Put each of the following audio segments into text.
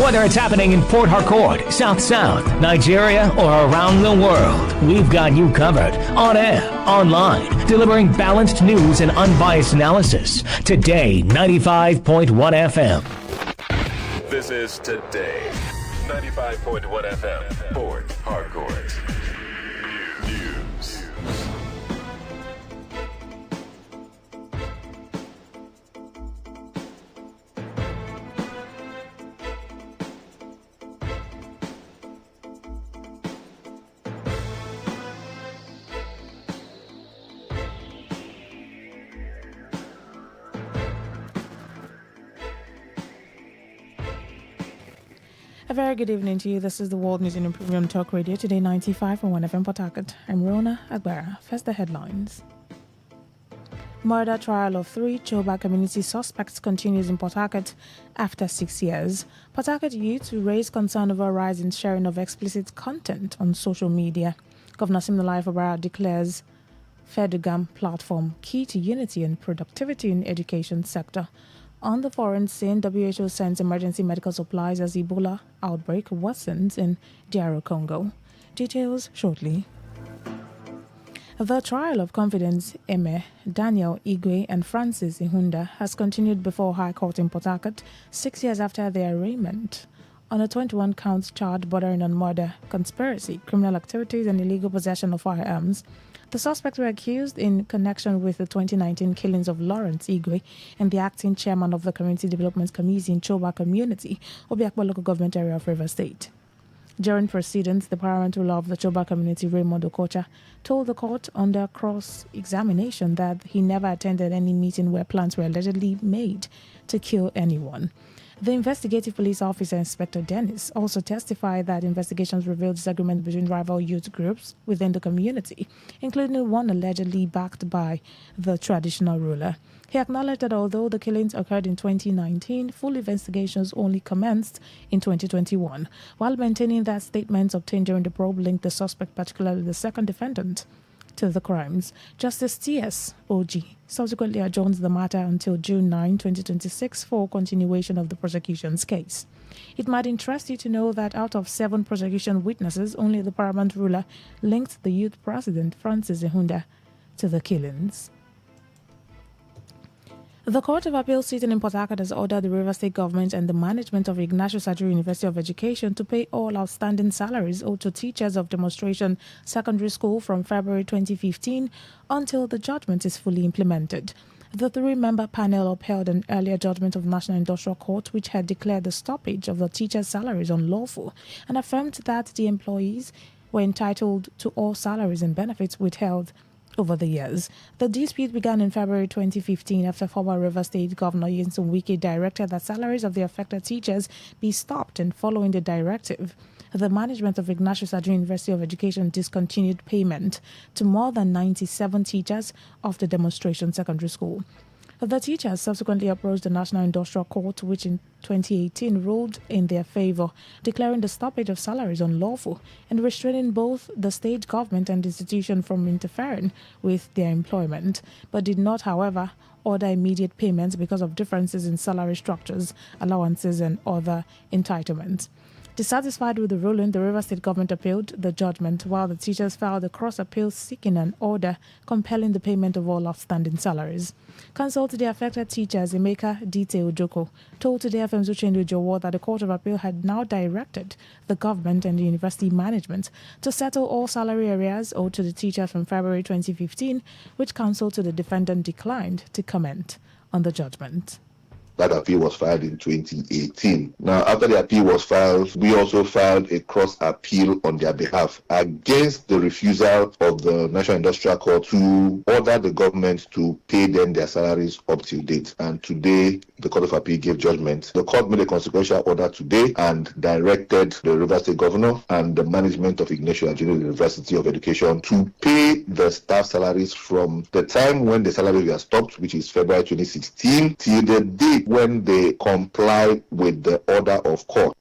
Whether it's happening in Port Harcourt, South South, Nigeria, or around the world, we've got you covered. On air, online, delivering balanced news and unbiased analysis. Today 95.1 FM. This is Today 95.1 FM, Port Harcourt. News. A very good evening to you. This is the World News and Premium Talk Radio, Today 95.1 FM Port Harcourt. I'm Rona Agbara. First, the headlines. Murder trial of 3 Choba community suspects continues in Port Harcourt after 6 years. Port Harcourt youth raise concern over rise in sharing of explicit content on social media. Governor Siminalayi Fubara declares Fedugam platform key to unity and productivity in education sector. On the foreign scene, WHO sends emergency medical supplies as Ebola outbreak worsens in DR Congo. Details shortly. The trial of confidence Eme, Daniel Igwe and Francis Ihunda has continued before High Court in Port Harcourt 6 years after their arraignment on a 21-count charge bordering on murder, conspiracy, criminal activities and illegal possession of firearms. The suspects were accused in connection with the 2019 killings of Lawrence Igwe and the acting chairman of the Community Development Committee in Choba Community, Obiakpo Local Government Area of Rivers State. During proceedings, the paramount ruler of the Choba Community, Raymond Okocha, told the court under cross-examination that he never attended any meeting where plans were allegedly made to kill anyone. The investigative police officer, Inspector Dennis, also testified that investigations revealed disagreement between rival youth groups within the community, including one allegedly backed by the traditional ruler. He acknowledged that although the killings occurred in 2019, full investigations only commenced in 2021, while maintaining that statements obtained during the probe linked the suspect, particularly the second defendant, to the crimes. Justice T.S. Oji subsequently adjourns the matter until June 9, 2026 for continuation of the prosecution's case. It might interest you to know that out of 7 prosecution witnesses, only the paramount ruler linked the youth president, Francis Ihunda, to the killings. The Court of Appeal sitting in Port Harcourt has ordered the Rivers State Government and the management of Ignatius Ajuri University of Education to pay all outstanding salaries owed to teachers of Demonstration Secondary School from February 2015 until the judgment is fully implemented. The 3-member panel upheld an earlier judgment of the National Industrial Court which had declared the stoppage of the teachers' salaries unlawful and affirmed that the employees were entitled to all salaries and benefits withheld over the years. The dispute began in February 2015 after former River State Governor Nyesom Wike directed that salaries of the affected teachers be stopped, and following the directive, the management of Ignatius Ajuri University of Education discontinued payment to more than 97 teachers of the Demonstration Secondary School. The teachers subsequently approached the National Industrial Court, which in 2018 ruled in their favor, declaring the stoppage of salaries unlawful and restraining both the state government and the institution from interfering with their employment, but did not, however, order immediate payments because of differences in salary structures, allowances, and other entitlements. Dissatisfied with the ruling, the Rivers State government appealed the judgment, while the teachers filed a cross-appeal seeking an order compelling the payment of all outstanding salaries. Counsel to the affected teachers, Emeka Dite Ojoko, told Today FM's Uchendu Jowo that the Court of Appeal had now directed the government and the university management to settle all salary arrears owed to the teachers from February 2015, which counsel to the defendant declined to comment on the judgment. That appeal was filed in 2018. Now, after the appeal was filed, we also filed a cross appeal on their behalf against the refusal of the National Industrial Court to order the government to pay them their salaries up to date. And today, the Court of Appeal gave judgment. The court made a consequential order today and directed the Rivers State Governor and the management of Ignatius Ajuri University of Education to pay the staff salaries from the time when the salaries were stopped, which is February 2016, till the date when they comply with the order of court.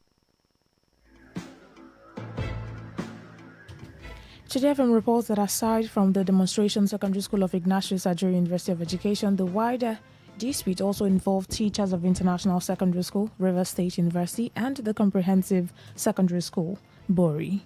Today FM reports that aside from the Demonstration Secondary School of Ignatius Ajuri University of Education, the wider Dispute also involved teachers of International Secondary School, Rivers State University, and the Comprehensive Secondary School, Bori.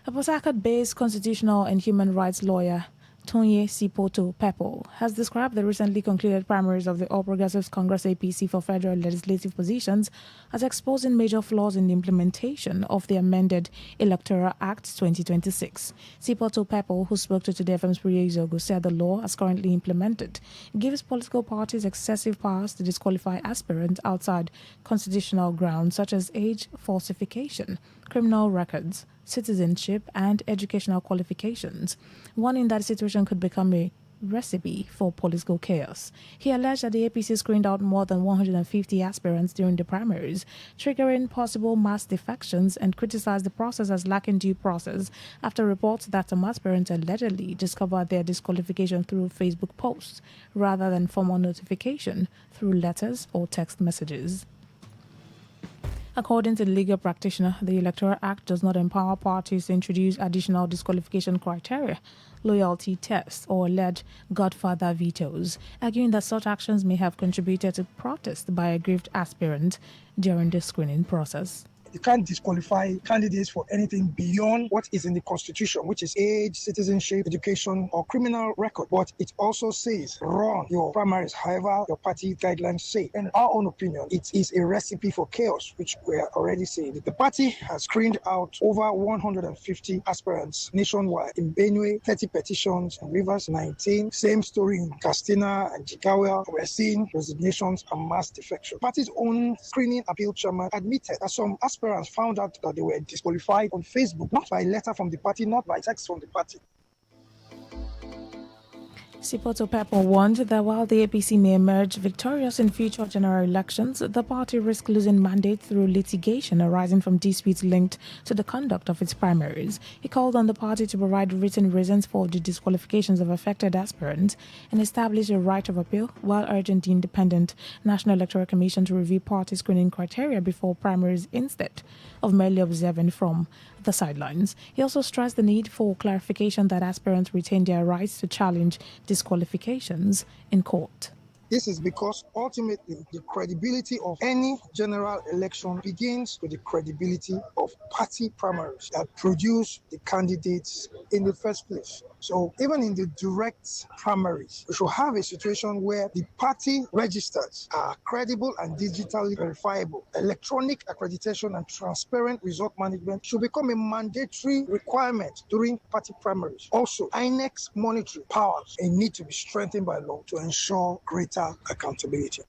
A Port Harcourt-based constitutional and human rights lawyer, Tonye Sipoto Pepo, has described the recently concluded primaries of the All Progressives Congress APC for federal legislative positions as exposing major flaws in the implementation of the amended Electoral Act 2026. Sipoto Pepo, who spoke to Today FM's Priya Izogu, said the law, as currently implemented, gives political parties excessive powers to disqualify aspirants outside constitutional grounds such as age falsification, criminal records, citizenship, and educational qualifications, warning that the situation could become a recipe for political chaos. He alleged that the APC screened out more than 150 aspirants during the primaries, triggering possible mass defections, and criticized the process as lacking due process after reports that some aspirants allegedly discovered their disqualification through Facebook posts rather than formal notification through letters or text messages. According to the legal practitioner, the Electoral Act does not empower parties to introduce additional disqualification criteria, loyalty tests, or alleged godfather vetoes, arguing that such actions may have contributed to protest by aggrieved aspirants during the screening process. You can't disqualify candidates for anything beyond what is in the Constitution, which is age, citizenship, education, or criminal record. But it also says run your primaries however your party guidelines say. In our own opinion, it is a recipe for chaos, which we are already saying. The party has screened out over 150 aspirants nationwide. In Benue, 30 petitions. In Rivers, 19. Same story in Castina and Jigawa. We're seeing resignations and mass defection. The party's own screening appeal chairman admitted that some aspirants found out that they were disqualified on Facebook, not by letter from the party, not by text from the party. Sipoto Pepo warned that while the APC may emerge victorious in future general elections, the party risks losing mandate through litigation arising from disputes linked to the conduct of its primaries. He called on the party to provide written reasons for the disqualifications of affected aspirants and establish a right of appeal, while urging the independent National Electoral Commission to review party screening criteria before primaries instead of merely observing from the sidelines. He also stressed the need for clarification that aspirants retain their rights to challenge disqualifications in court. This is because ultimately the credibility of any general election begins with the credibility of party primaries that produce the candidates in the first place. So even in the direct primaries, we should have a situation where the party registers are credible and digitally verifiable. Electronic accreditation and transparent result management should become a mandatory requirement during party primaries. Also, INEC's monitoring powers need to be strengthened by law to ensure greater accountability.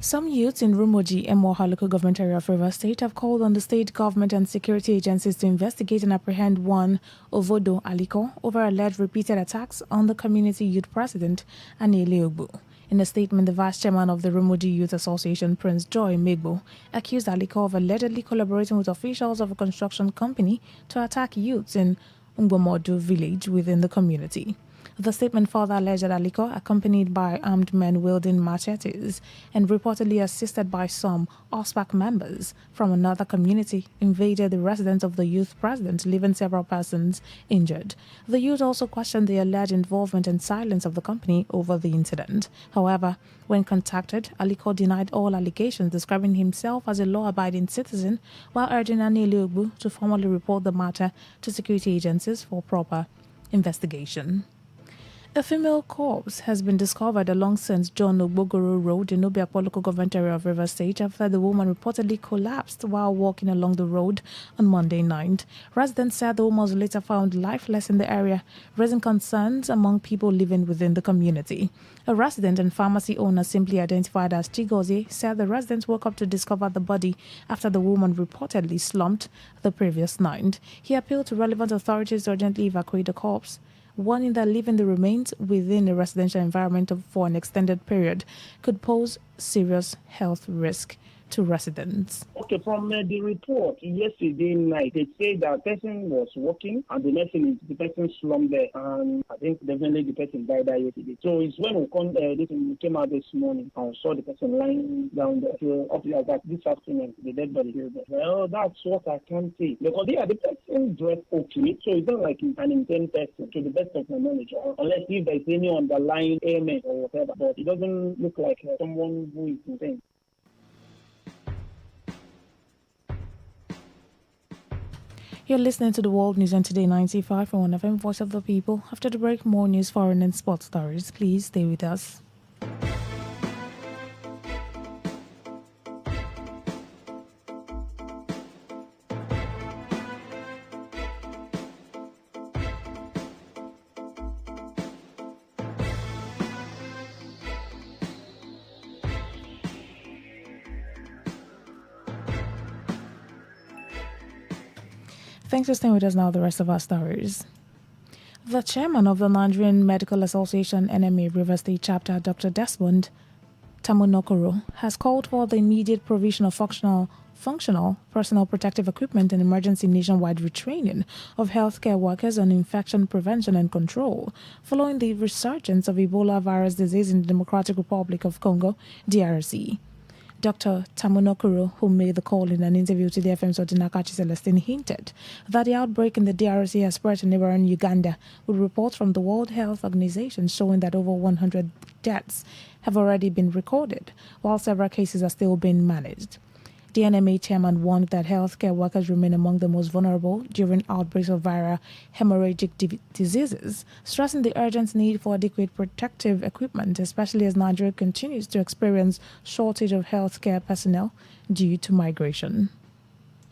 Some youths in Rumoji, Emoha local government area of Rivers State have called on the state government and security agencies to investigate and apprehend one Ovodo Aliko over alleged repeated attacks on the community youth president, Anele Ogbu. In a statement, the vice chairman of the Rumoji Youth Association, Prince Joy Megbo, accused Aliko of allegedly collaborating with officials of a construction company to attack youths in Ngbomodu village within the community. The statement further alleged that Aliko, accompanied by armed men wielding machetes and reportedly assisted by some OSPAC members from another community, invaded the residence of the youth president, leaving several persons injured. The youth also questioned the alleged involvement and silence of the company over the incident. However, when contacted, Aliko denied all allegations, describing himself as a law-abiding citizen while urging Anele Ogbu to formally report the matter to security agencies for proper investigation. A female corpse has been discovered along St. John Ogbogoro Road in Obiakpo local government area of Rivers State after the woman reportedly collapsed while walking along the road on Monday night. Residents said the woman was later found lifeless in the area, raising concerns among people living within the community. A resident and pharmacy owner, simply identified as Chigozie, said the residents woke up to discover the body after the woman reportedly slumped the previous night. He appealed to relevant authorities to urgently evacuate the corpse, warning that leaving the remains within a residential environment for an extended period could pose serious health risk to residents. Okay, from the report yesterday night, they say that person was walking and the next thing is the person slumped there, and I think definitely the person died there yesterday. So it's when we came out this morning and saw the person lying down there. So up like that this afternoon, the dead body here. Well, that's what I can say. Because the person dressed okay, so it's not like he's an insane person to the best of my knowledge, unless if there's any underlying ailment or whatever. But it doesn't look like someone who is insane. You're listening to the World News on Today 95.1 FM, Voice of the People. After the break, more news, foreign and sports stories. Please stay with us. Thanks for staying with us now, the rest of our stories. The chairman of the Nigerian Medical Association NMA River State Chapter, Dr. Desmond Tamunokoro, has called for the immediate provision of functional personal protective equipment and emergency nationwide retraining of healthcare workers on infection prevention and control following the resurgence of Ebola virus disease in the Democratic Republic of Congo, DRC. Dr. Tamunokuru, who made the call in an interview to the FM's Odinakachi Celestine, hinted that the outbreak in the DRC has spread to neighboring Uganda, with reports from the World Health Organization showing that over 100 deaths have already been recorded, while several cases are still being managed. The NMA chairman warned that healthcare workers remain among the most vulnerable during outbreaks of viral hemorrhagic diseases, stressing the urgent need for adequate protective equipment, especially as Nigeria continues to experience shortage of healthcare personnel due to migration.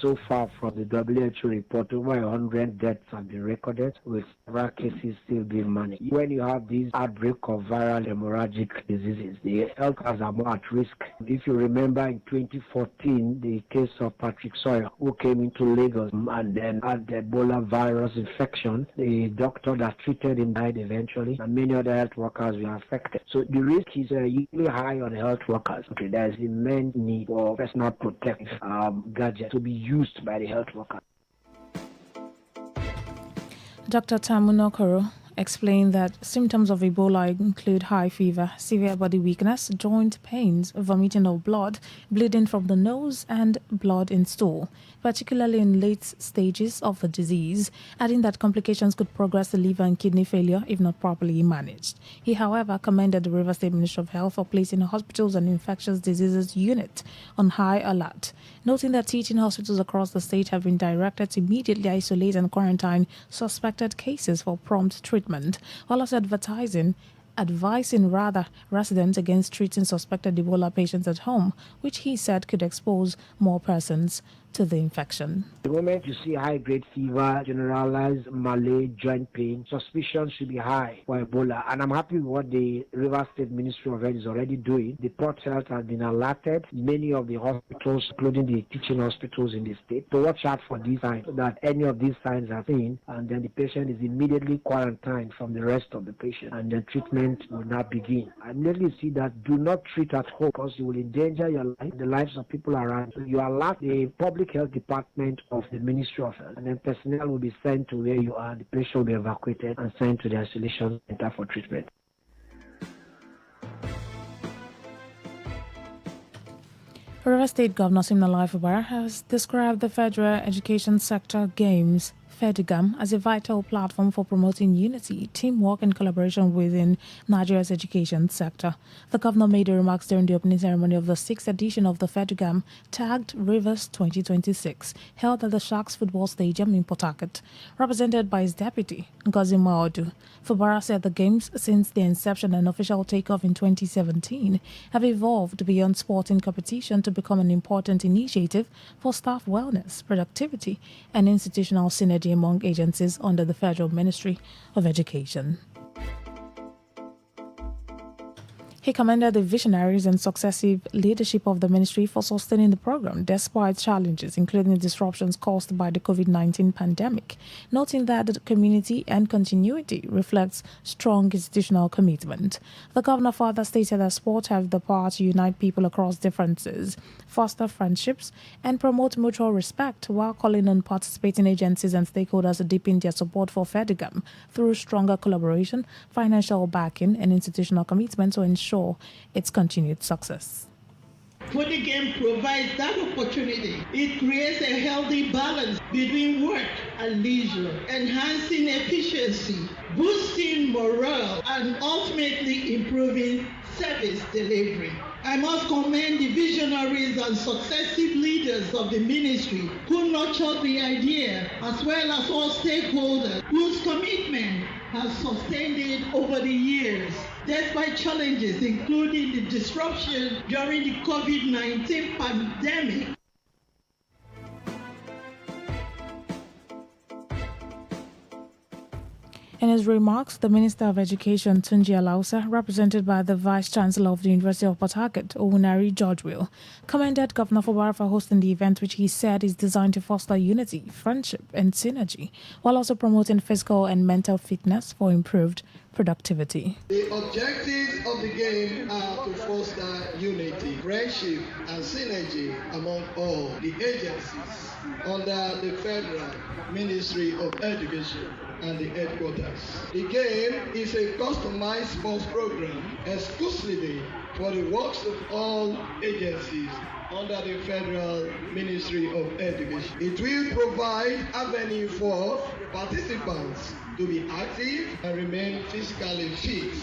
So far from the WHO report, over 100 deaths have been recorded, with several cases still being managed. When you have this outbreak of viral hemorrhagic diseases, the health workers are more at risk. If you remember in 2014, the case of Patrick Sawyer, who came into Lagos and then had the Ebola virus infection, the doctor that treated him died eventually, and many other health workers were affected. So the risk is usually high on health workers. Okay, there is immense need for personal protective gadgets to be used by the health worker. Dr. Tamunokoro explained that symptoms of Ebola include high fever, severe body weakness, joint pains, vomiting of blood, bleeding from the nose, and blood in stool, particularly in late stages of the disease, adding that complications could progress to liver and kidney failure if not properly managed. He, however, commended the River State Ministry of Health for placing hospitals and infectious diseases unit on high alert, noting that teaching hospitals across the state have been directed to immediately isolate and quarantine suspected cases for prompt treatment, while also advising residents against treating suspected Ebola patients at home, which he said could expose more persons to the infection. The moment you see high-grade fever, generalized malaise, joint pain, suspicion should be high for Ebola. And I'm happy with what the River State Ministry of Health is already doing. The Port Health has been alerted, many of the hospitals, including the teaching hospitals in the state, to watch out for these signs, so that any of these signs are seen, and then the patient is immediately quarantined from the rest of the patient, and then treatment will not begin. I immediately see that do not treat at home, because you will endanger your life, the lives of people around. So you alert the public health department of the Ministry of Health, and then personnel will be sent to where you are. The patient will be evacuated and sent to the isolation center for treatment. River State Governor Siminalayi Fubara has described the Federal Education Sector Games FEDUGAM as a vital platform for promoting unity, teamwork, and collaboration within Nigeria's education sector. The governor made the remarks during the opening ceremony of the 6th edition of the FEDUGAM, tagged Rivers 2026, held at the Sharks Football Stadium in Port Harcourt, represented by his deputy, Ngozi Maodu. Fubara said the games, since their inception and official takeoff in 2017, have evolved beyond sporting competition to become an important initiative for staff wellness, productivity, and institutional synergy among agencies under the Federal Ministry of Education. He commended the visionaries and successive leadership of the ministry for sustaining the program despite challenges, including disruptions caused by the COVID-19 pandemic, noting that the community and continuity reflects strong institutional commitment. The governor further stated that sport have the power to unite people across differences, foster friendships, and promote mutual respect while calling on participating agencies and stakeholders to deepen their support for FEDIGAM through stronger collaboration, financial backing, and institutional commitment to ensure its continued success. FEDIGAM provides that opportunity. It creates a healthy balance between work and leisure, enhancing efficiency, boosting morale, and ultimately improving service delivery. I must commend the visionaries and successive leaders of the ministry who nurtured the idea, as well as all stakeholders whose commitment has sustained it over the years, despite challenges including the disruption during the COVID-19 pandemic. In his remarks, the Minister of Education, Tunji Alausa, represented by the Vice Chancellor of the University of Port Harcourt, Owunari Georgewill, commended Governor Fubara for hosting the event, which he said is designed to foster unity, friendship, and synergy, while also promoting physical and mental fitness for improved productivity. The objectives of the game are to foster unity, friendship, and synergy among all the agencies under the Federal Ministry of Education and the headquarters. The game is a customized sports program exclusively for the works of all agencies under the Federal Ministry of Education. It will provide avenue for participants to be active and remain physically fit.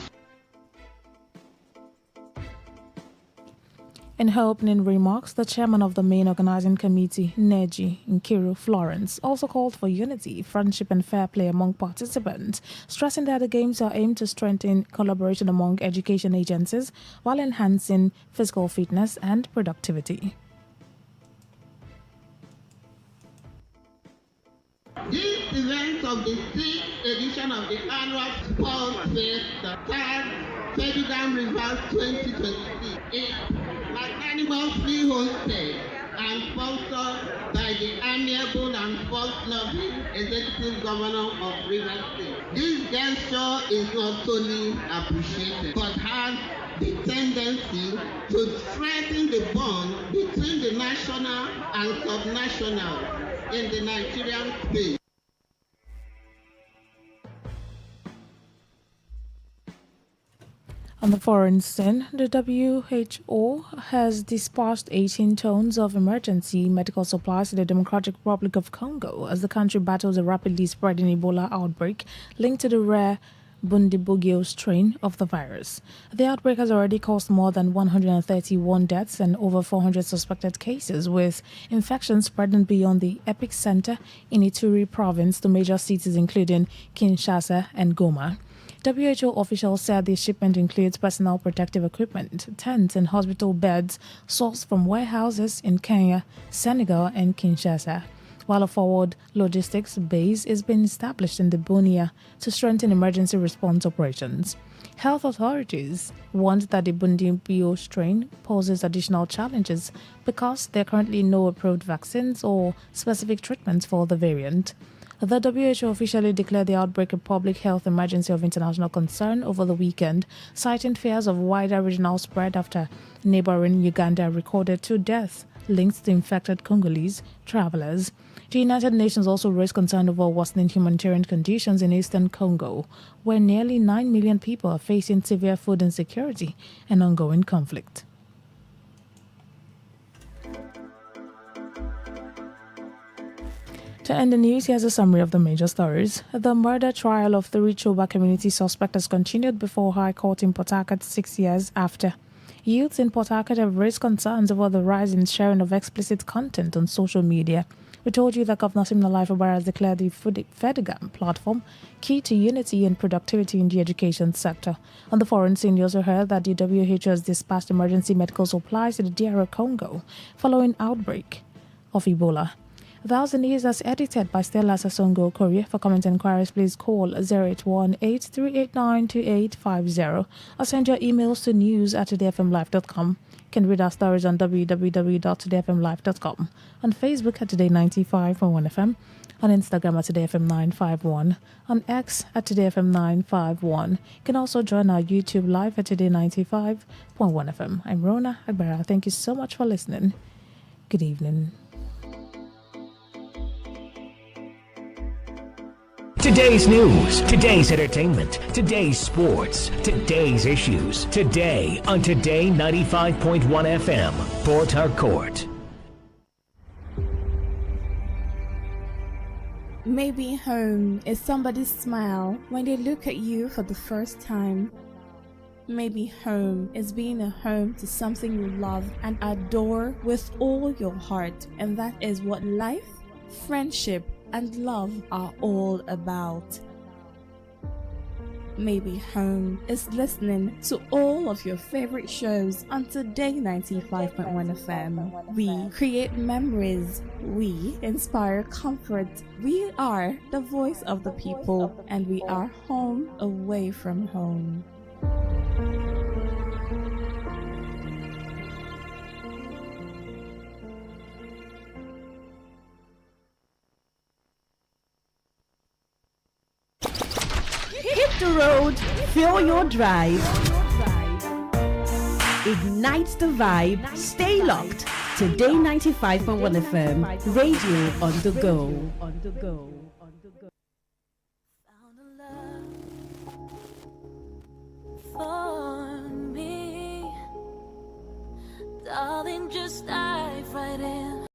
In her opening remarks, the chairman of the main organizing committee, Neji Nkiru Florence, also called for unity, friendship, and fair play among participants, stressing that the games are aimed to strengthen collaboration among education agencies while enhancing physical fitness and productivity. This event of the 6th edition of the annual Sports Fest, the third FEDIGAM Reverse 2023, is magnanimously hosted and sponsored by the amiable and sports-loving Executive Governor of Rivers State. This gesture is not only appreciated, but has the tendency to strengthen the bond between the national and subnational in the Nigerian space. On the foreign scene, the WHO has dispatched 18 tons of emergency medical supplies to the Democratic Republic of Congo as the country battles a rapidly spreading Ebola outbreak linked to the rare Bundibugyo strain of the virus. The outbreak has already caused more than 131 deaths and over 400 suspected cases, with infections spreading beyond the epicenter in Ituri province to major cities including Kinshasa and Goma. WHO officials said the shipment includes personal protective equipment, tents, and hospital beds sourced from warehouses in Kenya, Senegal, and Kinshasa, while a forward logistics base is being established in the Bunia to strengthen emergency response operations. Health authorities warned that the Bundibugyo strain poses additional challenges because there are currently no approved vaccines or specific treatments for the variant. The WHO officially declared the outbreak a public health emergency of international concern over the weekend, citing fears of wider regional spread after neighboring Uganda recorded 2 deaths linked to infected Congolese travelers. The United Nations also raised concern over worsening humanitarian conditions in eastern Congo, where nearly 9 million people are facing severe food insecurity and ongoing conflict. To end the news, here's a summary of the major stories. The murder trial of 3 Choba community suspects has continued before High Court in Port Harcourt 6 years after. Youths in Port Harcourt have raised concerns over the rise in sharing of explicit content on social media. We told you that Governor Siminalayi Fubara has declared the FEDIGAM platform key to unity and productivity in the education sector. On the foreign scene, you also heard that the WHO has dispatched emergency medical supplies to the DR Congo following outbreak of Ebola. That was the news that's edited by Stella Sasongo Korea. For comment and inquiries, please call 081-8389-2850 or send your emails to news@todayfmlive.com. You can read our stories on www.todayfmlive.com, on Facebook at Today95.1fm, on Instagram at TodayFM951, on X at TodayFM951. You can also join our YouTube live at Today95.1fm. I'm Rona Agbera. Thank you so much for listening. Good evening. Today's news, today's entertainment, today's sports, today's issues. Today on Today 95.1 FM, Port Harcourt. Maybe home is somebody's smile when they look at you for the first time. Maybe home is being a home to something you love and adore with all your heart, and that is what life, friendship, and love are all about. Maybe home is listening to all of your favorite shows on Today 95.1 FM. We create memories. We inspire comfort. We are the voice of the people, and we are home away from home. Hit the road, fill your drive. Ignite the vibe, stay locked. Today 95.1 FM, radio on the go. Found a love for me, darling, just dive right in.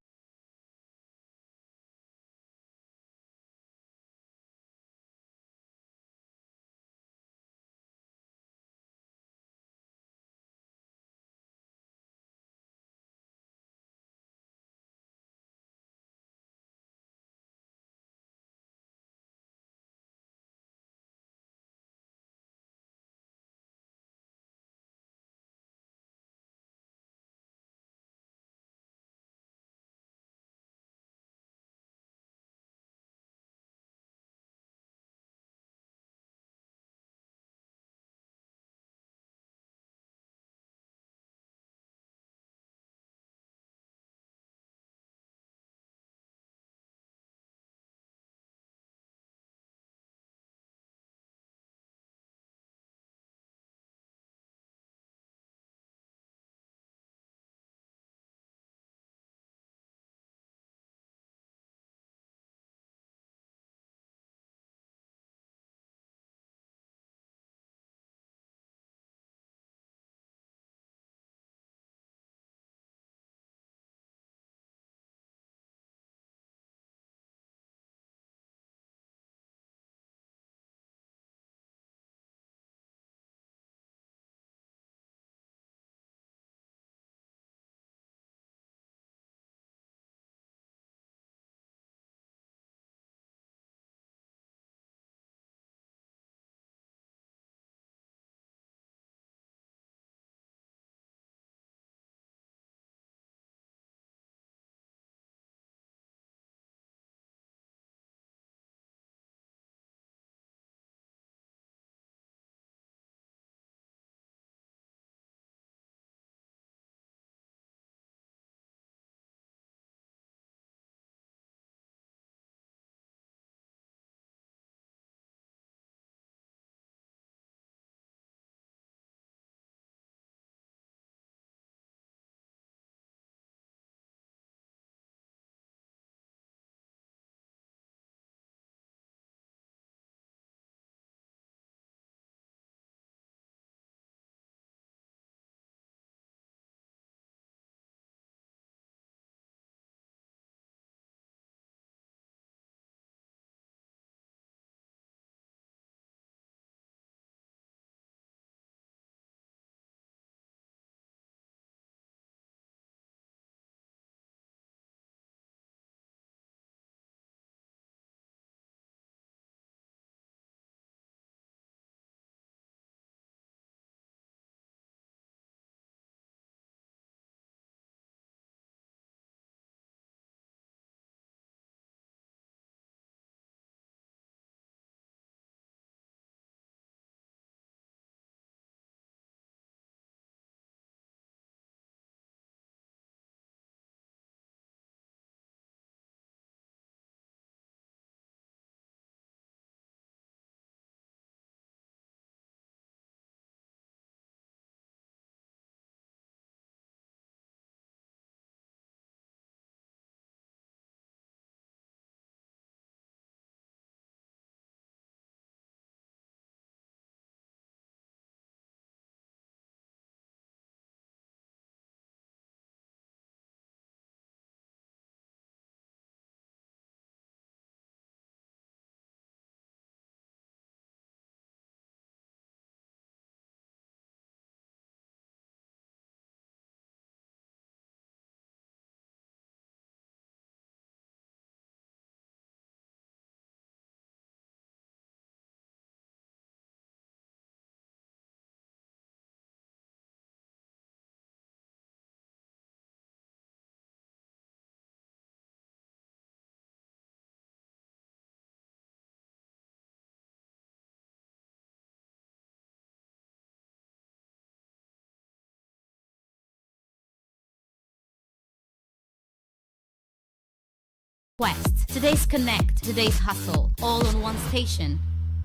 Quest, today's connect, today's hustle, all on one station.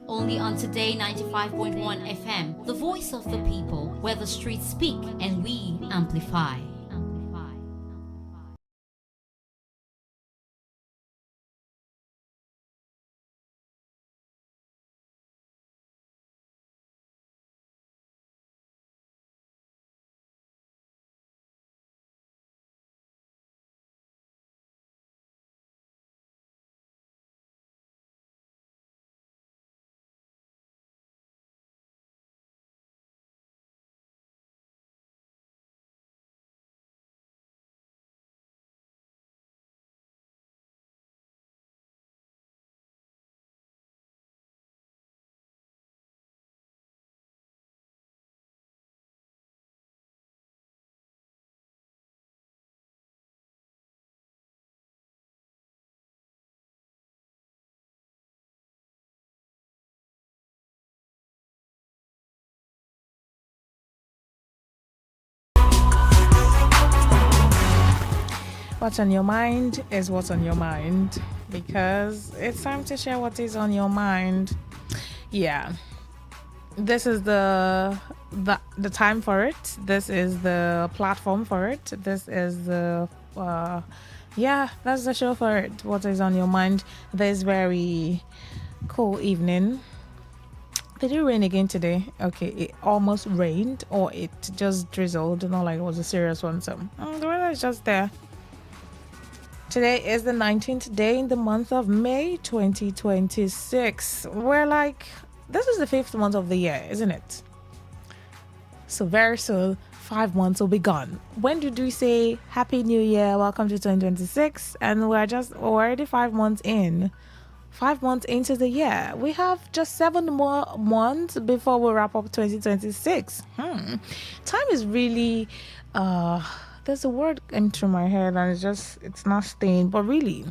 Only on Today 95.1 FM, the voice of the people, where the streets speak and we amplify. What's on your mind is what's on your mind, because it's time to share what is on your mind. Yeah, this is the time for it. This is the platform for it. This is the that's the show for it. What is on your mind this very cool evening? Did it rain again today? Okay, it almost rained, or it just drizzled, not like it was a serious one. So the weather is just there. Today is the 19th day in the month of May 2026. This is the 5th month of the year, isn't it? So very soon, 5 months will be gone. When did we say Happy New Year, welcome to 2026? And we're already 5 months in. 5 months into the year. We have just 7 more months before we wrap up 2026. Time is really... there's a word into my head and it's not staying, but really,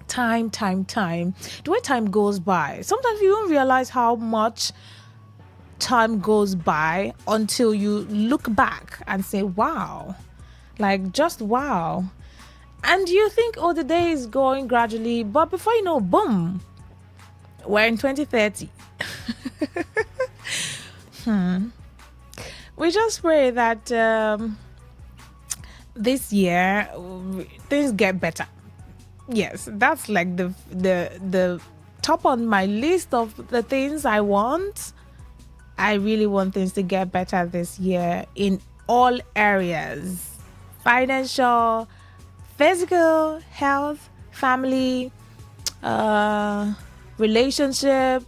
time. The way time goes by, sometimes you don't realize how much time goes by until you look back and say, wow, just wow. And you think, oh, the day is going gradually, but before you know, boom, we're in 2030. We just pray that this year things get better. Yes, that's like the top on my list of the things I want. I really want things to get better this year in all areas: financial, physical, health, family, relationship,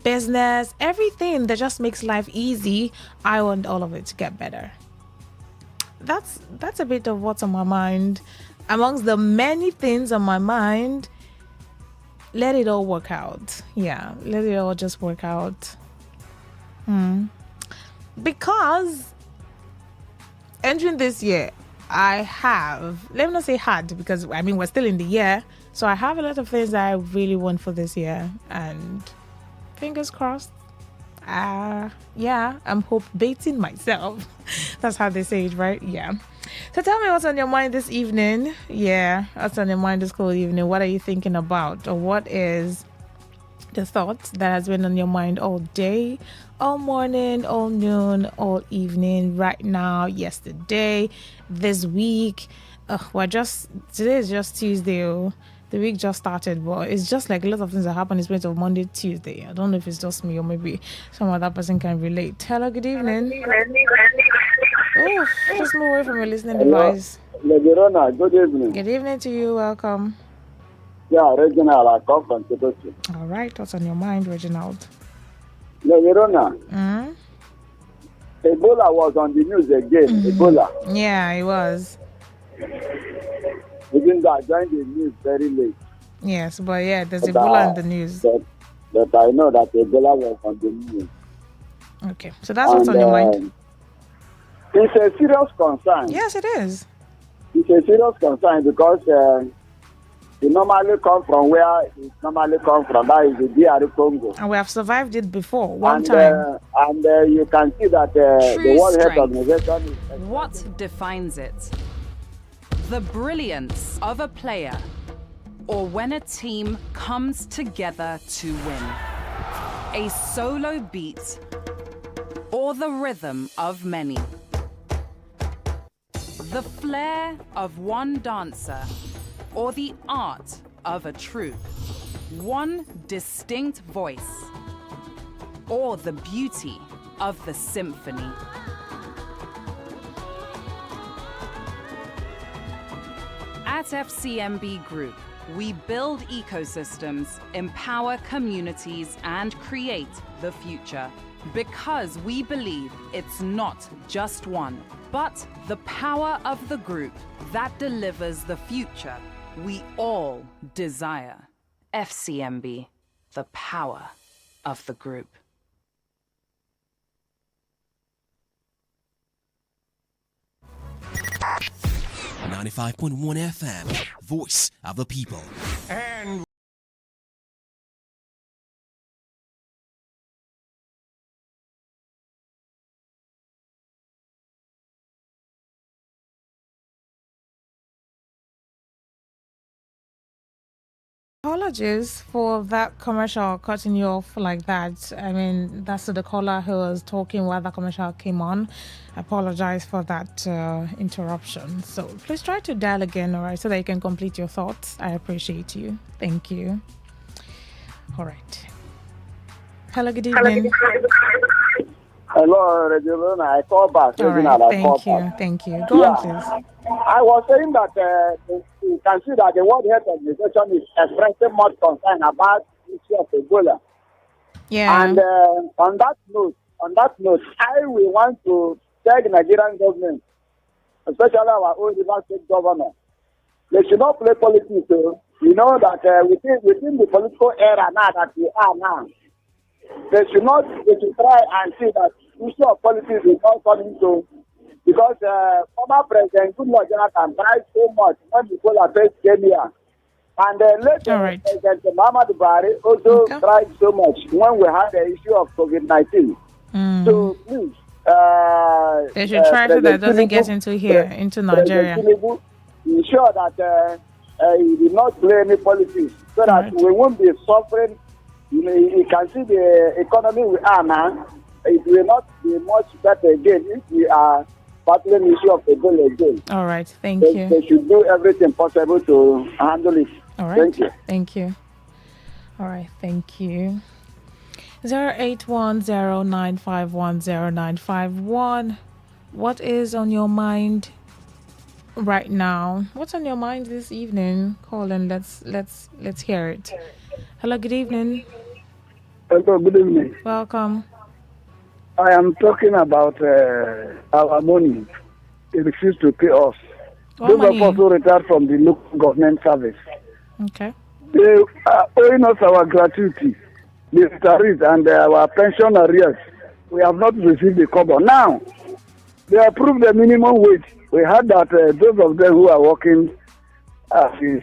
business, everything that just makes life easy. I want all of it to get better. That's a bit of what's on my mind. Amongst the many things on my mind, let it all work out. Yeah, let it all just work out. Because entering this year, I have, let me not say had, because we're still in the year, so I have a lot of things that I really want for this year, and fingers crossed. I'm hope baiting myself. That's how they say it, right? Yeah. So tell me what's on your mind this evening. Yeah, what's on your mind this cool evening? What are you thinking about? Or what is the thought that has been on your mind all day, all morning, all noon, all evening, right now, yesterday, this week? Today is just Tuesday. The week just started, but it's just like a lot of things that happen in space of Monday, Tuesday. I don't know if it's just me or maybe some other person can relate. Hello, good evening. Oh, just move away from your listening device. Legerona, good evening. Good evening to you. Welcome. Yeah, Reginald, I come from Chicochi. All right, what's on your mind, Reginald? Legerona. Ebola was on the news again. Ebola. Yeah, it was. Even though I joined the news very late. Yes, but yeah, there's Ebola in the news. But I know that Ebola was on the news. Okay, so that's what's on your mind. It's a serious concern. Yes, it is. It's a serious concern because it normally come from where it normally come from. That is the DR Congo. And we have survived it before, one time. And you can see that the World Health Organization... What defines it? the brilliance of a player, or when a team comes together to win. A solo beat, or the rhythm of many. The flair of one dancer, or the art of a troupe. One distinct voice, or the beauty of the symphony. At FCMB Group, we build ecosystems, empower communities, and create the future. Because we believe it's not just one, but the power of the group that delivers the future we all desire. FCMB, the power of the group. .1 FM, voice of the people. And apologies for that commercial cutting you off like that. I mean, that's the caller who was talking while the commercial came on. I apologize for that interruption. So please try to dial again, all right, so that you can complete your thoughts. I appreciate you. Thank you. All right. Hello, good evening. Hello, Regina. I call back. All right, thank you. Go on, please. I was saying that you can see that the World Health Organization is expressing much concern about the issue of Ebola. Yeah. And on that note, I will want to tell the Nigerian government, especially our own River State governor, they should not play politics. So you know that within the political era now that we are now, they should try and see that issue of politics is not coming to, because former President Goodluck Jonathan tried so much when Ebola first came here. And later, President Muhammadu Buhari also tried so much when we had the issue of COVID-19. So please, they should try so that it doesn't get into Nigeria. Ensure that he did not play any politics, so that we won't be suffering. You can see the economy we are now. It will not be much better again if we are battling the issue of Ebola again. All right, thank you. They should do everything possible to handle it. All right, thank you. All right, thank you. 08109510951. What is on your mind right now? What's on your mind this evening? Call and let's hear it. Hello, good evening. Hello, good evening. Welcome. I am talking about our money. They refuse to pay us. Those of us who retired from the local government service. Okay. They are owing us our gratuity, the retirees, and our pension arrears. We have not received the cover. Now, they approved the minimum wage. We heard that those of them who are working at the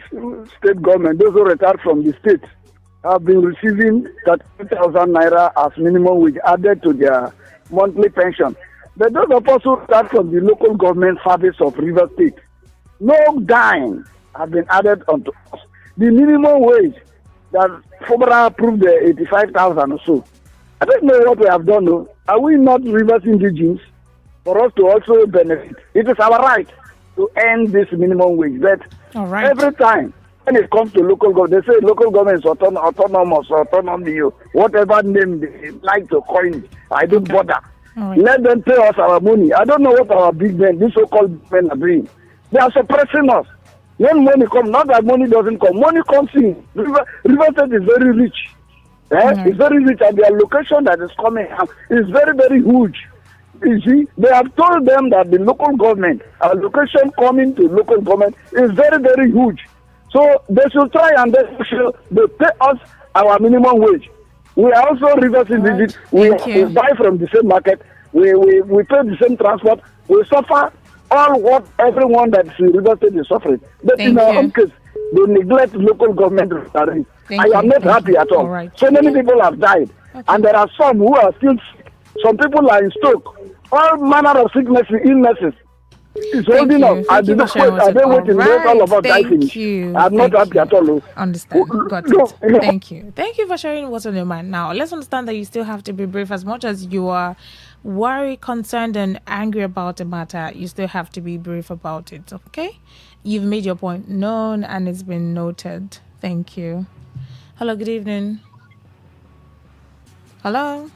state government, those who retired from the state, have been receiving 30,000 naira as minimum wage added to their monthly pension. But those of us who start from the local government service of River State, no dime have been added onto us. The minimum wage that FOBRA approved, 85,000 or so. I don't know what we have done. No. Are we not Rivers indigenous for us to also benefit? It is our right to earn this minimum wage. But every time when it comes to local government, they say local government is autonomous, autonomy, whatever name they like to coin it. I don't bother. Let them pay us our money. I don't know what our big men, these so-called men, are doing. They are suppressing us. When money comes, not that money doesn't come. Money comes in. River State is very rich. It's very rich, and the allocation that is coming is very, very huge. You see, they have told them that the local government, allocation coming to local government is very, very huge. So they should try and they pay us our minimum wage. We are also Rivers indigenous. We buy from the same market. We pay the same transport. We suffer all what everyone that is in River State is suffering. But in our own case, they neglect local government. I am not happy at all. So many people have died. And there are some who are still sick. Some people are in stroke. All manner of sicknesses, illnesses. It's holding up. I did not wait. I didn't wait in the all of us guys finish. I'm not happy at all. Understand. Got it. Thank you. Thank you for sharing what's on your mind. Now, let's understand that you still have to be brave. As much as you are worried, concerned, and angry about the matter, you still have to be brave about it, okay? You've made your point known and it's been noted. Thank you. Hello, good evening. Hello?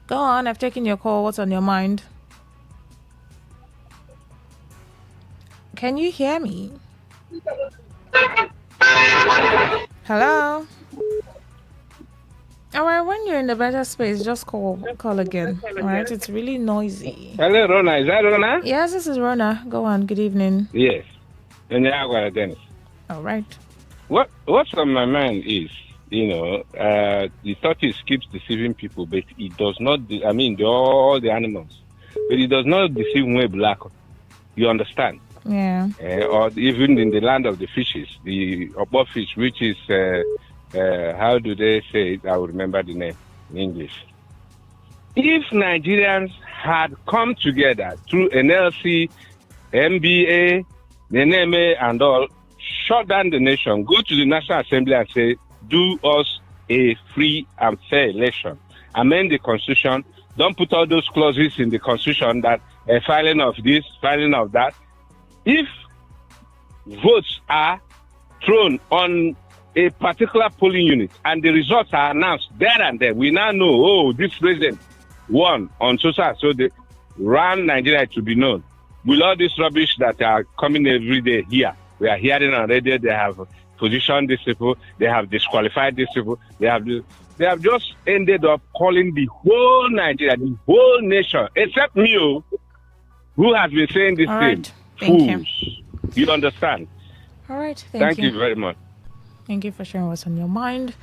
Go on, I've taken your call. What's on your mind? Can you hear me? Hello? Alright, when you're in a better space, just call again. Alright, it's really noisy. Hello, Rona. Is that Rona? Yes, this is Rona. Go on, good evening. Yes. And Dennis. Alright. What's on my mind is, the tortoise keeps deceiving people, but it does not, all the animals, but it does not deceive way black. You understand? Yeah. Or even in the land of the fishes, the upper fish, which is, how do they say it? I will remember the name in English. If Nigerians had come together through NLC, MBA, NMA, and all, shut down the nation, go to the National Assembly and say, do us a free and fair election, amend the Constitution, don't put all those clauses in the Constitution that filing of this, filing of that. If votes are thrown on a particular polling unit and the results are announced there and then, we now know, this president won on so they ran Nigeria to be known. Will all this rubbish that are coming every day here, we are hearing on radio, they have positioned these people, they have disqualified these people, they have just ended up calling the whole Nigeria, the whole nation, except me, who has been saying this thing. Fools. You understand? All right. Thank you very much. Thank you for sharing what's on your mind.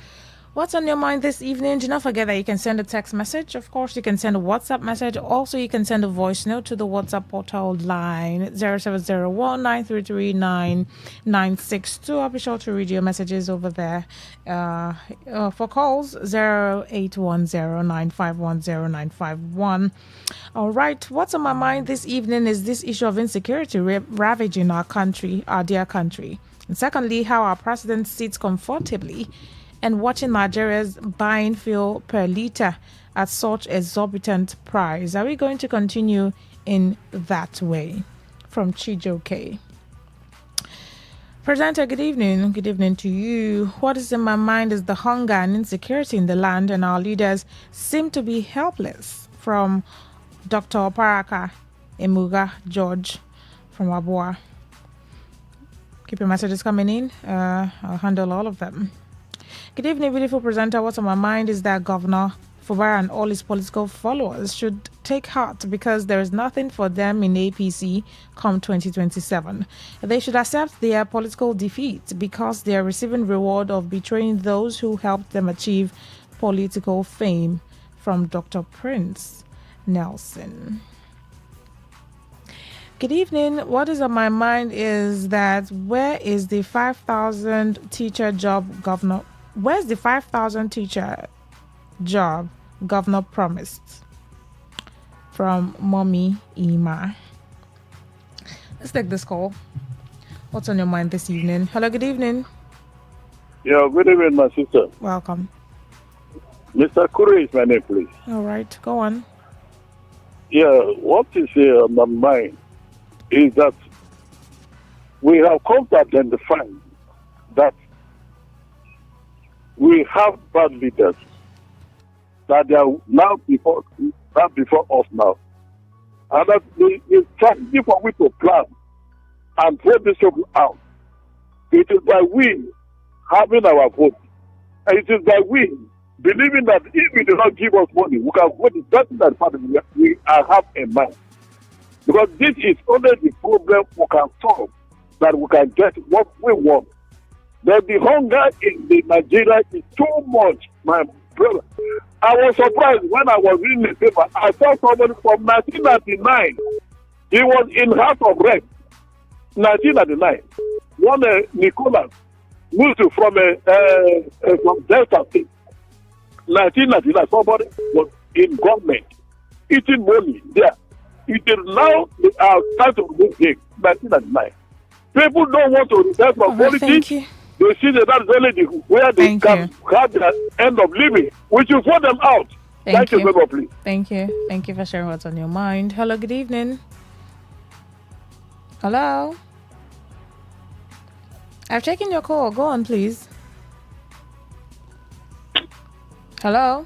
What's on your mind this evening? Do not forget that you can send a text message. Of course, you can send a WhatsApp message. Also, you can send a voice note to the WhatsApp portal line 0701-933-9962. I'll be sure to read your messages over there. For calls, 0810-951-0951. All right. What's on my mind this evening is this issue of insecurity ravaging our country, our dear country. And secondly, how our president sits comfortably and watching Nigerians buying fuel per litre at such exorbitant price. Are we going to continue in that way? From Chijoke. Presenter, good evening. Good evening to you. What is in my mind is the hunger and insecurity in the land, and our leaders seem to be helpless. From Dr. Oparaka Emuga George from Abua. Keep your messages coming in. I'll handle all of them. Good evening, beautiful presenter. What's on my mind is that Governor Fubara and all his political followers should take heart because there is nothing for them in APC come 2027. They should accept their political defeat because they are receiving reward of betraying those who helped them achieve political fame. From Dr. Prince Nelson. Good evening. What is on my mind is that where is the 5,000 teacher job governor? Where's the 5,000 teacher job governor promised? From Mommy Ima. Let's take this call. What's on your mind this evening? Hello, good evening. Yeah, good evening, my sister. Welcome. Mr. Kure is my name, please. All right, go on. Yeah, what is on my mind is that we have come to identify that we have bad leaders that they are now before us now. And that it's strategy for we to plan and vote this people out. It is by we having our vote. And it is by we believing that if we do not give us money, we can vote the person that we have in mind. Because this is only the problem we can solve, that we can get what we want. But the hunger in the Nigeria is too much, my brother. I was surprised when I was reading the paper. I saw somebody from 1999. He was in House of Rep. 1999. One Nicholas moved from Delta State. 1999, somebody was in government, eating money there. it is now time to remove him. 1999. People don't want to retire from politics. They see that that's only where they can have their end of living. We should vote them out. Thank you very much, please. Thank you. Thank you for sharing what's on your mind. Hello, good evening. Hello. I've taken your call. Go on, please. Hello.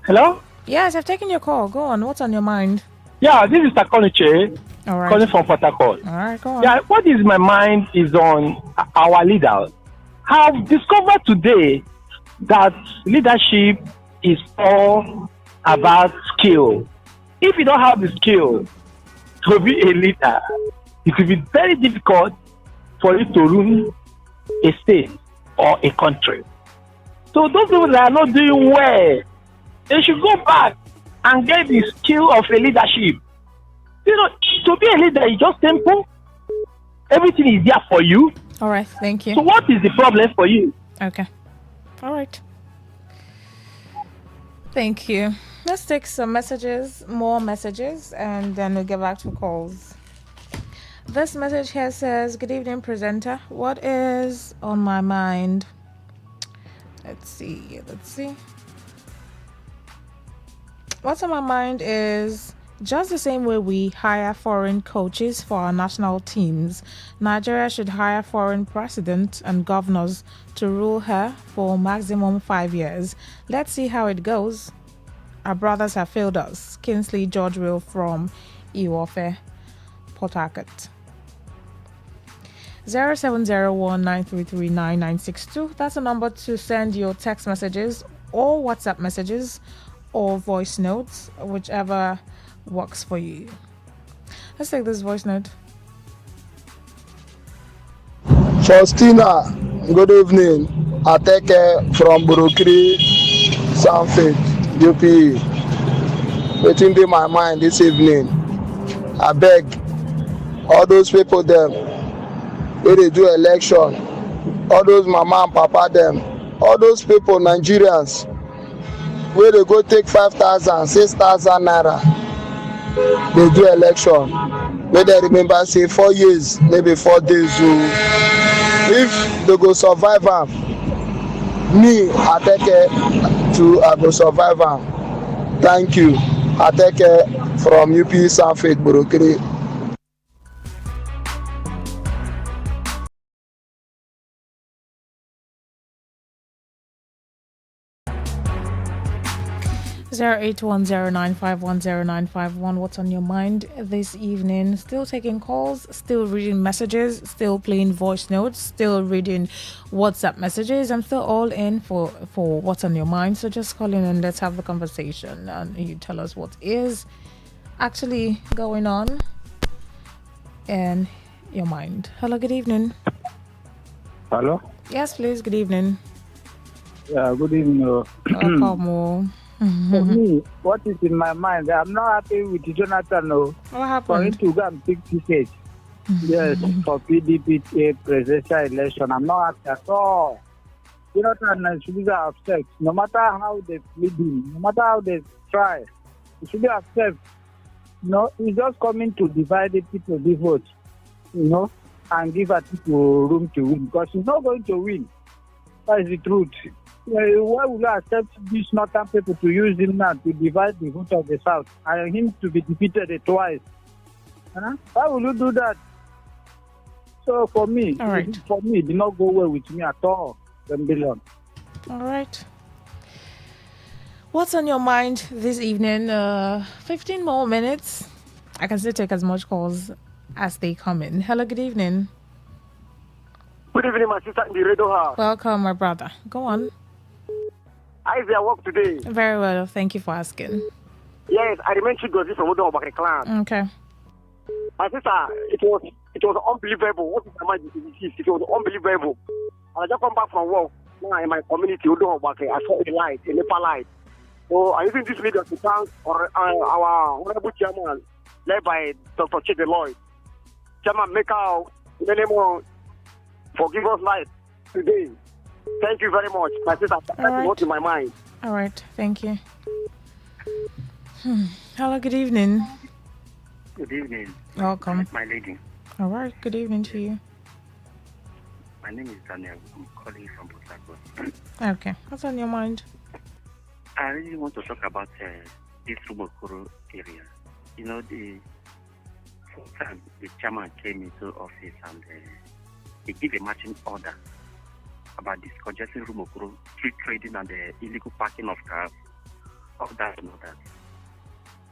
Hello? Yes, I've taken your call. Go on. What's on your mind? Yeah, this is Takoniche. All right. Calling from Port Harcourt. All right, go on. Yeah, what is my mind is on our leaders. I've discovered today that leadership is all about skill. If you don't have the skill to be a leader, it will be very difficult for you to rule a state or a country. So those people that are not doing well, they should go back and get the skill of a leadership. You know, to be a leader is just simple. Everything is there for you. All right, thank you. So what is the problem for you? Okay. All right. Thank you. Let's take some messages, more messages, and then we'll get back to calls. This message here says, good evening, presenter. What is on my mind? Let's see. What's on my mind is just the same way we hire foreign coaches for our national teams, Nigeria should hire foreign presidents and governors to rule her for maximum 5 years. Let's see how it goes. Our brothers have failed us. Kingsley George Will from Iwofe, Port Harcourt. 070193399962. That's a number to send your text messages or WhatsApp messages or voice notes, whichever works for you. Let's take this voice note. Faustina, good evening. Ateke from Burukiri, Sanford, UP. Waiting in my mind this evening. I beg all those people them where they do election, all those mama and papa them, all those people, Nigerians, where they go take 5,000, 6,000 naira. They do election. Where they remember say 4 years, maybe 4 days. If they go survive am, me I take care to I go survive am. Thank you. I take care from UP Sanford Burukiri. Zero 0810951091. What's on your mind this evening? Still taking calls, still reading messages, still playing voice notes, still reading WhatsApp messages. I'm still all in for what's on your mind. So just call in and let's have the conversation and you tell us what is actually going on in your mind. Hello, good evening. Hello? Yes, please, good evening. Yeah, good evening. Welcome. For me, what is in my mind, I'm not happy with Jonathan. No. What happened? For him to go and pick tickets. Yes, for PDP presidential election. I'm not happy at all. Jonathan and should be upset. No matter how they plead him, no matter how they try, it should be upset. No, he's just coming to divide the people, the vote, and give a people room to win. Because he's not going to win. That is the truth. Why would I accept these northern people to use him now to divide the vote of the south and him to be defeated twice? Why would you do that? So for me, it did not go well with me at all. $10 All right. What's on your mind this evening? 15 more minutes. I can still take as much calls as they come in. Hello, good evening. Good evening, my sister in the radio house. Welcome, my brother. Go on. How is your work today? Very well. Thank you for asking. Yes, I remember Chigozi from Udon clan. Okay. My sister, it was unbelievable. What is my mind? It was unbelievable. I just come back from work. Now in my community, Udon I saw a light, a Nepal light. So I'm using this video to thank our honorable chairman, led by Dr. Chide Lloyd. Chairman, make out in the name of forgive us life today. Thank you very much, my sister. That's what's in my mind. All right. Thank you. Hello, good evening. Good evening. Welcome. My lady. All right, good evening to you. My name is Daniel. I'm calling from Port Harcourt. Okay, what's on your mind? I really want to talk about this Rumokoro area. You know, the first time the chairman came into office and he gave a marching order about discongesting Rumokoro, street trading and the illegal parking of cars, all that and all that.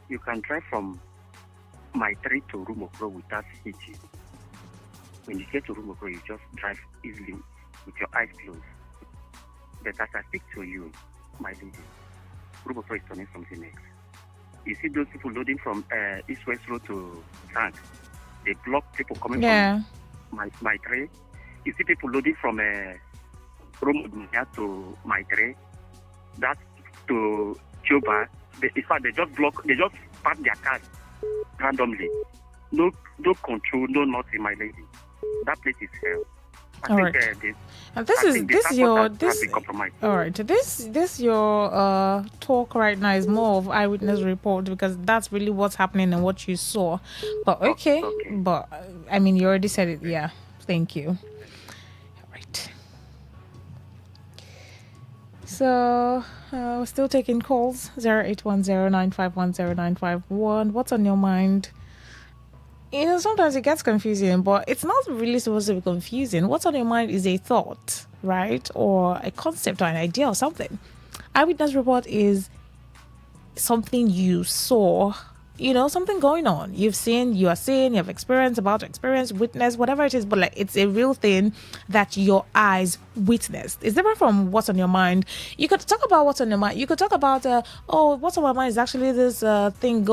You can drive from Maitre to Rumokoro without hitting. When you get to Rumokoro, you just drive easily with your eyes closed. But as I speak to you, my lady, Rumokoro is turning something else. You see those people loading from East-West Road to Tank. They block people coming from Maitre. You see people loading from Rumokoro to Maitre. That's to Choba. In fact, they just park their cars randomly. No control, no nothing, my lady. That place is hell. All right. This your talk right now is more of eyewitness report because that's really what's happening and what you saw. But okay. But I mean, you already said it. Yeah. Thank you. All right. So we're still taking calls. 0810-951-0951. What's on your mind? You know, sometimes it gets confusing, but it's not really supposed to be confusing. What's on your mind is a thought, right? Or a concept or an idea or something. Eyewitness report is something you saw, you know, something going on. You've seen, you are seeing, you have experienced, about to experience, witness, whatever it is, but like it's a real thing that your eyes witnessed. It's different from what's on your mind. You could talk about what's on your mind. You could talk about, what's on my mind is actually this thing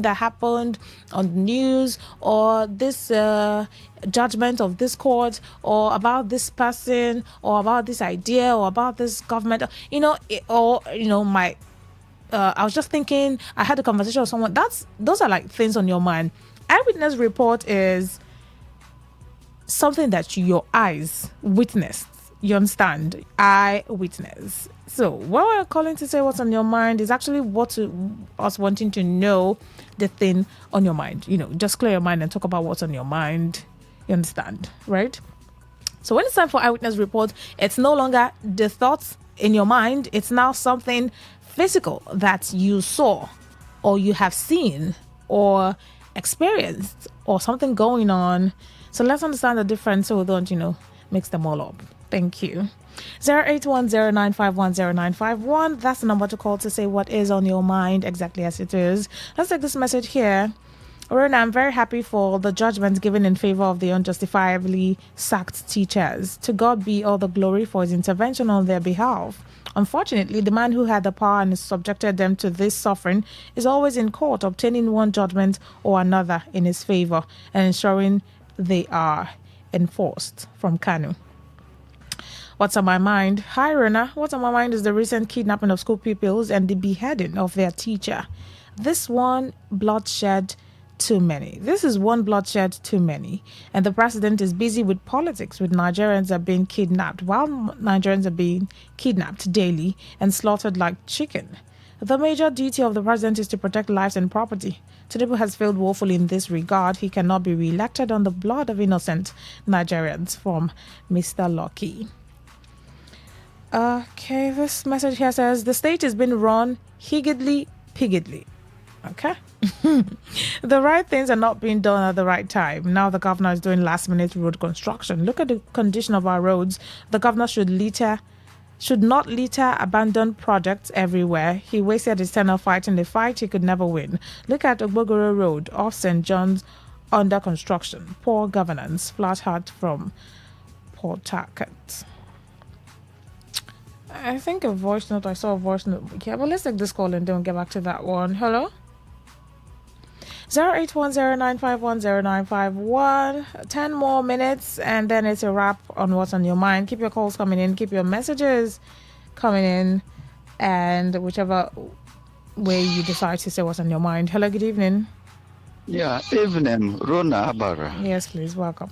that happened on the news, or this judgment of this court, or about this person, or about this idea, or about this government, I was just thinking, I had a conversation with someone. Those are like things on your mind. Eyewitness report is something that your eyes witnessed. You understand? Eyewitness. So what we're calling to say what's on your mind is actually us wanting to know the thing on your mind. You know, just clear your mind and talk about what's on your mind. You understand? Right? So when it's time for eyewitness report, it's no longer the thoughts in your mind. It's now something physical that you saw or you have seen or experienced or something going on. So let's understand the difference so we don't, mix them all up. Thank you. 0810-951-0951. That's the number to call to say what is on your mind exactly as it is. Let's take this message here. Rona, I'm very happy for the judgment given in favor of the unjustifiably sacked teachers. To God be all the glory for his intervention on their behalf. Unfortunately, the man who had the power and subjected them to this suffering is always in court, obtaining one judgment or another in his favor and ensuring they are enforced. From Kanu. What's on my mind? Hi, Rona. What's on my mind is the recent kidnapping of school pupils and the beheading of their teacher. This is one bloodshed too many. And the president is busy with politics, with Nigerians are being kidnapped, while Nigerians are being kidnapped daily and slaughtered like chicken. The major duty of the president is to protect lives and property. Tinubu has failed woefully in this regard. He cannot be re-elected on the blood of innocent Nigerians. From Mr. Lucky. Okay, this message here says the state has been run higgledy-piggledy. Okay. The right things are not being done at the right time. Now the governor is doing last-minute road construction. Look at the condition of our roads. The governor should not litter abandoned projects everywhere. He wasted his tenure fighting a fight he could never win. Look at Ogbogoro Road off St. John's, under construction. Poor governance. Flat Heart from Port Harcourt. I think I saw a voice note here, but let's take this call and then get back to that one. Hello? 0810-951-0951. 10 more minutes and then it's a wrap on what's on your mind. Keep your calls coming in, keep your messages coming in, and whichever way you decide to say what's on your mind. Hello, good evening. Yeah, evening, Rona Abara. Yes, please, welcome.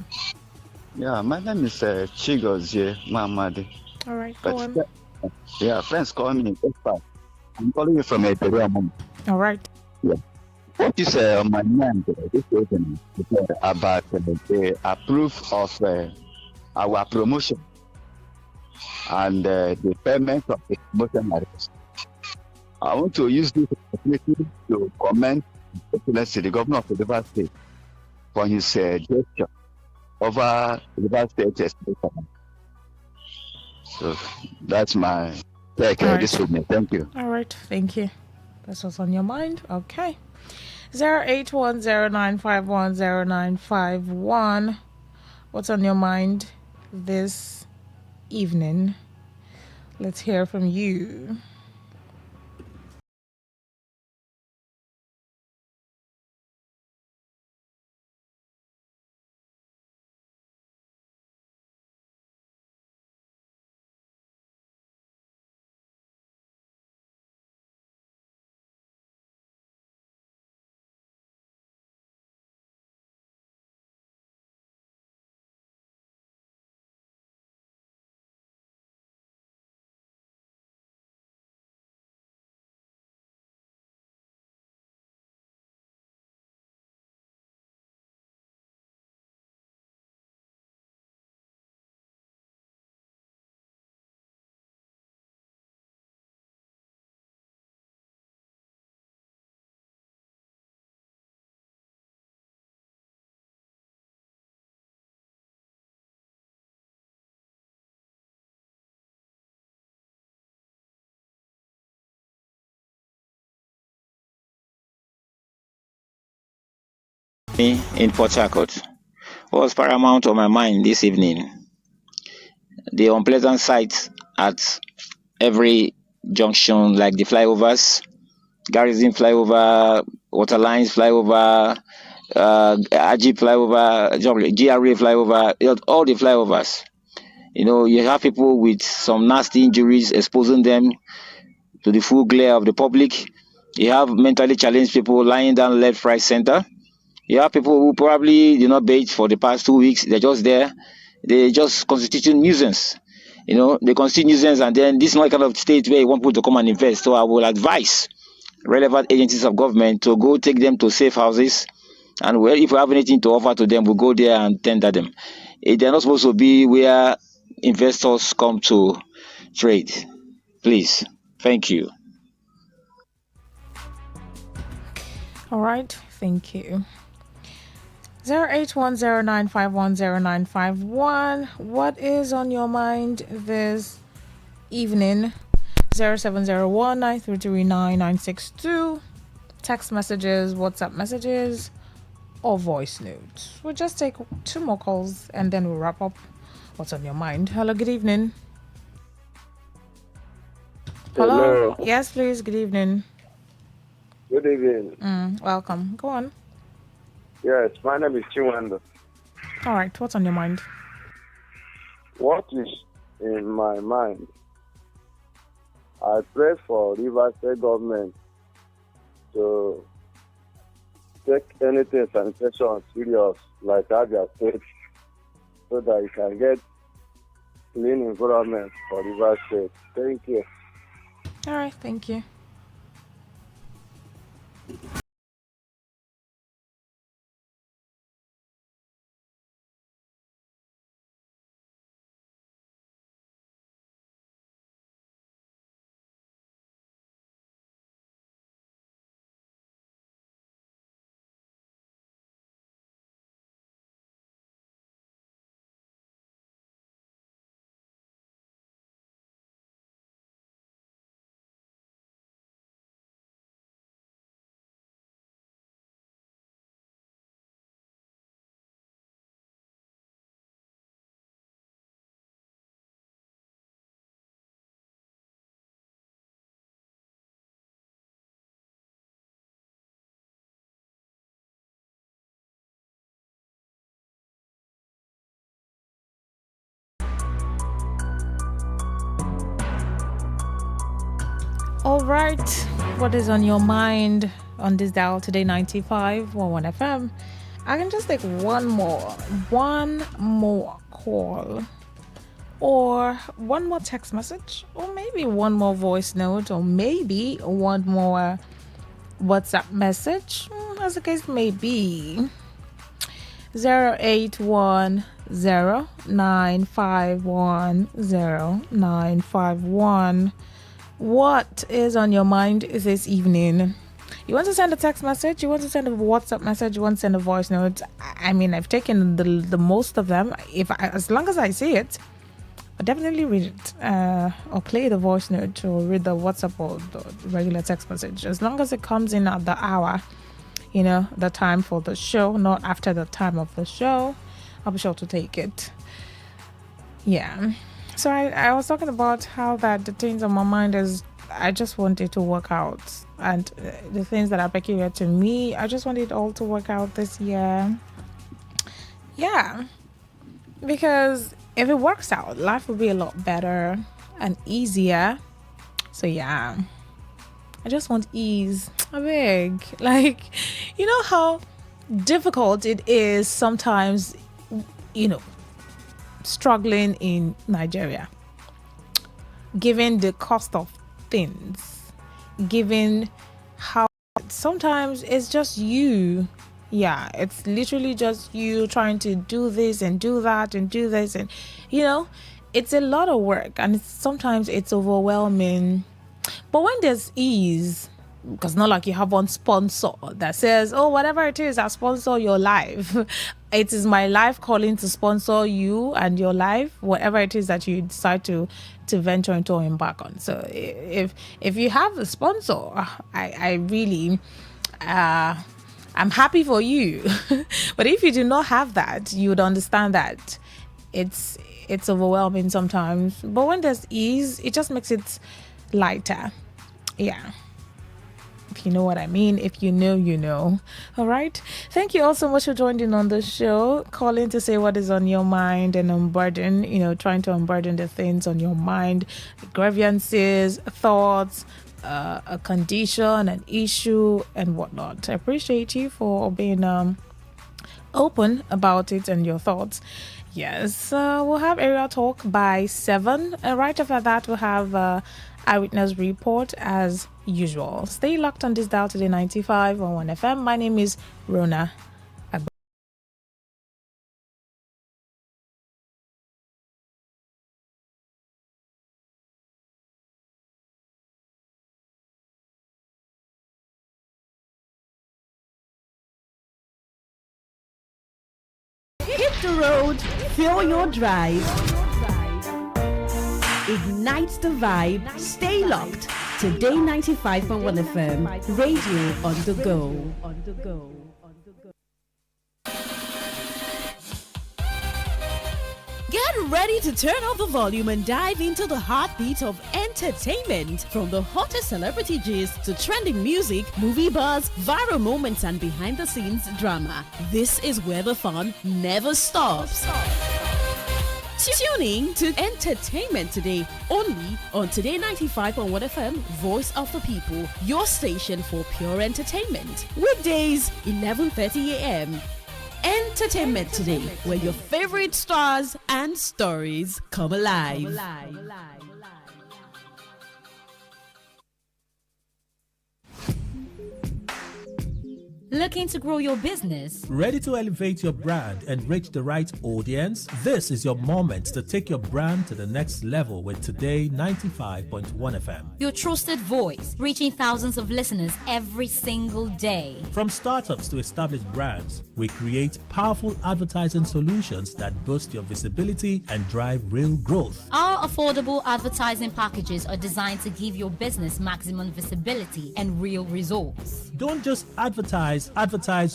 Yeah, my name is Chigozie Mamadi. All right, go on. Yeah, friends call me. I'm calling you from Eperia. All right. Yeah. What is on my mind this evening is about the approve of our promotion and the payment of the promotion arrears. I want to use this opportunity to commend the governor of the River State for his gesture over River State especially. So that's my take this evening. Thank you. All right. Thank you. That's what's on your mind. Okay. 08109510951. What's on your mind this evening? Let's hear from you. In Port Harcourt. What was paramount on my mind this evening? The unpleasant sights at every junction, like the flyovers, Garrison flyover, Waterlines flyover, RG flyover, GRA flyover, all the flyovers. You have people with some nasty injuries, exposing them to the full glare of the public. You have mentally challenged people lying down left, right, center. You have people who probably did not bathe for the past 2 weeks. They're just there. They just constitute nuisance. They constitute nuisance, and then this is not the kind of state where you want people to come and invest. So I will advise relevant agencies of government to go take them to safe houses, and if we have anything to offer to them, we'll go there and tender them. They're not supposed to be where investors come to trade. Please. Thank you. All right. Thank you. 08109510951. What is on your mind this evening? 0701933962. Text messages, WhatsApp messages, or voice notes. We'll just take 2 more calls and then we'll wrap up. What's on your mind? Hello, good evening. Hello. Yes, please. Good evening. Good evening. Welcome. Go on. Yes, my name is Chiwanda. All right. What's on your mind? What is in my mind? I pray for River State government to take anything sanitation serious, like Abia State, so that you can get clean environment for River State. Thank you. All right. Thank you. All right. What is on your mind on this dial today, 95.1 FM? I can just take one more call, or one more text message, or maybe one more voice note, or maybe one more WhatsApp message, as the case may be. 0810951091. What is on your mind this evening? You want to send a text message? You want to send a WhatsApp message? You want to send a voice note? I mean, I've taken the most of them. As long as I see it, I'll definitely read it, or play the voice note, or read the WhatsApp or the regular text message. As long as it comes in at the hour, the time for the show, not after the time of the show, I'll be sure to take it. Yeah. So I was talking about how that the things on my mind is I just want it to work out. And the things that are peculiar to me, I just want it all to work out this year. Yeah. Because if it works out, life will be a lot better and easier. So yeah. I just want ease. I beg. Like, you know how difficult it is sometimes, struggling in Nigeria, given the cost of things, given how sometimes it's just you. Yeah, it's literally just you trying to do this and do that and do this, and it's a lot of work, and sometimes it's overwhelming. But when there's ease, because not like you have one sponsor that says, oh, whatever it is, I'll sponsor your life. It is my life calling to sponsor you and your life, whatever it is that you decide to venture into or embark on. So if you have a sponsor, I really I'm happy for you. But if you do not have that, you would understand that it's overwhelming sometimes. But when there's ease, it just makes it lighter. Yeah. If you know what I mean, if you know, you know. All right. Thank you all so much for joining on the show, calling to say what is on your mind and unburden, trying to unburden the things on your mind, grievances, thoughts, a condition, an issue, and whatnot. I appreciate you for being open about it and your thoughts. Yes, we'll have area talk by 7. Right after that, we'll have Eyewitness Report as usual. Stay locked on this dial today 95.1 FM. My name is Rona. Hit the road, fill your drive. Ignite the vibe, stay locked. Today 95.1 FM, radio on the go. Get ready to turn up the volume and dive into the heartbeat of entertainment. From the hottest celebrity gist to trending music, movie buzz, viral moments, and behind-the-scenes drama. This is where the fun never stops. Tuning to Entertainment Today, only on Today 95.1 FM, Voice of the People, your station for pure entertainment. Weekdays, 11:30 a.m. Entertainment Today, where your favorite stars and stories come alive. Looking to grow your business? Ready to elevate your brand and reach the right audience? This is your moment to take your brand to the next level with Today 95.1 FM. Your trusted voice, reaching thousands of listeners every single day. From startups to established brands, we create powerful advertising solutions that boost your visibility and drive real growth. Our affordable advertising packages are designed to give your business maximum visibility and real results. Don't just advertise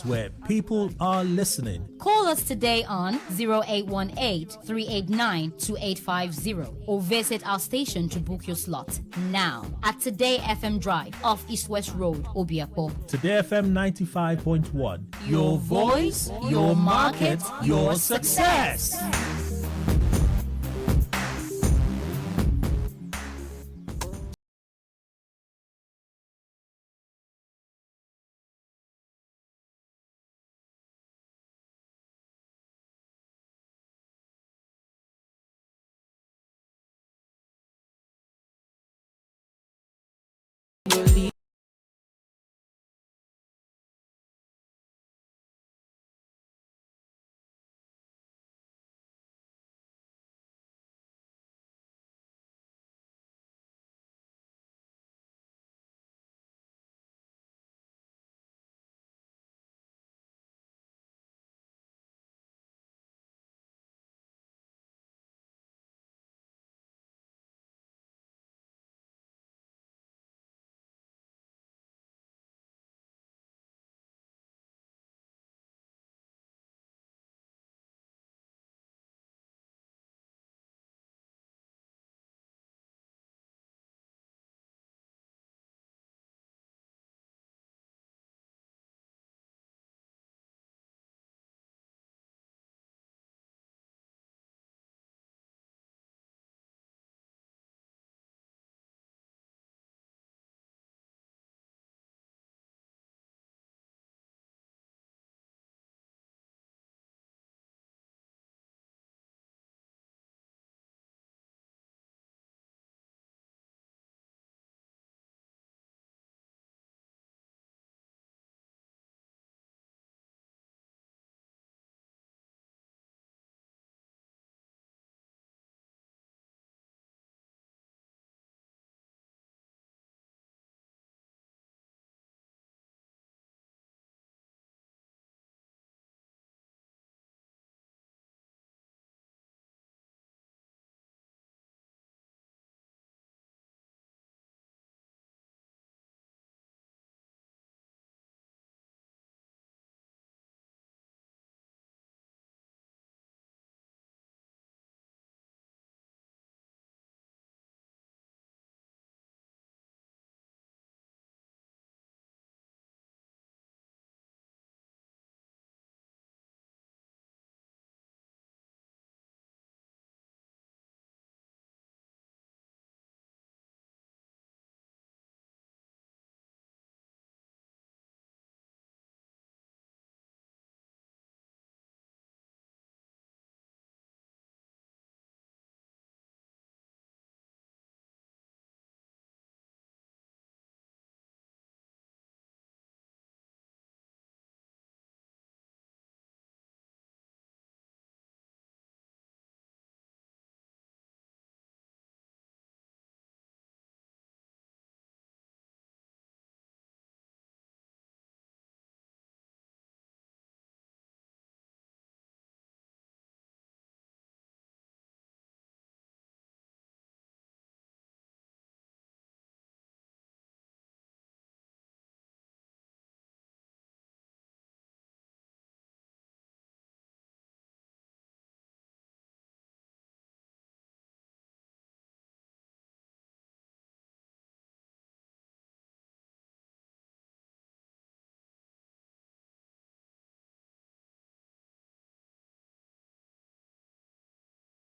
where people are listening. Call us today on 0818-389-2850 or visit our station to book your slot now at Today FM Drive off East West Road, Obiapo. Today FM 95.1. Your voice, your market, your success.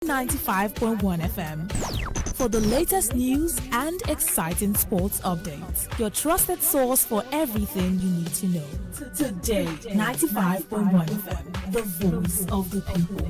95.1 FM. For the latest news and exciting sports updates, your trusted source for everything you need to know. Today, 95.1 FM, the voice of the people.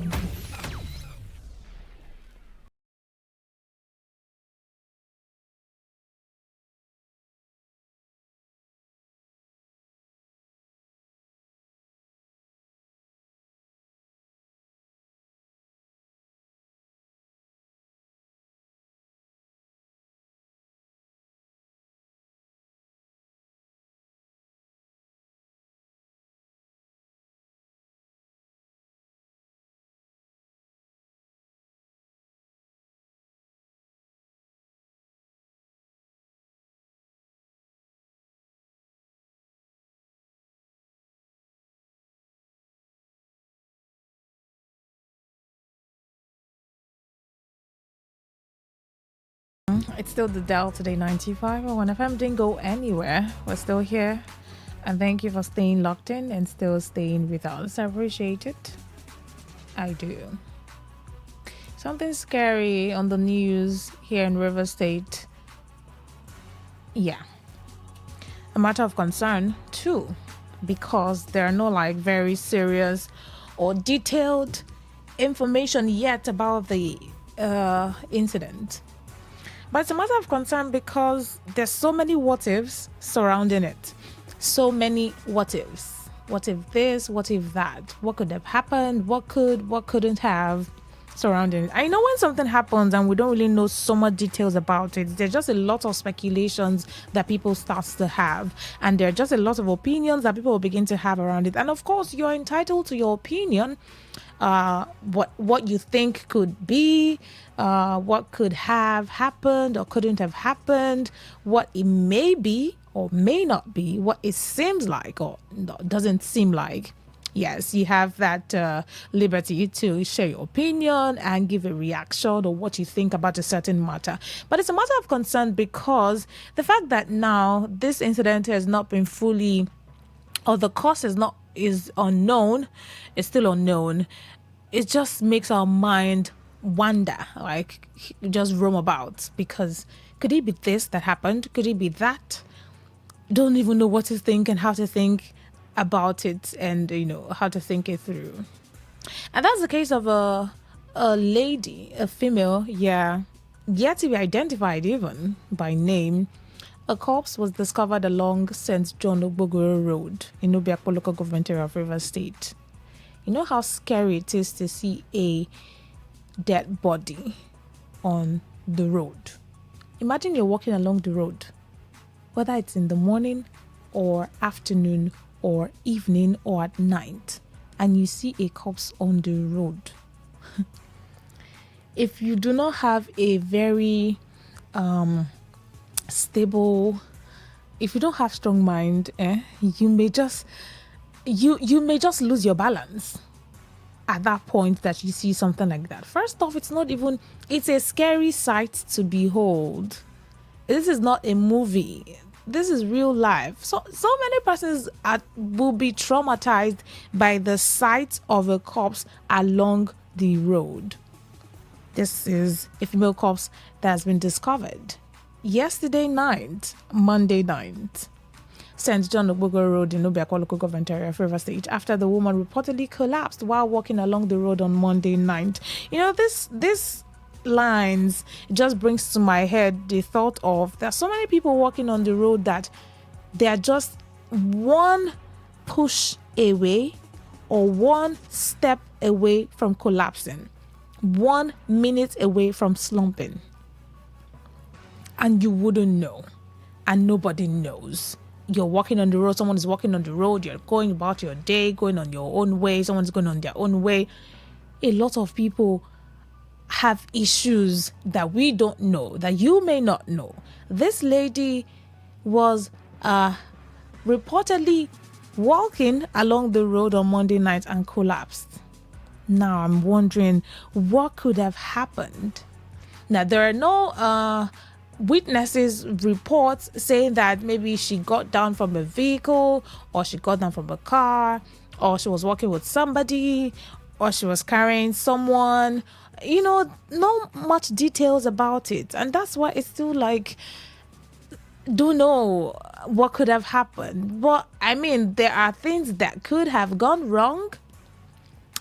It's still the Dell Today 95.1 FM. Didn't go anywhere. We're still here. And thank you for staying locked in and still staying with us. I appreciate it. I do. Something scary on the news here in River State. Yeah. A matter of concern too, because there are no very serious or detailed information yet about the incident. But it's a matter of concern because there's so many what ifs surrounding it. So many what ifs. What if this? What if that? What could have happened? What couldn't have surrounding it? I know when something happens and we don't really know so much details about it, there's just a lot of speculations that people start to have. And there are just a lot of opinions that people will begin to have around it. And of course, you're entitled to your opinion. What you think could be, what could have happened or couldn't have happened, what it may be or may not be, what it seems like or doesn't seem like. Yes, you have that liberty to share your opinion and give a reaction or what you think about a certain matter. But it's a matter of concern because the fact that now this incident has not been fully, or the cause is unknown, it's still unknown. It just makes our mind wonder, just roam about, because could it be this that happened? Could it be that? Don't even know what to think and how to think about it, and how to think it through. And that's the case of a lady, a female, yet to be identified even by name. A corpse was discovered along St. John Ogbogoro Road in Obiakpo local government area of River State. You know how scary it is to see a dead body on the road. Imagine you're walking along the road, whether it's in the morning or afternoon or evening or at night, and you see a corpse on the road. If you do not have a very stable, if you don't have strong mind, you may just lose your balance at that point that you see something like that. First off, it's a scary sight to behold. This is not a movie. This is real life. So many persons will be traumatized by the sight of a corpse along the road. This is a female corpse that has been discovered yesterday night, Monday night, St. John Ogbogoro Road in Obiakpo local government area of River State, after the woman reportedly collapsed while walking along the road on Monday night. This lines just brings to my head the thought of there are so many people walking on the road that they are just one push away or one step away from collapsing, 1 minute away from slumping, and you wouldn't know, and nobody knows. You're walking on the road, someone is walking on the road, you're going about your day, going on your own way, someone's going on their own way. A lot of people have issues that we don't know, that you may not know. This lady was reportedly walking along the road on Monday night and collapsed. Now I'm wondering what could have happened. Now there are no witnesses reports saying that maybe she got down from a vehicle, or she got down from a car, or she was walking with somebody, or she was carrying someone. no much details about it. And that's why it's still like, don't know what could have happened. But I mean, there are things that could have gone wrong,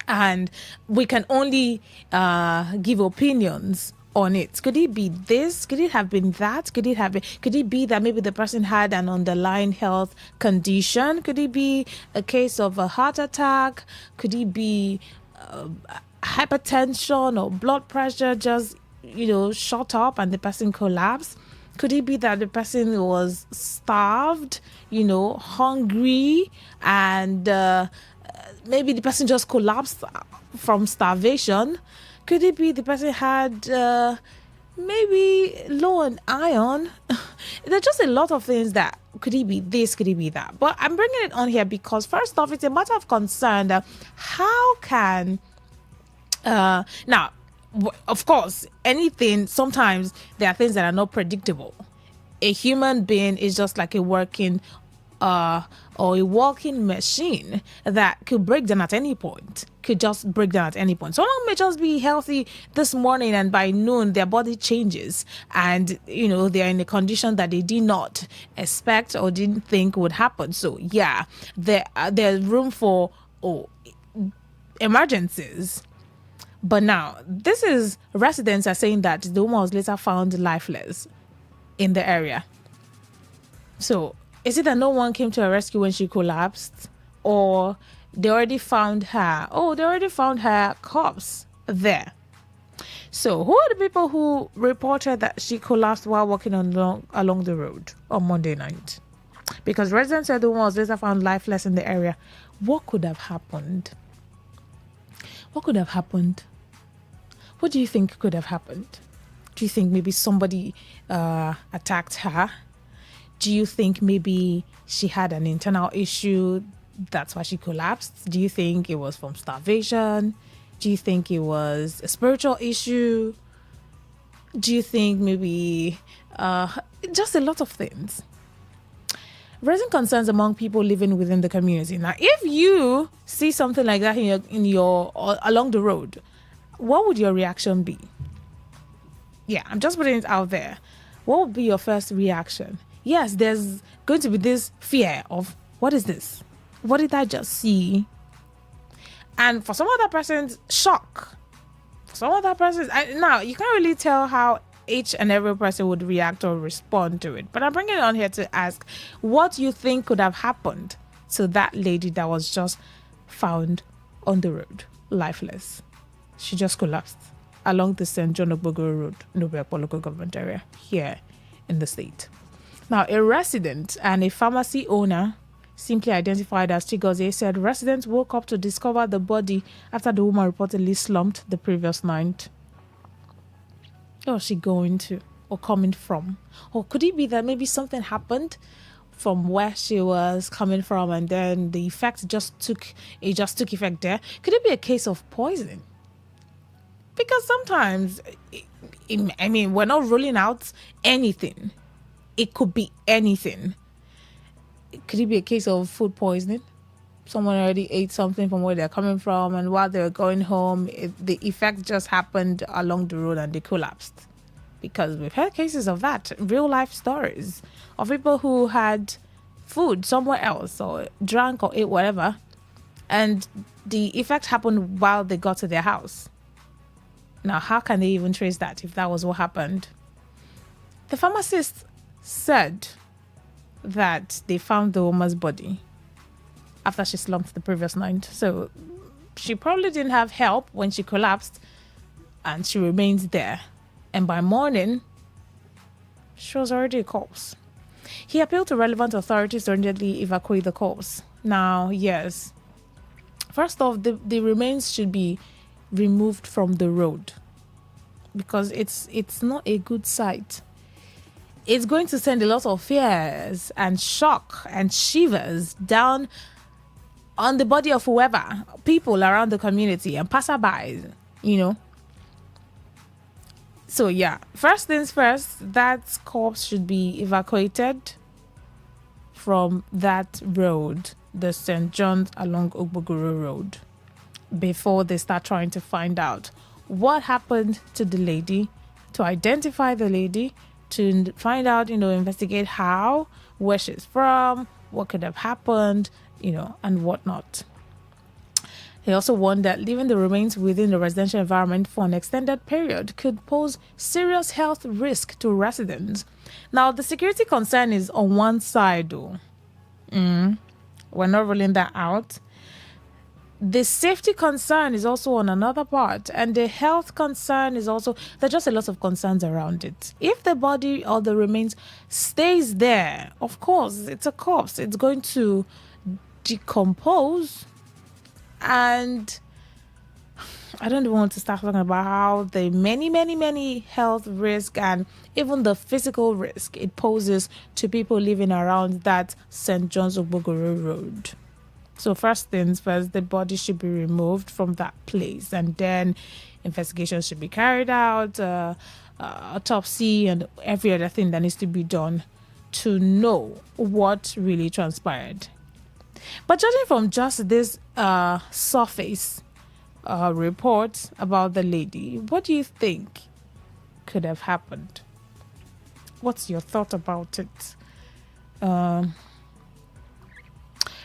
and we can only give opinions on it. Could it be this? Could it have been that? Could it be that maybe the person had an underlying health condition? Could it be a case of a heart attack? Could it be hypertension or blood pressure just shot up and the person collapsed? Could it be that the person was starved, hungry, and maybe the person just collapsed from starvation? Could it be the person had maybe low on iron? There's just a lot of things that could it be this, could it be that? But I'm bringing it on here because first off, it's a matter of concern that how can now, of course, anything, sometimes there are things that are not predictable. A human being is just like a working or a walking machine that could break down at any point. Could just break down at any point. Someone may just be healthy this morning and by noon their body changes and they're in a condition that they did not expect or didn't think would happen. So yeah, there's room for emergencies. But now, this is residents are saying that the woman was later found lifeless in the area. So, is it that no one came to her rescue when she collapsed? Or they already found her? Oh, they already found her corpse there. So, who are the people who reported that she collapsed while walking along the road on Monday night? Because residents said the woman was later found lifeless in the area. What could have happened? What could have happened? What do you think could have happened? Do you think maybe somebody attacked her? Do you think maybe she had an internal issue? That's why she collapsed? Do you think it was from starvation? Do you think it was a spiritual issue? Do you think maybe just a lot of things? Raising concerns among people living within the community. Now, if you see something like that in your along the road, what would your reaction be? Yeah, I'm just putting it out there. What would be your first reaction? Yes, there's going to be this fear of, what is this? What did I just see? And for some other persons, shock. For some other persons, now you can't really tell how each and every person would react or respond to it. But I'm bringing it on here to ask what you think could have happened to that lady that was just found on the road, lifeless. She just collapsed along the St. John Ogbogoro Road, Nubepo local government area here in the state. Now, a resident and a pharmacy owner, simply identified as Chigozie, said residents woke up to discover the body after the woman reportedly slumped the previous night. Where was she going to or coming from? Or could it be that maybe something happened from where she was coming from and then the effect just took effect there? Could it be a case of poison? Because sometimes, we're not ruling out anything. It could be anything. Could it be a case of food poisoning? Someone already ate something from where they're coming from, and while they were going home, the effect just happened along the road and they collapsed. Because we've heard cases of that, real life stories of people who had food somewhere else or drank or ate whatever, and the effect happened while they got to their house. Now, how can they even trace that if that was what happened? The pharmacist said that they found the woman's body after she slumped the previous night. So she probably didn't have help when she collapsed and she remains there. And by morning, she was already a corpse. He appealed to relevant authorities to urgently evacuate the corpse. Now, yes. First off, the remains should be removed from the road because it's not a good sight. It's going to send a lot of fears and shock and shivers down on the body of whoever, people around the community and passerbys, So yeah, first things first, that corpse should be evacuated from that road, the St. John's along Ogbogoro Road, before they start trying to find out what happened to the lady, to identify the lady, to find out, investigate how, where she's from, what could have happened, and whatnot. He also warned that leaving the remains within the residential environment for an extended period could pose serious health risk to residents. Now, the security concern is on one side, though. We're not ruling that out. The safety concern is also on another part, and the health concern is also, there's just a lot of concerns around it. If the body or the remains stays there, of course, it's a corpse. It's going to decompose, and I don't even want to start talking about how the many health risk and even the physical risk it poses to people living around that St. John's Ogbogoro Road. So first things first, the body should be removed from that place, and then investigations should be carried out, autopsy and every other thing that needs to be done to know what really transpired. But judging from just this surface report about the lady, what do you think could have happened? What's your thought about it?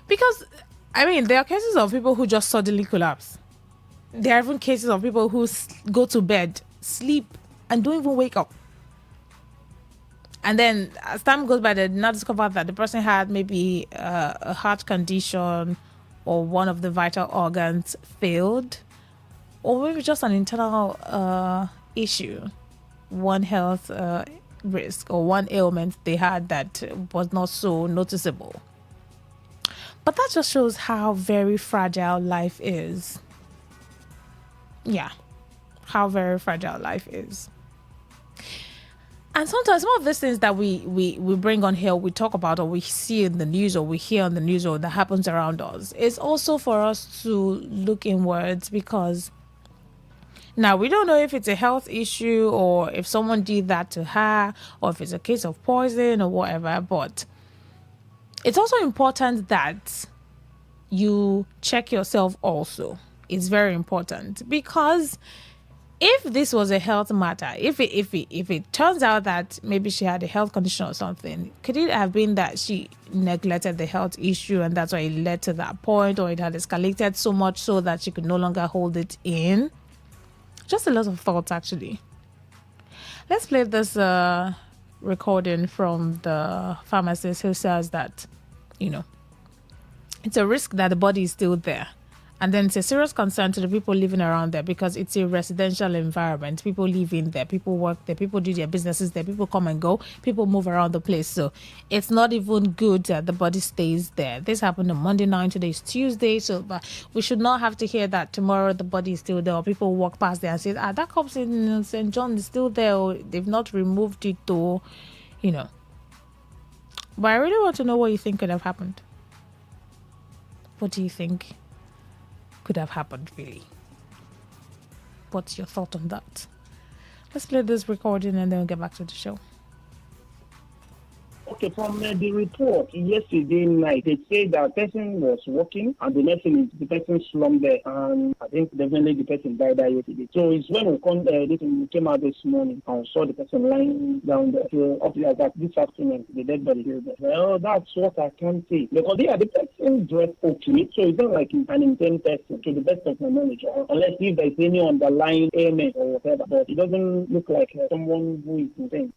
Because there are cases of people who just suddenly collapse. There are even cases of people who go to bed, sleep, and don't even wake up. And then as time goes by, they now discover that the person had maybe a heart condition, or one of the vital organs failed, or maybe just an internal issue, one health risk, or one ailment they had that was not so noticeable. But that just shows how very fragile life is. Yeah, how very fragile life is. And sometimes some of these things that we bring on here, we talk about, or we see in the news, or we hear on the news, or that happens around us, is also for us to look inwards, because now we don't know if it's a health issue, or if someone did that to her, or if it's a case of poison or whatever, but it's also important that you check yourself also. It's very important, because if this was a health matter, if it turns out that maybe she had a health condition or something, could it have been that she neglected the health issue and that's why it led to that point, or it had escalated so much so that she could no longer hold it in? Just a lot of thoughts, actually. Let's play this recording from the pharmacist who says that, it's a risk that the body is still there. And then it's a serious concern to the people living around there, because it's a residential environment. People live in there, people work there, people do their businesses there, people come and go, people move around the place. So it's not even good that the body stays there. This happened on Monday night, today is Tuesday. So we should not have to hear that tomorrow the body is still there, or people walk past there and say, that corpse in St. John is still there, or they've not removed it, or, But I really want to know what you think could have happened. What do you think could have happened, really? What's your thought on that? Let's play this recording and then we'll get back to the show. Okay, from the report yesterday night, they say that person was walking, and the next thing is the person slumped there, and I think definitely the person died there yesterday. So it's when we came out this morning and saw the person lying down there. So up like that, this afternoon, the dead body is there. Well, that's what I can say, because the person dressed okay, so it's not like an intense person, to the best of my knowledge, unless if there's any underlying ailment or whatever. But it doesn't look like someone who is insane.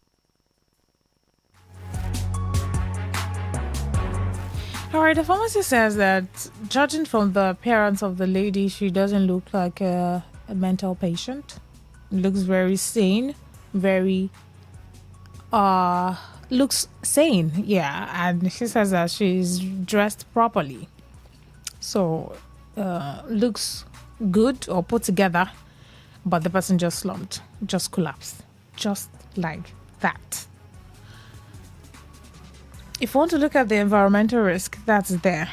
All right, the pharmacist says that judging from the appearance of the lady, she doesn't look like a mental patient. Looks very sane, looks sane, yeah. And she says that she's dressed properly. So, looks good or put together, but the person just slumped, just collapsed, just like that. If you want to look at the environmental risk that's there,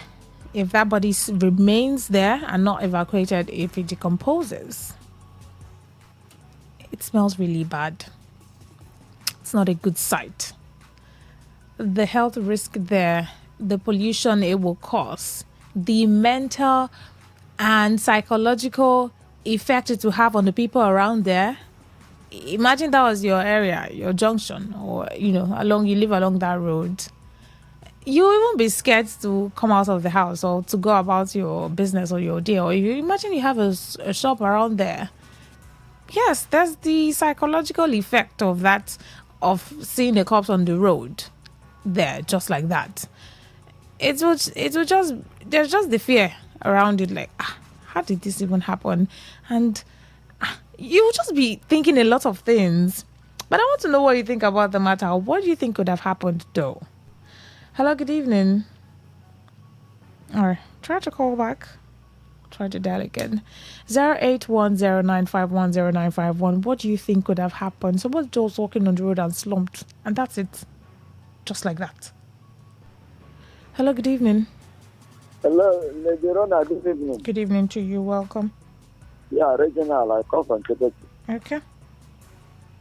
if that body remains there and not evacuated, if it decomposes, it smells really bad. It's not a good sight. The health risk there, the pollution it will cause, the mental and psychological effect it will have on the people around there. Imagine that was your area, your junction, or you live along that road. You even be scared to come out of the house or to go about your business or your day. Or you imagine you have a shop around there. Yes, there's the psychological effect of that, of seeing the cops on the road there, just like that. It would just, there's just the fear around it, like, how did this even happen? And you would just be thinking a lot of things. But I want to know what you think about the matter. What do you think could have happened, though? Hello, good evening. All right, try to call back. Try to dial again. 08109510951. What do you think could have happened? Someone just walking on the road and slumped, and that's it. Just like that. Hello, good evening. Hello, Lady Rona, good evening. Good evening to you. Welcome. Yeah, regional, I come from Quebec. Okay.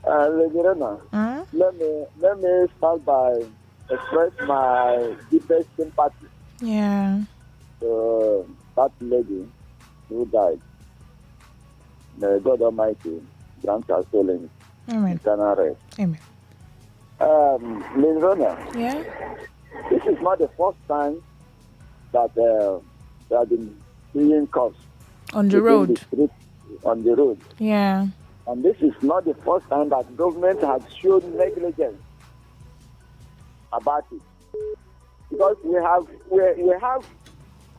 Lady Rona, let me start by express my deepest sympathy Yeah. to that lady who died. May God Almighty grant her soul in Amen. eternal rest. Amen. Lady Rona, Yeah. this is not the first time that there have been seeing cops On the road. On the road. Yeah. And this is not the first time that government has shown negligence about it. Because we have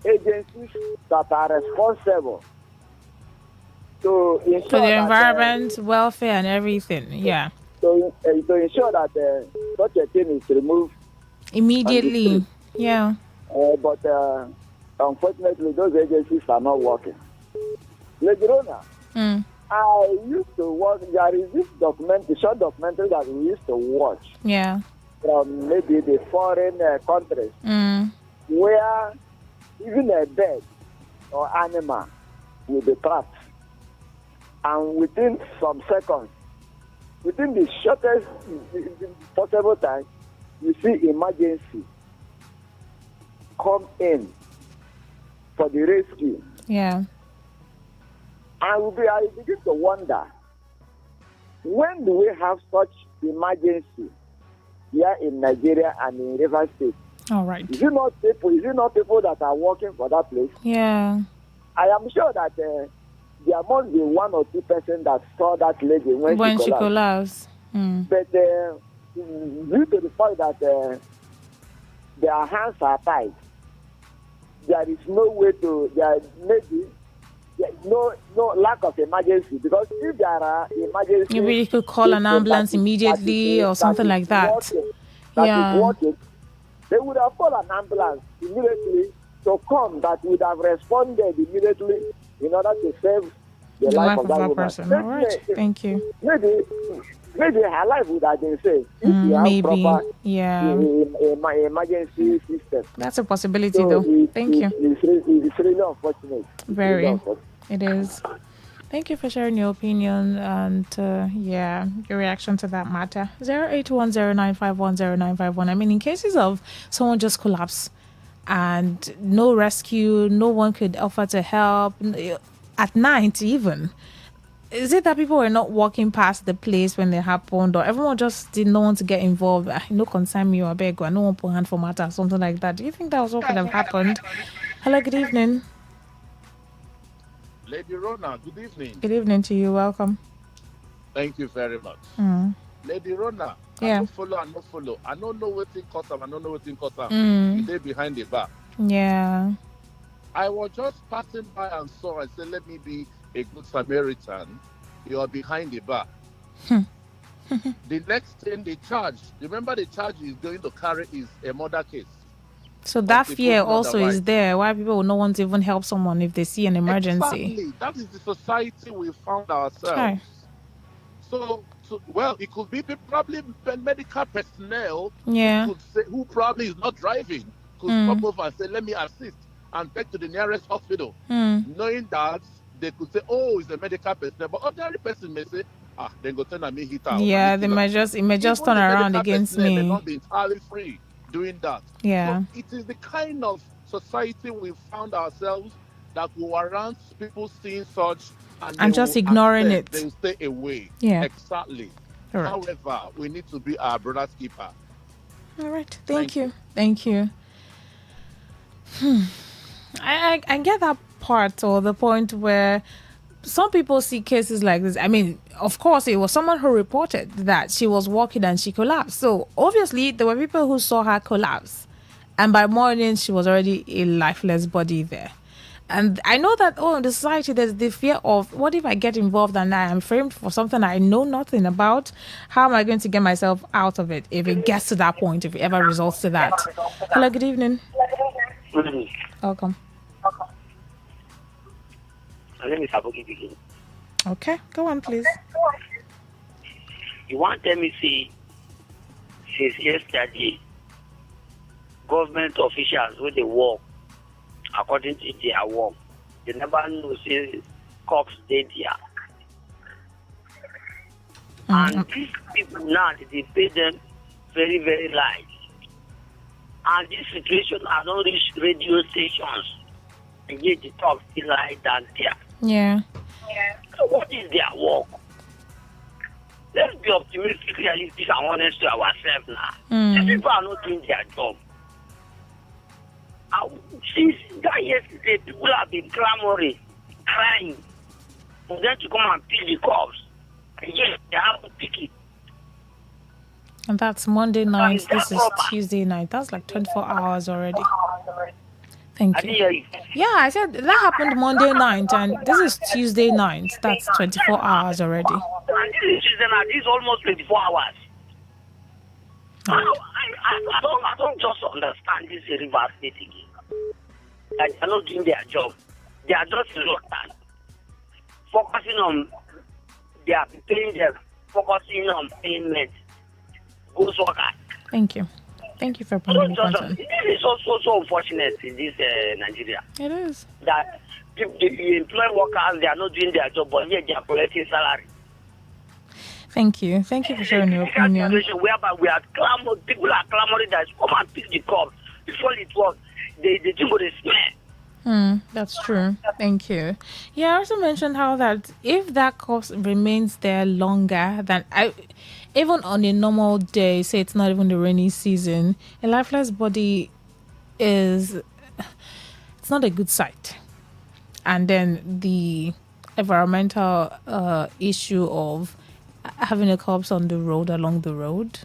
agencies that are responsible to ensure For the that, environment, welfare, and everything. Yeah. to ensure that such a thing is removed Immediately. Yeah. but unfortunately, those agencies are not working. Lady Rona, I used to watch, there is this short documentary that we used to watch Yeah. from maybe the foreign countries, where even a bird or animal will be trapped. And within some seconds, within the shortest possible time, you see emergency come in for the rescue. Yeah. I begin to wonder, when do we have such emergency here in Nigeria and in River State? All right. Is it not people that are working for that place? Yeah. I am sure that there must be one or two persons that saw that lady when she collapsed. But due to the fact that their hands are tied, there is no way to, no lack of emergency, because if there are emergencies, Maybe you could call an ambulance immediately or something like that. That is working, they would have called an ambulance immediately to come, that would have responded immediately in order to save the life of that woman. Person. All right, thank you. Maybe her life would have been saved if you have proper emergency system. That's a possibility, though. Thank you. It's really unfortunate. Very. It is. Thank you for sharing your opinion and your reaction to that matter. 08109510951. I mean, in cases of someone just collapse and no rescue, no one could offer to help at night even. Is it that people were not walking past the place when they happened, or everyone just didn't want to get involved? No concern me or beg, or no one put hand for matter, something like that. Do you think that was what could have happened? Hello, good evening. Lady Rona, good evening. Good evening to you. Welcome. Thank you very much. Lady Rona, I don't follow. I don't know what thing cause them. I don't know what thing cause them. They behind the bar. Yeah. I was just passing by and saw. I said, let me be a good Samaritan. You are behind the bar. The next thing they charge, remember the charge is going to carry is a murder case. So that fear also is there. Why people will not want to even help someone if they see an emergency. Exactly. That is the society we found ourselves. Okay. So, well, it could be probably medical personnel who probably is not driving could stop over and say, let me assist and take to the nearest hospital. Knowing that they could say, oh, it's a medical personnel. But ordinary person may say, then go turn and me hit out. Yeah, it may just turn around against me. May not be entirely free doing that. Yeah. So it is the kind of society we found ourselves that will warrant people seeing such And just ignoring it. They will stay away. Yeah. Exactly. All right. However, we need to be our brother's keeper. All right. Thank you. I get that part, or the point where some people see cases like this. I mean, of course, it was someone who reported that she was walking and she collapsed. So obviously, there were people who saw her collapse, and by morning she was already a lifeless body there. And I know that, in the society, there's the fear of, what if I get involved and I am framed for something I know nothing about? How am I going to get myself out of it if it gets to that point, if it ever results to that? Hello, good evening. Good evening. Welcome. My name is Aboki Begin. Okay, go on, please. You want to tell me, see, since yesterday, government officials, when they work, according to their work, they never know, say, cops dead here. And these people now, they pay them very, very light. And this situation has not reached radio stations. And yet the talk still lie down there. Yeah. So what is their work? Let's be optimistic, realistic, and honest to ourselves now. These people are not doing their job. Since that yesterday, people have been clamoring, crying for them to come and pick the cops. And yes, they haven't picked it. And that's Monday night. This is Tuesday night. That's like 24 hours already. Thank you. Yeah, I said that happened Monday night, and this is Tuesday night. That's 24 hours already. And this is Tuesday night. This is almost 24 hours. I don't just understand this River State again. Like, they're not doing their job. They are just reluctant. Focusing on their paying them, focusing on payment. Ghost workers. Thank you. Thank you for bringing the concern. This is also so unfortunate in this Nigeria. It is. That the employ workers, they are not doing their job, but yet they are collecting salary. Thank you. Thank you for sharing your opinion. Situation whereby we are people are clamoring that come and pick the cops. Before it was, they think they smell. That's true. Thank you. Yeah, I also mentioned how that if that corpse remains there longer than even on a normal day, say it's not even the rainy season, a lifeless body it's not a good sight. And then the environmental issue of having a corpse on the road, along the road.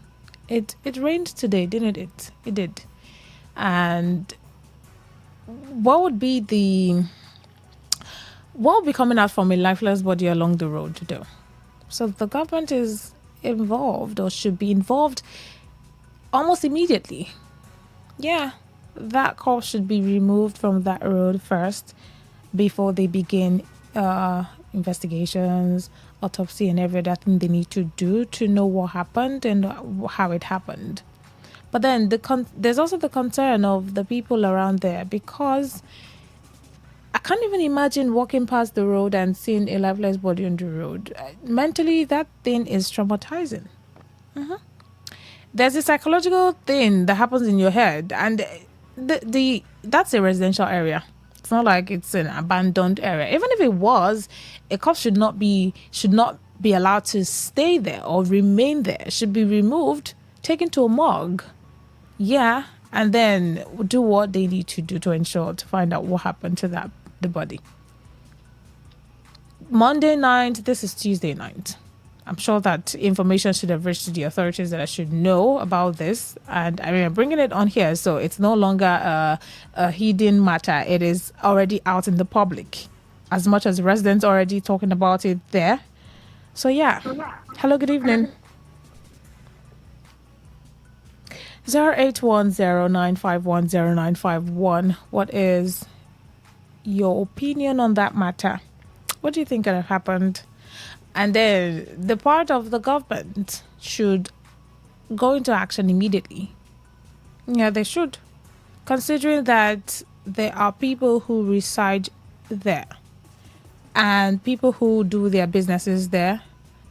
It rained today, didn't it? It did. And what would be coming out from a lifeless body along the road though? So the government is involved, or should be involved, almost immediately. Yeah, that corpse should be removed from that road first before they begin investigations, autopsy, and every other thing they need to do to know what happened and how it happened. But then there's also the concern of the people around there, because I can't even imagine walking past the road and seeing a lifeless body on the road. Mentally, that thing is traumatizing. There's a psychological thing that happens in your head, and that's a residential area. It's not like it's an abandoned area. Even if it was, a cop should not be allowed to stay there or remain there. It should be removed, taken to a morgue. Yeah, and then do what they need to do to find out what happened to the body. Monday night, this is Tuesday night. I'm sure that information should have reached the authorities that I should know about this. And I mean, I'm bringing it on here, so it's no longer a hidden matter. It is already out in the public, as much as residents already talking about it there. So yeah. Hello, good evening. 0810951091. What is your opinion on that matter? What do you think could have happened? And then the part of the government should go into action immediately. Yeah, they should. Considering that there are people who reside there, and people who do their businesses there,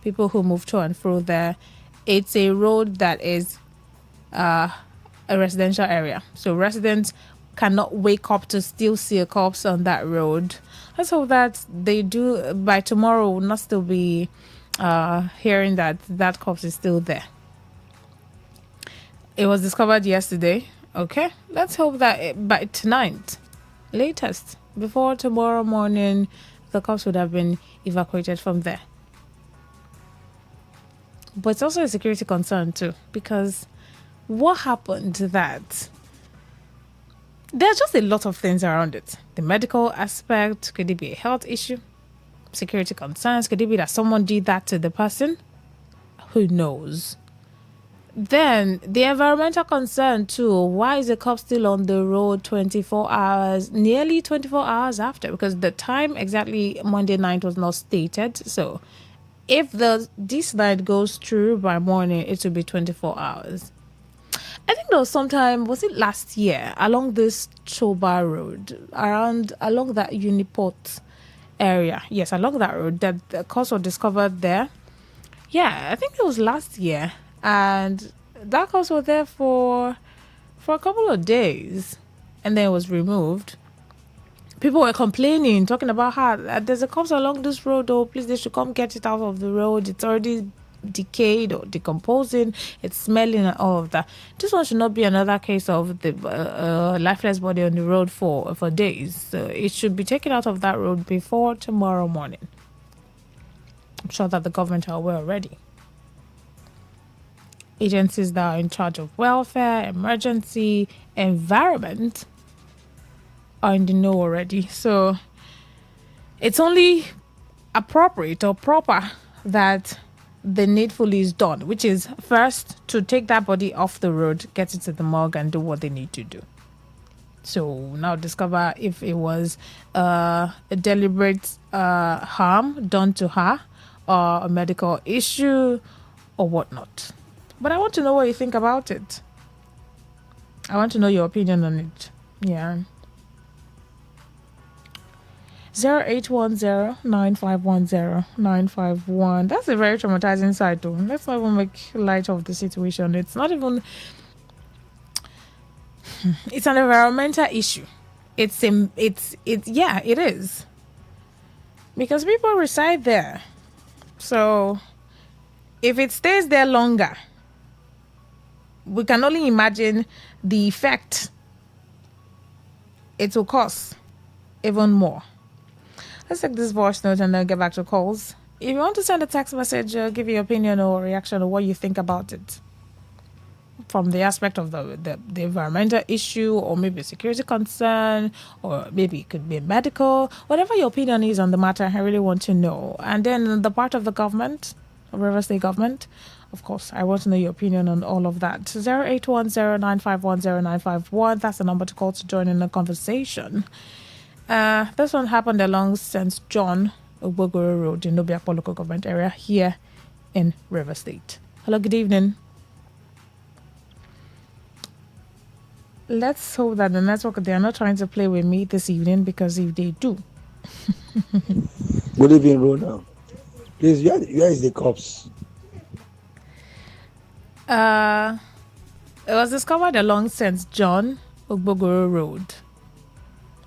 people who move to and fro there. It's a road that is a residential area. So residents cannot wake up to still see a corpse on that road. Let's hope that they do by tomorrow. Will not still be hearing that corpse is still there. It was discovered yesterday. Okay, let's hope that by tonight, latest, before tomorrow morning, the corpse would have been evacuated from there. But it's also a security concern too, because what happened to that? There's just a lot of things around it. The medical aspect, could it be a health issue? Security concerns, could it be that someone did that to the person? Who knows? Then the environmental concern too. Why is the cop still on the road 24 hours, nearly 24 hours after? Because the time exactly Monday night was not stated. So if this night goes through by morning, it will be 24 hours. I think there was sometime, was it last year, along this Choba road, along that Uniport area. Yes, along that road, that the cause was discovered there. Yeah, I think it was last year. And that cause was there for a couple of days. And then it was removed. People were complaining, talking about how there's a corpse along this road. Oh, please, they should come get it out of the road. It's already decayed or decomposing. It's smelling and all of that. This one should not be another case of the lifeless body on the road for days. So it should be taken out of that road before tomorrow morning. I'm sure that the government are aware already. Agencies that are in charge of welfare, emergency, environment are in the know already. So it's only appropriate or proper that the needful is done, which is first to take that body off the road, get it to the morgue and do what they need to do. So now discover if it was a deliberate harm done to her or a medical issue or whatnot. But I want to know what you think about it. I want to know your opinion on it. Yeah. 0810-9510951. That's a very traumatizing side though. Let's not even make light of the situation. It's not even... It's an environmental issue. It is. Because people reside there. So if it stays there longer, we can only imagine the effect it will cause even more. Let's take this voice note and then get back to calls. If you want to send a text message, give your opinion or reaction or what you think about it from the aspect of the environmental issue, or maybe a security concern, or maybe it could be medical, whatever your opinion is on the matter, I really want to know. And then the part of the government, River State government, of course, I want to know your opinion on all of that. 0810-9510951. That's the number to call to join in the conversation. This one happened along St. John Ogbogoro Road in Nobiakpo local government area here in River State. Hello, good evening. Let's hope that the network, they are not trying to play with me this evening, because if they do... Good evening, Rona. Please, where is the cops? It was discovered along St. John Ogbogoro Road.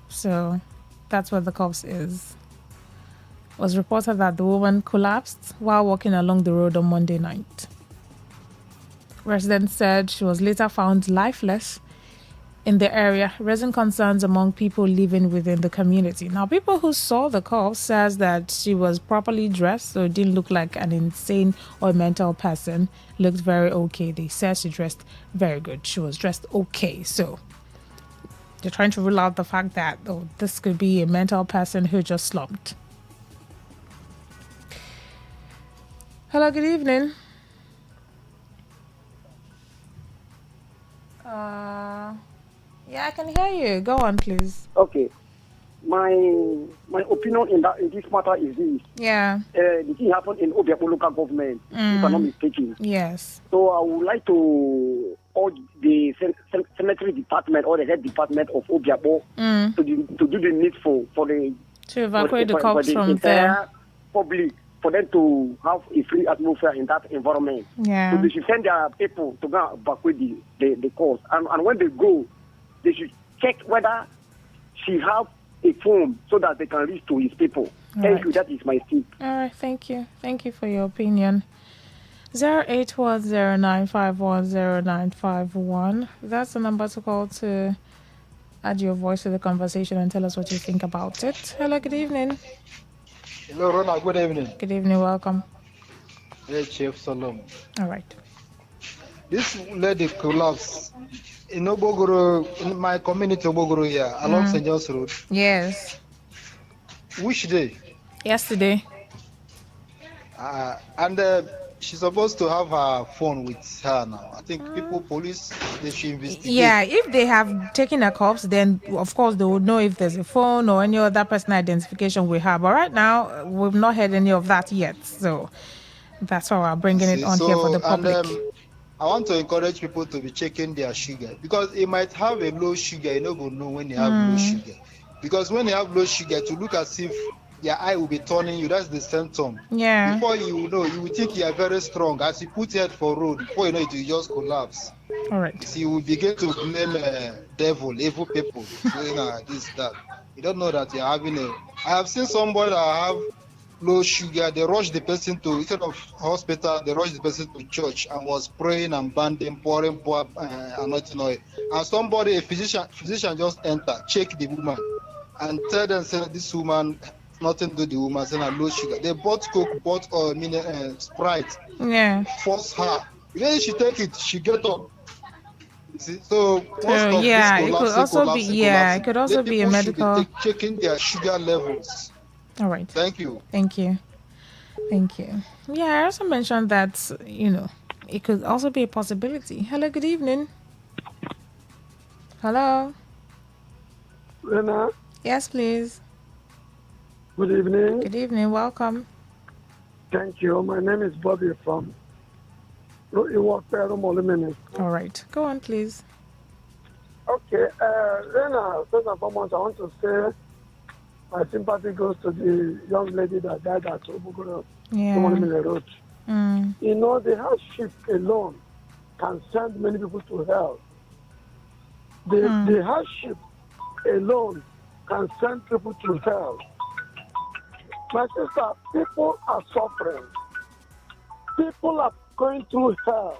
So that's where the corpse is. It was reported that the woman collapsed while walking along the road on Monday night. Residents said she was later found lifeless in the area, raising concerns among people living within the community. Now, people who saw the corpse says that she was properly dressed, so it didn't look like an insane or mental person. Looked very okay. They said she dressed very good. She was dressed okay. So they're trying to rule out the fact that this could be a mental person who just slumped. Hello, good evening. Yeah, I can hear you. Go on, please. Okay. My opinion in this matter is this. Yeah. The thing happened in Obiakpo local government, if I'm not mistaken. Yes. So I would like to urge the cemetery department or the head department of Obiakpo to do the needful to evacuate the corpse from there. Public, for them to have a free atmosphere in that environment. Yeah. So they should send their people to go evacuate the corpse. And when they go, they should check whether she have a phone so that they can reach to his people. Thank you. That is my speech. All right. Thank you. Thank you for your opinion. 08109510951. That's the number to call to add your voice to the conversation and tell us what you think about it. Hello, good evening. Hello, Rona. Good evening. Good evening. Welcome. Hey, Chief Solomon. All right. This lady collapsed in Obogoro, in my community, Obogoro here, along St. John's Road. Yes. Which day? Yesterday. And she's supposed to have her phone with her now. I think police, they should investigate. Yeah, if they have taken a corpse, then of course they would know if there's a phone or any other personal identification we have. But right now, we've not heard any of that yet. So that's why we're bringing it on here for the public. And I want to encourage people to be checking their sugar, because it might have a low sugar. You don't know when you have low sugar. Because when you have low sugar, to look as if your eye will be turning you, that's the symptom. Yeah. Before you know, you will think you are very strong. As you put head for road, before you know it, you just collapse. All right. So you will begin to blame devil, evil people, saying this, that. You don't know that you're having I have seen somebody that have low sugar. They rush the person to, instead of hospital, they rush the person to church and was praying and banding, pouring anointing oil. And somebody, a physician just enter, check the woman, and tell them, say, this woman, nothing to do the woman, saying low sugar. They bought Coke, bought Sprite. Yeah. Force her. Then she take it, she get up. See? So it could also be it could also be a medical. Be checking their sugar levels. All right. Thank you. Thank you. Yeah, I also mentioned that it could also be a possibility. Hello, good evening. Hello. Rena. Yes, please. Good evening. Good evening. Welcome. Thank you. My name is Bobby from Iwakperu. All right. Go on, please. Okay. Rena, first and foremost, I want to say my sympathy goes to the young lady that died at Obogoro Road. You know, the hardship alone can send many people to hell. The hardship alone can send people to hell. My sister, people are suffering. People are going through hell.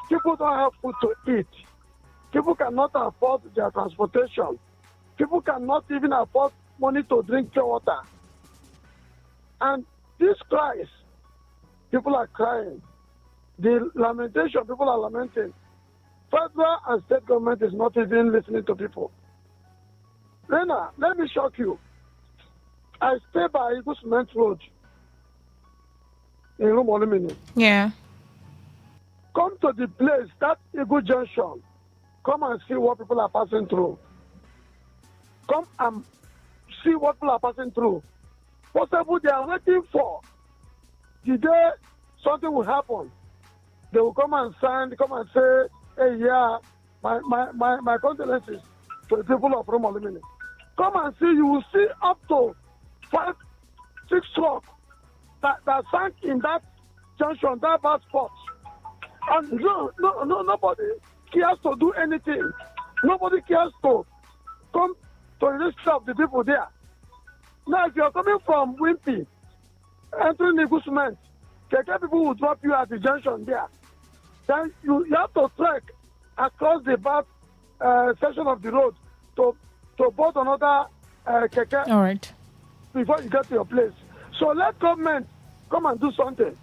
People don't have food to eat. People cannot afford their transportation. People cannot even afford money to drink pure water. And this cries, people are crying. The lamentation, people are lamenting. Federal and state government is not even listening to people. Rena, let me shock you. I stay by Eagle Cement Road in Rumolumini. Yeah. Come to the place, that Eagle Junction. Come and see what people are passing through. Come and see what people are passing through. Possible they are waiting for the day something will happen. They will come and say, hey, yeah, my condolences to the people of Rumolumini. Come and see, you will see up to 5, 6 trucks that sank in that junction, that bad spot. And nobody cares to do anything. Nobody cares to come to the rescue of the people there. Now, if you are coming from Wimpy, entering the Guzman, people will drop you at the junction there. Then you have to trek across the bad section of the road to board another keke. All right. Before you get to your place. So let government come and do something.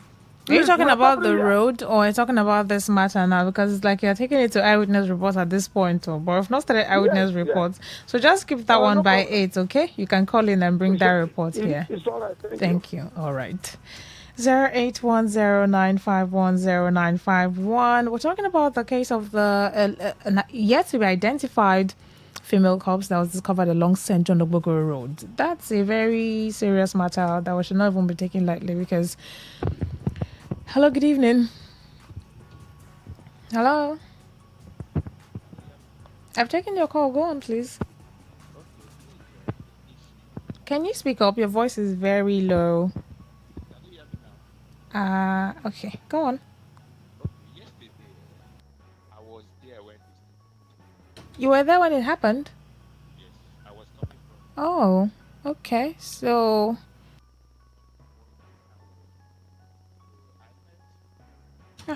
Are you talking about the road, or are you talking about this matter now? Because it's like you're taking it to eyewitness reports at this point, but we've not started eyewitness reports. So just keep that one by 8, okay? You can call in and bring that report here. It's all right. Thank you. All right. 08109510951. We're talking about the case of the yet to be identified female corpse that was discovered along St. John Ogbogoro Road. That's a very serious matter that we should not even be taken lightly because... Hello, good evening. Hello. I've taken your call. Go on, please. Can you speak up? Your voice is very low. Okay. Go on. You were there when it happened? Yes, I was coming from. Oh, okay. So.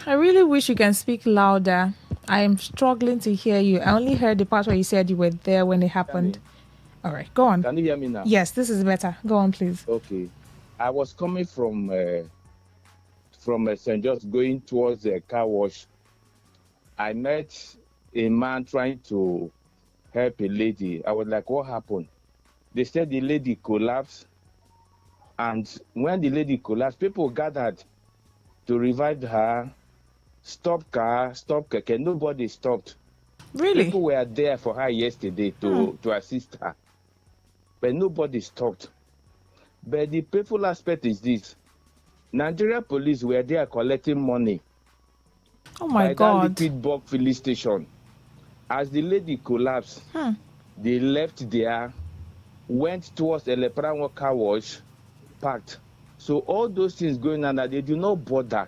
I really wish you can speak louder. I am struggling to hear you. I only heard the part where you said you were there when it happened. All right, go on. Can you hear me now? Yes, this is better. Go on, please. Okay. I was coming from St. George going towards the car wash. I met a man trying to help a lady. I was like, what happened? They said the lady collapsed. And when the lady collapsed, people gathered to revive her, stop car, stop keke. Nobody stopped. Really? People were there for her yesterday to assist her. But nobody stopped. But the painful aspect is this. Nigeria police were there collecting money. Oh my by God. that liquid bulk filling station. As the lady collapsed, they left there, went towards a Leprango car wash, parked. So all those things going on, they do not bother.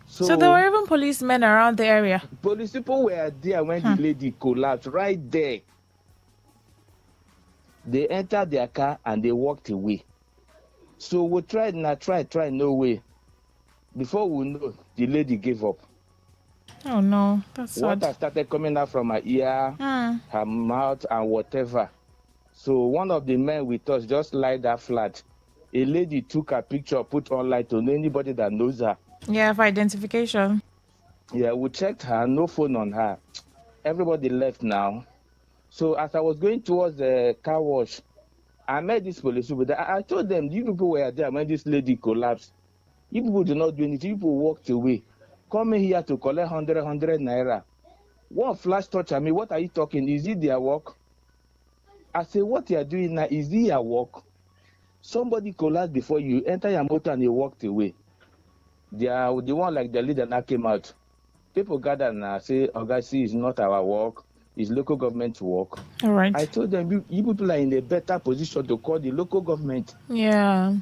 So there were even policemen around the area? Police people were there when the lady collapsed, right there. They entered their car and they walked away. So we tried, no way. Before we know, the lady gave up. Oh no, that's Water sad. started coming out from her ear, her mouth, and whatever. So one of the men with us just lied that flat. A lady took her picture, put online to anybody that knows her. Yeah, for identification. Yeah, we checked her, no phone on her. Everybody left now. So as I was going towards the car wash, I met this police people. I told them, you people were there when this lady collapsed. You people do not do anything. You people walked away. Coming here to collect 100 naira. One flash touch at me. What are you talking? Is it their work? I say, what you are doing now, is it your work? Somebody collapsed before you, enter your motor and you walked away. They are the one like the leader now came out. People gather and say, Augusty is not our work. It's local government work. All right. I told them, you people are in a better position to call the local government. Yeah.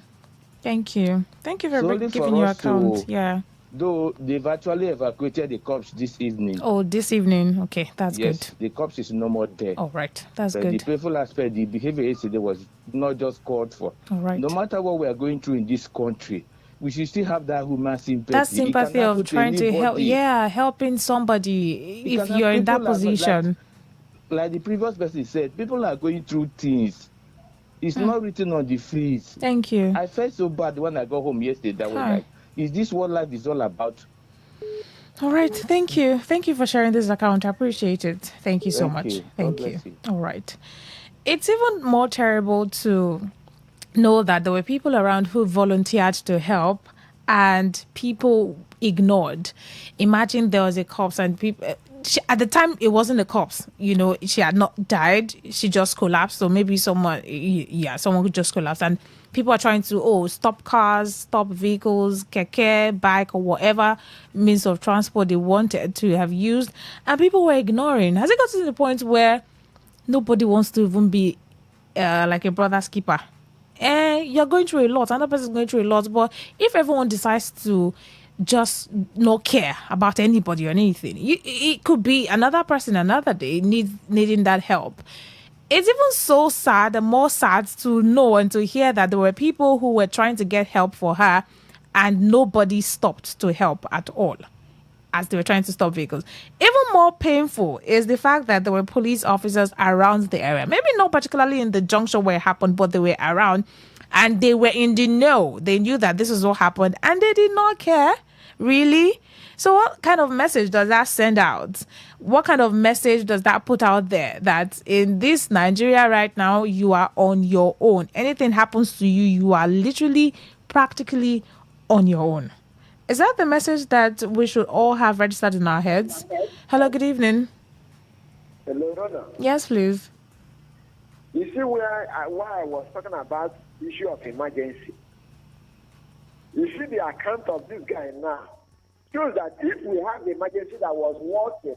Thank you. Thank you for giving your account. Yeah. Though they've actually evacuated the cops this evening. Oh, this evening. Okay, that's good. Yes, the cops is no more there. All right, that's but good. The painful aspect, the behavior yesterday was not just called for. All right. No matter what we are going through in this country, we should still have that human sympathy. That sympathy of trying to help. Yeah, helping somebody if you're in that position. Like the previous person said, people are going through things. It's not written on the face. Thank you. I felt so bad when I got home yesterday. I was like, is this what life is all about? All right. Thank you. Thank you for sharing this account. I appreciate it. Thank you so much. Thank you. All right. It's even more terrible to know that there were people around who volunteered to help and people ignored. Imagine there was a corpse and people... at the time, it wasn't the cops. You know, she had not died. She just collapsed. So maybe someone could just collapse. And people are trying to, stop cars, stop vehicles, keke, bike, or whatever means of transport they wanted to have used. And people were ignoring. Has it got to the point where nobody wants to even be like a brother's keeper? You're going through a lot. Another person's going through a lot. But if everyone decides to just not care about anybody or anything, it could be another person another day needing that help. It's even so sad and more sad to know and to hear that there were people who were trying to get help for her and nobody stopped to help at all as they were trying to stop vehicles. Even more painful is the fact that there were police officers around the area, maybe not particularly in the junction where it happened, but they were around and they were in the know. They knew that this is what happened and they did not care. Really? So what kind of message does that send out? What kind of message does that put out there? That in this Nigeria right now, you are on your own. Anything happens to you, you are literally, practically on your own. Is that the message that we should all have registered in our heads? Hello, good evening. Hello, Rona. Yes, please. You see why I was talking about the issue of emergency. You see the account of this guy now shows that if we have the emergency that was working,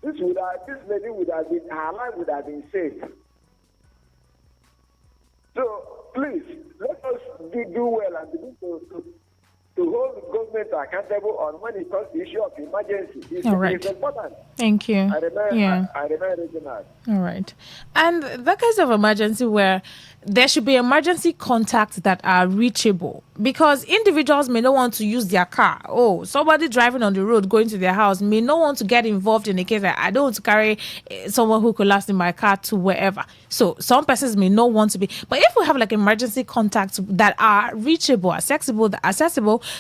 this lady would have been, her life would have been saved. So please let us do well and begin to to hold government accountable on when it comes to the issue of emergency. It's important. Thank you. I remain regional. All right. And the case of emergency where there should be emergency contacts that are reachable, because individuals may not want to use their car. Oh, somebody driving on the road going to their house may not want to get involved in a case that I don't want to carry someone who collapsed in my car to wherever. So some persons may not want to be. But if we have like emergency contacts that are reachable, accessible,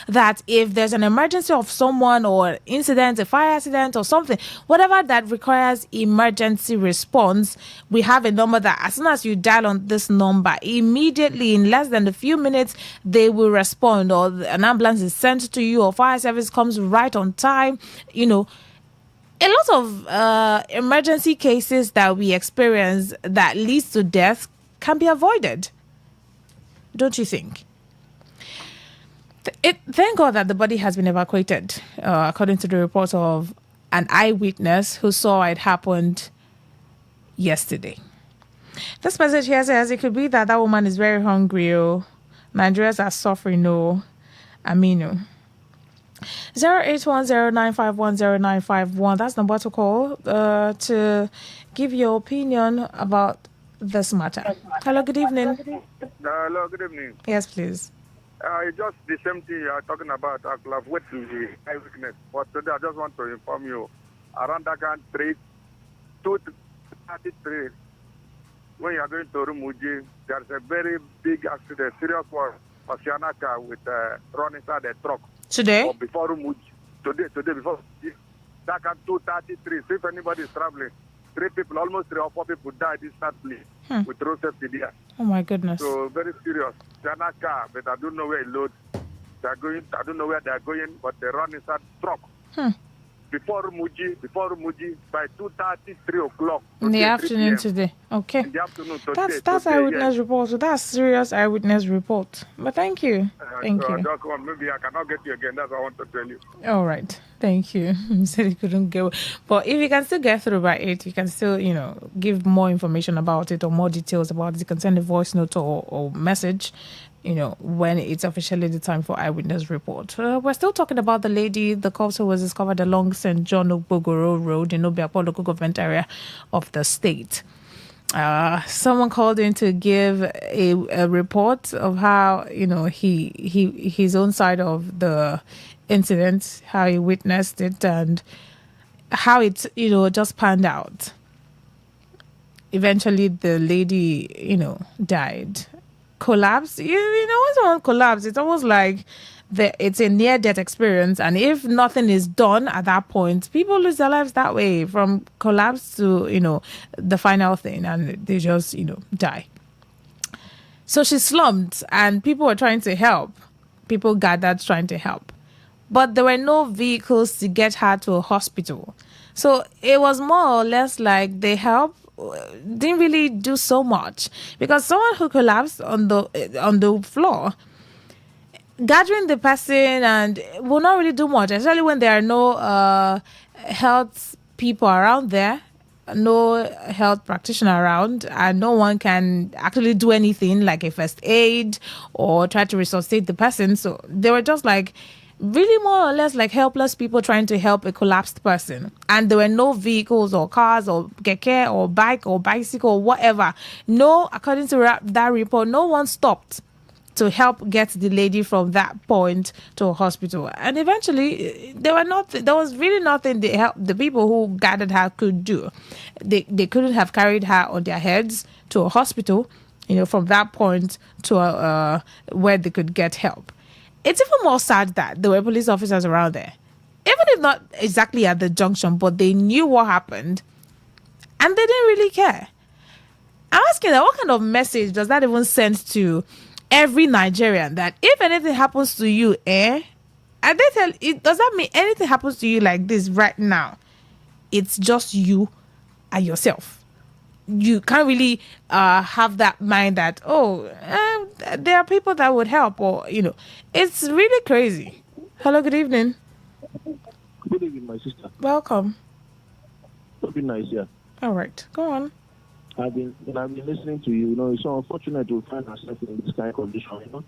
that if there's an emergency of someone or incident, a fire accident or something, whatever that requires emergency response, we have a number that as soon as you dial on this number, immediately in less than a few minutes, they will respond, or an ambulance is sent to you, or fire service comes right on time. You know, a lot of emergency cases that we experience that leads to death can be avoided. Don't you think? Thank God that the body has been evacuated, according to the report of an eyewitness who saw it happened yesterday. This message here says it could be that woman is very hungry. Oh, Nigerians are suffering. Oh, Aminu. 08109510951. That's the number to call to give your opinion about this matter. Hello, good evening. Hello, good evening. Yes, please. It's just the same thing you are talking about. I could have waited to the eyewitness. But today I just want to inform you, around that kind 233, when you are going to Rumuji, there's a very big accident, serious one, Oceanaca with run inside the truck. Today? Or before Rumuji. Today, before that kind 233. So if anybody is traveling, 3 people, almost 3 or 4 people died instantly with road safety there. Oh my goodness. So very serious. Oceanaca, but I don't know where it loads. They are going, I don't know where they are going, but they run inside truck. Before Rumuji, by 2:30, 3 o'clock. In the afternoon today. Okay. In the afternoon today. That's eyewitness report. So that's serious eyewitness report. But thank you. Thank you. Maybe I cannot get you again. That's what I want to tell you. All right. Thank you. You said you couldn't go. But if you can still get through by 8, you can still, give more information about it or more details about it. You can send a voice note or message, when it's officially the time for eyewitness report. We're still talking about the lady, the corpse who was discovered along St. John Ogbogoro Road in Obiapo local government area of the state. Someone called in to give a report of how, his own side of the incident, how he witnessed it and how it, just panned out. Eventually the lady, died. Collapse. When someone collapse, it's almost like it's a near-death experience, and if nothing is done at that point, people lose their lives that way, from collapse to the final thing, and they just die. So she slumped, and people were trying to help. People gathered trying to help, but there were no vehicles to get her to a hospital. So it was more or less like they helped. Didn't really do so much, because someone who collapsed on the floor, gathering the person and will not really do much, especially when there are no health people around there, no health practitioner around, and no one can actually do anything like a first aid or try to resuscitate the person. So they were just like really more or less like helpless people trying to help a collapsed person. And there were no vehicles or cars or keke or bike or bicycle or whatever. No, according to that report, no one stopped to help get the lady from that point to a hospital. And eventually, there was really nothing the people who gathered her could do. They couldn't have carried her on their heads to a hospital, from that point to where they could get help. It's even more sad that there were police officers around there, even if not exactly at the junction, but they knew what happened and they didn't really care. I'm asking that, what kind of message does that even send to every Nigerian, that if anything happens to you, and does that mean anything happens to you like this right now, it's just you and yourself? You can't really have that mind that, there are people that would help, or, it's really crazy. Hello, good evening. Good evening, my sister. Welcome. It'll be nice, yeah. All right, go on. I've been listening to you. It's so unfortunate to find ourselves in this kind of condition,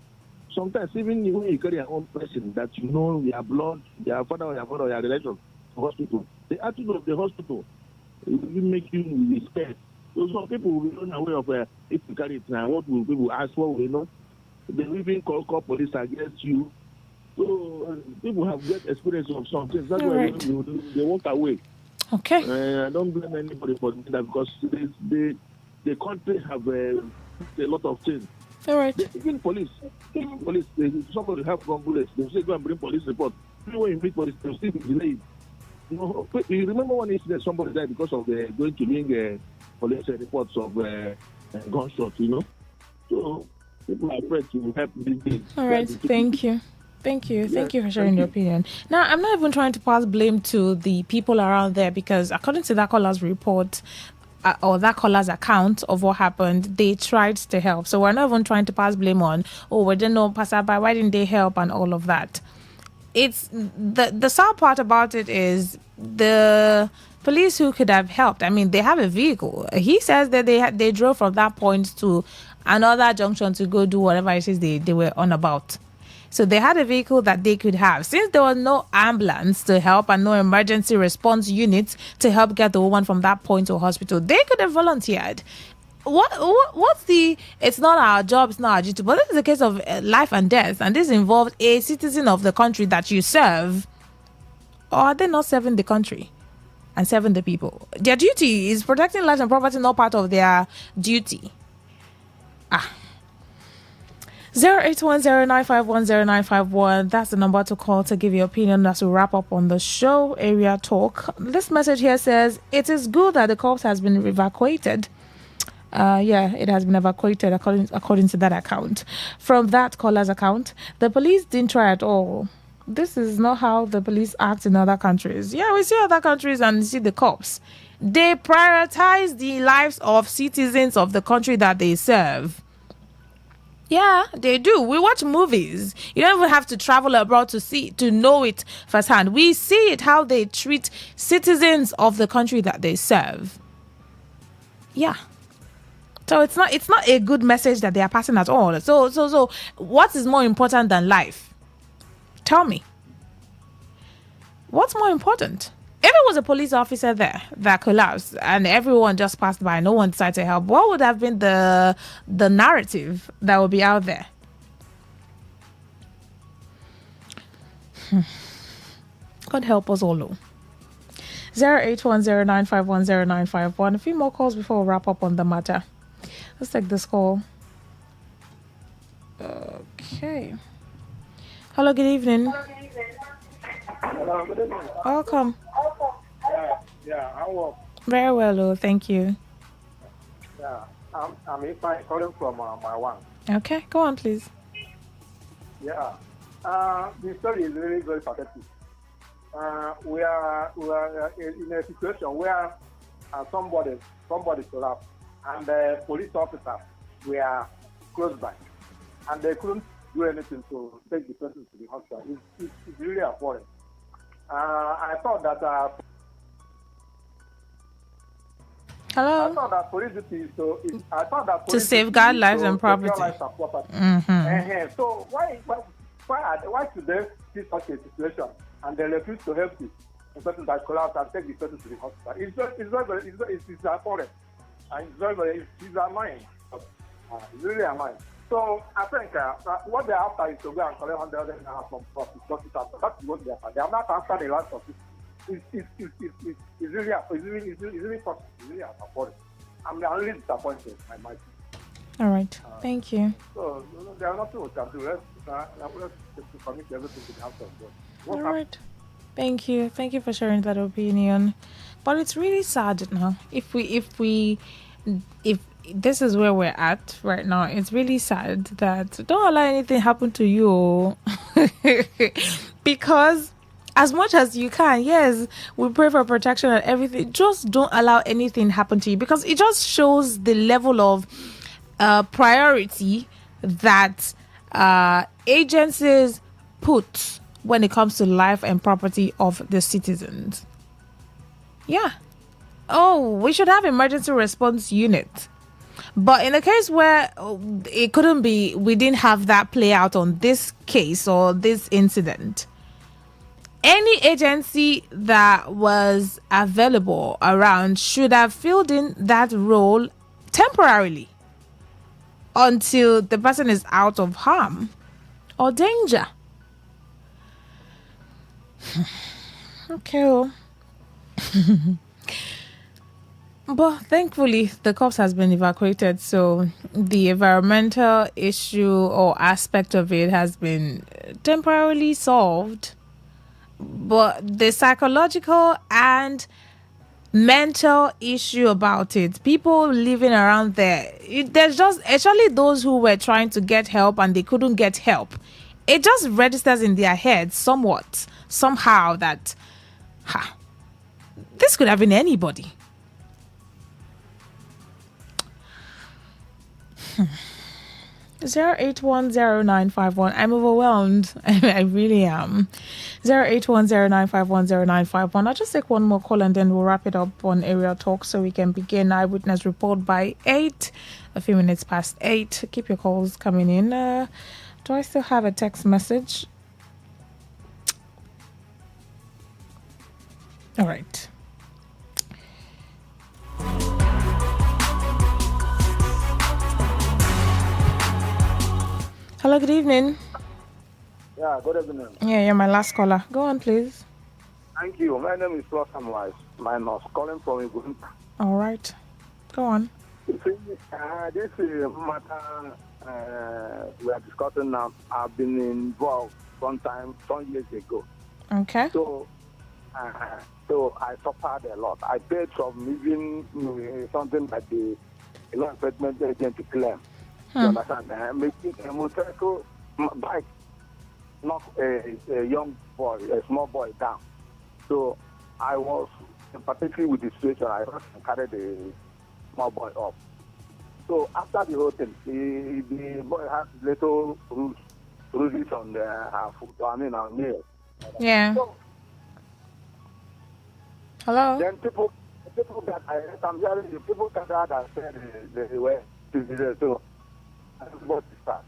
sometimes even when you carry your own person that you know your blood, your father or your mother or your relation to hospital, the attitude of the hospital will make you be scared. So some people will be unaware of if you carry it now, what will people ask for? We know they will even call police against you. So people have great experience of some things. That's why they walk away. Okay. I don't blame anybody for that because the country have a lot of things. All right. Even police, somebody have wrong bullets. They say go and bring police report. Even when you meet police, they'll still be delayed. You remember one incident somebody died because of going to bring police reports of gunshots. So people are afraid to help these things. All right. Thank you. Thank you for sharing your opinion. Now, I'm not even trying to pass blame to the people around there because according to that caller's report or that caller's account of what happened, they tried to help. So we're not even trying to pass blame on, we didn't know passerby, why didn't they help and all of that. It's the sad part about it is the police who could have helped. I mean, they have a vehicle. He says that they drove from that point to another junction to go do whatever it is they were on about. So they had a vehicle that they could have. Since there was no ambulance to help and no emergency response unit to help get the woman from that point to a hospital, they could have volunteered. What's it's not our job, it's not our duty, but this is a case of life and death, and this involves a citizen of the country that you serve. Or are they not serving the country and serving the people? Their duty is protecting lives and property, not part of their duty. 08109510951. That's the number to call to give your opinion as we wrap up on the show. Area talk. This message here says it is good that the corpse has been evacuated. It has been evacuated according to that account. From that caller's account, the police didn't try at all. This is not how the police act in other countries. Yeah, we see other countries and see the cops. They prioritize the lives of citizens of the country that they serve. Yeah, they do. We watch movies. You don't even have to travel abroad to know it firsthand. We see it how they treat citizens of the country that they serve. Yeah. So it's not a good message that they are passing at all. So what is more important than life? Tell me. What's more important? If it was a police officer there that collapsed and everyone just passed by, no one decided to help, what would have been the narrative that would be out there? God help us all. 08109510951. A few more calls before we wrap up on the matter. Let's take this call. Okay. Hello, good evening. Hello, good evening. Welcome. How are you? Very well, thank you. Yeah, I'm calling from my one. Okay, go on, please. Yeah, the story is really very pathetic. We are in a situation where somebody collapsed, and the police officers were close by, and they couldn't do anything to take the person to the hospital. It's really appalling. I thought that. Hello. I thought that police duty is to safeguard lives and property. Mm-hmm. So why should they see such a situation and they refuse to help the person that collapsed and take the person to the hospital? It's appalling, and it's annoying. It's really annoying. So I think what they're after is to go and collect 100 from hospitals. That's what they're after. They are not after the lives of people. It's really appalling. I'm really disappointed. All right. Thank you. So there are nothing we can do. Let's commit everything to the house of God. All right. Thank you. Thank you for sharing that opinion. But it's really sad now. If this is where we're at right now, it's really sad that don't allow anything happen to you. Because as much as you can, yes, we pray for protection and everything. Just don't allow anything happen to you, because it just shows the level of priority that agencies put when it comes to life and property of the citizens. Yeah. Oh, we should have emergency response unit. But in a case where it couldn't be, we didn't have that play out on this case or this incident, any agency that was available around should have filled in that role temporarily until the person is out of harm or danger. Okay. Well. But thankfully, the corpse has been evacuated, so the environmental issue or aspect of it has been temporarily solved. But the psychological and mental issue about it, people living around there, there's just actually those who were trying to get help and they couldn't get help. It just registers in their heads somehow that this could have been anybody. 0810951. I'm overwhelmed. I really am. 08109510951. I'll just take one more call and then we'll wrap it up on Area Talk so we can begin Eyewitness Report by 8. A few minutes past 8. Keep your calls coming in. Do I still have a text message? All right. Hello, good evening. Yeah, good evening. Yeah, you're my last caller. Go on, please. Thank you. My name is Blossom Wise. Minus calling from Igunta. All right. Go on. You see, this matter we are discussing now, I've been involved some years ago. Okay. So I suffered a lot. I paid from even something like the law enforcement agent to claim. You understand? Making a motorcycle bike knock a young boy, a small boy down. So I was particularly with the situation. I rushed and carried the small boy up. So after the whole thing, the boy had little bruises on her foot. I mean, on nails. Yeah. So, hello. Then people that I'm hearing you, people gathered and said they were so. What is that?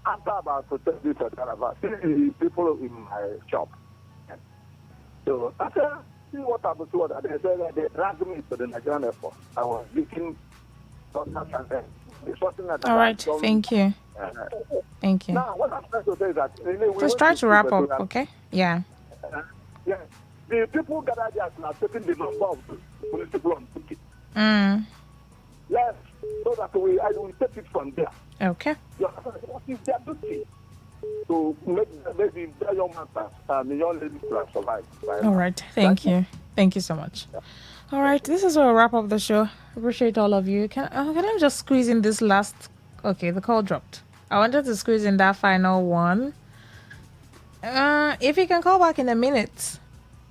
After about to tell this or that about people in my shop. So after seeing what happened to what they said that they dragged me to the Nigerian airport. I was leaking. All right. Thank you. Thank you. Now what I'm trying to say is that just try to wrap up, okay? Yeah. Yeah. The people gathered there are taking the number of police people on ticket. Yes. So that we take it from there. Okay. What is their duty? To make maybe the young man the young lady to survive. All right. Thank you. Thank you so much. Yeah. All right. This is where we'll wrap up the show. Appreciate all of you. Can I just squeeze in this last? Okay, the call dropped. I wanted to squeeze in that final one. If you can call back in a minute,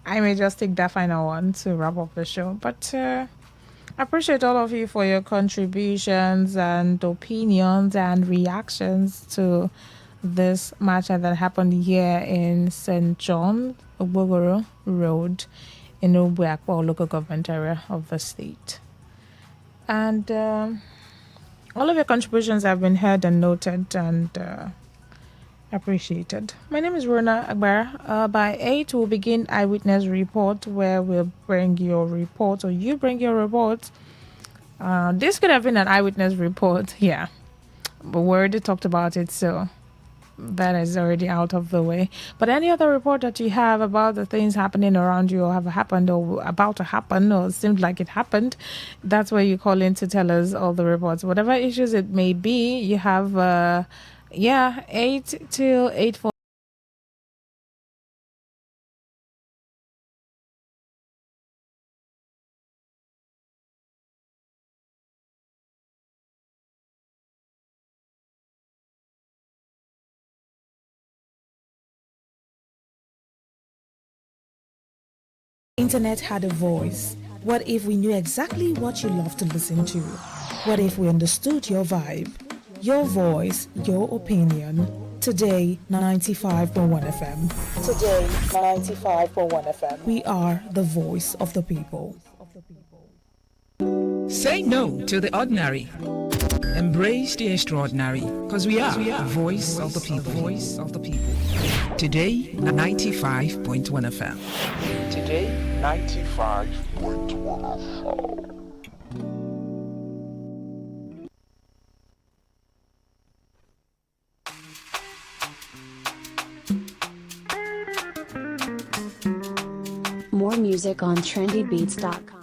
I may just take that final one to wrap up the show. But I appreciate all of you for your contributions and opinions and reactions to this matter that happened here in St. John, Ogbogoro Road in Obuakwa local government area of the state. And all of your contributions have been heard and noted and appreciated. My name is Rona Agbara. By 8, we'll begin Eyewitness Report, where we'll bring your report, or you bring your report. This could have been an eyewitness report, yeah, but we already talked about it, so that is already out of the way. But any other report that you have about the things happening around you or have happened or about to happen or seemed like it happened, that's where you call in to tell us all the reports. Whatever issues it may be, you have 8 till 8:40. Internet had a voice. What if we knew exactly what you love to listen to? What if we understood your vibe, your voice, your opinion? Today, 95.1 FM. Today, 95.1 FM. We are the voice of the people. Say no to the ordinary. Embrace the extraordinary, because we are the voice of the people. Voice of the people. Today, 95.1 FM. Today, 95.1 FM. More music on trendybeats.com.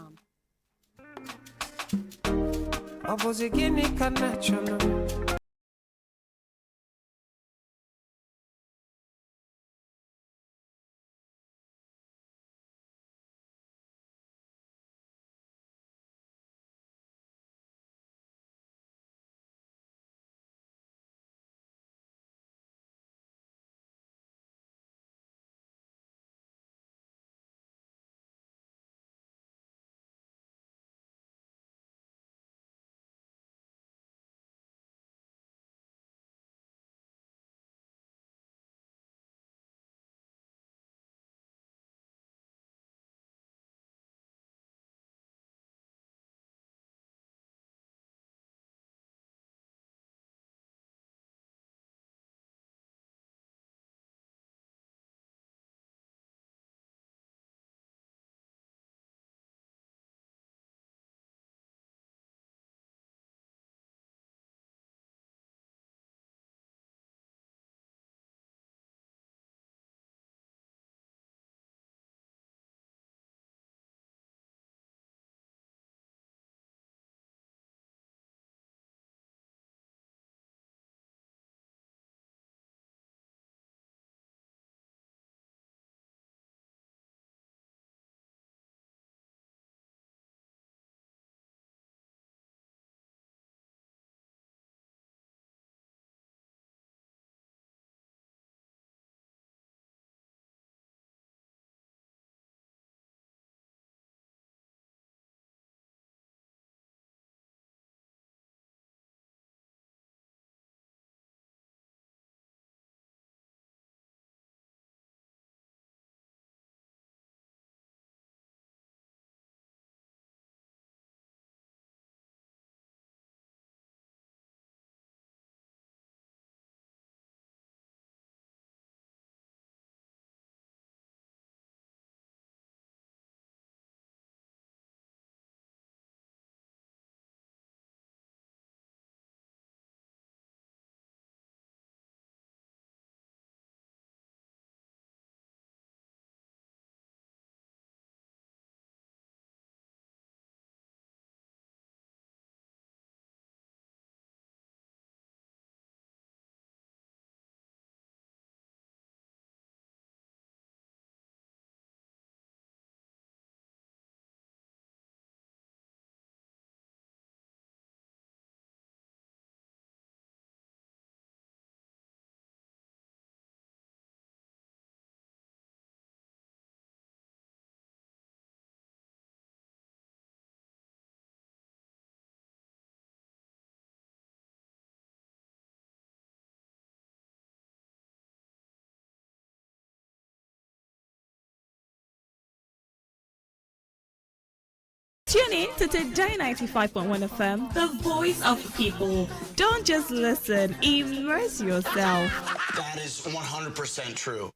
Tune in to Today 95.1 FM, the voice of the people. Don't just listen, immerse yourself. That is 100% true.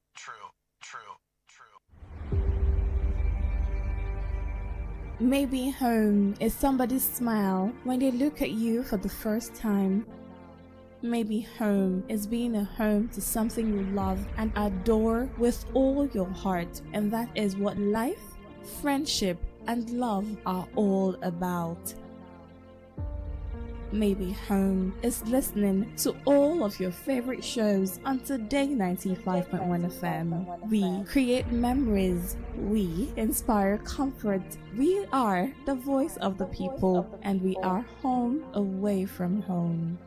Maybe home is somebody's smile when they look at you for the first time. Maybe home is being a home to something you love and adore with all your heart, and that is what life, friendship, and love are all about. Maybe home is listening to all of your favorite shows on Today 95.1 FM. We create memories. We inspire comfort. We are the voice of the people, and we are home away from home.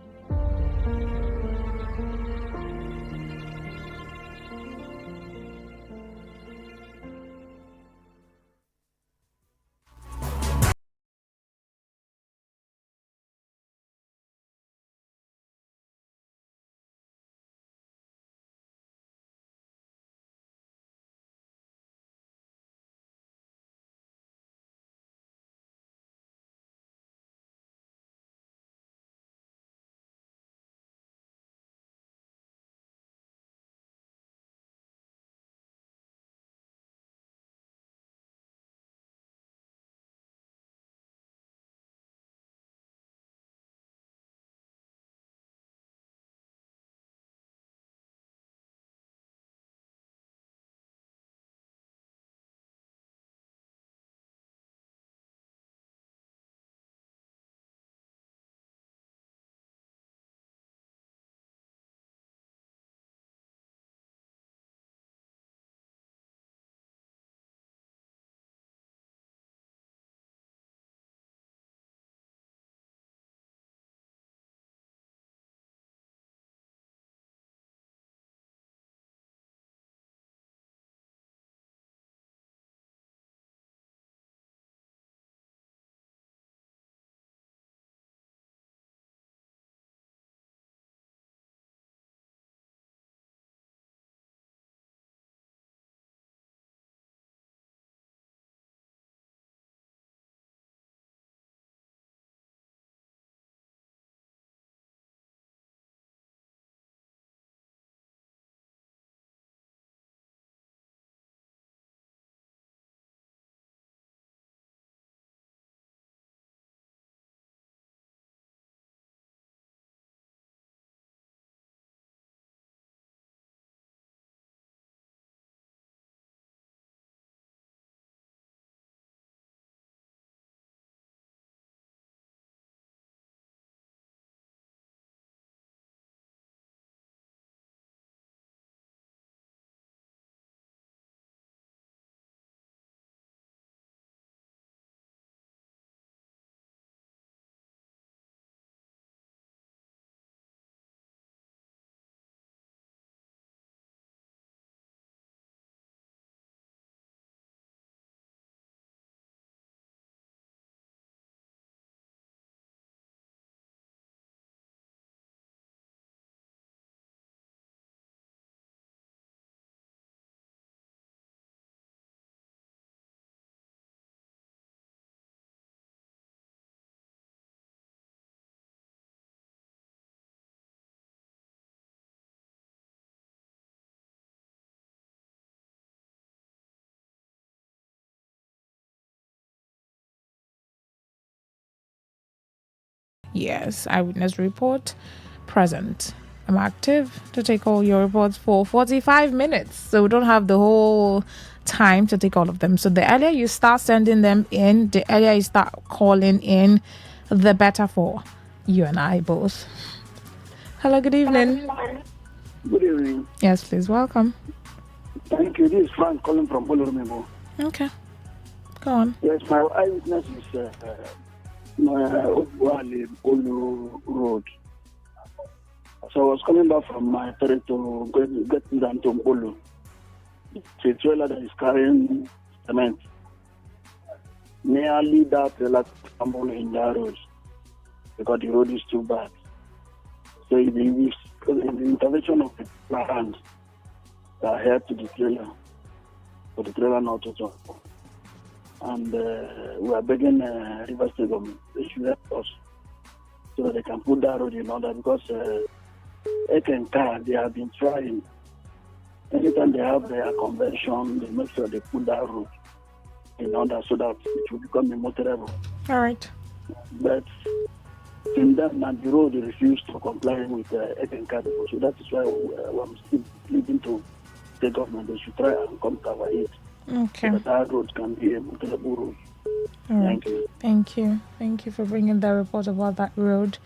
Yes, eyewitness report present. I'm active to take all your reports for 45 minutes. So we don't have the whole time to take all of them. So the earlier you start sending them in, the earlier you start calling in, the better for you and I both. Hello, good evening. Good evening. Yes, please, welcome. Thank you. This is Frank calling from Olorumebo. Okay, go on. Yes, my eyewitness is Obuale Olu Road. So I was coming back from my territory to getting down to Mbolo. It's a trailer that is carrying cement. Nearly that trailer stumbled in that road because the road is too bad. So the intervention of the plans that head to the trailer, for the trailer not to jump. And we are begging River State government, they should help us so that they can put that road in order because Ekenka, they have been trying. Anytime they have their convention, they make sure they put that road in order so that it will become motorable. All right. But in that, the road refuse to comply with Ekenka. So that is why I'm still pleading to the government. They should try and come to our aid. Okay. So that road can be a motorable road. All right. Thank you. Thank you. Thank you for bringing that report about that road.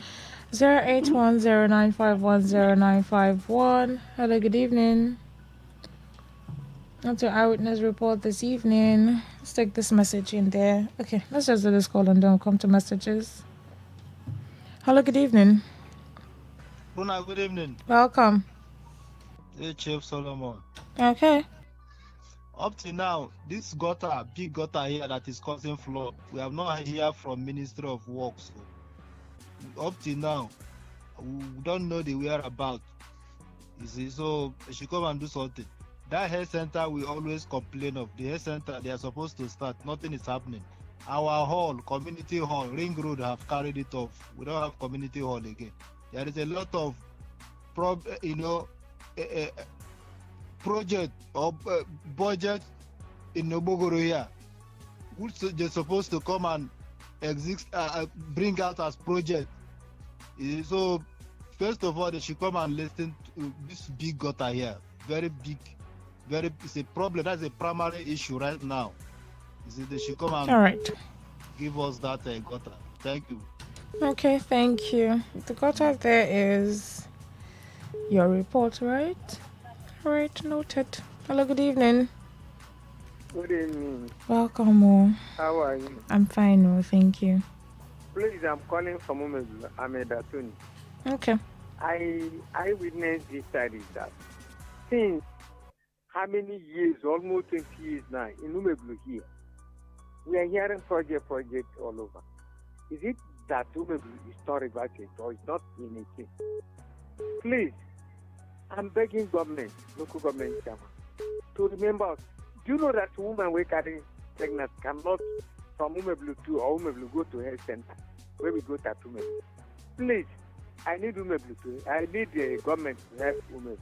08109510951. Hello, good evening. That's your eyewitness report this evening. Let's take this message in there. Okay, let's just do this call and then come to messages. Hello, good evening. Good evening. Welcome. Hey, Chief Solomon. Okay. Up to now, this gutter, big gutter here that is causing flood, we have not heard from Ministry of Works. Up to now, we don't know the whereabouts. You see, so they should come and do something. That health center we always complain of. The health center, they are supposed to start. Nothing is happening. Our hall, community hall, Ring Road have carried it off. We don't have community hall again. There is a lot of project or budget in Nobogoro here, which they're supposed to come and bring out as project. So, first of all, they should come and listen to this big gutter here. Very big, it's a problem. That's a primary issue right now. They should come and All right. give us that gutter. Thank you. Okay, thank you. The gutter there is your report, right? All right, noted. Hello, good evening. Good evening. Welcome. Oh. How are you? I'm fine. Oh, thank you. Please, I'm calling from Umeblu. I'm Edatuni. Okay. I witnessed this side is that since how many years, almost 20 years now, in Umeblu here, we are hearing project all over. Is it that Umeblu is historic budget or is not in a thing? Please, I'm begging government, local government chairman, to remember us. Do you know that women who carry pregnant cannot from Umeblu 2 or Umeblu go to health center where we go to Umeblu? Please, I need Umeblu 2. I need the government to help Umeblu.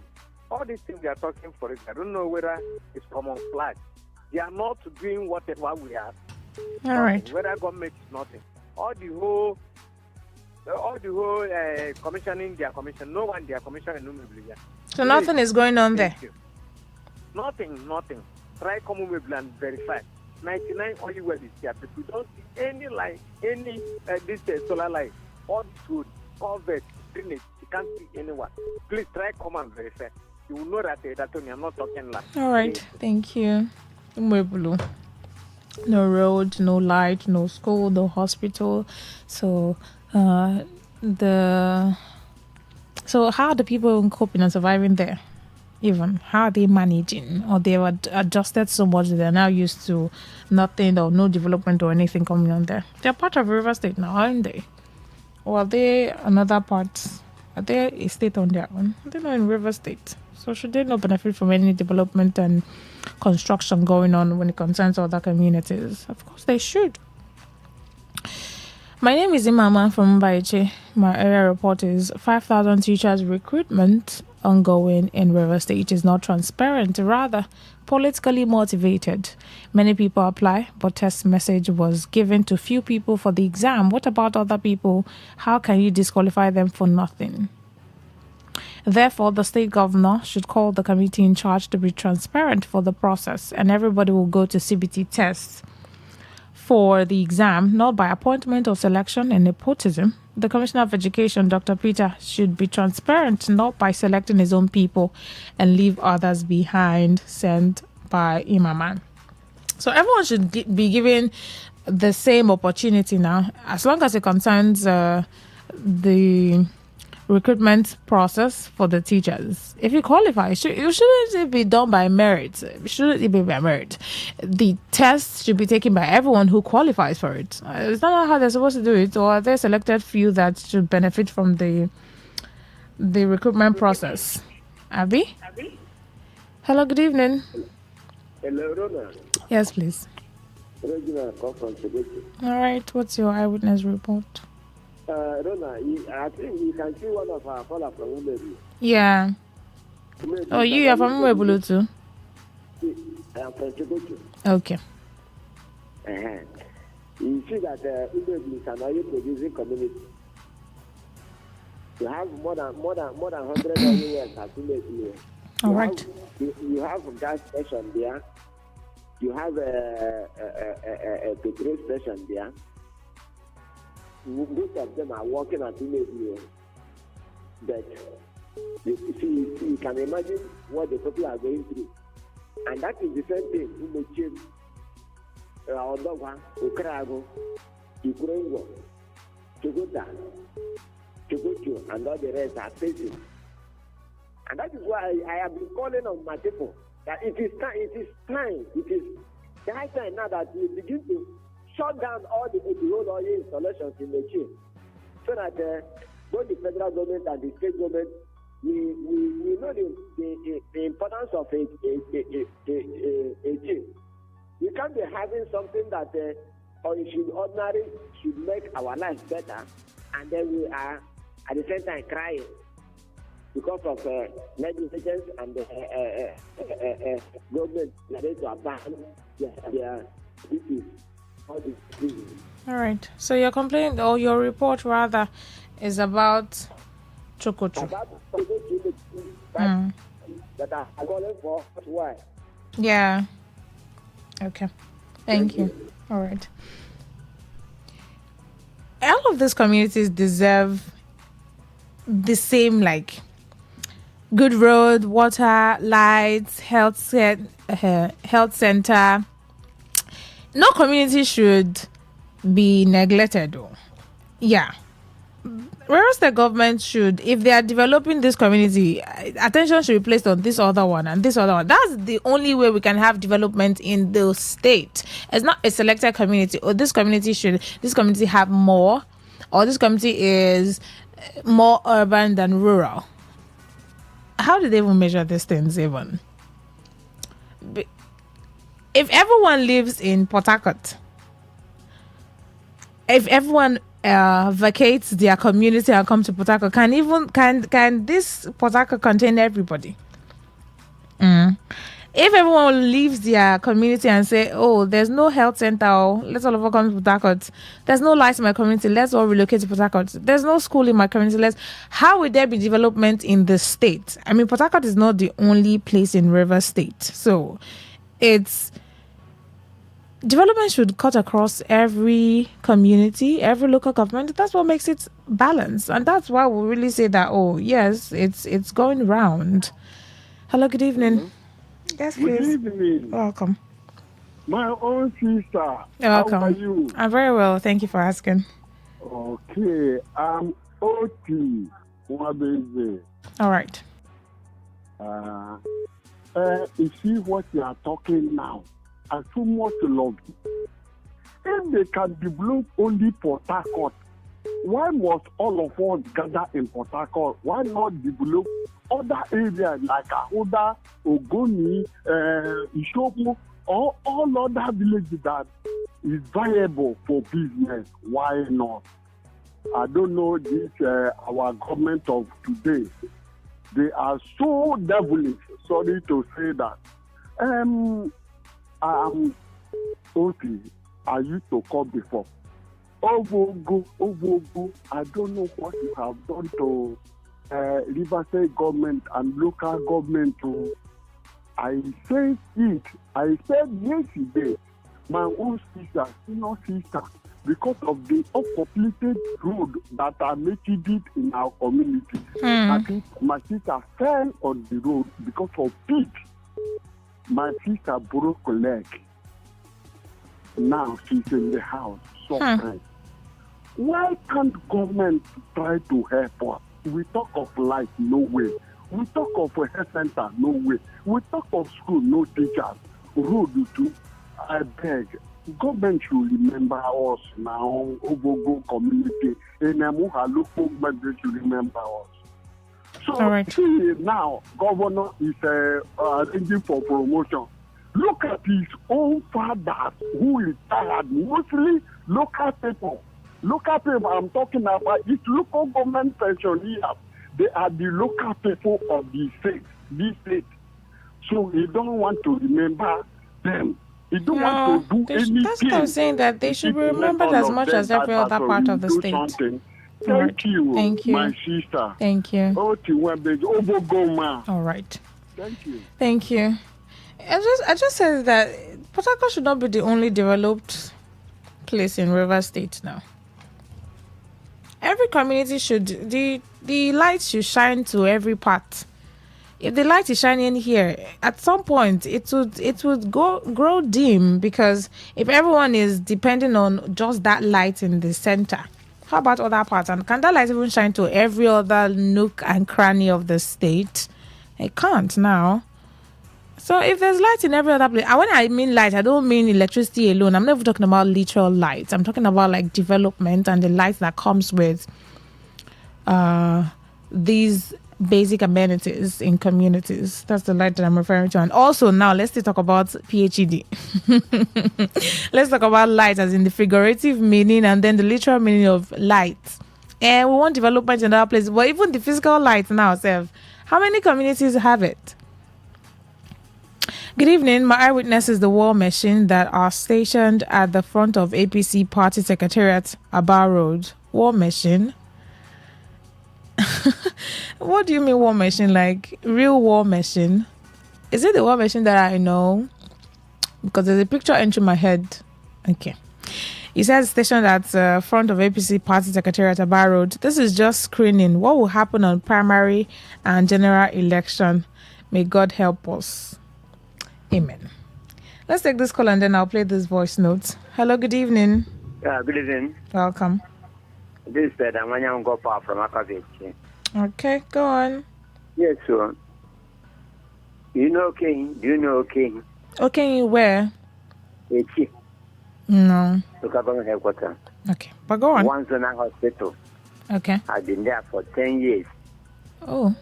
All these things they are talking for it, I don't know whether it's common flag. They are not doing whatever we have. All right. Whether government is nothing. All the whole commissioning their commission. No one their commission in Umeblu. Yeah. So nothing is going on there. Nothing. Try come Umeblu and verify. 99 only well is here, but we don't see any line, this solar line, all this wood, all that drainage. You can't see anyone. Please try come and verify. You will know that I'm not talking like. All right, thank you. Umeblu. No road, no light, no school, no hospital. So how are the people coping and surviving there? Even how are they managing? Or they were adjusted so much that they're now used to nothing or no development or anything coming on there. They're part of River State now, aren't they? Or are they another part? Are they a state on their own? They're not in River State. So should they not benefit from any development and construction going on when it concerns other communities? Of course they should. My name is Imama from Mbaiche. My area report is 5,000 teachers recruitment ongoing in River State is not transparent, rather politically motivated. Many people apply, but test message was given to few people for the exam. What about other people? How can you disqualify them for nothing? Therefore, the state governor should call the committee in charge to be transparent for the process, and everybody will go to CBT tests for the exam, not by appointment or selection and nepotism. The Commissioner of Education, Dr. Peter, should be transparent, not by selecting his own people and leave others behind, sent by Imaman. So everyone should be given the same opportunity now, as long as it concerns the recruitment process for the teachers. If you qualify, you shouldn't it be done by merit? Shouldn't it be by merit? The test should be taken by everyone who qualifies for it. It's not how they're supposed to do it, or are there selected few that should benefit from the recruitment process? Abby? Hello, good evening. Hello, Rona. Yes, please. Regina, come from Today. All right, what's your eyewitness report? Rona, I think you can see one of our caller from Umebi. Yeah. Oh, you are from Umebi too? I am from Today. Okay. You see that Umebi is an oil producing community. You have more than 100 oil wells at Umebi. All right. You have a gas station there. You have a petrol station there. Most of them are working at Umebi. But you can imagine what the people are going through. And that is the same thing Umebi, Odogwa, Ukrago, Ukraine, Chogota, Chogocho, and all the rest are facing. And that is why I have been calling on my people that it is time, the high time now that we begin to shut down all the whole oil installations in the chain, so that both the federal government and the state government, we know the importance of a chain. We can't be having something that should make our life better, and then we are at the same time crying because of negligence and government ready to abandon their duties. All right. So your complaint, or your report rather, is about Chokocho. About Chokocho that I'm calling for. Why? Yeah. Okay. Thank you. All right. All of these communities deserve the same, like, good road, water, lights, health center. No community should be neglected, though. Yeah. Whereas the government should, if they are developing this community, attention should be placed on this other one and this other one. That's the only way we can have development in the state. It's not a selected community, or this community have more, or this community is more urban than rural. How do they even measure these things even? If everyone lives in Port Harcourt, if everyone vacates their community and come to Port Harcourt, can this Port Harcourt contain everybody? If everyone leaves their community and say, oh, there's no health center, let's all of us come to Port Harcourt. There's no lights in my community, let's all relocate to Port Harcourt. There's no school in my community, how will there be development in the state? I mean, Port Harcourt is not the only place in River State. So development should cut across every community, every local government. That's what makes it balanced. And that's why we really say that, oh, yes, it's going round. Hello, good evening. Mm-hmm. Yes, please. Good evening. Welcome. My own sister. You're welcome. How are you? I'm very well. Thank you for asking. Okay. I'm OT. All right. You see what you are talking now. I so much love it. If they can develop only Port Harcourt, why must all of us gather in Port Harcourt? Why not develop other areas like Ahoda, Ogoni, Ishopu, or all other villages that is viable for business? Why not? I don't know this, our government of today. They are so devilish. Sorry to say that. Okay, I used to call before. Ovogo, I don't know what you have done to Riverside government and local government. I said it. I said yesterday, my own sister, because of the uncompleted road that are making it in our community. I think my sister fell on the road because of it. My sister broke a leg. Now she's in the house suffering. Why can't government try to help us? We talk of life, no way. We talk of a health center, no way. We talk of school, no teachers. Road too. I beg, government should remember us now. Obogo community, Enamuha local government should remember us. So see now, governor is arranging for promotion. Look at his own fathers who retired, mostly local people. Local people I'm talking about, it's local government pensioners. They are the local people of the state, this state. So he don't want to remember them. He don't want to do anything. That's what I'm saying, that they should be remembered as much as every other part of the state. Thank you, my sister. Thank you. All right. Thank you. Thank you. I just said that Port Harcourt should not be the only developed place in River State now. Every community should, the light should shine to every part. If the light is shining here, at some point it would grow dim, because if everyone is depending on just that light in the center, how about other parts? And can that light even shine to every other nook and cranny of the state? It can't now. So if there's light in every other place, and when I mean light, I don't mean electricity alone. I'm never talking about literal light. I'm talking about like development and the light that comes with these basic amenities in communities. That's the light that I'm referring to. And also now let's talk about PhD. Let's talk about light as in the figurative meaning and then the literal meaning of light. And we want development in other places, but even the physical light now, how many communities have it? Good evening. My eyewitness is the war machine that are stationed at the front of APC Party Secretariat, Aba Road. War machine? What do you mean war machine? Like real war machine? Is it the war machine that I know? Because there's a picture entering my head. Okay. It says stationed at the front of APC Party Secretariat, Aba Road. This is just screening what will happen on primary and general election. May God help us. Amen. Let's take this call and then I'll play this voice note. Hello, good evening. Yeah, good evening. Welcome. This is Damanya Ngopa from Akavich. Okay, go on. Yes, sir. You know King? Do you know King? Okay, where? Echi. No. To government headquarters. Okay, but go on. One zona hospital. Okay. I've been there for 10 years. Oh.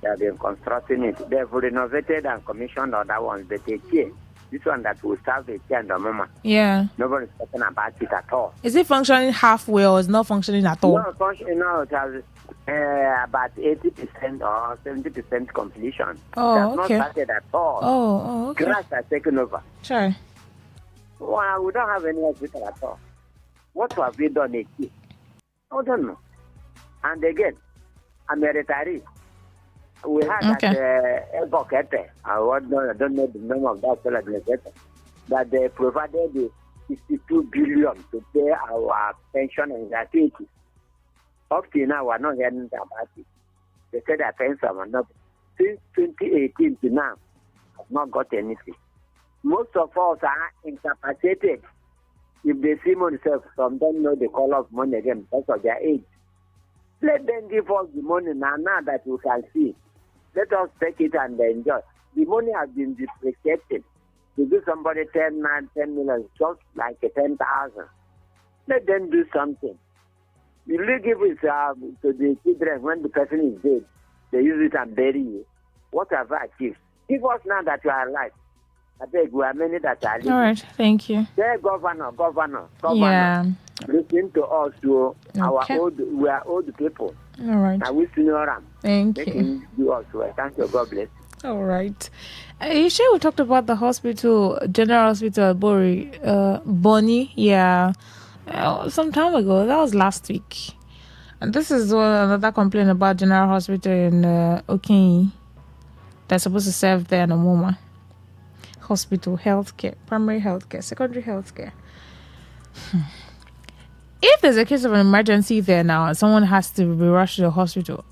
They have been constructing it. They've renovated and commissioned other ones, but this one that will serve the and the mama. Yeah. Nobody's talking about it at all. Is it functioning halfway or is not functioning at all? No, it has about 80% or 70% completion. Oh, it has okay. not started at all. Oh, okay. Grass has taken over. Sure. Well, we don't have any hospital at all. What have we done here? I don't know. And again, I'm a retiree. We had that Ebokete. I don't know the name of that administrator. That they provided the 62 billion to pay our pension and gratuity. Up to now, we're not hearing about it. They said they're paying someone up. Since 2018 to now, I've not got anything. Most of us are incapacitated. If they see money, some don't know the color of money again because of their age. Let them give us the money now that we can see. Let us take it and enjoy. The money has been depreciated. To give somebody 10 million, just like 10,000. Let them do something. You give it to the children when the person is dead. They use it and bury you. What have I achieved? Give us now that you are alive. I beg, we are many that are living. All right, thank you. Say governor. Yeah. Listen to us, to we are old people. All right. Now we senior them. Thank you. Do us well. Thank you. God bless. All right. You sure we talked about the hospital, General Hospital, Bonnie? Yeah. Some time ago. That was last week. And this is another complaint about General Hospital in Okinyi. They're supposed to serve there no more. Hospital, healthcare, primary healthcare, secondary healthcare. If there's a case of an emergency there now and someone has to be rushed to the hospital,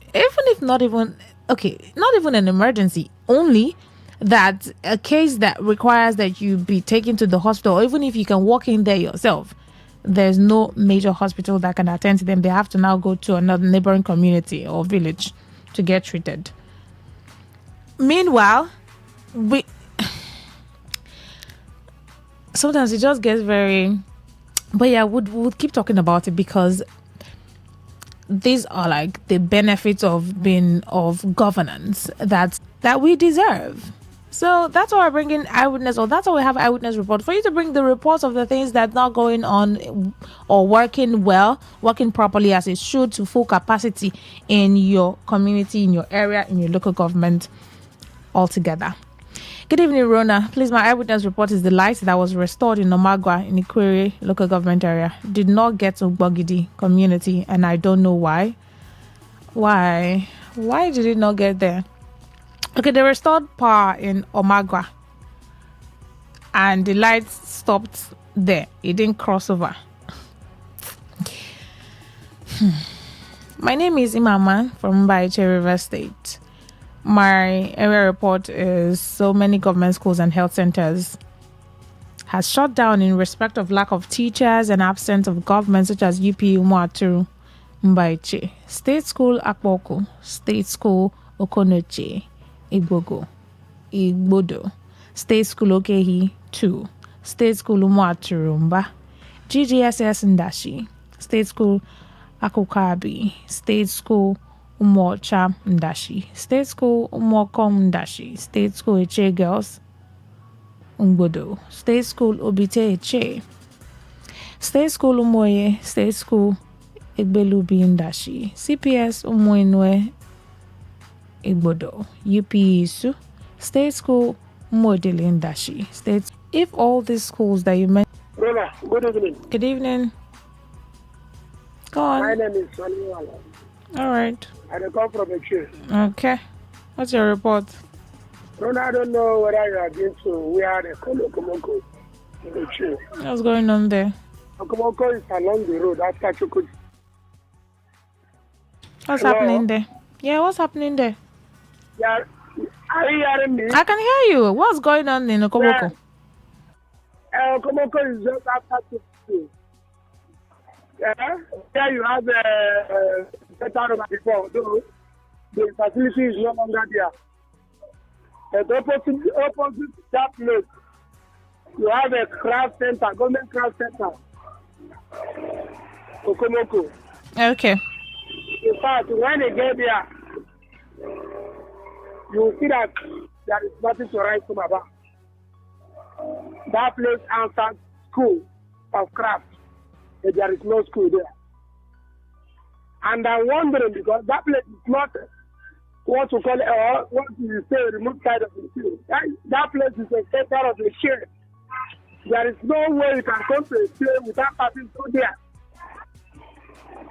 not even an emergency, only that a case that requires that you be taken to the hospital, or even if you can walk in there yourself, there's no major hospital that can attend to them. They have to now go to another neighboring community or village to get treated. Meanwhile, sometimes it just gets very... But yeah, we'll keep talking about it because these are like the benefits of governance that we deserve. So that's why we're bringing eyewitness, or that's why we have eyewitness report, for you to bring the reports of the things that are not going on or working properly as it should to full capacity in your community, in your area, in your local government altogether. Good evening, Rona. Please, my eyewitness report is the light that was restored in Omagwa in the Ikwere local government area did not get to Bogidi community, and I don't know why. Why did it not get there? Okay, they restored power in Omagwa, and the lights stopped there. It didn't cross over. My name is Imama from Baiche River State. My area report is so many government schools and health centers has shut down in respect of lack of teachers and absence of government, such as UP Umuaturu, Mbaiche, State School Akpoko, State School Okonoche, Igbodo, State School Okehi 2, State School Umuaturu Mba, GGSS Ndashi, State School Akokabi, State School Umocha Ndashi, State School Umokom Ndashi, State School Eche Girls Ungbodo, State School Obite Eche, State School Umoye, State School Igbelubi Ndashi, CPS Umoinwe Igbodo, UP Isu, State School Umodele Ndashi, State. If all these schools that you mentioned. Good evening. Good evening. Go on. My name is Sonny. All right. I come from a church. Okay. What's your report? I don't know whether you have been to where they call Okomoko in the church. What's going on there? Okomoko is along the road after Chukwudi. What's happening there? Yeah, what's happening there? Yeah, are you hearing me? I can hear you. What's going on in Okomoko? Okomoko is just after Chukwudi. Yeah, there you have a better than before, though the facility is no longer there. But opposite that place, you have a craft center, government craft center, Okomoko. Okay. In fact, when they get there, you will see that there is nothing to write home about. That place answers school of craft. There is no school there. And I'm wondering, because that place is not what you call it, or what you say, remote side of the city. That place is a center of the share. There is no way you can come to a share without passing through there.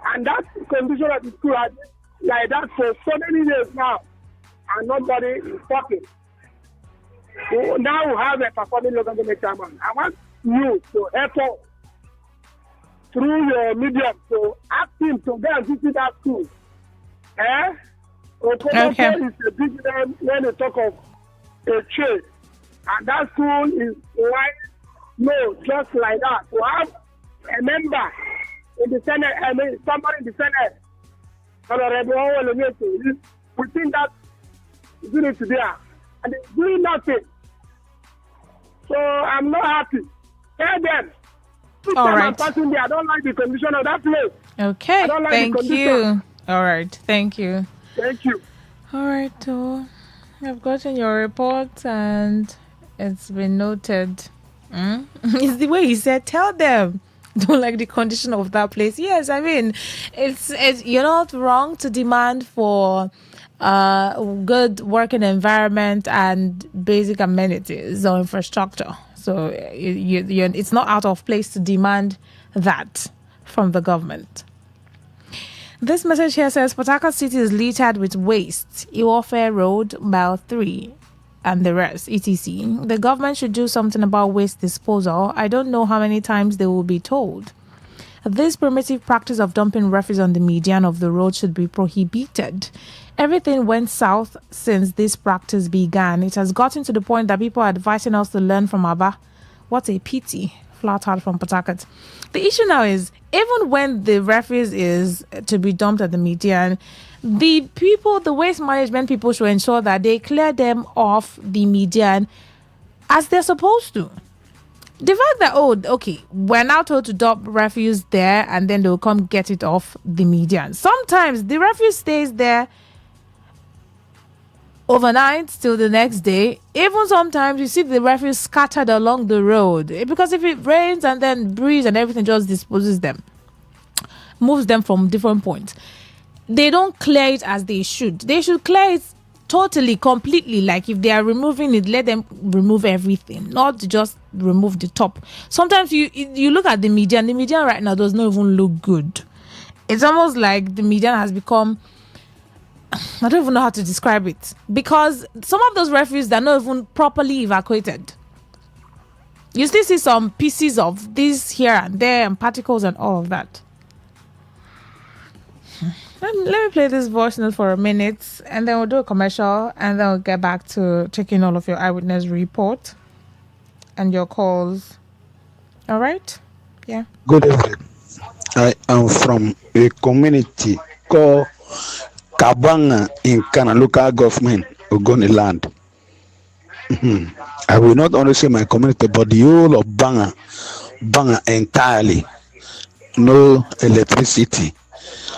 And that condition of the school has been like that for so many years now, and nobody is talking. So now we have a performing local government chairman. I want you to help us through your medium to ask him to go and visit that school. Okay. Is a big name when you talk of a church. And that school is just like that. To have a member in the Senate, somebody in the Senate, we think that unit there. And it's doing nothing. So I'm not happy. Tell them. All right. I don't like the condition of that place. Okay. Like Thank you. All right. Thank you. Thank you. All right. I've gotten your report and it's been noted. It's the way he said, tell them. don't like the condition of that place. Yes, I mean, it's you're not wrong to demand for good working environment and basic amenities or infrastructure. So it's not out of place to demand that from the government. This message here says Port Harcourt City is littered with waste. Iwofe Road, Mile 3, and the rest, etc. The government should do something about waste disposal. I don't know how many times they will be told. This primitive practice of dumping refuse on the median of the road should be prohibited. Everything went south since this practice began. It has gotten to the point that people are advising us to learn from Abba. What a pity. Flat out from Port Harcourt. The issue now is, even when the refuse is to be dumped at the median, the waste management people should ensure that they clear them off the median as they're supposed to. The fact that, we're now told to dump refuse there and then they'll come get it off the median. Sometimes the refuse stays there overnight till the next day. Even sometimes you see the refuse scattered along the road, because if it rains and then breeze and everything just disposes them, moves them from different points, they don't clear it as they should. They should clear it totally, completely. Like if they are removing it, let them remove everything, not just remove the top. Sometimes you look at the median right now does not even look good. It's almost like the median has become, I don't even know how to describe it, because some of those refuse are not even properly evacuated. You still see some pieces of this here and there and particles and all of that. Let me play this voice note for a minute and then we'll do a commercial and then we'll get back to checking all of your eyewitness report and your calls. All right? Yeah. Good evening. I am from a community called Kabanga in Kana local government, Ogoni land. I will not only say my community, but the whole of Banga entirely. No electricity,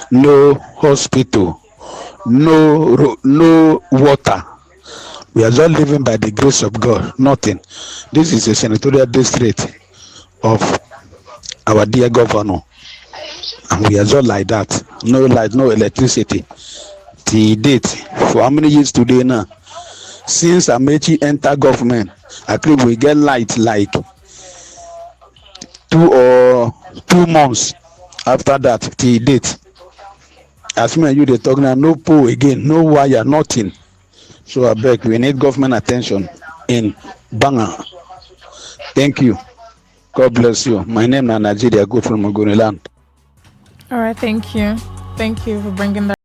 no hospital, no water. We are just living by the grace of God. Nothing. This is a senatorial district of our dear governor, and we are just like that. No light, no electricity. Till date, for how many years today now? Since Amechi entered government, I think we get light like 2 months after that till date. As me and you they talk now, no pole again, no wire, nothing. So I beg, we need government attention in Banga. Thank you. God bless you. My name is Nigeria, good from Ogoniland. All right, thank you. Thank you for bringing that.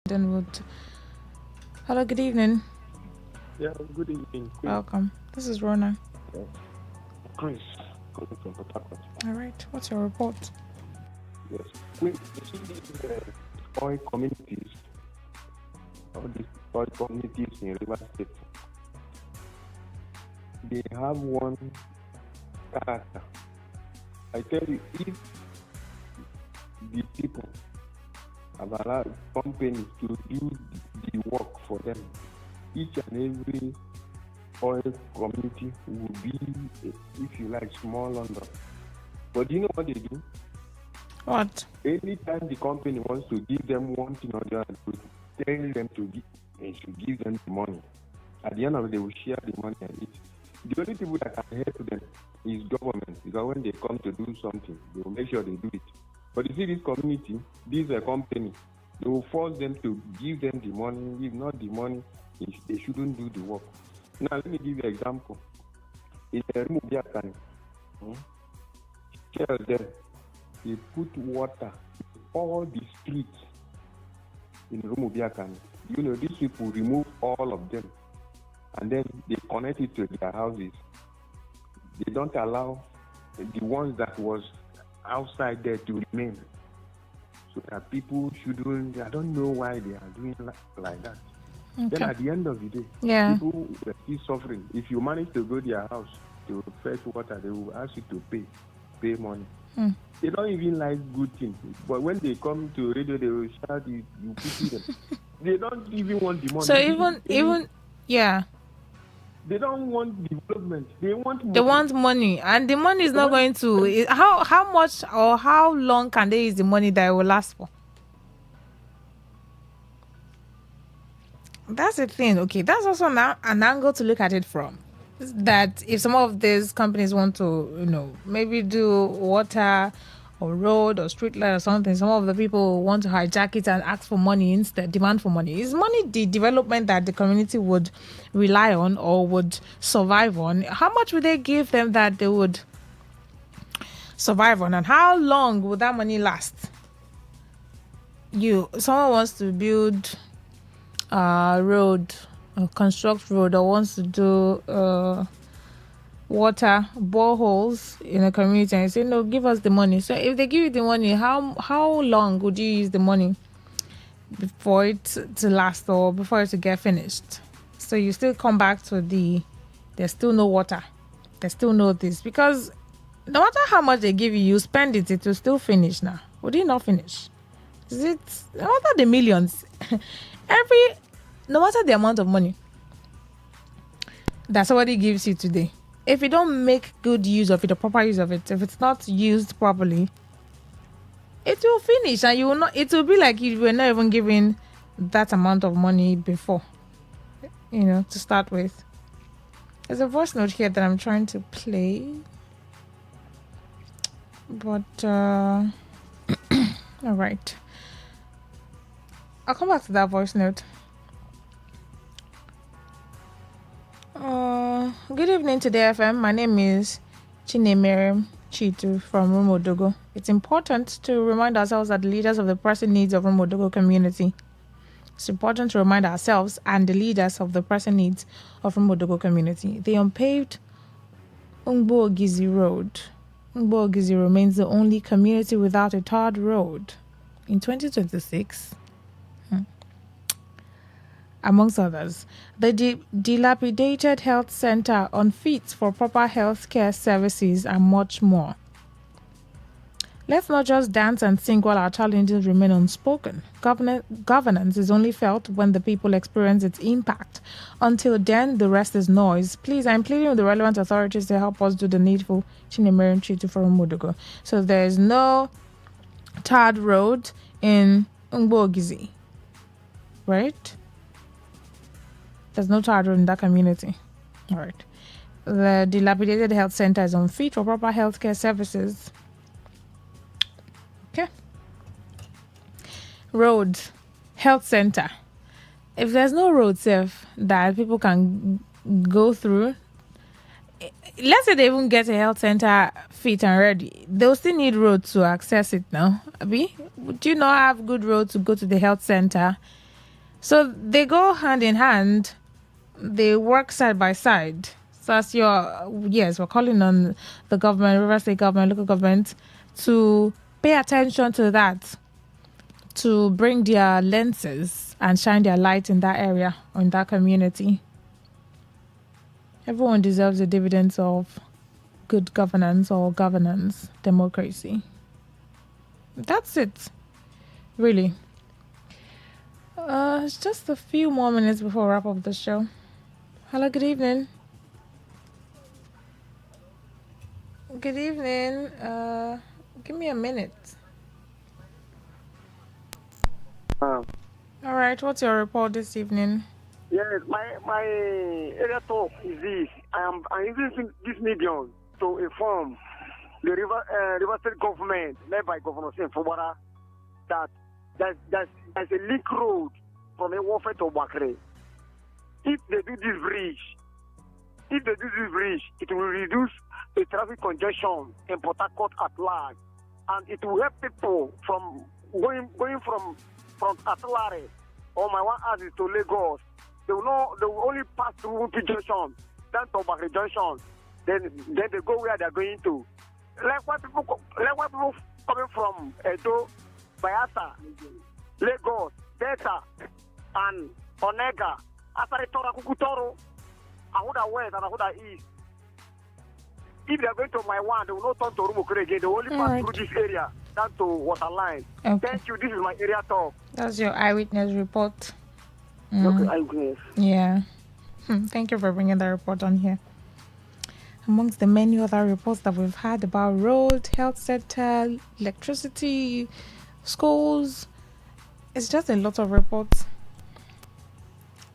Then would. Hello, good evening. Yeah, good evening. Welcome. This is Rona. Chris, calling from Port Harcourt. All right. What's your report? Yes. You see these oil communities, all these oil communities in River State, they have one character. I tell you, if the people have allowed companies to do the work for them, each and every oil community will be, if you like, small London. But do you know what they do? What? Anytime the company wants to give them one thing or the other, they tell them to give, they should give them the money. At the end of it, they will share the money and eat. The only people that can help them is government, because when they come to do something, they will make sure they do it. But you see, this community, this company, they will force them to give them the money. If not the money, they shouldn't do the work. Now, let me give you an example. In the Rumubiakani, there, they put water in all the streets in Rumubiakani. You know, these people remove all of them and then they connect it to their houses. They don't allow the ones that was outside there to remain. So that people shouldn't, I don't know why they are doing like that. Okay. Then at the end of the day, people are still suffering. If you manage to go to their house to fetch water, they will ask you to pay money. They don't even like good things. But when they come to radio, they will shout, you pity them. They don't even want the money. So even they don't want development. They want money. They want money, and the money is not going to. How much or how long can they use the money that it will last for? That's the thing. Okay, that's also an angle to look at it from. That if some of these companies want to, maybe do water or road or street light or something, some of the people want to hijack it and ask for money instead, demand for money. Is money the development that the community would rely on or would survive on? How much would they give them that they would survive on, and how long would that money last? Someone wants to build a road, construct road, or wants to do water boreholes in a community, and say, no, give us the money. So if they give you the money, how long would you use the money before it to last or before it to get finished? So you still come back to there's still no water, there's still no this, because no matter how much they give you, you spend it will still finish. Now would it not finish? Is it no matter the millions no matter the amount of money that somebody gives you today, if you don't make good use of it, or proper use of it, if it's not used properly, it will finish, and you will not. It will be like you were not even given that amount of money before, to start with. There's a voice note here that I'm trying to play, but all right, I'll come back to that voice note. Good evening, Today FM. My name is Chinemere Chitu from Rumodogo. It's important to remind ourselves that the leaders of the pressing needs of Rumodogo community. It's important to remind ourselves and the leaders of the pressing needs of Rumodogo community. The unpaved Ungbo-Ogizi Road. Ungbo-Ogizi remains the only community without a tarred road. In 2026, amongst others, the dilapidated health center unfit for proper health care services and much more. Let's not just dance and sing while our challenges remain unspoken. Governance is only felt when the people experience its impact. Until then, the rest is noise. Please, I'm pleading with the relevant authorities to help us do the needful. Chinemere Chitu from Modogo. So there is no tarred road in Ungbo-Ogizi, right? There's no tarred road in that community. All right. The dilapidated health center is unfit for proper healthcare services. Okay. Roads, health center. If there's no road safe that people can go through, let's say they even get a health center fit and ready, they'll still need road to access it now. Abi, would you not have good road to go to the health center So they go hand in hand. They work side by side. So as we're calling on the government, River State government, local government, to pay attention to that, to bring their lenses and shine their light in that area or in that community. Everyone deserves the dividends of good governance or governance, democracy. That's it, really. It's just a few more minutes before we wrap up the show. Hello, good evening. Good evening. Give me a minute. All right, what's your report this evening? Yes, my area talk is this. I'm using this medium to inform the River State government, led by Governor Sen Fubara, that there's a link road from Ewofe to Bakre. If they do this bridge, it will reduce the traffic congestion in Port Harcourt at large, and it will help people from going from Atlare or my one house is to Lagos. They will only pass through Wupi Junction, down to Bakre Junction, then they go where they're going to. Like what people coming from Edo, Bayelsa, Lagos, Delta, and Onega, Asaritora, Kukutoro, Ahuda West and Ahuda East. If they're going to my one, they will not turn to Rumukure again. They will only pass through this area down to Waterline. Okay. Thank you. This is my area talk. That's your eyewitness report. Okay, eyewitness. Yeah. Thank you for bringing the report on here. Amongst the many other reports that we've had about road, health sector, electricity, schools, it's just a lot of reports.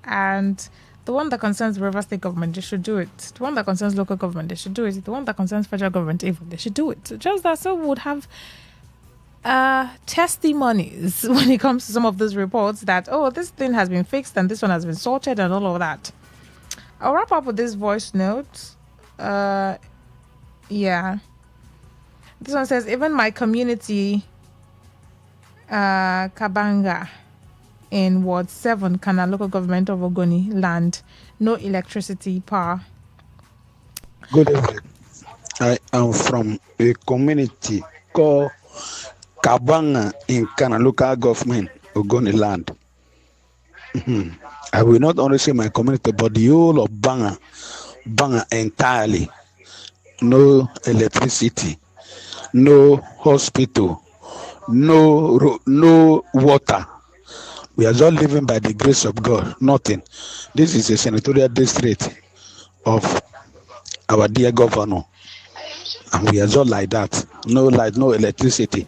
And the one that concerns River State government, they should do it. The one that concerns local government, they should do it. The one that concerns federal government, even, they should do it. So just that so we would have testimonies when it comes to some of those reports that, oh, this thing has been fixed and this one has been sorted and all of that. I'll wrap up with this voice note. Yeah. This one says, even my community, Kabanga, in Ward 7, Kana local government of Ogoni land, no electricity power. Good evening. I am from a community called Kabanga in Kana local government, Ogoni land. I will not only say my community, but the whole of Banga entirely. No electricity, no hospital, no water. We are just living by the grace of God. Nothing. This is a senatorial district of our dear governor. And we are just like that. No light, no electricity.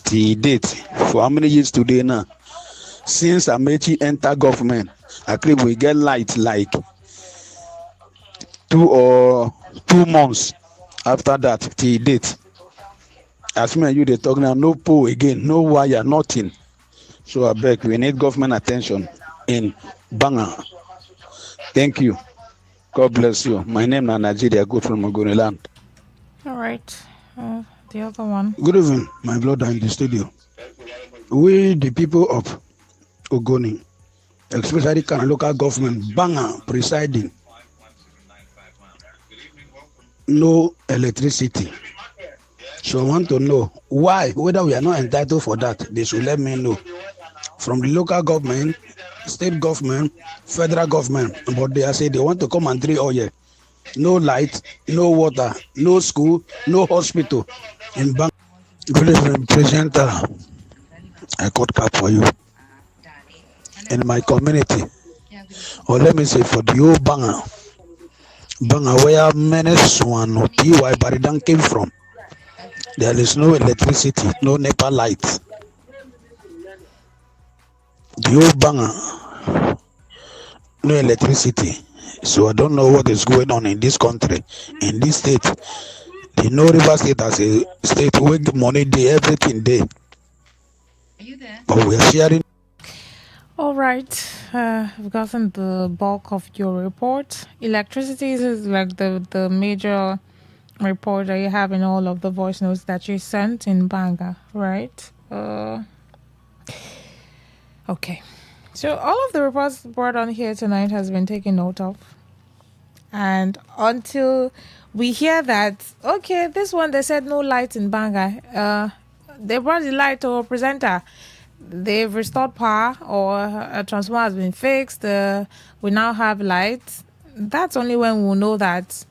Till date. For how many years today now? Since Amechi entered government, I think we get light like 2 months after that till date. As me and you they talk now, no pole again, no wire, nothing. So I beg, we need government attention in Banga. Thank you. God bless you. My name is Nigeria, good from Ogoniland. All right. The other one. Good evening, my brother in the studio. We, the people of Ogoni, especially Kana local government, Banga presiding, no electricity. So I want to know why, whether we are not entitled for that. They should let me know. From the local government, state government, federal government, but they are saying they want to come and drill oil. No light, no water, no school, no hospital in Bang. Good evening, presenter. I got cap for you. In my community, or let me say for the whole Banga where many Swan or PY Baridan came from, there is no electricity, no NEPA light. The whole Banga, no electricity. So I don't know what is going on in this country, in this state. The no River State as a state where money day, everything day. But we are sharing. All right. We've gotten the bulk of your report. Electricity is like the major report that you have in all of the voice notes that you sent in Banga, right? Okay. So all of the reports brought on here tonight has been taken note of. And until we hear that, okay, this one, they said no light in Banga. They brought the light to a presenter. They've restored power, or a transformer has been fixed. We now have lights. That's only when we'll know that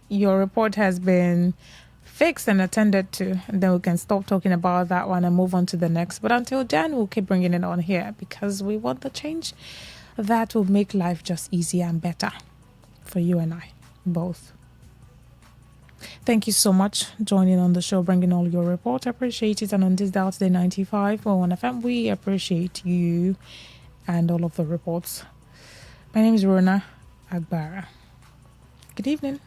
your report has been fixed and attended to. And then we can stop talking about that one and move on to the next. But until then, we'll keep bringing it on here because we want the change that will make life just easier and better for you and I both. Thank you so much joining on the show, bringing all your reports. I appreciate it. And on this dial today 95.1 FM, we appreciate you and all of the reports. My name is Rona Agbara. Good evening.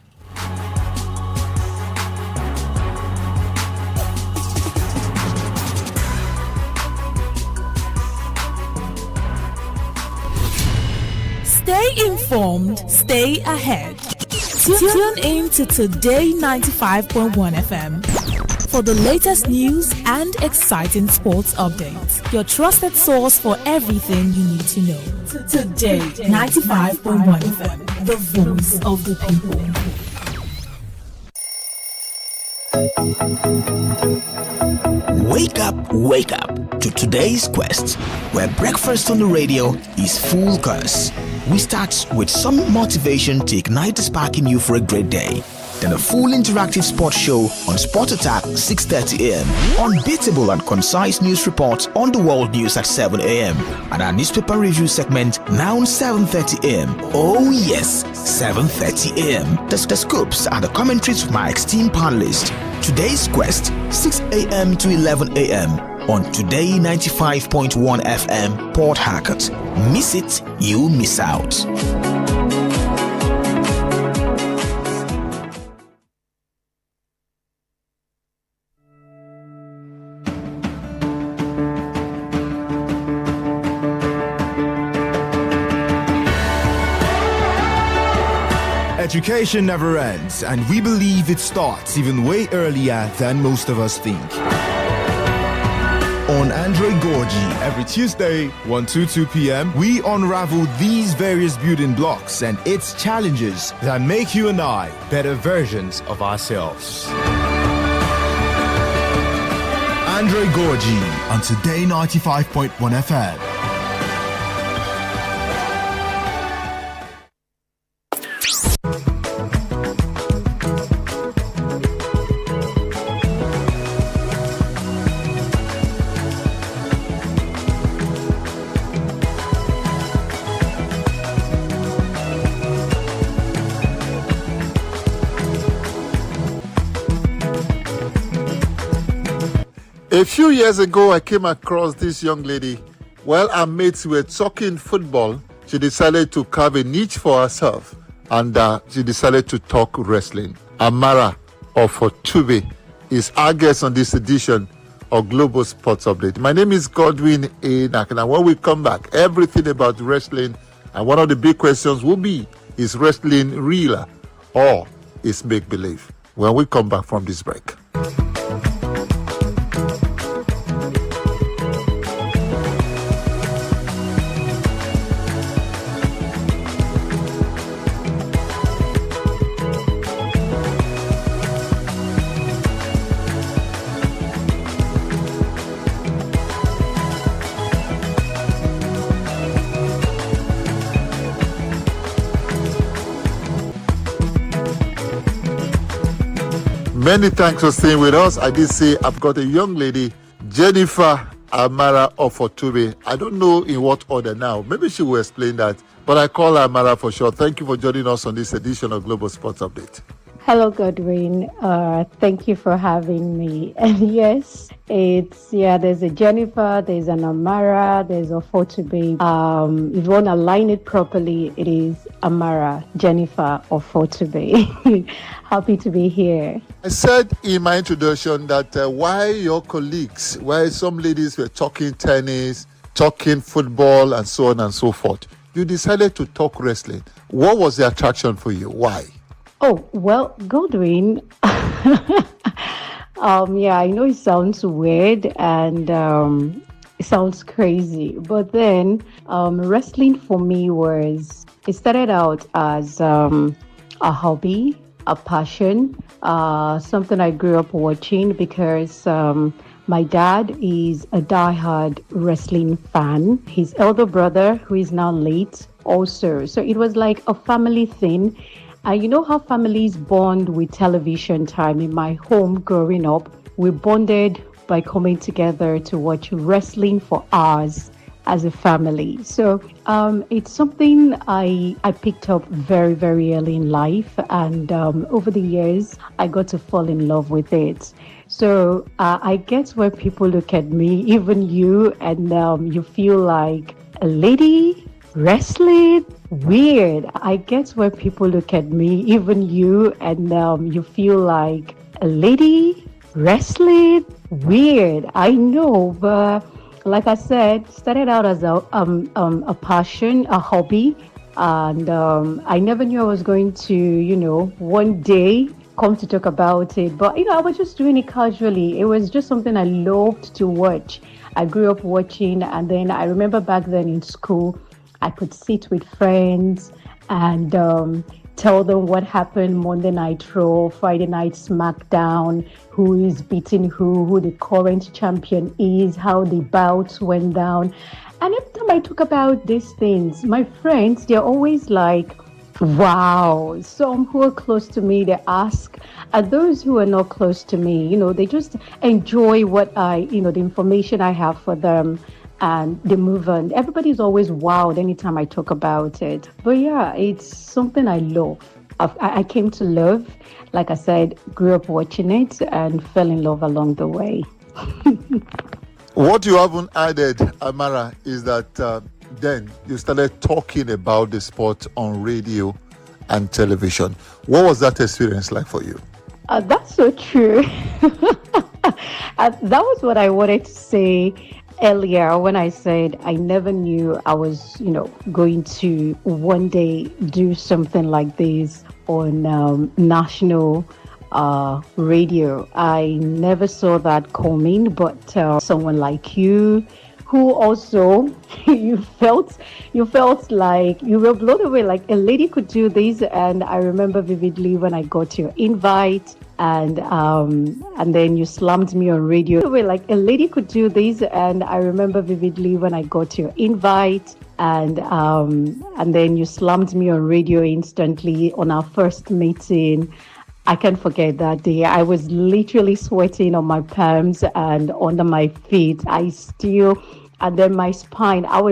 Stay informed, stay ahead. Tune in to Today 95.1 FM for the latest news and exciting sports updates. Your trusted source for everything you need to know. Today 95.1 FM, the voice of the people. Wake up to today's quest, where breakfast on the radio is full course. We start with some motivation to ignite the spark in you for a great day. Then a full interactive sports show on Sport Attack 6:30 a.m. Unbeatable and concise news reports on the world news at 7 a.m. And our newspaper review segment now 7:30 a.m. Oh yes, 7:30 a.m. The scoops and the commentaries from my esteemed panelists. Today's quest 6 a.m. to 11 a.m. on Today 95.1 FM Port Harcourt. Miss it, you miss out. Education never ends, and we believe it starts even way earlier than most of us think. On Android Gorgie, every Tuesday, 1 to 2 p.m., we unravel these various building blocks and its challenges that make you and I better versions of ourselves. Android Gorgie on Today 95.1 FM. A few years ago, I came across this young lady. While our mates were talking football, she decided to carve a niche for herself, and she decided to talk wrestling. Amara Ofotube is our guest on this edition of Global Sports Update. My name is Godwin A. Nakana. When we come back, everything about wrestling, and one of the big questions will be, is wrestling real or is make-believe? When we come back from this break. Many thanks for staying with us. I did say I've got a young lady, Jennifer Amara Ofotube. I don't know in what order now. Maybe she will explain that. But I call her Amara for sure. Thank you for joining us on this edition of Global Sports Update. Hello, Godwin. Thank you for having me. And yes, there's a Jennifer, there's an Amara, there's a Ofotube. If you want to line it properly, it is Amara, Jennifer, Ofotube. Happy to be here. I said in my introduction that while your colleagues, while some ladies were talking tennis, talking football, and so on and so forth, you decided to talk wrestling. What was the attraction for you? Why? Oh, well, Godwin, I know it sounds weird, and It sounds crazy, but then wrestling for me it started out as a hobby, a passion, something I grew up watching because my dad is a diehard wrestling fan. His elder brother, who is now late, also. So it was like a family thing. You know how families bond with television time? In my home growing up, we bonded by coming together to watch wrestling for hours as a family. So it's something I picked up very, very early in life. And over the years, I got to fall in love with it. So I get where people look at me, even you, and you feel like a lady wrestling. Weird. I get where people look at me, even you, and you feel like a lady wrestling. Weird. I know, but like I said, started out as a passion, a hobby, and I never knew I was going to, one day come to talk about it. But I was just doing it casually. It was just something I loved to watch. I grew up watching, and then I remember back then in school, I could sit with friends and tell them what happened Monday Night Raw, Friday Night SmackDown, who is beating who the current champion is, how the bouts went down. And every time I talk about these things, my friends, they're always like, wow. Some who are close to me, they ask, and those who are not close to me, they just enjoy what the information I have for them. And they move on. Everybody's always wowed anytime I talk about it. But yeah, it's something I love. I came to love, like I said, grew up watching it and fell in love along the way. What you haven't added, Amara, is that then you started talking about the sport on radio and television. What was that experience like for you? That's so true. That was what I wanted to say earlier when I said I never knew I was, going to one day do something like this on national radio. I never saw that coming, but someone like you, who also you felt like you were blown away, like a lady could do this. And I remember vividly when I got your invite, and then you slammed me on radio. Like a lady could do this, and I remember vividly when I got your invite, and then you slammed me on radio instantly on our first meeting. I can't forget that day. I was literally sweating on my palms and under my feet. And then my spine, I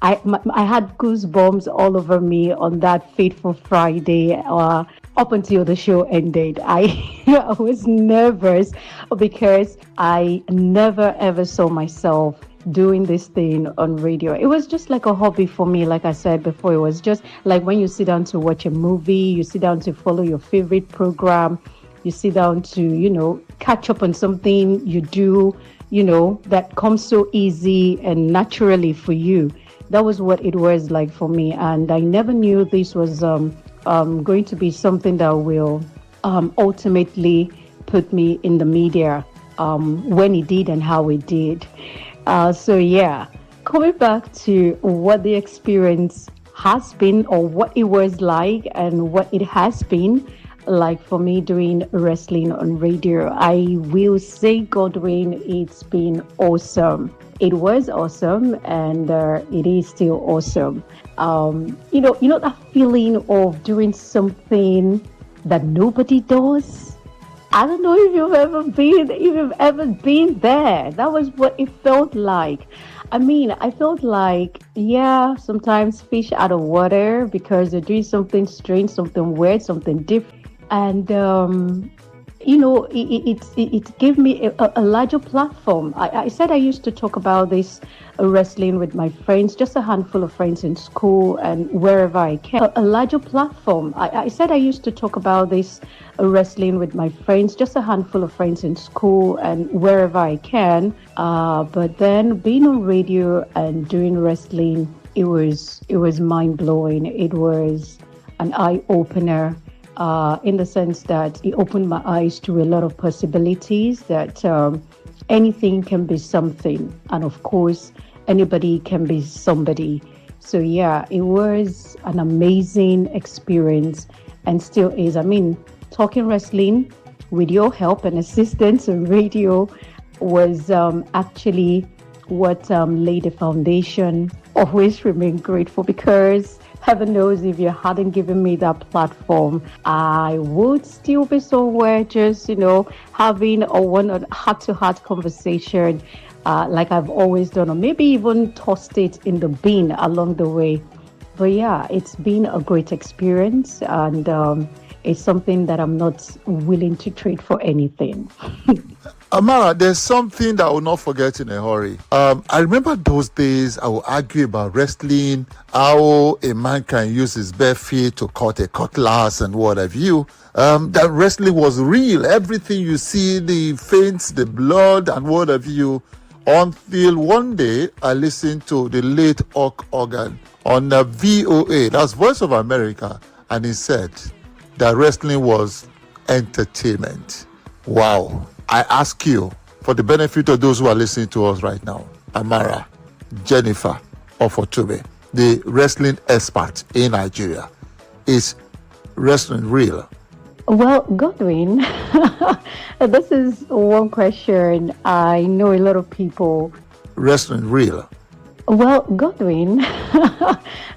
had goosebumps all over me on that fateful Friday. Up until the show ended, I was nervous because I never ever saw myself doing this thing on radio. It was just like a hobby for me. Like I said before, it was just like when you sit down to watch a movie, you sit down to follow your favorite program, you sit down to, catch up on something you do, that comes so easy and naturally for you. That was what it was like for me. And I never knew this was going to be something that will ultimately put me in the media when it did and how it did. So yeah, coming back to what the experience has been, or what it was like and what it has been like for me doing wrestling on radio, I will say, Godwin, it's been awesome. It was awesome, and it is still awesome. You know that feeling of doing something that nobody does. I don't know if you've ever been there. That was what it felt like. I mean, I felt like, yeah, sometimes fish out of water because they're doing something strange, something weird, something different. And it gave me a larger platform. I said I used to talk about this wrestling with my friends, just a handful of friends in school and wherever I can. A larger platform. I said I used to talk about this wrestling with my friends, just a handful of friends in school and wherever I can. But then being on radio and doing wrestling, it was mind blowing. It was an eye opener. In the sense that it opened my eyes to a lot of possibilities that anything can be something. And of course, anybody can be somebody. So yeah, it was an amazing experience and still is. I mean, talking wrestling with your help and assistance on radio was actually what laid the foundation. Always remain grateful because heaven knows if you hadn't given me that platform, I would still be somewhere just, having a one heart-to-heart conversation like I've always done, or maybe even tossed it in the bin along the way. But yeah, it's been a great experience, and it's something that I'm not willing to trade for anything. Amara, there's something that I will not forget in a hurry. I remember those days I would argue about wrestling, how a man can use his bare feet to cut a cutlass and what have you. That wrestling was real. Everything you see, the feints, the blood and what have you. Until one day I listened to the late Hulk Hogan on VOA, that's Voice of America, and he said that wrestling was entertainment. Wow. I ask you, for the benefit of those who are listening to us right now, Amara, Jennifer, or Fortube, the wrestling expert in Nigeria, is wrestling real? Well, Godwin, this is one question I know a lot of people. Wrestling real? Well, Godwin,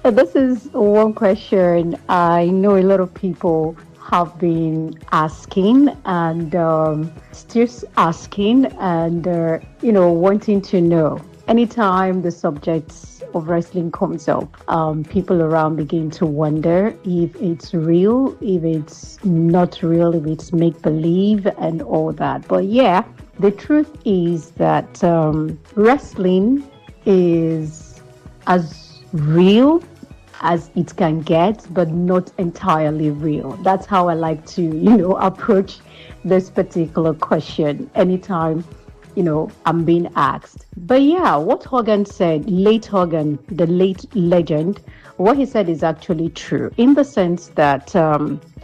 this is one question I know a lot of people have been asking and still asking and, wanting to know. Anytime the subject of wrestling comes up, people around begin to wonder if it's real, if it's not real, if it's make-believe and all that. But yeah, the truth is that wrestling is as real as it can get, but not entirely real. That's how I like to, approach this particular question anytime, I'm being asked. But yeah, what Hogan said, late Hogan, the late legend, what he said is actually true in the sense that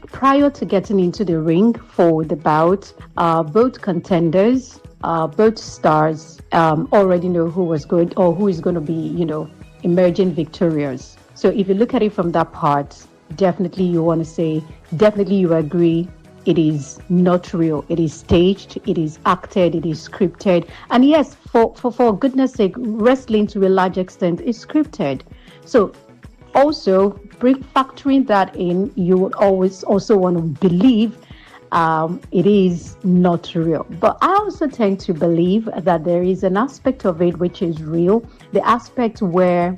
prior to getting into the ring for the bout, both contenders, both stars already know who is going to be, emerging victorious. So if you look at it from that part, definitely you want to say, definitely you agree, it is not real. It is staged, it is acted, it is scripted. And yes, for goodness sake, wrestling to a large extent is scripted. So also factoring that in, you would always also want to believe it is not real. But I also tend to believe that there is an aspect of it which is real. The aspect where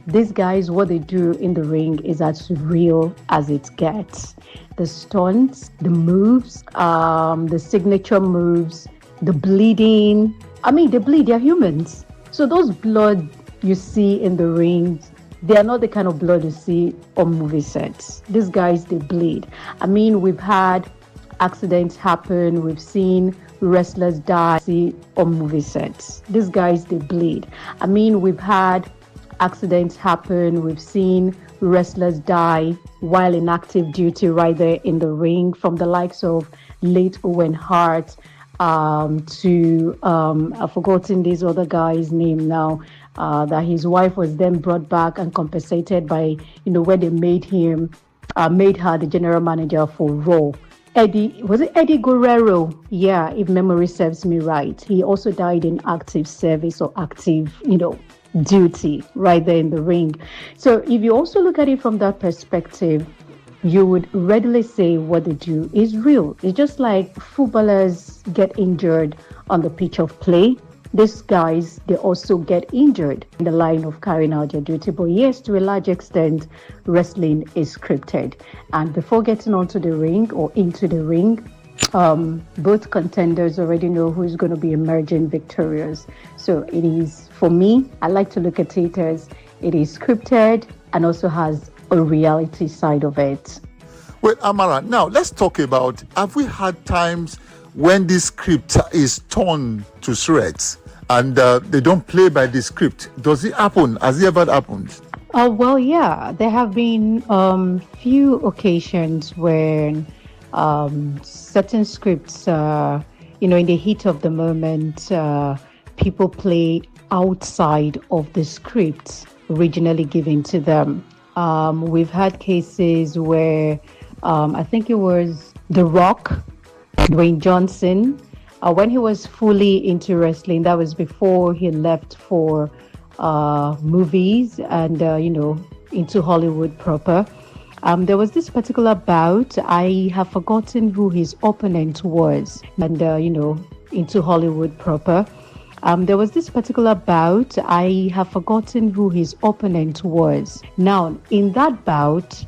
these guys, what they do in the ring is as real as it gets. The stunts, the moves, the signature moves, the bleeding. I mean, they bleed, they're humans. So those blood you see in the ring, they are not the kind of blood you see on movie sets. These guys, they bleed. I mean, we've had accidents happen. We've seen wrestlers die on movie sets. These guys, they bleed. I mean, we've had accidents happen. We've seen wrestlers die while in active duty right there in the ring, from the likes of late Owen Hart to I've forgotten this other guy's name now, that his wife was then brought back and compensated by, where they made her the general manager for Raw. Eddie Guerrero? Yeah, if memory serves me right. He also died in active service or active, duty right there in the ring. So if you also look at it from that perspective, you would readily say what they do is real. It's just like footballers get injured on the pitch of play. These guys, they also get injured in the line of carrying out their duty. But yes, to a large extent, wrestling is scripted. And before getting onto the ring or into the ring, both contenders already know who's going to be emerging victorious. So it is, for me, I like to look at it as it is scripted and also has a reality side of it. Well, Amara, now let's talk about, have we had times when this script is torn to shreds and they don't play by the script? Does it happen? Has it ever happened? Well, yeah, there have been few occasions when certain scripts, in the heat of the moment, people play outside of the scripts originally given to them. We've had cases where I think it was The Rock, Dwayne Johnson, when he was fully into wrestling. That was before he left for movies and, into Hollywood proper. There was this particular bout. I have forgotten who his opponent was, and into Hollywood proper. There was this particular bout. I have forgotten who his opponent was. Now, in that bout,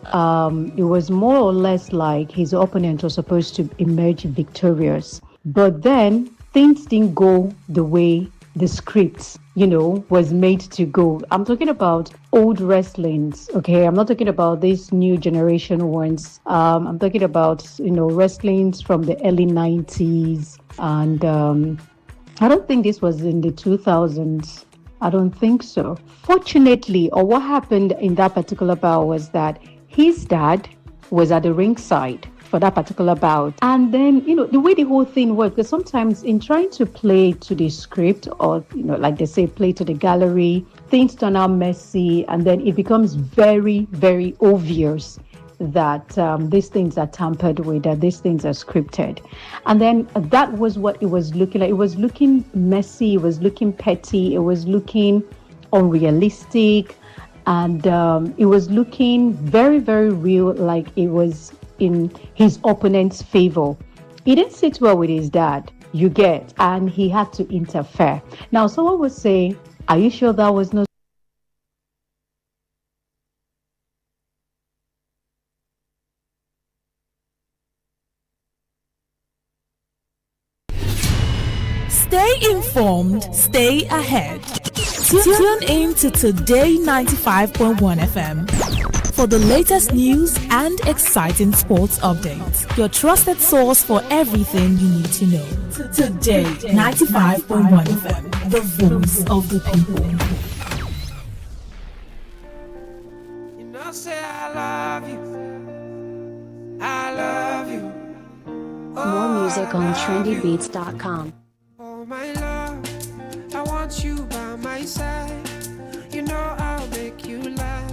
it was more or less like his opponent was supposed to emerge victorious. But then things didn't go the way the script, was made to go. I'm talking about old wrestlings, okay? I'm not talking about these new generation ones. I'm talking about, wrestlings from the early 90s. And I don't think this was in the 2000s. I don't think so. Fortunately, or what happened in that particular bout was that his dad was at the ringside for that particular bout. And then, the way the whole thing worked, because sometimes in trying to play to the script or, like they say, play to the gallery, things turn out messy and then it becomes very, very obvious that these things are tampered with, that these things are scripted. And then that was what it was looking like. It was looking messy, it was looking petty, it was looking unrealistic, and it was looking very, very real, like it was in his opponent's favor. He didn't sit well with his dad, you get, and he had to interfere. Now, someone would say, are you sure that was not Stay informed, stay ahead. Tune in to Today 95.1 FM for the latest news and exciting sports updates. Your trusted source for everything you need to know. Today 95.1 FM, the voice of the people. Say I love you. I love you. More music on trendybeats.com. Oh my love, I want you by my side. You know I'll make you laugh.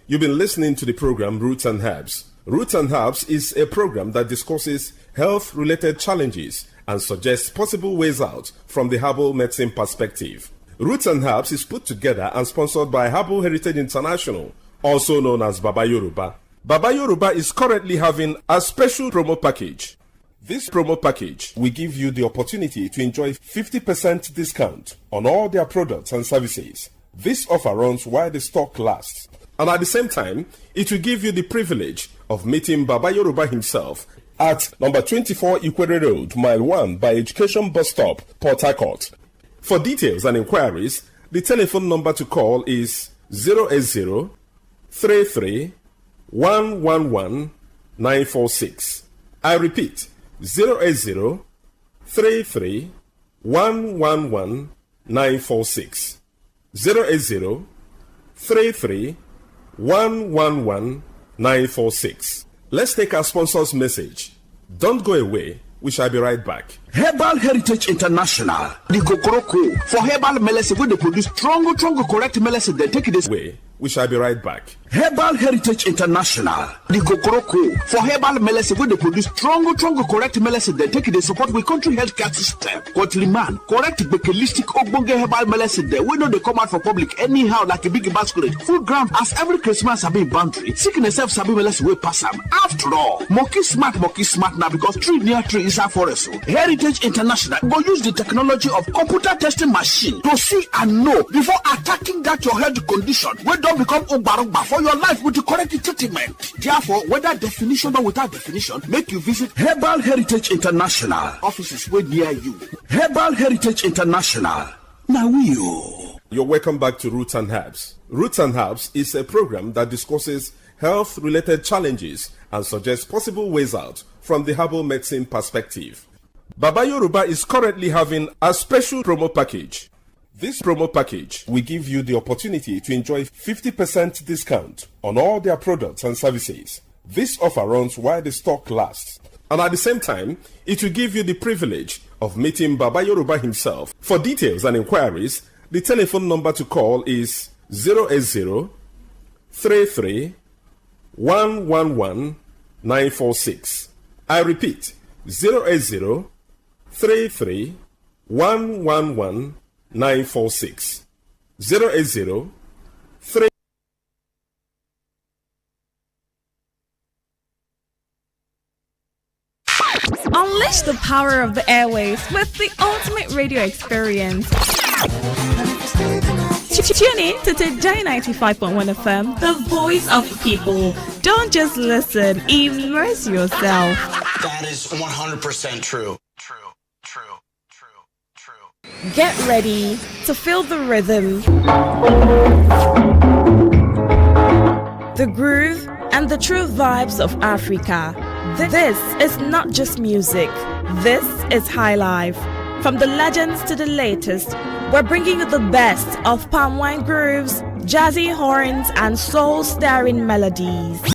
You've been listening to the program Roots and Herbs. Roots and Herbs is a program that discusses health-related challenges and suggests possible ways out from the herbal medicine perspective. Roots and Herbs is put together and sponsored by Herbal Heritage International, also known as Baba Yoruba. Baba Yoruba is currently having a special promo package. This promo package will give you the opportunity to enjoy 50% discount on all their products and services. This offer runs while the stock lasts. And at the same time, it will give you the privilege of meeting Baba Yoruba himself at number 24 Ikwere Road, Mile 1 by Education Bus Stop, Port Harcourt. For details and inquiries, the telephone number to call is 080 33 111 946. I repeat, 080 33 111 946. 080 33 111 946. Let's take our sponsor's message. Don't go away. We shall be right back. Herbal Heritage International, the Kokoroko for herbal medicine, where they produce strong, correct medicine. They take it this way. We shall be right back. Herbal Heritage International, the Kokoroko for herbal medicine, where they produce strong, correct medicine. They take it. They support with country healthcare system. Quatli man, correct bakelistic ogbonge herbal medicine. They we know they come out for public anyhow like a big basket. Full ground as every Christmas have been boundary. Sickness self sabi medicine we pass them. After all, monkey smart now because tree near tree is a forest. Heritage International go use the technology of computer testing machine to see and know before attacking that your health condition wey don become ogbarogba for your life with the correct treatment. Therefore, whether definition or without definition, make you visit Herbal Heritage International offices wey near you. Herbal Heritage International. Now You're welcome back to Roots and Herbs. Roots and Herbs is a program that discusses health-related challenges and suggests possible ways out from the herbal medicine perspective. Baba Yoruba is currently having a special promo package. This promo package will give you the opportunity to enjoy 50% discount on all their products and services. This offer runs while the stock lasts. And at the same time, it will give you the privilege of meeting Baba Yoruba himself. For details and inquiries, the telephone number to call is 080 33 111 946. I repeat, 080 33 111 946. 080 3. Unleash the power of the airwaves with the ultimate radio experience. Tune in to Today95.1 FM, the voice of the people. Don't just listen, immerse yourself. That is 100% true. Get ready to feel the rhythm, the groove, and the true vibes of Africa. This is not just music. This is high life. From the legends to the latest, we're bringing you the best of palm wine grooves, jazzy horns, and soul-stirring melodies.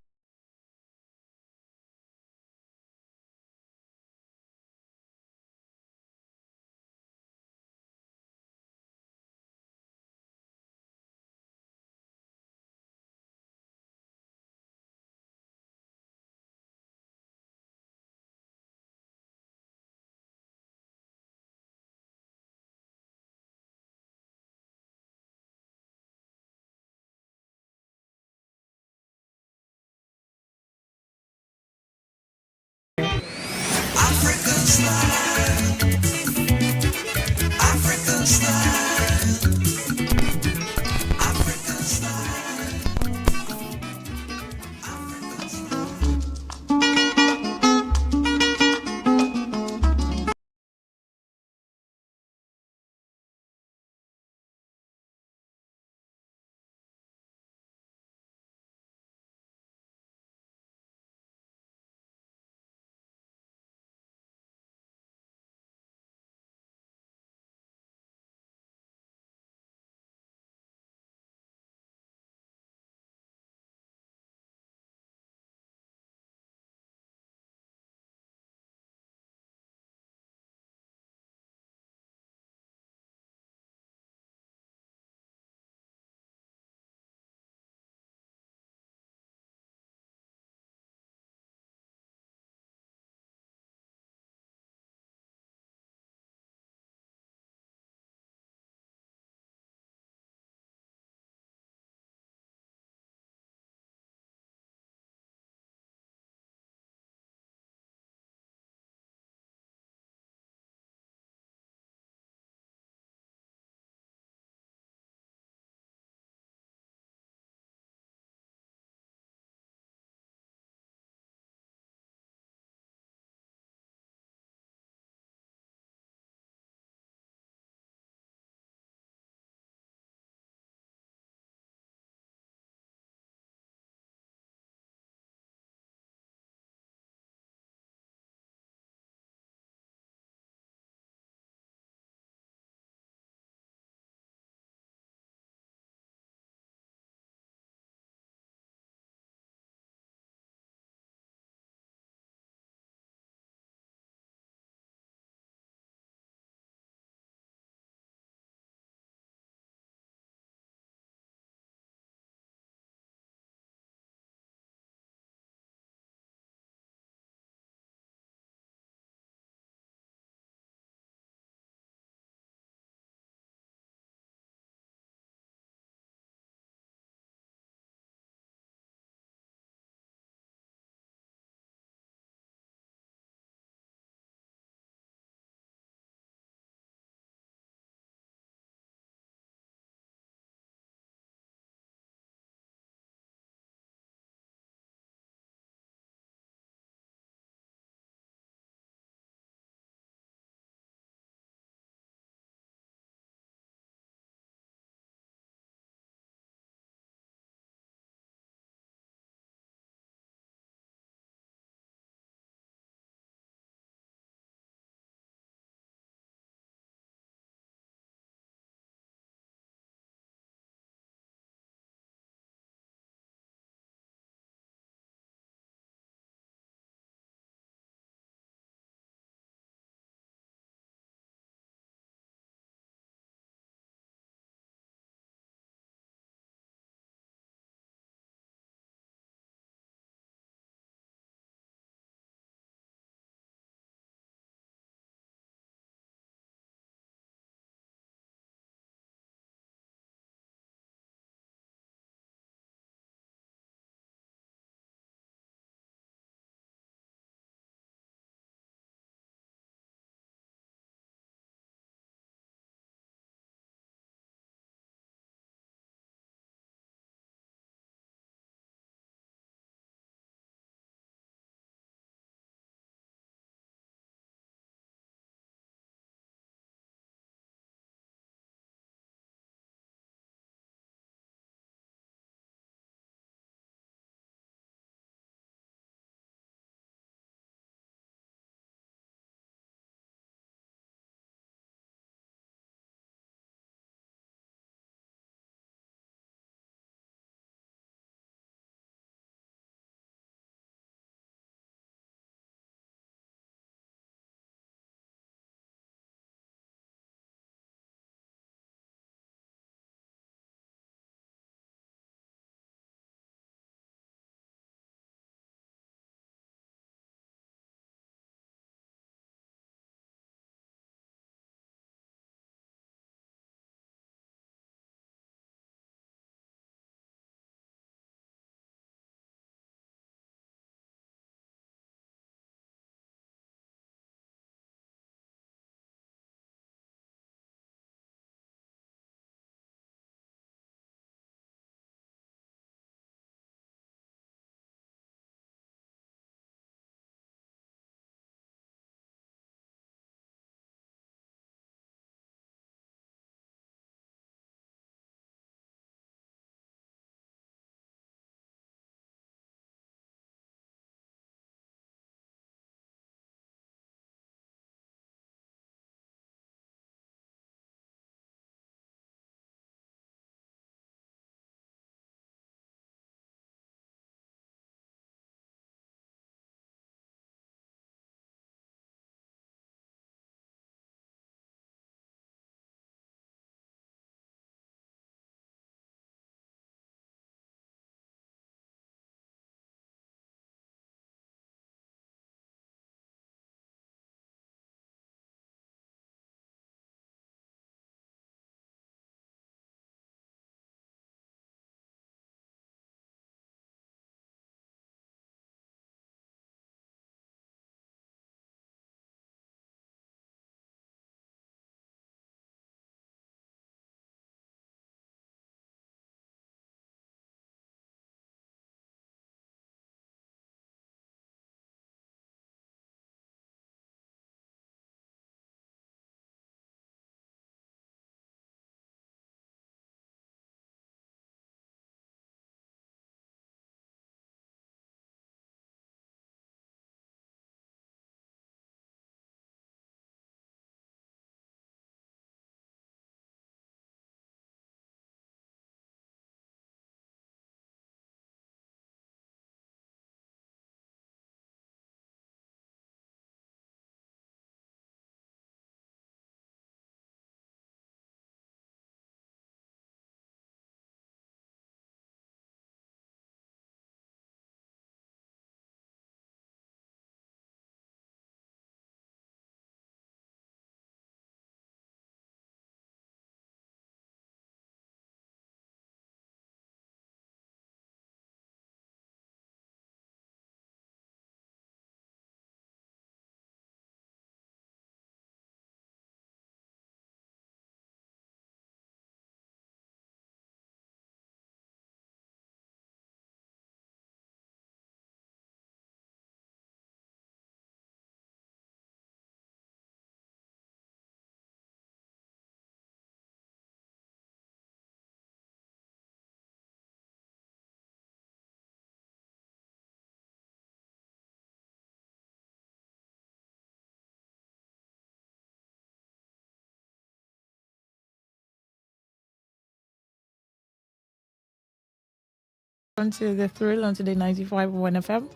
onto the thrill on Today 95.1 FM.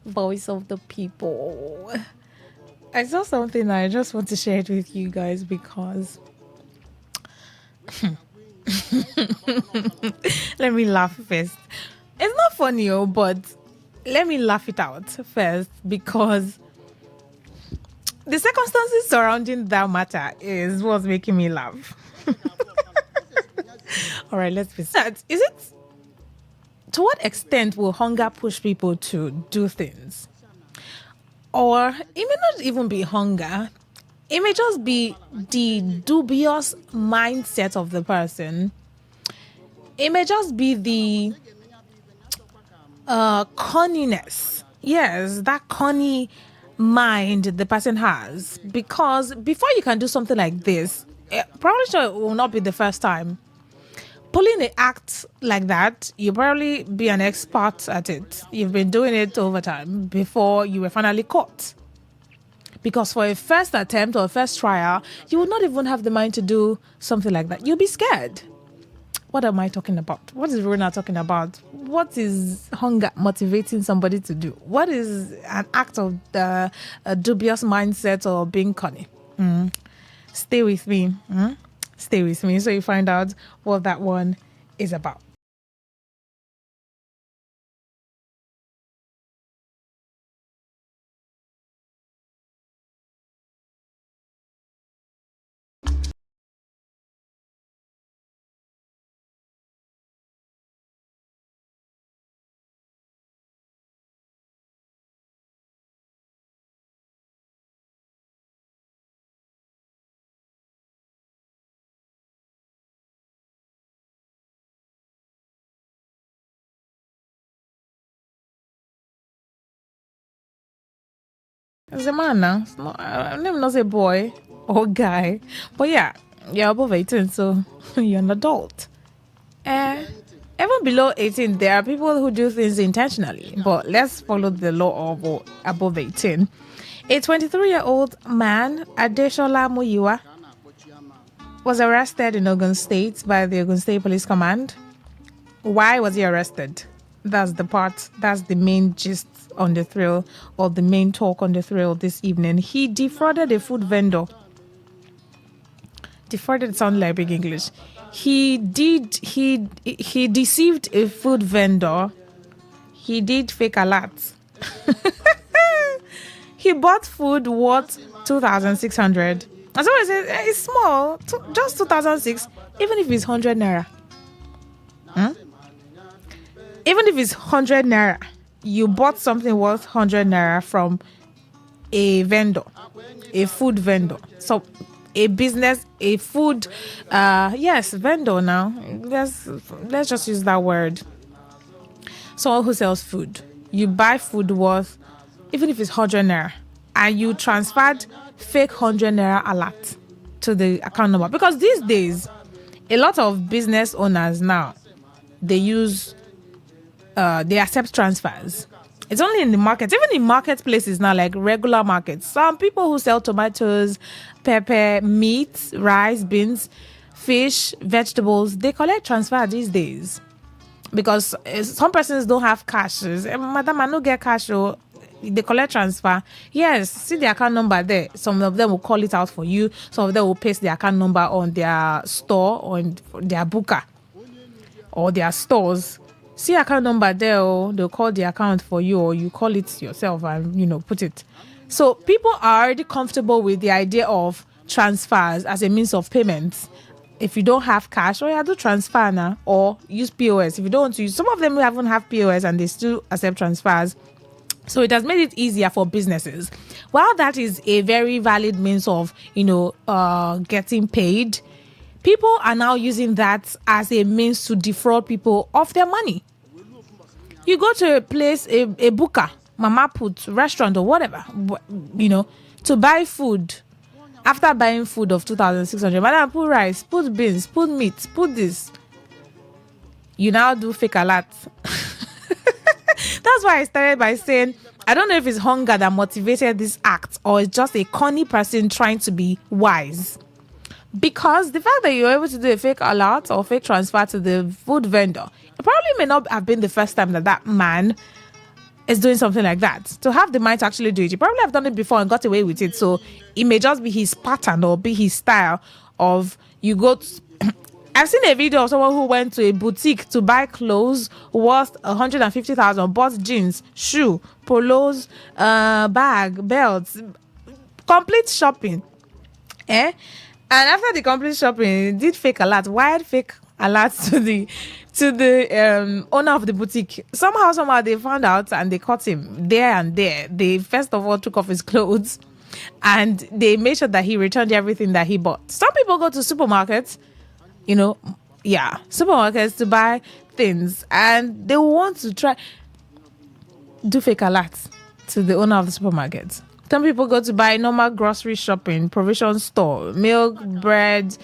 Voice of the people. I saw something I just want to share it with you guys because let me laugh first. It's not funny, but let me laugh it out first because the circumstances surrounding that matter is what's making me laugh. All right, let's be sad. Is it, to what extent will hunger push people to do things? Or it may not even be hunger. It may just be the dubious mindset of the person. It may just be the cunniness. Yes, that cunning mind the person has. Because before you can do something like this, probably sure it will not be the first time. Pulling an act like that, you probably be an expert at it. You've been doing it over time before you were finally caught. Because for a first attempt or a first trial, you would not even have the mind to do something like that. You'll be scared. What am I talking about? What is Rona talking about? What is hunger motivating somebody to do? What is an act of the dubious mindset or being cunning? Stay with me. Stay with me so you find out what that one is about. As a man now, I never know say boy or guy, but yeah, you're above 18, so you're an adult. Even below 18, there are people who do things intentionally, but let's follow the law of above 18. A 23-year-old man, Adeshola Muyiwa, was arrested in Ogun State by the Ogun State Police Command. Why was he arrested? That's the main gist on the thrill, or the main talk on the thrill this evening. He defrauded a food vendor. Defrauded sounds like big English. He deceived a food vendor. He did fake alerts. He bought food worth 2,600. As always, it's small, just 2,006. Even if it's 100 naira. Even if it's 100 naira, you bought something worth 100 naira from a vendor, a food vendor. So a business, a food, vendor now. Let's just use that word. Someone who sells food. You buy food worth, even if it's 100 naira, and you transferred fake 100 naira alert to the account number. Because these days, a lot of business owners now, they accept transfers. It's only in the market, even in marketplaces now, like regular markets. Some people who sell tomatoes, pepper, meat, rice, beans, fish, vegetables, they collect transfer these days. Because some persons don't have cash. Madam, I don't get cash. So they collect transfer. Yes, see the account number there. Some of them will call it out for you. Some of them will paste the account number on their store or on their booker or their stores. See account number there, they'll call the account for you, or you call it yourself and put it. So people are already comfortable with the idea of transfers as a means of payment. If you don't have cash, do transfer now, or use POS. If you don't want to use, some of them haven't have POS and they still accept transfers. So it has made it easier for businesses. While that is a very valid means of getting paid, people are now using that as a means to defraud people of their money. You go to a place, a booker, mama put, restaurant or whatever, to buy food. After buying food of 2,600, madam, put rice, put beans, put meat, put this. You now do fake alert. That's why I started by saying, I don't know if it's hunger that motivated this act or it's just a corny person trying to be wise. Because the fact that you're able to do a fake alert or fake transfer to the food vendor, it probably may not have been the first time that man is doing something like that. To have the mind to actually do it, you probably have done it before and got away with it. So it may just be his pattern or be his style of you go to, I've seen a video of someone who went to a boutique to buy clothes worth 150,000, bought jeans, shoe, polos, bag, belts, complete shopping. And after the complete shopping, did fake alert, wired fake alerts to the owner of the boutique. Somehow they found out and they caught him there and there. They first of all took off his clothes and they made sure that he returned everything that he bought. Some people go to supermarkets, supermarkets to buy things and they want to try do fake alerts to the owner of the supermarket. Some people go to buy normal grocery shopping, provision store, milk, bread,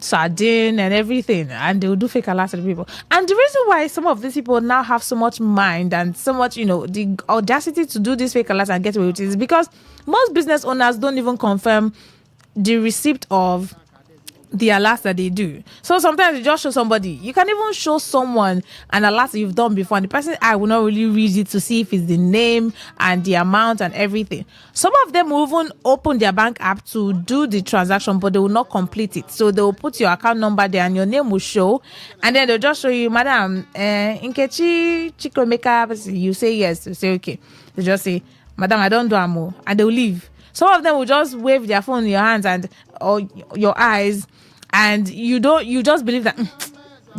sardine and everything, and they will do fake alerts to the people. And the reason why some of these people now have so much mind and so much, the audacity to do this fake alerts and get away with it is because most business owners don't even confirm the receipt of the alerts that they do. So sometimes you just show somebody. You can even show someone an alert that you've done before, and the person will not really read it to see if it's the name and the amount and everything. Some of them will even open their bank app to do the transaction, but they will not complete it. So they will put your account number there and your name will show, and then they'll just show you, Madam, Nkechi Chikomeka. You say yes. You say okay. They just say, Madam, I don't do amo, and they'll leave. Some of them will just wave their phone in your hands or your eyes, and you just believe that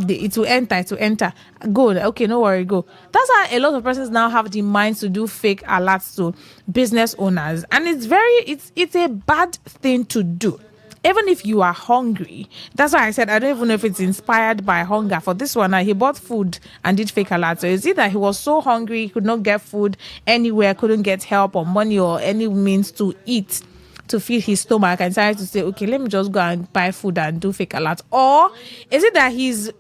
it will enter. Go, okay, no worry, go. That's how a lot of persons now have the mind to do fake alerts to business owners, and it's a bad thing to do. Even if you are hungry, that's why I said I don't even know if it's inspired by hunger. For this one, he bought food and did fake alerts. So is it that he was so hungry he could not get food anywhere, couldn't get help or money or any means to eat to feed his stomach, and decided to say, okay, let me just go and buy food and do fake alerts? Or is it that it's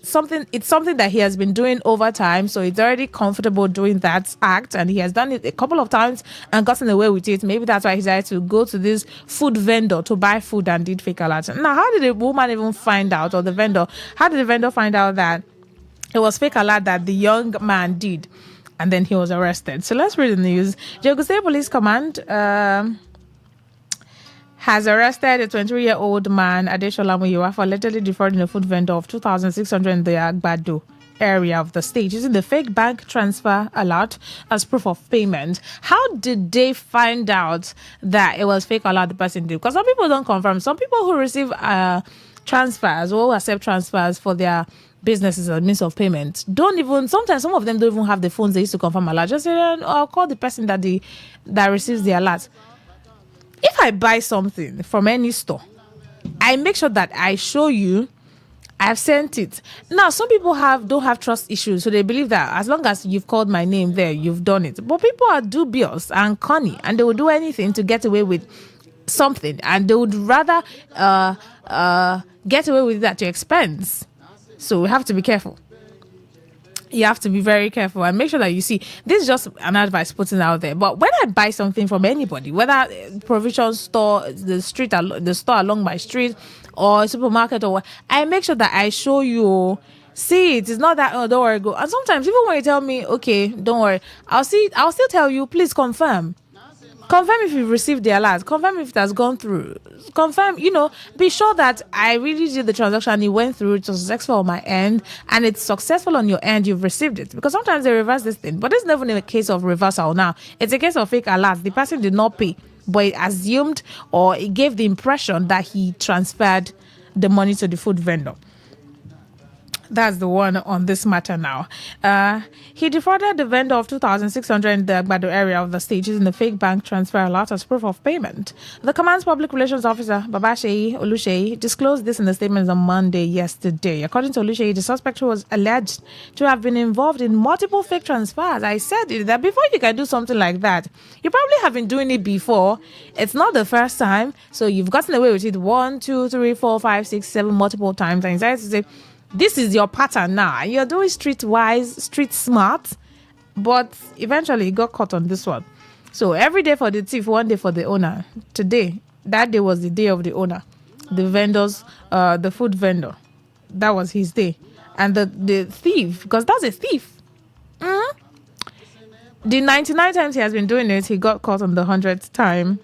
something that he has been doing over time, so he's already comfortable doing that act and he has done it a couple of times and gotten away with it? Maybe that's why he decided to go to this food vendor to buy food and did fake alerts. Now, how did the woman even find out, or the vendor, how did the vendor find out that it was fake alert that the young man did? And then he was arrested. So let's read the news. Jogos State Police Command has arrested a 23-year-old man, Adeshola Muyiwa, for allegedly defrauding a food vendor of 2,600 in the Agbado area of the state using the fake bank transfer alert as proof of payment. How did they find out that it was fake alert the person did? Because some people don't confirm. Some people who receive transfers or accept transfers for their businesses as means of payment sometimes some of them don't even have the phones they used to confirm alert. Just say, I'll call the person that receives the alert. If I buy something from any store, I make sure that I show you I've sent it. Now, some people don't have trust issues, so they believe that as long as you've called my name there, you've done it. But people are dubious and cunning, and they will do anything to get away with something, and they would rather get away with it at your expense. So we have to be careful. You have to be very careful and make sure that you see. This is just an advice putting out there. But when I buy something from anybody, whether provision store, the store along my street, or supermarket, or what, I make sure that I show you. See it. It's not that, oh, don't worry, go. And sometimes even when you tell me, okay, don't worry, I'll still tell you, please confirm. Confirm if you've received the alert. Confirm if it has gone through. Confirm, be sure that I really did the transaction. It went through. It was successful on my end, and it's successful on your end. You've received it. Because sometimes they reverse this thing. But it's never a case of reversal now. It's a case of fake alert. The person did not pay, but it assumed or it gave the impression that he transferred the money to the food vendor. That's the one on this matter now. He defrauded the vendor of 2,600 in the Agbado area of the state using the fake bank transfer alert as proof of payment. The command's public relations officer, Babasheyi Oluseyi, disclosed this in the statements on Monday yesterday. According to Oluseyi, the suspect, who was alleged to have been involved in multiple fake transfers, I said it, that before you can do something like that, you probably have been doing it before. It's not the first time, so you've gotten away with it 1, 2, 3, 4, 5, 6, 7 multiple times, and decided to say, this is your pattern now. You're doing street-wise, street smart, but eventually you got caught on this one. So every day for the thief, one day for the owner. Today, That day was the day of the owner, the vendors, the food vendor. That was his day. And the thief, because that's a thief. The 99 times he has been doing it, he got caught on the 100th time.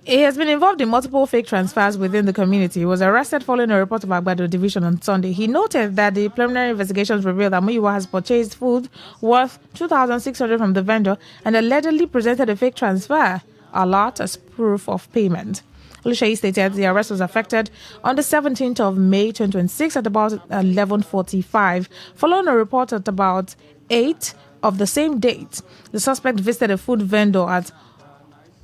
He has been involved in multiple fake transfers within the community. He was arrested following a report of Agbado Division on Sunday. He noted that the preliminary investigations revealed that Muyiwa has purchased food worth 2,600 from the vendor and allegedly presented a fake transfer alert as proof of payment. Oluseyi stated the arrest was effected on the 17th of May 2026 at about 11:45. Following a report at about 8 of the same date, the suspect visited a food vendor at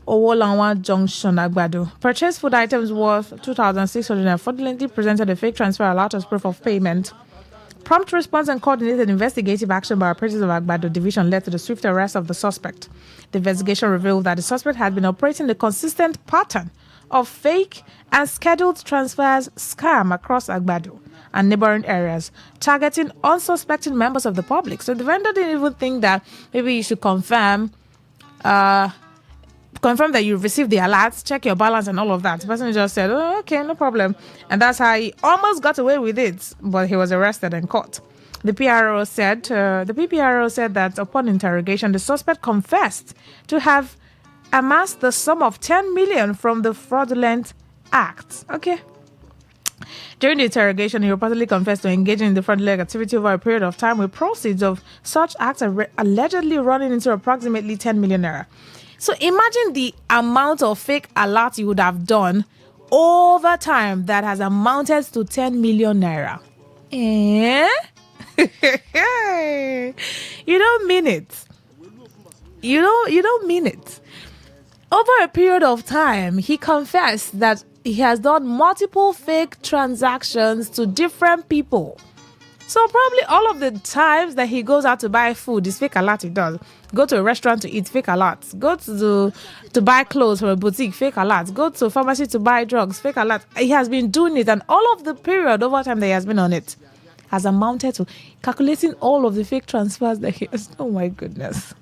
Owolanwa Junction, Agbado. Purchased food items worth 2,600 and fraudulently presented a fake transfer alert as proof of payment. Prompt response and coordinated investigative action by operators of Agbado Division led to the swift arrest of the suspect. The investigation revealed that the suspect had been operating a consistent pattern of fake and scheduled transfers scam across Agbado and neighboring areas, targeting unsuspecting members of the public. So the vendor didn't even think that maybe you should confirm that you received the alerts, check your balance and all of that. The person just said, oh, okay, no problem. And that's how he almost got away with it, but he was arrested and caught. The PPRO said that upon interrogation, the suspect confessed to have amassed the sum of 10 million from the fraudulent acts. Okay. During the interrogation, he reportedly confessed to engaging in the fraudulent activity over a period of time, with proceeds of such acts allegedly running into approximately 10 million naira. So imagine the amount of fake alerts you would have done over time that has amounted to 10 million naira. You don't mean it. You don't mean it. Over a period of time, he confessed that he has done multiple fake transactions to different people. So probably all of the times that he goes out to buy food is fake alert he does. Go to a restaurant to eat, fake alerts. Go to buy clothes from a boutique, fake alerts. Go to a pharmacy to buy drugs, fake alerts. He has been doing it, and all of the period over time that he has been on it has amounted to calculating all of the fake transfers that he has. Oh my goodness.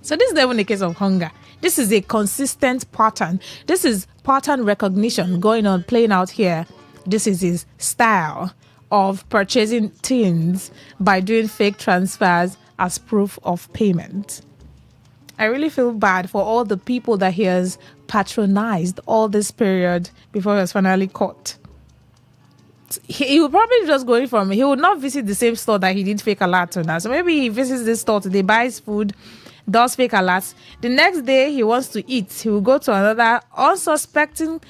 So this is not even a case of hunger. This is a consistent pattern. This is pattern recognition going on, playing out here. This is his style of purchasing things by doing fake transfers as proof of payment. I really feel bad for all the people that he has patronized all this period before he was finally caught. He would probably just go in from, he would not visit the same store that he did fake alerts on. So maybe he visits this store today, buys food, does fake alerts. The next day he wants to eat, he will go to another unsuspecting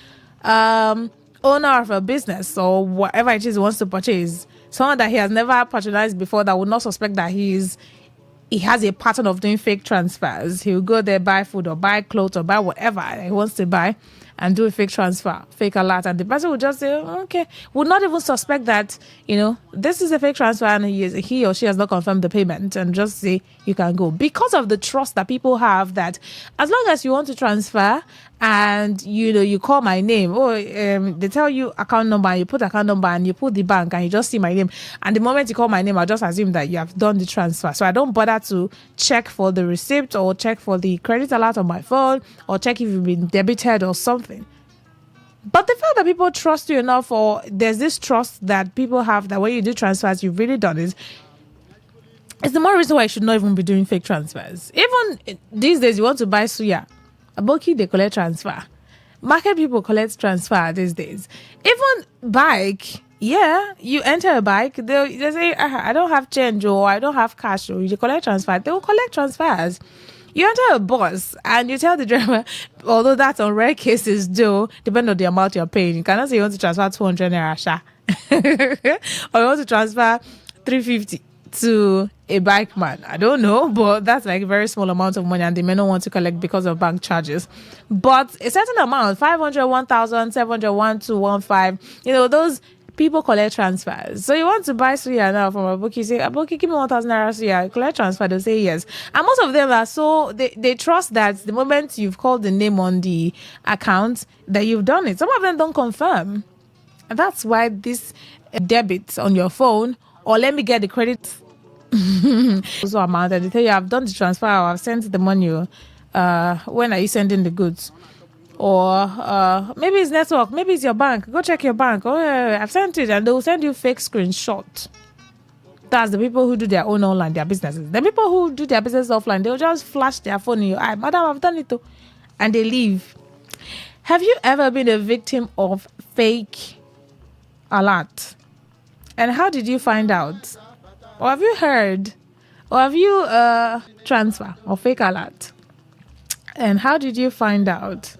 owner of a business or whatever it is he wants to purchase, someone that he has never patronized before, that would not suspect that he has a pattern of doing fake transfers. He will go there, buy food or buy clothes or buy whatever he wants to buy and do a fake transfer, fake alert, and the person will just say, okay, would not even suspect that, this is a fake transfer and he or she has not confirmed the payment, and just say you can go, because of the trust that people have that as long as you want to transfer and you call my name, they tell you account number, and you put account number and you put the bank and you just see my name, and the moment you call my name, I just assume that you have done the transfer. So I don't bother to check for the receipt or check for the credit alert on my phone or check if you've been debited or something. But the fact that people trust you enough, or there's this trust that people have that when you do transfers, you've really done it, it's the more reason why you should not even be doing fake transfers. Even these days, you want to buy suya, Aboki, they collect transfer. Market people collect transfer these days. Even bike, you enter a bike, they say, I don't have change or I don't have cash, or you collect transfer. They will collect transfers. You enter a bus and you tell the driver, although that's on rare cases, depending on the amount you're paying. You cannot say you want to transfer 200 naira, or you want to transfer 350 to a bike man. I don't know, but that's like a very small amount of money and they may not want to collect because of bank charges. But a certain amount, 500, 1,000, 700, 1, 2, 1, 5, those people collect transfers. So you want to buy suya now from Aboki, say, Aboki, give me 1,000 naira suya, collect transfer, they'll say yes. And most of them are so, they trust that the moment you've called the name on the account, that you've done it. Some of them don't confirm. And that's why this debit on your phone, or let me get the credit also amount, and they tell you, I've done the transfer, or I've sent the money, when are you sending the goods? or maybe it's network, maybe it's your bank. Go check your bank. Oh, yeah, I've sent it, and they will send you fake screenshot. That's the people who do their own online, their businesses. The people who do their business offline, they'll just flash their phone in your eye. Madam, I've done it too. And they leave. Have you ever been a victim of fake alert? And how did you find out? Or have you heard? Or have you transfer or fake alert? And how did you find out?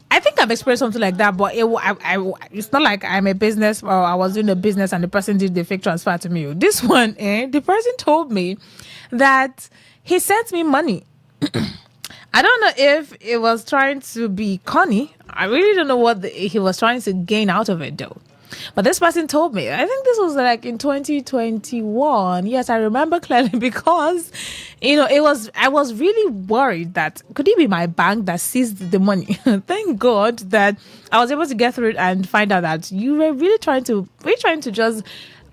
I think I've experienced something like that, but it's not like I'm a business or I was doing a business and the person did the fake transfer to me. This one, the person told me that he sent me money. I don't know if it was trying to be corny. I really don't know what he was trying to gain out of it, though. But this person told me, I think this was like in 2021. Yes, I remember clearly because, I was really worried that could it be my bank that seized the money? Thank God that I was able to get through it and find out that you were really trying to just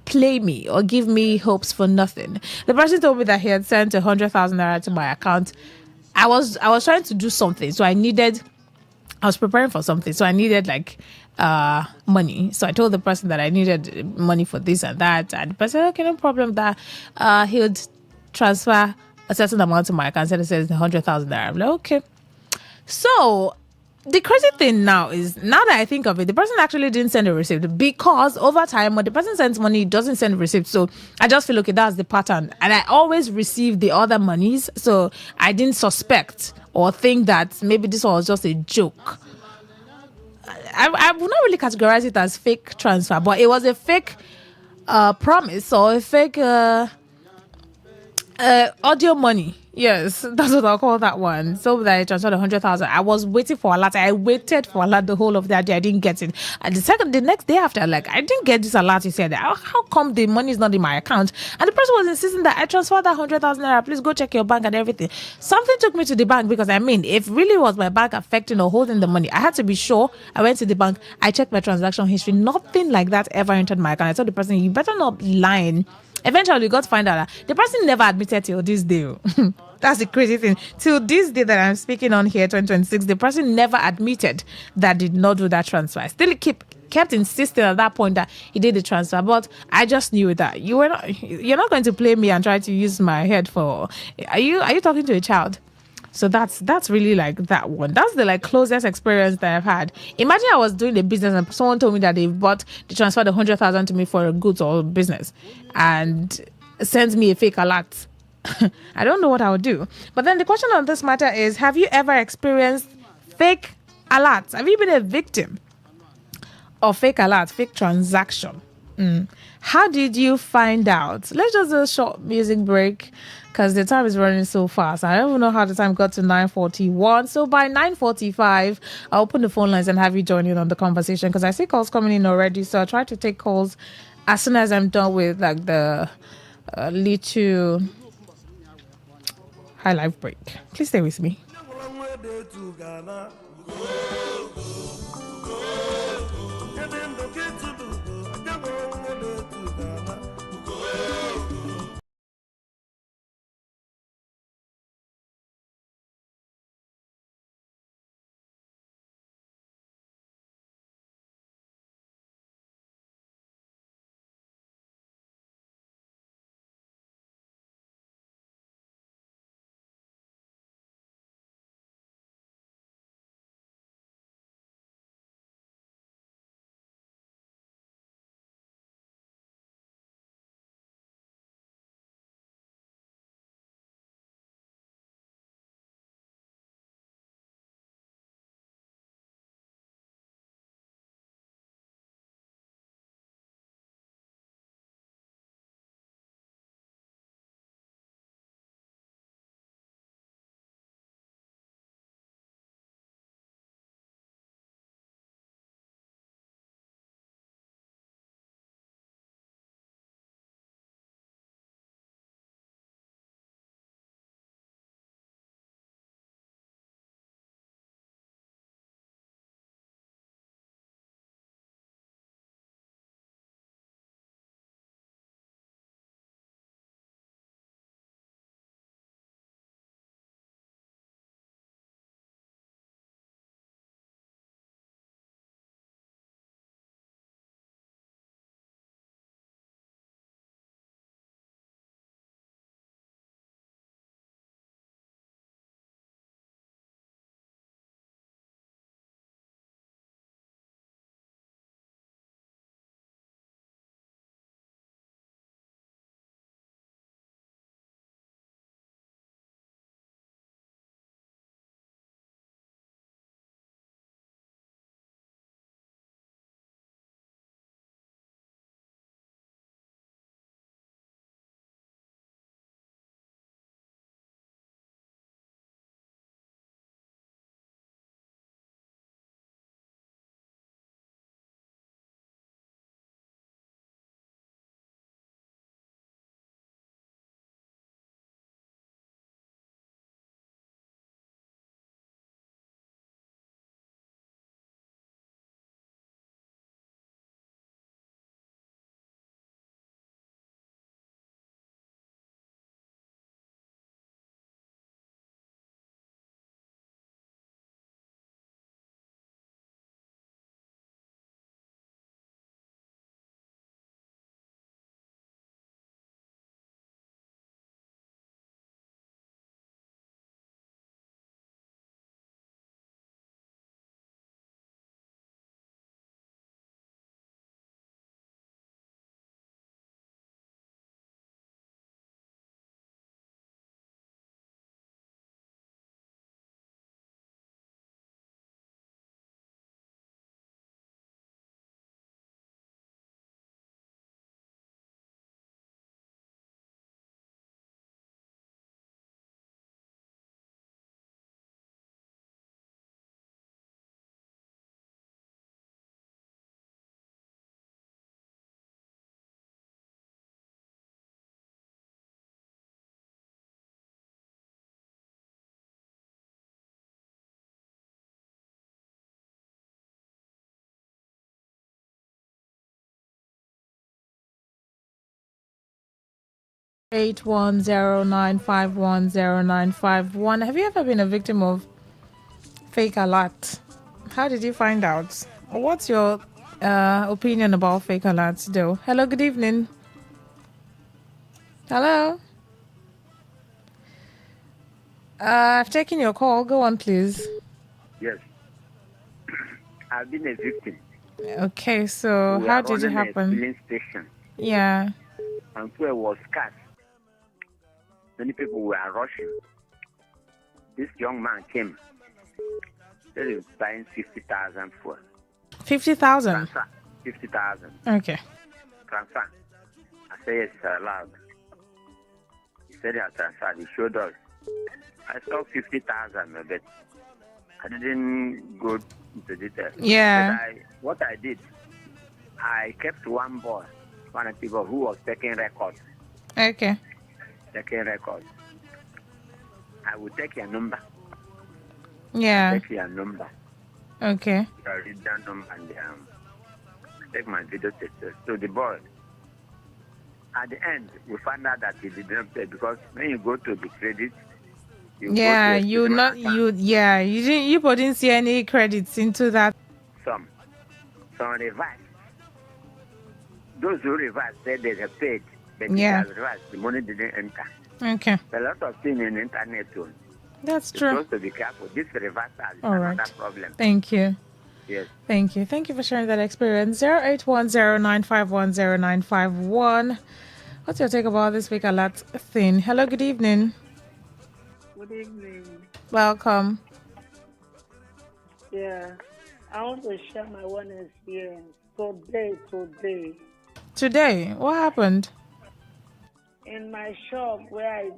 play me or give me hopes for nothing. The person told me that he had sent 100,000 naira to my account. I was trying to do something, so I was preparing for something, so I needed money. So I told the person that I needed money for this and that, and the person said, okay, no problem, that he would transfer a certain amount to my account. And it says 100,000 naira. I'm like, okay. So the crazy thing now is, now that I think of it, the person actually didn't send a receipt, because over time when the person sends money, it doesn't send a receipt. So I just feel, okay, that's the pattern, and I always receive the other monies, so I didn't suspect or think that maybe this one was just a joke. I would not really categorize it as fake transfer, but it was a fake promise or a fake audio money. Yes, that's what I'll call that one. So that I transferred 100,000. I was waiting for alert. I waited for alert the whole of that day. I didn't get it. And the next day after, like, I didn't get this alert. He said, how come the money is not in my account? And the person was insisting that I transferred that 100,000 naira. Please go check your bank and everything. Something took me to the bank, because if really was my bank affecting or holding the money, I had to be sure. I went to the bank. I checked my transaction history. Nothing like that ever entered my account. I told the person, you better not be lying. Eventually, we got to find out that the person never admitted till this day. That's the crazy thing. Till this day that I'm speaking on here, 2026, the person never admitted that did not do that transfer. I still kept insisting at that point that he did the transfer, but I just knew that you're not going to play me and try to use my head for. Are you talking to a child? So that's really like that one. That's the closest experience that I've had. Imagine I was doing a business and someone told me that they transferred 100,000 to me for a goods or business, and sends me a fake alert. I don't know what I would do. But then the question on this matter is: have you ever experienced fake alerts? Have you been a victim of fake alert, fake transaction? How did you find out? Let's just do a short music break, because the time is running so fast. I don't even know how the time got to 9:41. So by 9:45, I'll open the phone lines and have you join in on the conversation, because I see calls coming in already. So I'll try to take calls as soon as I'm done with the little high life break. Please stay with me. 08109510951. Have you ever been a victim of fake alert? How did you find out? What's your opinion about fake alerts, though? Hello, good evening. Hello. I've taken your call. Go on, please. Yes. I've been a victim. Okay, so We how are did it running a happen? filling station, Yeah. and fuel was scarce. Many people were rushing. This young man came. Said he was buying 50,000 fuel. 50,000? Transfer. 50,000. Okay. Transfer. I said, yes, it's allowed. He said he had transferred. He showed us. I saw 50,000, but I didn't go into detail. Yeah. But what I did, I kept one boy, one of the people who was taking records. Okay. Taking records. I will take your number. Yeah. Take your number. Okay. I read that number and take my video tester. So the boy, at the end, we found out that he didn't pay because when you go to the credit, you Yeah, go to you not account. you didn't see any credits into that. Some revised. Those who revised said they have paid, but Yeah. it has revised. The money didn't enter. Okay. A lot of things in the internet too. That's You're true. supposed to be careful. This reversal is All another right. problem. Thank you. Yes. Thank you. Thank you for sharing that experience. 08109510951. What's your take about this week alert thing? Hello, good evening. Good evening. Welcome. Yeah, I want to share my one experience. Today, what happened? In my shop where I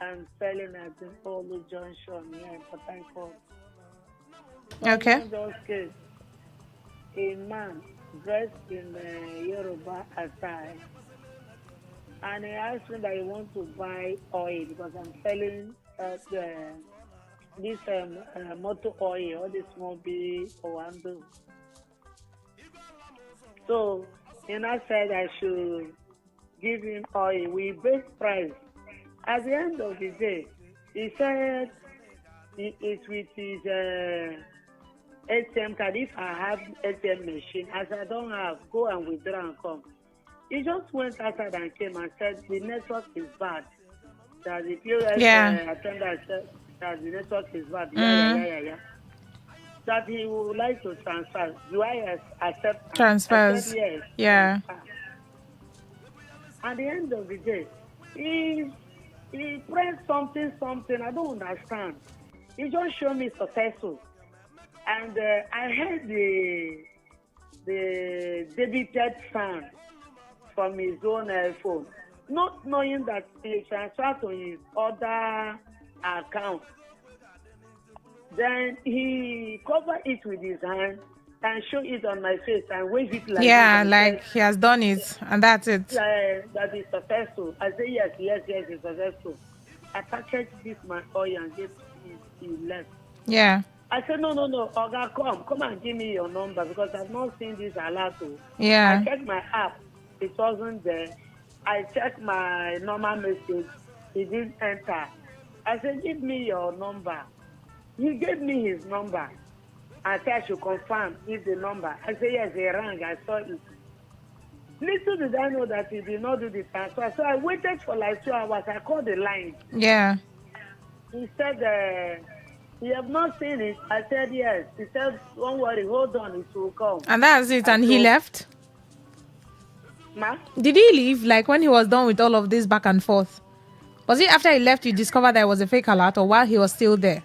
am selling at the Polo Junction here in Port Harcourt. Okay. Someone just came. A man dressed in Yoruba attire. And he asked me that he wants to buy oil because I'm selling this motor oil, all this Mobi Owando. So, I said I should give him oil with best price. At the end of the day, he said it's with his ATM card. If I have ATM machine, as I don't have, go and withdraw and come. He just went outside and came and said the network is bad. That the POS attendant said that the network is bad. Yeah. That he would like to transfer. Do I accept? Transfers. I said yes. Yeah. At the end of the day, he pressed something. I don't understand. He just showed me successful. And I heard the debited sound from his own phone, not knowing that he transferred to his other account. Then he covered it with his hand and showed it on my face and waved it like like he has done it, and that's it. That is successful. I say yes, it's successful. I packaged this my oil and gave he left. Yeah. I said, no, Oga, come and give me your number because I've not seen this alert. Yeah. I checked my app, it wasn't there. I checked my normal message, it didn't enter. I said, give me your number. He gave me his number. I said I should confirm if the number. I said, yes, he rang, I saw it. Little did I know that he did not do the transfer. So I waited for like 2 hours. I called the line. Yeah. He said, you have not seen it? I said, yes. He said, don't worry, hold on, it will come. And that's it, and he left? Ma? Did he leave, like when he was done with all of this back and forth? Was it after he left you discovered there was a fake alert, or while he was still there?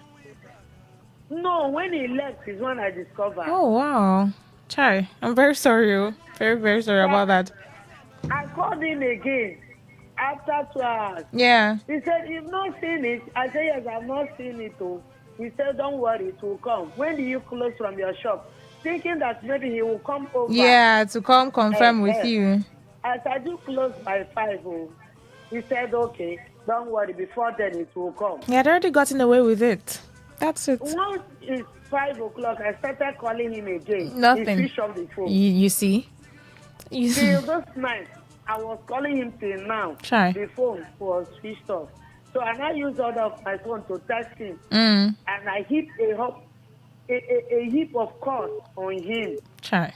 No, when he left is when I discovered. Oh, wow. Chai, I'm very sorry. Very, very sorry about that. I called him again after 2 hours. Yeah. He said, you've not seen it? I said, yes, I've not seen it. He said, don't worry, it will come. When do you close from your shop? Thinking that maybe he will come over. Yeah, to come confirm with you. As I do close by 5, he said, okay, don't worry, before then it will come. He had already gotten away with it. That's it. Once it's 5 o'clock, I started calling him again. Nothing. He switched off the phone. You see? Till this night, I was calling him till now. Try. The phone was switched off. So I now used all of my phone to text him. Mm. And I hit a heap of calls on him. Try.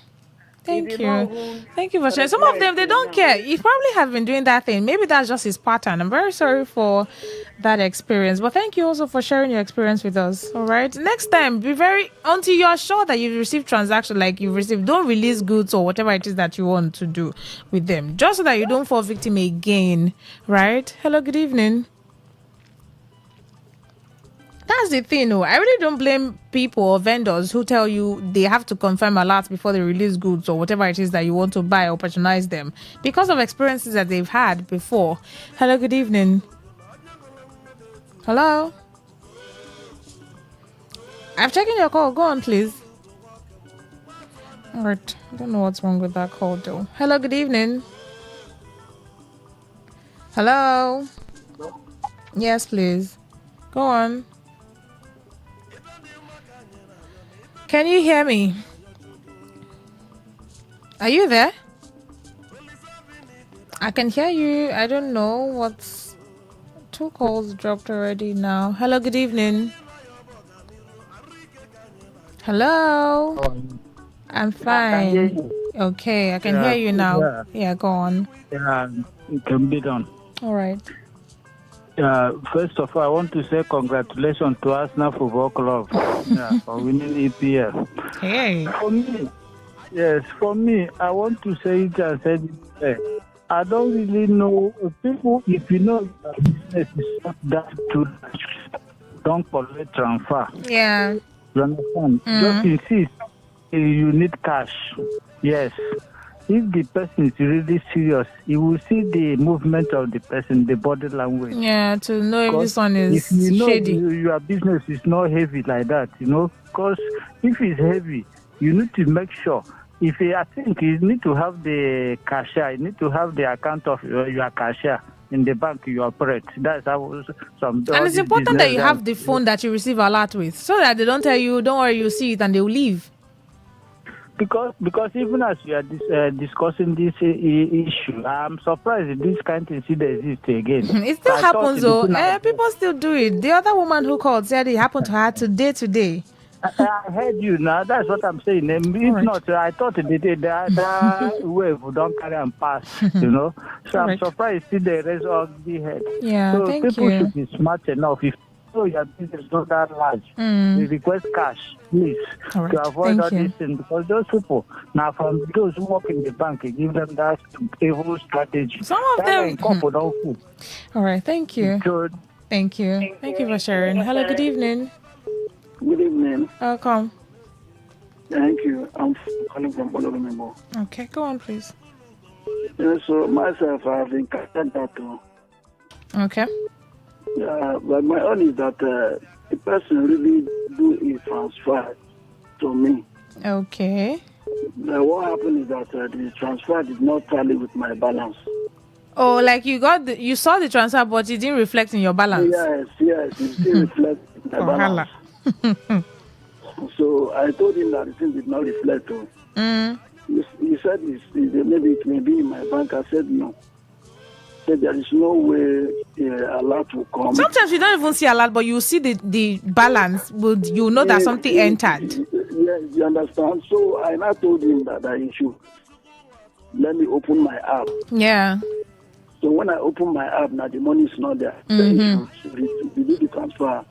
Thank He did you. not even Thank you for sharing. Some of them, they don't care. He probably have been doing that thing. Maybe that's just his pattern. I'm very sorry for that experience. But thank you also for sharing your experience with us. All right. Next time, be very, until you are sure that you've received transaction, like you've received, don't release goods or whatever it is that you want to do with them. Just so that you don't fall victim again. Right? Hello, good evening. That's the thing, though. I really don't blame people or vendors who tell you they have to confirm alerts before they release goods or whatever it is that you want to buy or patronize them because of experiences that they've had before. Hello, good evening. Hello? I'm checking your call. Go on, please. All right. I don't know what's wrong with that call, though. Hello, good evening. Hello? Yes, please. Go on. Can you hear me? Are you there? I can hear you. I don't know what's... 2 calls dropped already now. Hello, good evening. Hello? I'm fine. Okay, I can hear you now. Yeah, go on. Yeah, it can be done. All right. First of all, I want to say congratulations to Arsenal Football Club for winning EPL. Hey. For me, I want to say it and say it. I don't really know people. If you know that business is not that too, don't collect transfer. Yeah. You understand? Just insist you need cash. Yes. If the person is really serious, you will see the movement of the person, the body language. Yeah, to know if this one is if you know shady. Your business is not heavy like that, because if it's heavy, you need to make sure. I think you need to have the cashier, you need to have the account of your cashier in the bank you operate. That's how some. And it's important that you have the phone that you receive alert with, so that they don't tell you, don't worry, you see it, and they will leave. Because even as we are discussing this issue, I'm surprised that this kind of thing still exists again. It still happens though. People still do it. The other woman who called said it happened to her today. I heard you now. That's what I'm saying. If not, I thought that wave would don't carry and pass, So I'm surprised still the rest of the head. Yeah, so thank people you. should be smart enough. If your business is not that large, we request cash, please, to avoid all these things. Because those people, now from those who work in the bank, you give them that evil strategy. Some of them. All right, thank you. Good. Thank you. Thank you for sharing. Hello, good evening. Good evening. Welcome. Thank you. I'm calling from Olorumemo. Okay, go on, please. Yeah, so myself, I've encountered that too. Okay. But my own is that the person really do a transfer to me. Okay. What happened is that the transfer did not tally with my balance. Oh, like you saw the transfer, but it didn't reflect in your balance. Yes, it didn't reflect in my balance. So I told him that the thing did not reflect. He said maybe it may be in my bank. I said no. Said there is no way alert will come. Sometimes you don't even see alert, but you see the balance. You know that something entered. Yes, you understand. So I now told him that I should let me open my app. Yeah. So when I open my app, now the money is not there. Then you should do the transfer,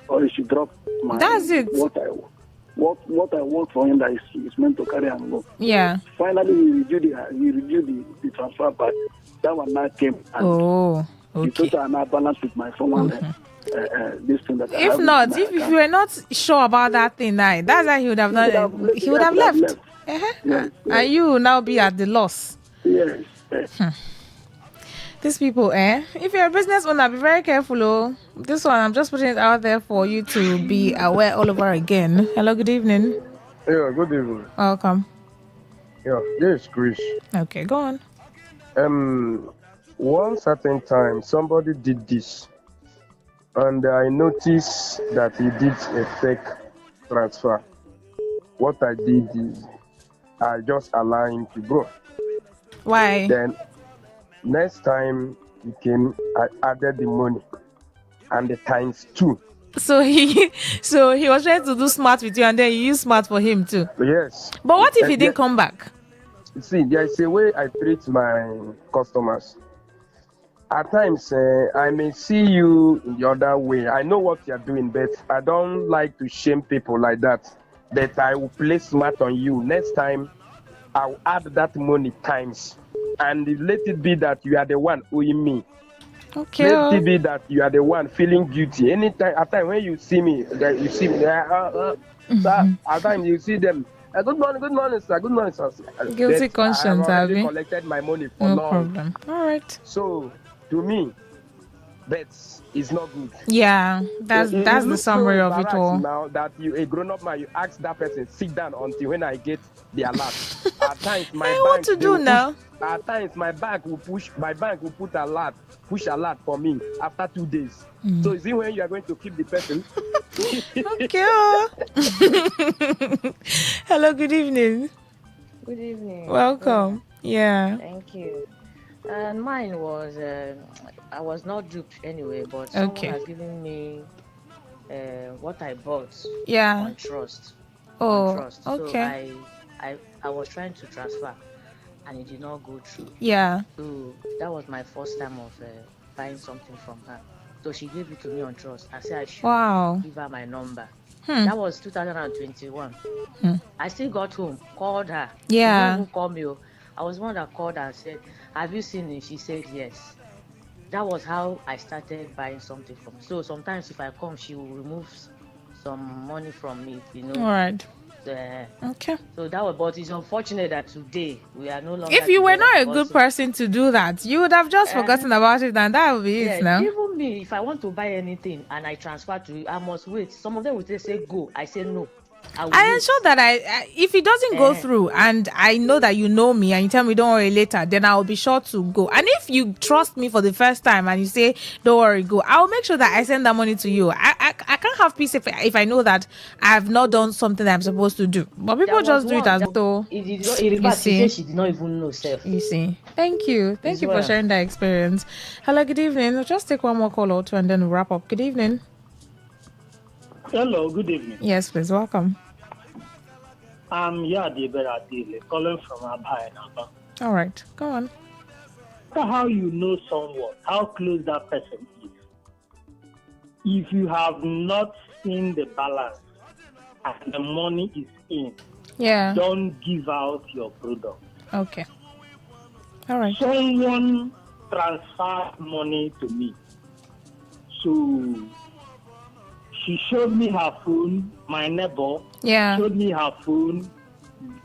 or you should drop my. That's it. What I want for him that is meant to carry and go. Yeah. Finally, he reviewed the transfer back. That one now came. And okay. He took an balance with my phone. This thing that if not, if you were not sure about that thing, that's how he would have done it. He would have left. Yes. And you will now be at the loss. Yes. These people, if you're a business owner, be very careful. Oh. This one, I'm just putting it out there for you to be aware all over again. Hello, good evening. Yeah, good evening. Welcome. Yeah, this is Chris. Okay, go on. One certain time, somebody did this, and I noticed that he did a fake transfer. What I did is, I just allowed him to go. Why? Then, Next time he came, I added the money and the times 2. So he was trying to do smart with you, and then you use smart for him too. Yes. But what if he didn't come back? See, there is a way I treat my customers. At times, I may see you in the other way. I know what you're doing, but I don't like to shame people like that. But I will play smart on you. Next time, I'll add that money times. And let it be that you are the one owing me. Okay. Let it be that you are the one feeling guilty. Anytime, at time when you see me, sir, at time you see them. Good morning, sir. Good morning, sir. Guilty conscience, I have already Abby. collected my money for No long. problem. All right. So, to me, that is not good. Yeah, that's the summary of it all. Now that you a grown-up man, you ask that person sit down until when I get the alert. At times my bank what to do now? At times my bank will push push alert for me after 2 days. So is it when you are going to keep the person? Okay. Hello, good evening. Good evening. Welcome. Yeah. Thank you. And mine was, I was not duped anyway, but someone has given me what I bought on trust. Oh, on trust. okay. So I was trying to transfer and it did not go through. Yeah. So that was my first time of buying something from her. So she gave it to me on trust. I said I should give her my number. That was 2021. I still got home, called her. Yeah. She didn't even call me. I was one that called her and said, have you seen it? She said yes. That was how I started buying something from her. So sometimes if I come, she will remove some money from me, All right. Okay. So that was, but it's unfortunate that today we are no longer. If you were not a good person to do that, you would have just forgotten about it, and that would be it now. Even me, if I want to buy anything and I transfer to you, I must wait. Some of them will say go. I say no. I ensure that if it doesn't go through and I know that you know me and you tell me don't worry later, then I'll be sure to go. And if you trust me for the first time and you say don't worry, go, I'll make sure that I send that money to you. I can't have peace if I know that I have not done something that I'm supposed to do. But people just do it as though. You see, she did not even know self. You see. Thank you for sharing that experience. Hello, good evening. I'll just take one more call or two and then we'll wrap up. Good evening. Hello, good evening. Yes, please, welcome. I'm Yadi Beradile, calling from Abha in Abba. All right, go on. How you know someone, how close that person is. If you have not seen the balance and the money is in, don't give out your product. Okay. All right. Someone transferred money to me. So she showed me her phone, my neighbor showed me her phone.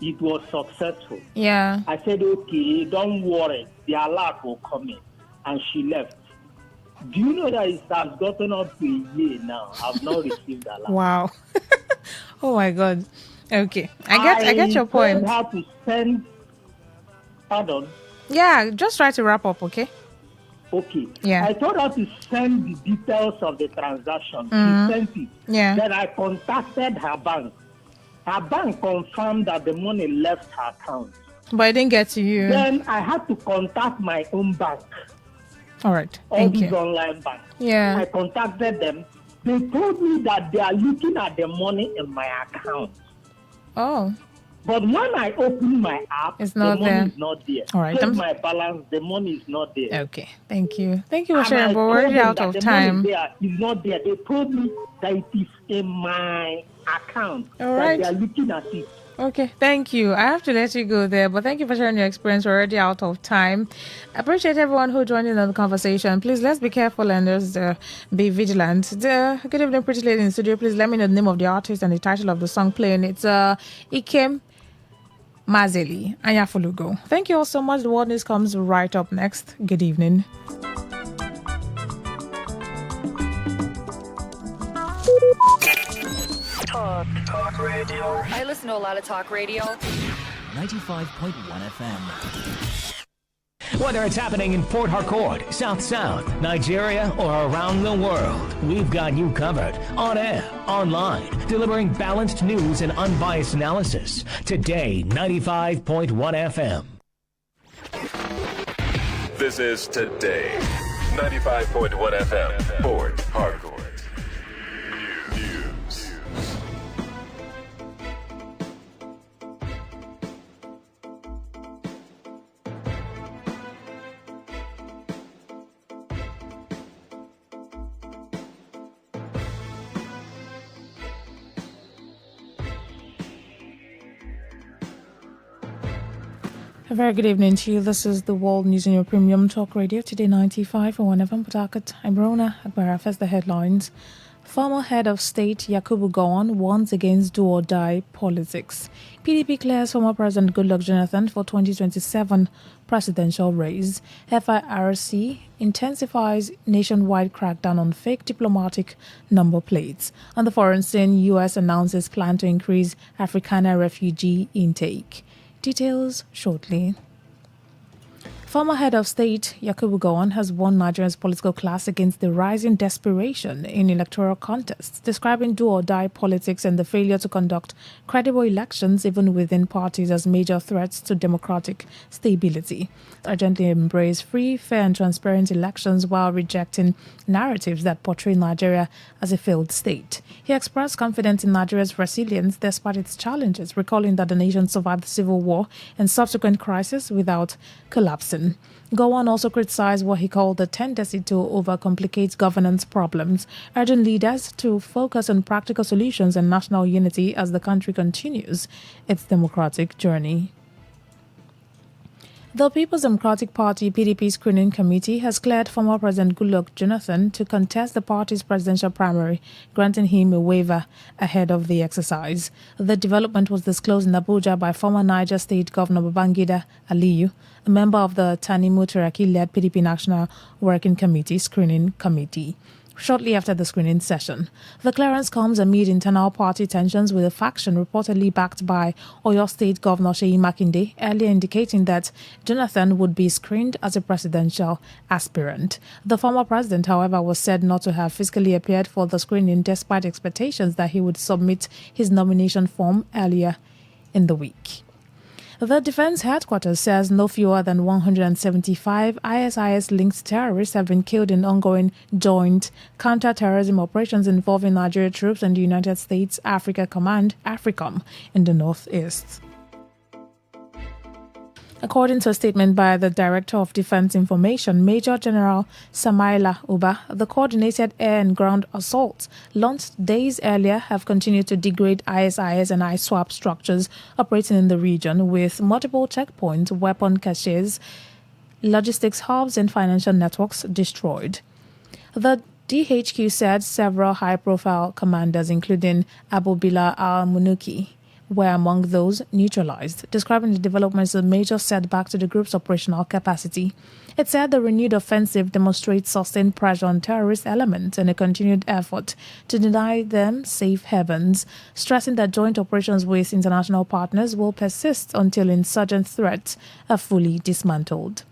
It was successful. Yeah. I said, okay, don't worry. The alert will come in. And she left. Do you know that it has gotten up to a year now? I've not received the alert. Wow. Oh my God. Okay. I get your point. I have to send. Pardon? Yeah, just try to wrap up, okay? Okay. Yeah. I told her to send the details of the transaction. Mm-hmm. She sent it. Yeah. Then I contacted her bank. Her bank confirmed that the money left her account. But it didn't get to you. Then I had to contact my own bank. All right. All these online banks. Yeah. I contacted them. They told me that they are looking at the money in my account. Oh. But when I open my app, it's not the money is not there. All right. Check my balance, the money is not there. Okay. Thank you. Thank you for sharing, but we're already out of time. It's not there. They told me that it is in my account. All right. They are looking at it. Okay, thank you. I have to let you go there, but thank you for sharing your experience. We're already out of time. I appreciate everyone who joined in on the conversation. Please, let's be careful and just be vigilant. Good evening, pretty lady in the studio. Please let me know the name of the artist and the title of the song playing. It's Ikem Mazeli, Anyafulugo. Thank you all so much. The World News comes right up next. Good evening. Talk radio. I listen to a lot of talk radio. 95.1 FM. Whether it's happening in Port Harcourt, South South, Nigeria, or around the world, we've got you covered. On air, online, delivering balanced news and unbiased analysis. Today, 95.1 FM. This is Today 95.1 FM, Port Harcourt. News. A very good evening to you. This is the World News in your premium talk radio, Today 95.1 FM Port Harcourt. I'm Rona Agbara. First, the headlines. Former head of state Yakubu Gowon warns against do-or-die politics. PDP clears former President Goodluck Jonathan for 2027 presidential race. FIRC intensifies nationwide crackdown on fake diplomatic number plates. On the foreign scene, U.S. announces plan to increase Afrikaner refugee intake. Details shortly. Former head of state Yakubu Gowon has warned Nigeria's political class against the rising desperation in electoral contests, describing do-or-die politics and the failure to conduct credible elections even within parties as major threats to democratic stability. Urgently embrace free, fair and transparent elections while rejecting narratives that portray Nigeria as a failed state. He expressed confidence in Nigeria's resilience despite its challenges, recalling that the nation survived the civil war and subsequent crisis without collapsing. Gowon also criticized what he called the tendency to overcomplicate governance problems, urging leaders to focus on practical solutions and national unity as the country continues its democratic journey. The People's Democratic Party PDP screening committee has cleared former President Goodluck Jonathan to contest the party's presidential primary, granting him a waiver ahead of the exercise. The development was disclosed in Abuja by former Niger State Governor Babangida Aliyu, a member of the Tanimu Turaki-led PDP National Working Committee screening committee. Shortly after the screening session, the clearance comes amid internal party tensions with a faction reportedly backed by Oyo State Governor Seyi Makinde, earlier indicating that Jonathan would be screened as a presidential aspirant. The former president, however, was said not to have physically appeared for the screening despite expectations that he would submit his nomination form earlier in the week. The Defense Headquarters says no fewer than 175 ISIS-linked terrorists have been killed in ongoing joint counter-terrorism operations involving Nigeria troops and the United States Africa Command, AFRICOM, in the northeast. According to a statement by the Director of Defense Information, Major General Samaila Uba, the coordinated air and ground assaults launched days earlier have continued to degrade ISIS and ISWAP structures operating in the region, with multiple checkpoints, weapon caches, logistics hubs, and financial networks destroyed. The DHQ said several high-profile commanders, including Abu Bilal al-Munuki, were among those neutralized, describing the developments as a major setback to the group's operational capacity. It said the renewed offensive demonstrates sustained pressure on terrorist elements and a continued effort to deny them safe havens, stressing that joint operations with international partners will persist until insurgent threats are fully dismantled.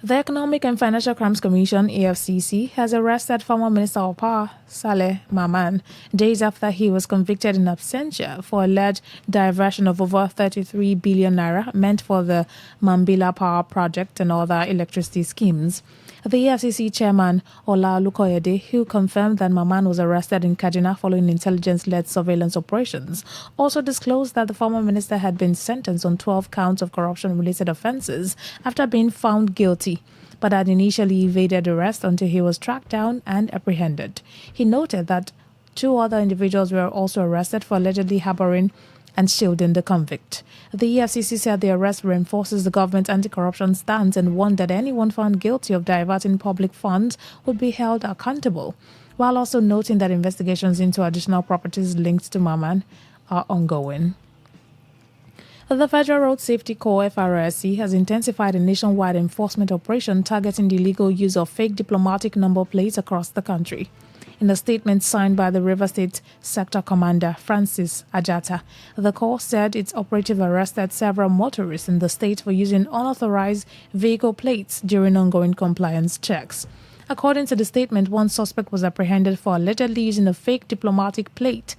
The Economic and Financial Crimes Commission, EFCC, has arrested former Minister of Power, Saleh Maman, days after he was convicted in absentia for alleged diversion of over 33 billion naira meant for the Mambila Power Project and other electricity schemes. The EFCC chairman, Ola Lukoyede, who confirmed that Maman was arrested in Kaduna following intelligence-led surveillance operations, also disclosed that the former minister had been sentenced on 12 counts of corruption-related offences after being found guilty, but had initially evaded arrest until he was tracked down and apprehended. He noted that 2 other individuals were also arrested for allegedly harboring and shielding the convict. The EFCC said the arrest reinforces the government's anti-corruption stance and warned that anyone found guilty of diverting public funds would be held accountable, while also noting that investigations into additional properties linked to Maman are ongoing. The Federal Road Safety Corps, FRSC, has intensified a nationwide enforcement operation targeting the illegal use of fake diplomatic number plates across the country. In a statement signed by the River State Sector Commander, Francis Ajata, the Corps said its operative arrested several motorists in the state for using unauthorized vehicle plates during ongoing compliance checks. According to the statement, one suspect was apprehended for allegedly using a fake diplomatic plate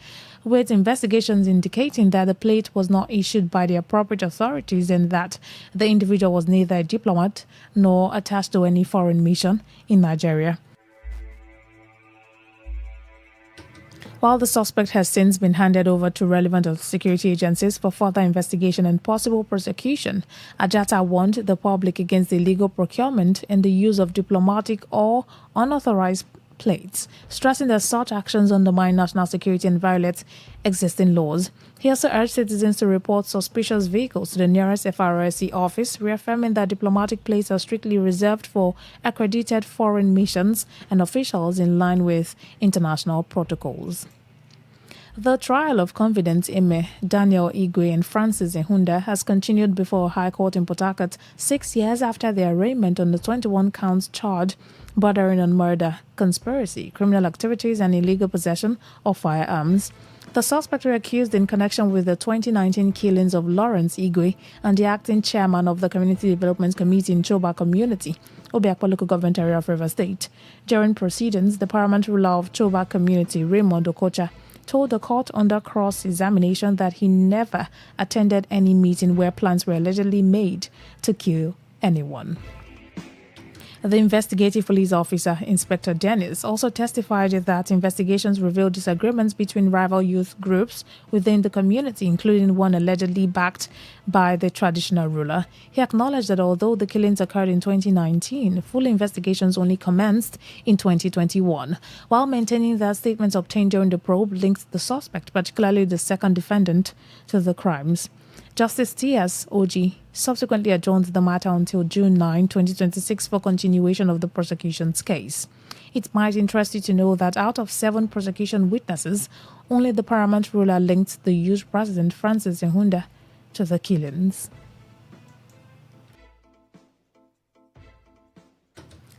with investigations indicating that the plate was not issued by the appropriate authorities and that the individual was neither a diplomat nor attached to any foreign mission in Nigeria. While the suspect has since been handed over to relevant security agencies for further investigation and possible prosecution, Ajata warned the public against illegal procurement and the use of diplomatic or unauthorized plates, stressing that such actions undermine national security and violate existing laws. He also urged citizens to report suspicious vehicles to the nearest FRSC office, reaffirming that diplomatic plates are strictly reserved for accredited foreign missions and officials in line with international protocols. The trial of confidence Ime, Daniel Igwe and Francis Ehunda has continued before a High Court in Port Harcourt 6 years after their arraignment on the 21 counts charge bordering on murder, conspiracy, criminal activities and illegal possession of firearms. The suspects were accused in connection with the 2019 killings of Lawrence Igwe and the acting chairman of the Community Development Committee in Choba Community, Obiakpo Local Government Area of Rivers State. During proceedings, the paramount ruler of Choba Community, Raymond Okocha, told the court under cross-examination that he never attended any meeting where plans were allegedly made to kill anyone. The investigative police officer, Inspector Dennis, also testified that investigations revealed disagreements between rival youth groups within the community, including one allegedly backed by the traditional ruler. He acknowledged that although the killings occurred in 2019, full investigations only commenced in 2021, while maintaining that statements obtained during the probe linked the suspect, particularly the second defendant, to the crimes. Justice T.S. Oji subsequently adjourned the matter until June 9, 2026 for continuation of the prosecution's case. It might interest you to know that out of 7 prosecution witnesses, only the paramount ruler linked the youth president Francis Ehunda to the killings.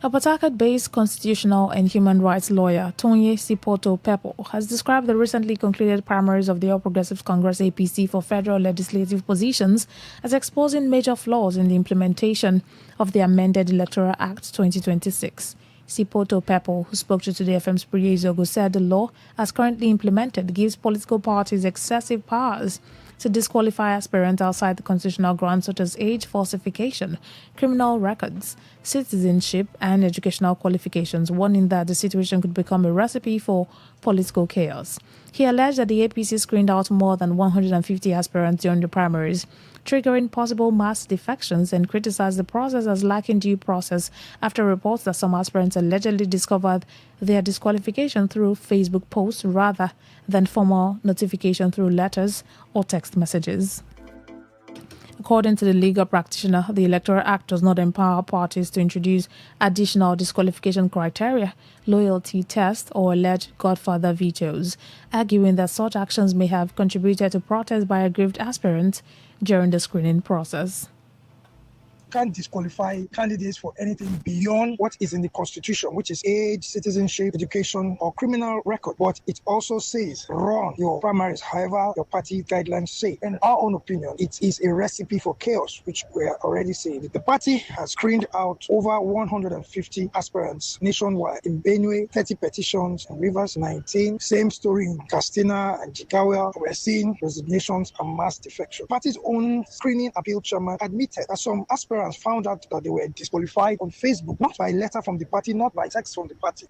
A Port Harcourt-based constitutional and human rights lawyer, Tonye Sipoto Pepo, has described the recently concluded primaries of the All Progressives Congress APC for federal legislative positions as exposing major flaws in the implementation of the amended Electoral Act 2026. Sipoto Pepo, who spoke to Today FM's Priya Izogo, said the law, as currently implemented, gives political parties excessive powers to disqualify aspirants outside the constitutional grounds such as age falsification, criminal records, citizenship, and educational qualifications, warning that the situation could become a recipe for political chaos. He alleged that the APC screened out more than 150 aspirants during the primaries, triggering possible mass defections, and criticized the process as lacking due process after reports that some aspirants allegedly discovered their disqualification through Facebook posts rather than formal notification through letters or text messages. According to the legal practitioner, the Electoral Act does not empower parties to introduce additional disqualification criteria, loyalty tests, or alleged godfather vetoes, arguing that such actions may have contributed to protests by aggrieved aspirants during the screening process. Can't disqualify candidates for anything beyond what is in the Constitution, which is age, citizenship, education, or criminal record. But it also says run your primaries however your party guidelines say. In our own opinion, it is a recipe for chaos, which we are already saying. The party has screened out over 150 aspirants nationwide. In Benue, 30 petitions. In Rivers, 19. Same story in Castina and Jigawa. We're seeing resignations and mass defection. The party's own screening appeal chairman admitted that some aspirants found out that they were disqualified on Facebook, not by letter from the party, not by text from the party.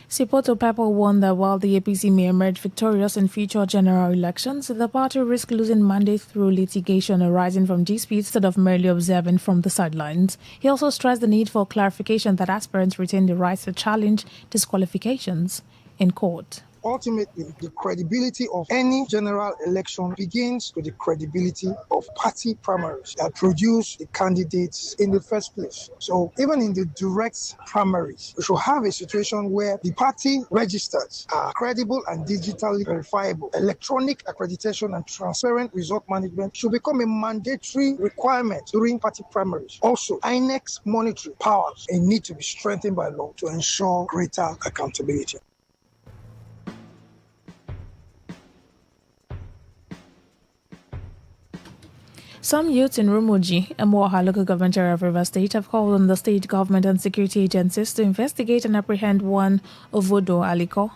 Sipoto Pepo warned that while the APC may emerge victorious in future general elections, the party risks losing mandate through litigation arising from disputes instead of merely observing from the sidelines. He also stressed the need for clarification that aspirants retain the right to challenge disqualifications in court. Ultimately, the credibility of any general election begins with the credibility of party primaries that produce the candidates in the first place. So even in the direct primaries, we should have a situation where the party registers are credible and digitally verifiable. Electronic accreditation and transparent result management should become a mandatory requirement during party primaries. Also, INEC's monitoring powers need to be strengthened by law to ensure greater accountability. Some youths in Rumuji, a Moha local government area of Rivers State, have called on the state government and security agencies to investigate and apprehend one Ovodo Aliko,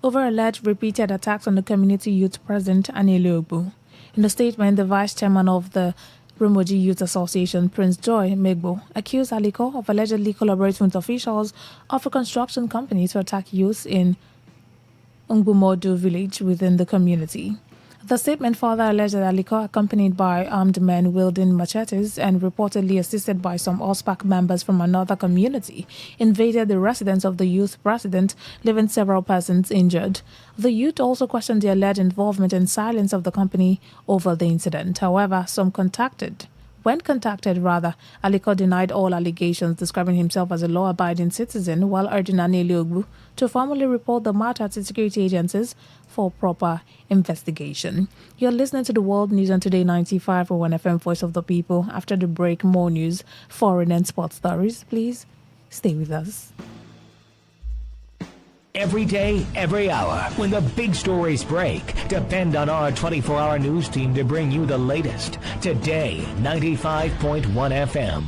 over alleged repeated attacks on the community youth president Anile Ogbu. In a statement, the vice chairman of the Rumoji Youth Association, Prince Joy Megbo, accused Aliko of allegedly collaborating with officials of a construction company to attack youth in Ngbumodu village within the community. The statement further alleged that Aliko, accompanied by armed men wielding machetes and reportedly assisted by some OSPAC members from another community, invaded the residence of the youth president, leaving several persons injured. The youth also questioned the alleged involvement and silence of the company over the incident. However, when contacted, Aliko denied all allegations, describing himself as a law-abiding citizen while urging Anile Ogbu to formally report the matter to security agencies for proper investigation. You're listening to the World News on Today 95.1 FM, Voice of the People. After the break, more news, foreign and sports stories. Please stay with us. Every day, every hour, when the big stories break, depend on our 24-hour news team to bring you the latest. Today, 95.1 FM.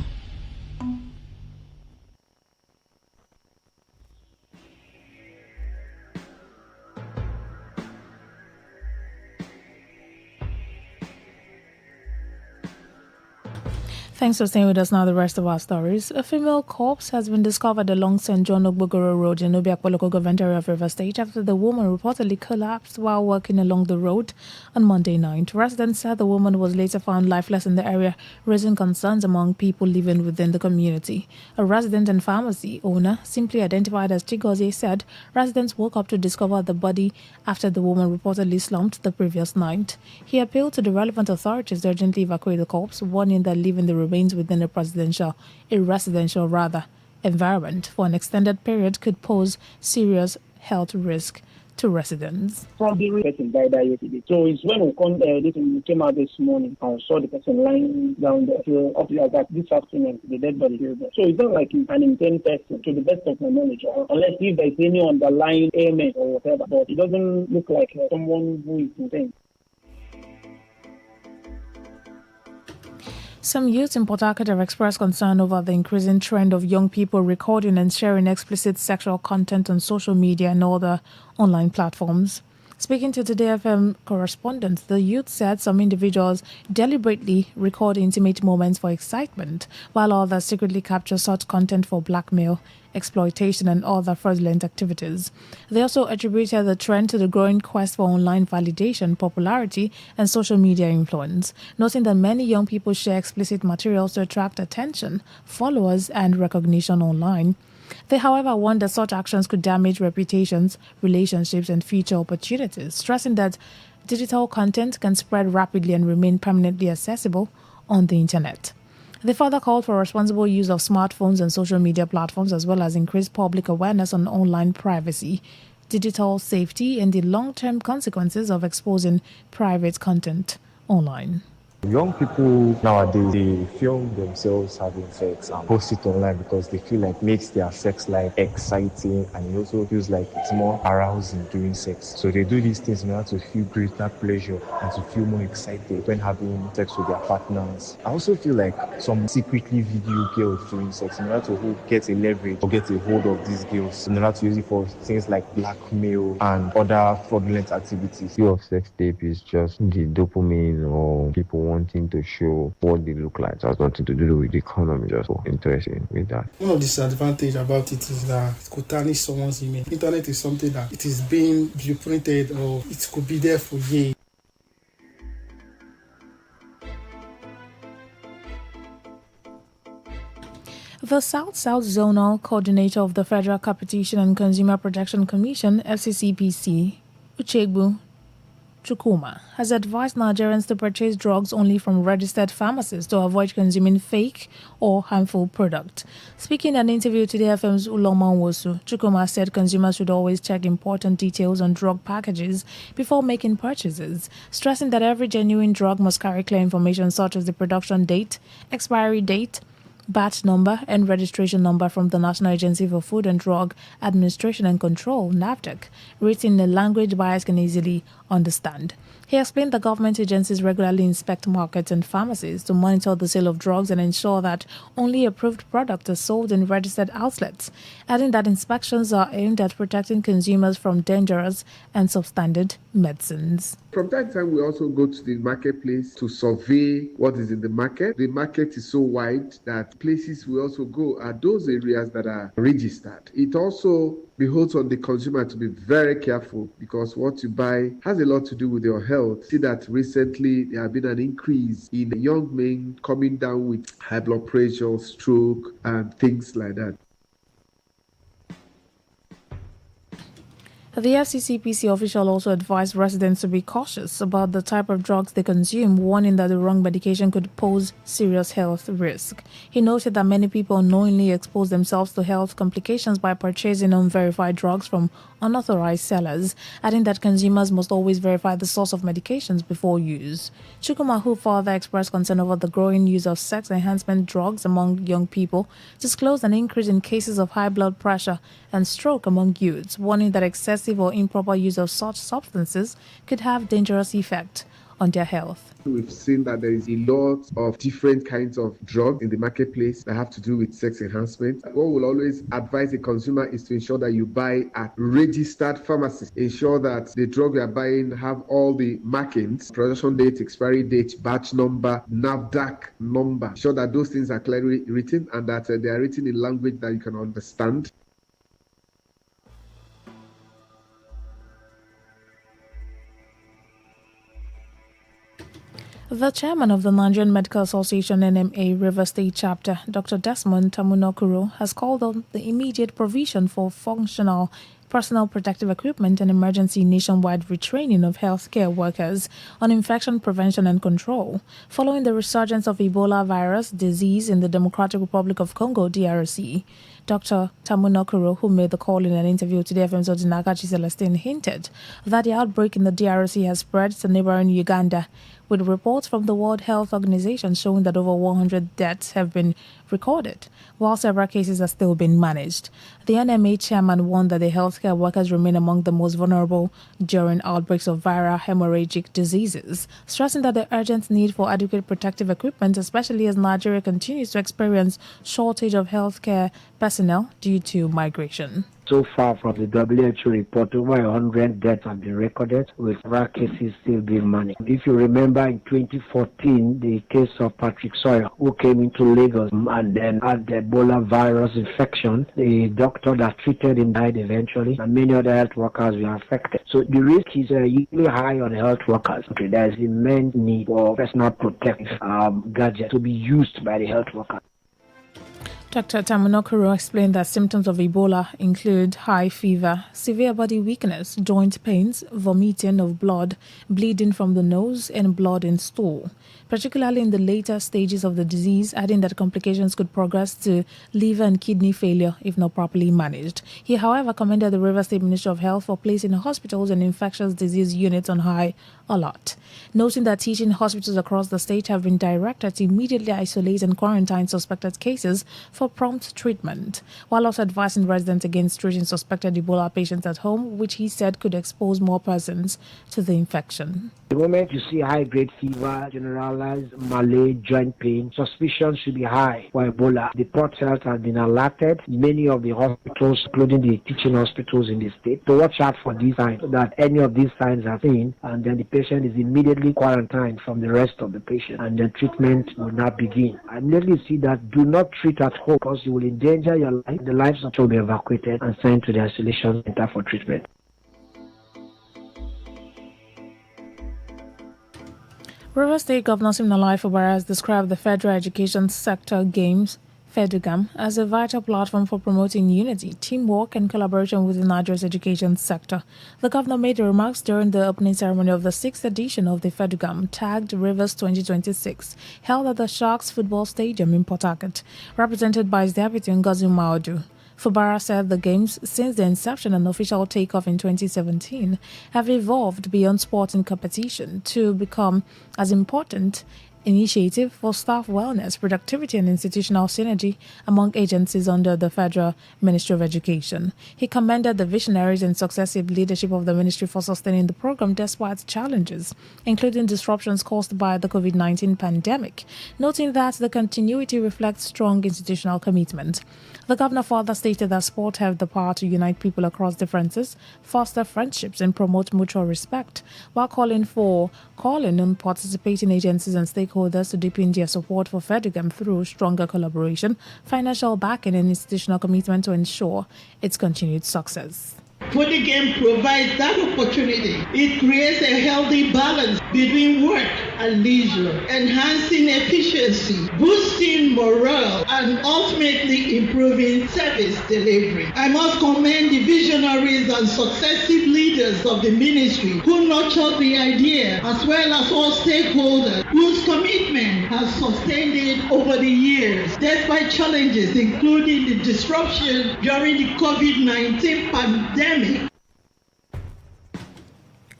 Thanks for staying with us now. The rest of our stories. A female corpse has been discovered along St. John Ogbogoro Road in Obiakpo local government area of River State after the woman reportedly collapsed while walking along the road on Monday night. Residents said the woman was later found lifeless in the area, raising concerns among people living within the community. A resident and pharmacy owner, simply identified as Chigozie, said residents woke up to discover the body after the woman reportedly slumped the previous night. He appealed to the relevant authorities to urgently evacuate the corpse, warning that leaving the remains within a residential environment for an extended period could pose serious health risk to residents. Probably the person died yesterday. So it's when we came out this morning and saw the person lying down there. So up like that this afternoon, the dead body here. So it's not like an insane person, to the best of my knowledge, unless if there's any underlying ailment or whatever. But it doesn't look like someone who is insane. Some youth in Port Harcourt have expressed concern over the increasing trend of young people recording and sharing explicit sexual content on social media and other online platforms. Speaking to Today FM correspondent, the youth said some individuals deliberately record intimate moments for excitement, while others secretly capture such content for blackmail, exploitation, and other fraudulent activities. They also attributed the trend to the growing quest for online validation, popularity, and social media influence, noting that many young people share explicit materials to attract attention, followers, and recognition online. They, however, warned that such actions could damage reputations, relationships, and future opportunities, stressing that digital content can spread rapidly and remain permanently accessible on the internet. They further called for responsible use of smartphones and social media platforms, as well as increased public awareness on online privacy, digital safety, and the long-term consequences of exposing private content online. Young people nowadays, they film themselves having sex and post it online because they feel like it makes their sex life exciting, and it also feels like it's more arousing during sex. So they do these things in order to feel greater pleasure and to feel more excited when having sex with their partners. I also feel like some secretly video girls during sex in order to get a leverage or get a hold of these girls in order to use it for things like blackmail and other fraudulent activities. The of sex tape is just the dopamine or people wanting to show what they look like. It has nothing to do with the economy, just interesting with that. One of the disadvantages about it is that it could tarnish someone's image. Internet is something that it is being blueprinted, or it could be there for years. The South-South Zonal Coordinator of the Federal Competition and Consumer Protection Commission, FCCPC, Uchegbu Chukuma, has advised Nigerians to purchase drugs only from registered pharmacies to avoid consuming fake or harmful products. Speaking in an interview today, FM's Uloma Nwosu, Chukuma said consumers should always check important details on drug packages before making purchases, stressing that every genuine drug must carry clear information such as the production date, expiry date, batch number, and registration number from the National Agency for Food and Drug Administration and Control, NAFDAC, written in a language buyers can easily understand. He explained that government agencies regularly inspect markets and pharmacies to monitor the sale of drugs and ensure that only approved products are sold in registered outlets, adding that inspections are aimed at protecting consumers from dangerous and substandard medicines. From time to time, we also go to the marketplace to survey what is in the market. The market is so wide that places we also go are those areas that are registered. It also beholds on the consumer to be very careful because what you buy has a lot to do with your health. See that recently there have been an increase in young men coming down with high blood pressure, stroke, and things like that. The FCCPC official also advised residents to be cautious about the type of drugs they consume, warning that the wrong medication could pose serious health risk. He noted that many people unknowingly expose themselves to health complications by purchasing unverified drugs from unauthorized sellers, adding that consumers must always verify the source of medications before use. Chukwuma, who further expressed concern over the growing use of sex enhancement drugs among young people, disclosed an increase in cases of high blood pressure and stroke among youths, warning that excessive or improper use of such substances could have dangerous effect on their health. We've seen that there is a lot of different kinds of drugs in the marketplace that have to do with sex enhancement. What we'll always advise the consumer is to ensure that you buy at registered pharmacies. Ensure that the drug you are buying have all the markings, production date, expiry date, batch number, NAFDAC number. Ensure that those things are clearly written and that they are written in language that you can understand. The chairman of the Nigerian Medical Association NMA River State Chapter, Dr. Desmond Tamunokuro, has called on the immediate provision for functional personal protective equipment and emergency nationwide retraining of healthcare workers on infection prevention and control, following the resurgence of Ebola virus disease in the Democratic Republic of Congo, DRC. Dr. Tamunokuro, who made the call in an interview with Today FM's Odinagachi Celestine, hinted that the outbreak in the DRC has spread to neighboring Uganda, with reports from the World Health Organization showing that over 100 deaths have been recorded, while several cases are still being managed. The NMA chairman warned that the healthcare workers remain among the most vulnerable during outbreaks of viral hemorrhagic diseases, stressing that the urgent need for adequate protective equipment, especially as Nigeria continues to experience shortage of healthcare personnel due to migration. So far from the WHO report, over 100 deaths have been recorded, with several cases still being managed. If you remember in 2014, the case of Patrick Sawyer, who came into Lagos and then had the Ebola virus infection, the doctor that treated him died eventually, and many other health workers were affected. So the risk is usually high on health workers. Okay, there is immense need for personal protective gadgets to be used by the health workers. Dr. Tamunokuro explained that symptoms of Ebola include high fever, severe body weakness, joint pains, vomiting of blood, bleeding from the nose, and blood in stool, particularly in the later stages of the disease, adding that complications could progress to liver and kidney failure if not properly managed. He, however, commended the River State Ministry of Health for placing hospitals and infectious disease units on high alert, noting that teaching hospitals across the state have been directed to immediately isolate and quarantine suspected cases for prompt treatment, while also advising residents against treating suspected Ebola patients at home, which he said could expose more persons to the infection. The moment you see high-grade fever, generalized malaise, joint pain, suspicion should be high for Ebola. The Port Health has been alerted. Many of the hospitals, including the teaching hospitals in the state, to watch out for these signs, so that any of these signs are seen, and then the patient is immediately quarantined from the rest of the patient, and then treatment will not begin. I immediately see that do not treat at home, because you will endanger your life. The lives of will be evacuated and sent to the isolation center for treatment. River State Governor Siminalayi Fubara has described the Federal Education Sector Games, FEDUGAM, as a vital platform for promoting unity, teamwork, and collaboration within Nigeria's education sector. The governor made the remarks during the opening ceremony of the 6th edition of the FEDUGAM, tagged Rivers 2026, held at the Sharks Football Stadium in Port Harcourt, represented by his deputy Ngozi Maudu. Fubara said the games, since their inception and official takeoff in 2017, have evolved beyond sporting competition to become as important initiative for staff wellness, productivity, and institutional synergy among agencies under the Federal Ministry of Education. He commended the visionaries and successive leadership of the ministry for sustaining the program despite challenges, including disruptions caused by the COVID-19 pandemic, noting that the continuity reflects strong institutional commitment. The governor further stated that sport have the power to unite people across differences, foster friendships, and promote mutual respect, while calling on participating agencies and stakeholders to deepen their support for FEDUGAM through stronger collaboration, financial backing, and institutional commitment to ensure its continued success. FEDUGAM provides that opportunity. It creates a healthy balance between work and leisure, enhancing efficiency, boosting morale, and ultimately improving service delivery. I must commend the visionaries and successive leaders of the ministry who nurtured the idea, as well as all stakeholders whose commitment has sustained it over the years, despite challenges including the disruption during the COVID-19 pandemic.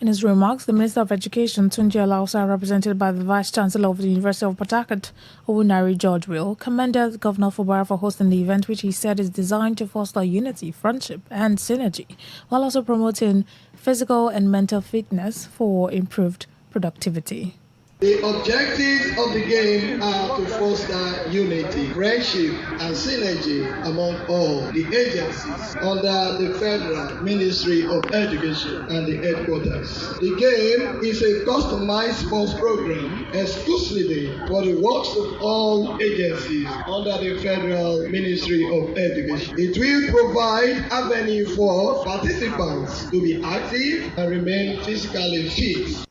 In his remarks, the Minister of Education, Tunji Alausa, represented by the Vice Chancellor of the University of Port Harcourt, Owunari George Will, commended Governor Fubara for hosting the event, which he said is designed to foster unity, friendship, and synergy, while also promoting physical and mental fitness for improved productivity. The objectives of the game are to foster unity, friendship, and synergy among all the agencies under the Federal Ministry of Education and the headquarters. The game is a customized sports program exclusively for the works of all agencies under the Federal Ministry of Education. It will provide avenue for participants to be active and remain physically fit.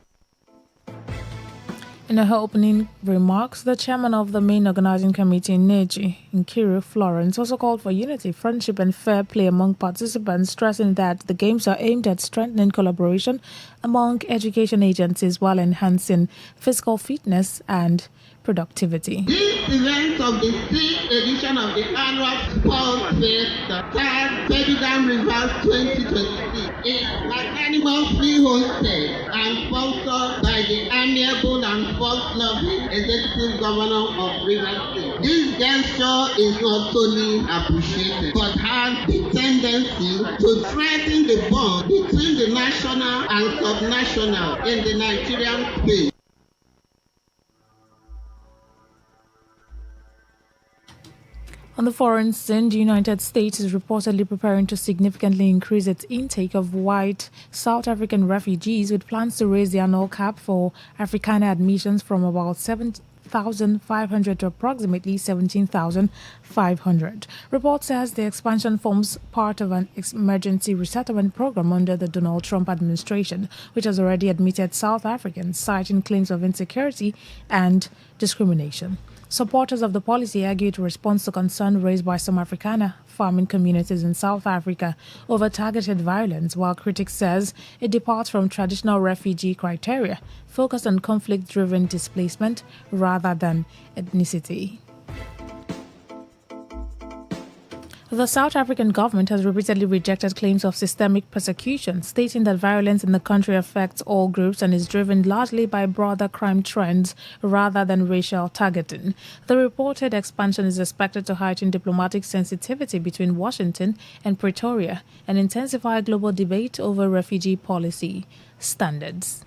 In her opening remarks, the chairman of the main organizing committee, Neji Nkiru Florence, also called for unity, friendship, and fair play among participants, stressing that the games are aimed at strengthening collaboration among education agencies while enhancing physical fitness and productivity. This event of the 6th edition of the annual Sports Fest, FEDUGAM Reverse 2026, is magnanimously hosted and sponsored by the amiable and sports-loving Executive Governor of Rivers State. This gesture is not only appreciated, but has the tendency to strengthen the bond between the national and subnational in the Nigerian space. On the foreign scene, the United States is reportedly preparing to significantly increase its intake of white South African refugees, with plans to raise the annual cap for Afrikaner admissions from about 7,500 to approximately 17,500. Report says the expansion forms part of an emergency resettlement program under the Donald Trump administration, which has already admitted South Africans, citing claims of insecurity and discrimination. Supporters of the policy argue it responds to concern raised by some Afrikaner farming communities in South Africa over targeted violence, while critics says it departs from traditional refugee criteria focused on conflict-driven displacement rather than ethnicity. The South African government has repeatedly rejected claims of systemic persecution, stating that violence in the country affects all groups and is driven largely by broader crime trends rather than racial targeting. The reported expansion is expected to heighten diplomatic sensitivity between Washington and Pretoria and intensify global debate over refugee policy standards.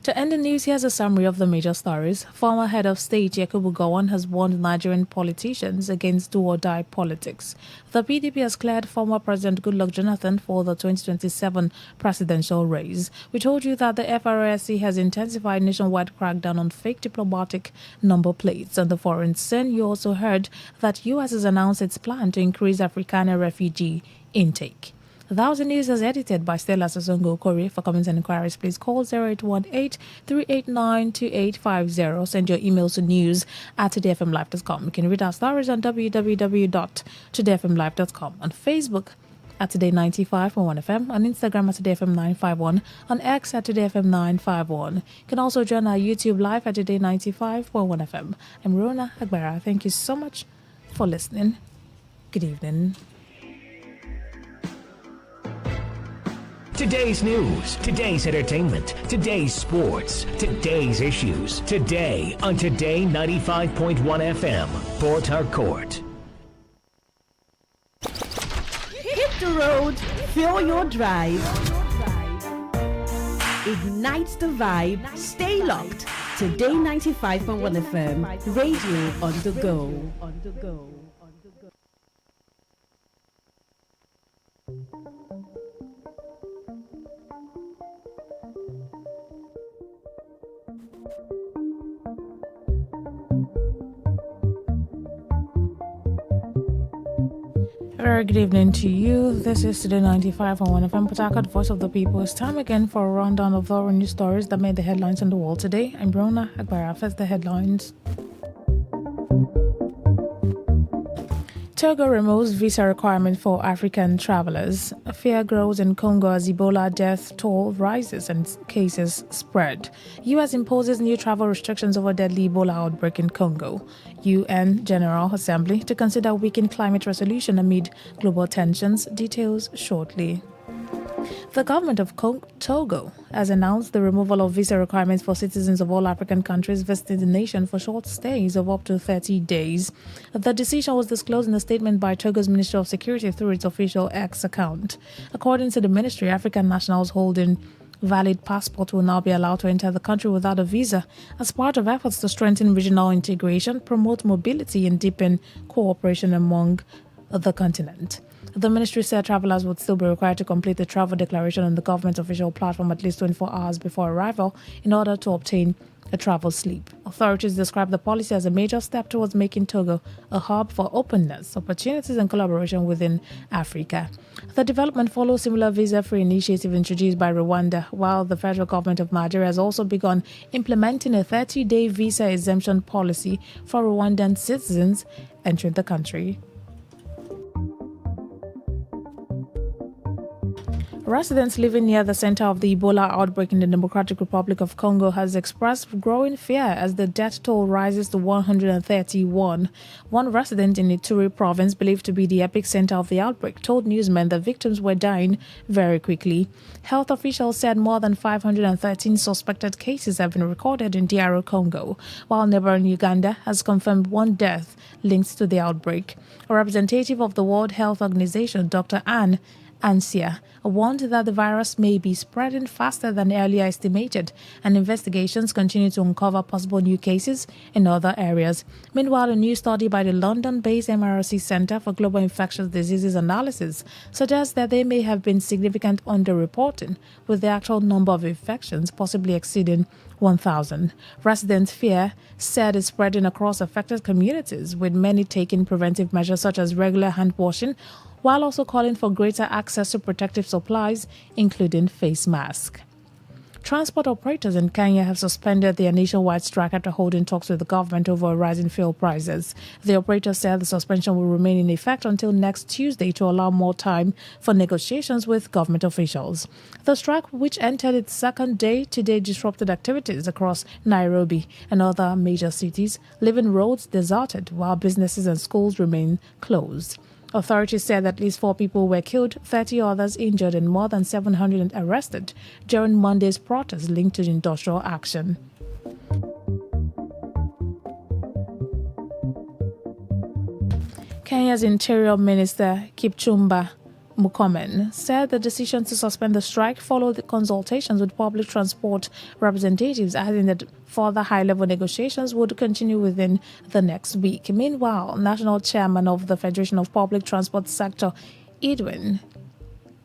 To end the news, here's a summary of the major stories. Former head of state Yakubu Gowon has warned Nigerian politicians against do-or-die politics. The PDP has cleared former President Goodluck Jonathan for the 2027 presidential race. We told you that the FRSC has intensified nationwide crackdown on fake diplomatic number plates. On the foreign scene, you also heard that U.S. has announced its plan to increase Afrikaner refugee intake. That was the news as edited by Stella Sasongo Okori. For comments and inquiries, please call 0818-389-2850. Send your emails to news@todayfmlive.com. You can read our stories on www.todayfmlive.com. On Facebook at Today95.1fm, on Instagram at TodayFM951, on X at TodayFM951. You can also join our YouTube live at Today95.1fm. I'm Rona Agbera. Thank you so much for listening. Good evening. Today's news, today's entertainment, today's sports, today's issues. Today on Today 95.1 FM, Port Harcourt. Hit the road, fill your drive. Ignite the vibe, stay locked. Today 95.1 FM, radio on the go. Very good evening to you. This is Today 95.1 FM, Port Harcourt, Voice of the People. It's time again for a rundown of thorough news stories that made the headlines on the wall today. I'm Rona Agbara. First, the headlines. Togo removes visa requirement for African travelers. Fear grows in Congo as Ebola death toll rises and cases spread. U.S. imposes new travel restrictions over deadly Ebola outbreak in Congo. UN General Assembly to consider weakened climate resolution amid global tensions. Details shortly. The government of Togo has announced the removal of visa requirements for citizens of all African countries visiting the nation for short stays of up to 30 days. The decision was disclosed in a statement by Togo's Ministry of Security through its official X account. According to the ministry, African nationals holding valid passport will now be allowed to enter the country without a visa as part of efforts to strengthen regional integration, promote mobility, and deepen cooperation among the continent. The ministry said travelers would still be required to complete the travel declaration on the government official platform at least 24 hours before arrival in order to obtain a travel slip. Authorities describe the policy as a major step towards making Togo a hub for openness, opportunities, and collaboration within Africa. The development follows similar visa-free initiative introduced by Rwanda, while the federal government of Nigeria has also begun implementing a 30-day visa exemption policy for Rwandan citizens entering the country. Residents living near the center of the Ebola outbreak in the Democratic Republic of Congo has expressed growing fear as the death toll rises to 131. One resident in Ituri province, believed to be the epicenter of the outbreak, told newsmen the victims were dying very quickly. Health officials said more than 513 suspected cases have been recorded in DR Congo, while neighboring Uganda has confirmed one death linked to the outbreak. A representative of the World Health Organization, Dr. Anne Ansia, warned that the virus may be spreading faster than earlier estimated, and investigations continue to uncover possible new cases in other areas. Meanwhile, a new study by the London-based MRC Center for Global Infectious Diseases Analysis suggests that there may have been significant underreporting, with the actual number of infections possibly exceeding 1,000. Residents fear said is spreading across affected communities, with many taking preventive measures such as regular hand washing, while also calling for greater access to protective supplies, including face masks. Transport operators in Kenya have suspended their nationwide strike after holding talks with the government over rising fuel prices. The operators said the suspension will remain in effect until next Tuesday to allow more time for negotiations with government officials. The strike, which entered its second day today, disrupted activities across Nairobi and other major cities, leaving roads deserted while businesses and schools remain closed. Authorities said at least 4 people were killed, 30 others injured, and more than 700 arrested during Monday's protests linked to industrial action. Kenya's Interior Minister Kipchumba Murkomen said the decision to suspend the strike followed consultations with public transport representatives, adding that further high-level negotiations would continue within the next week. Meanwhile, National Chairman of the Federation of Public Transport Sector, Edwin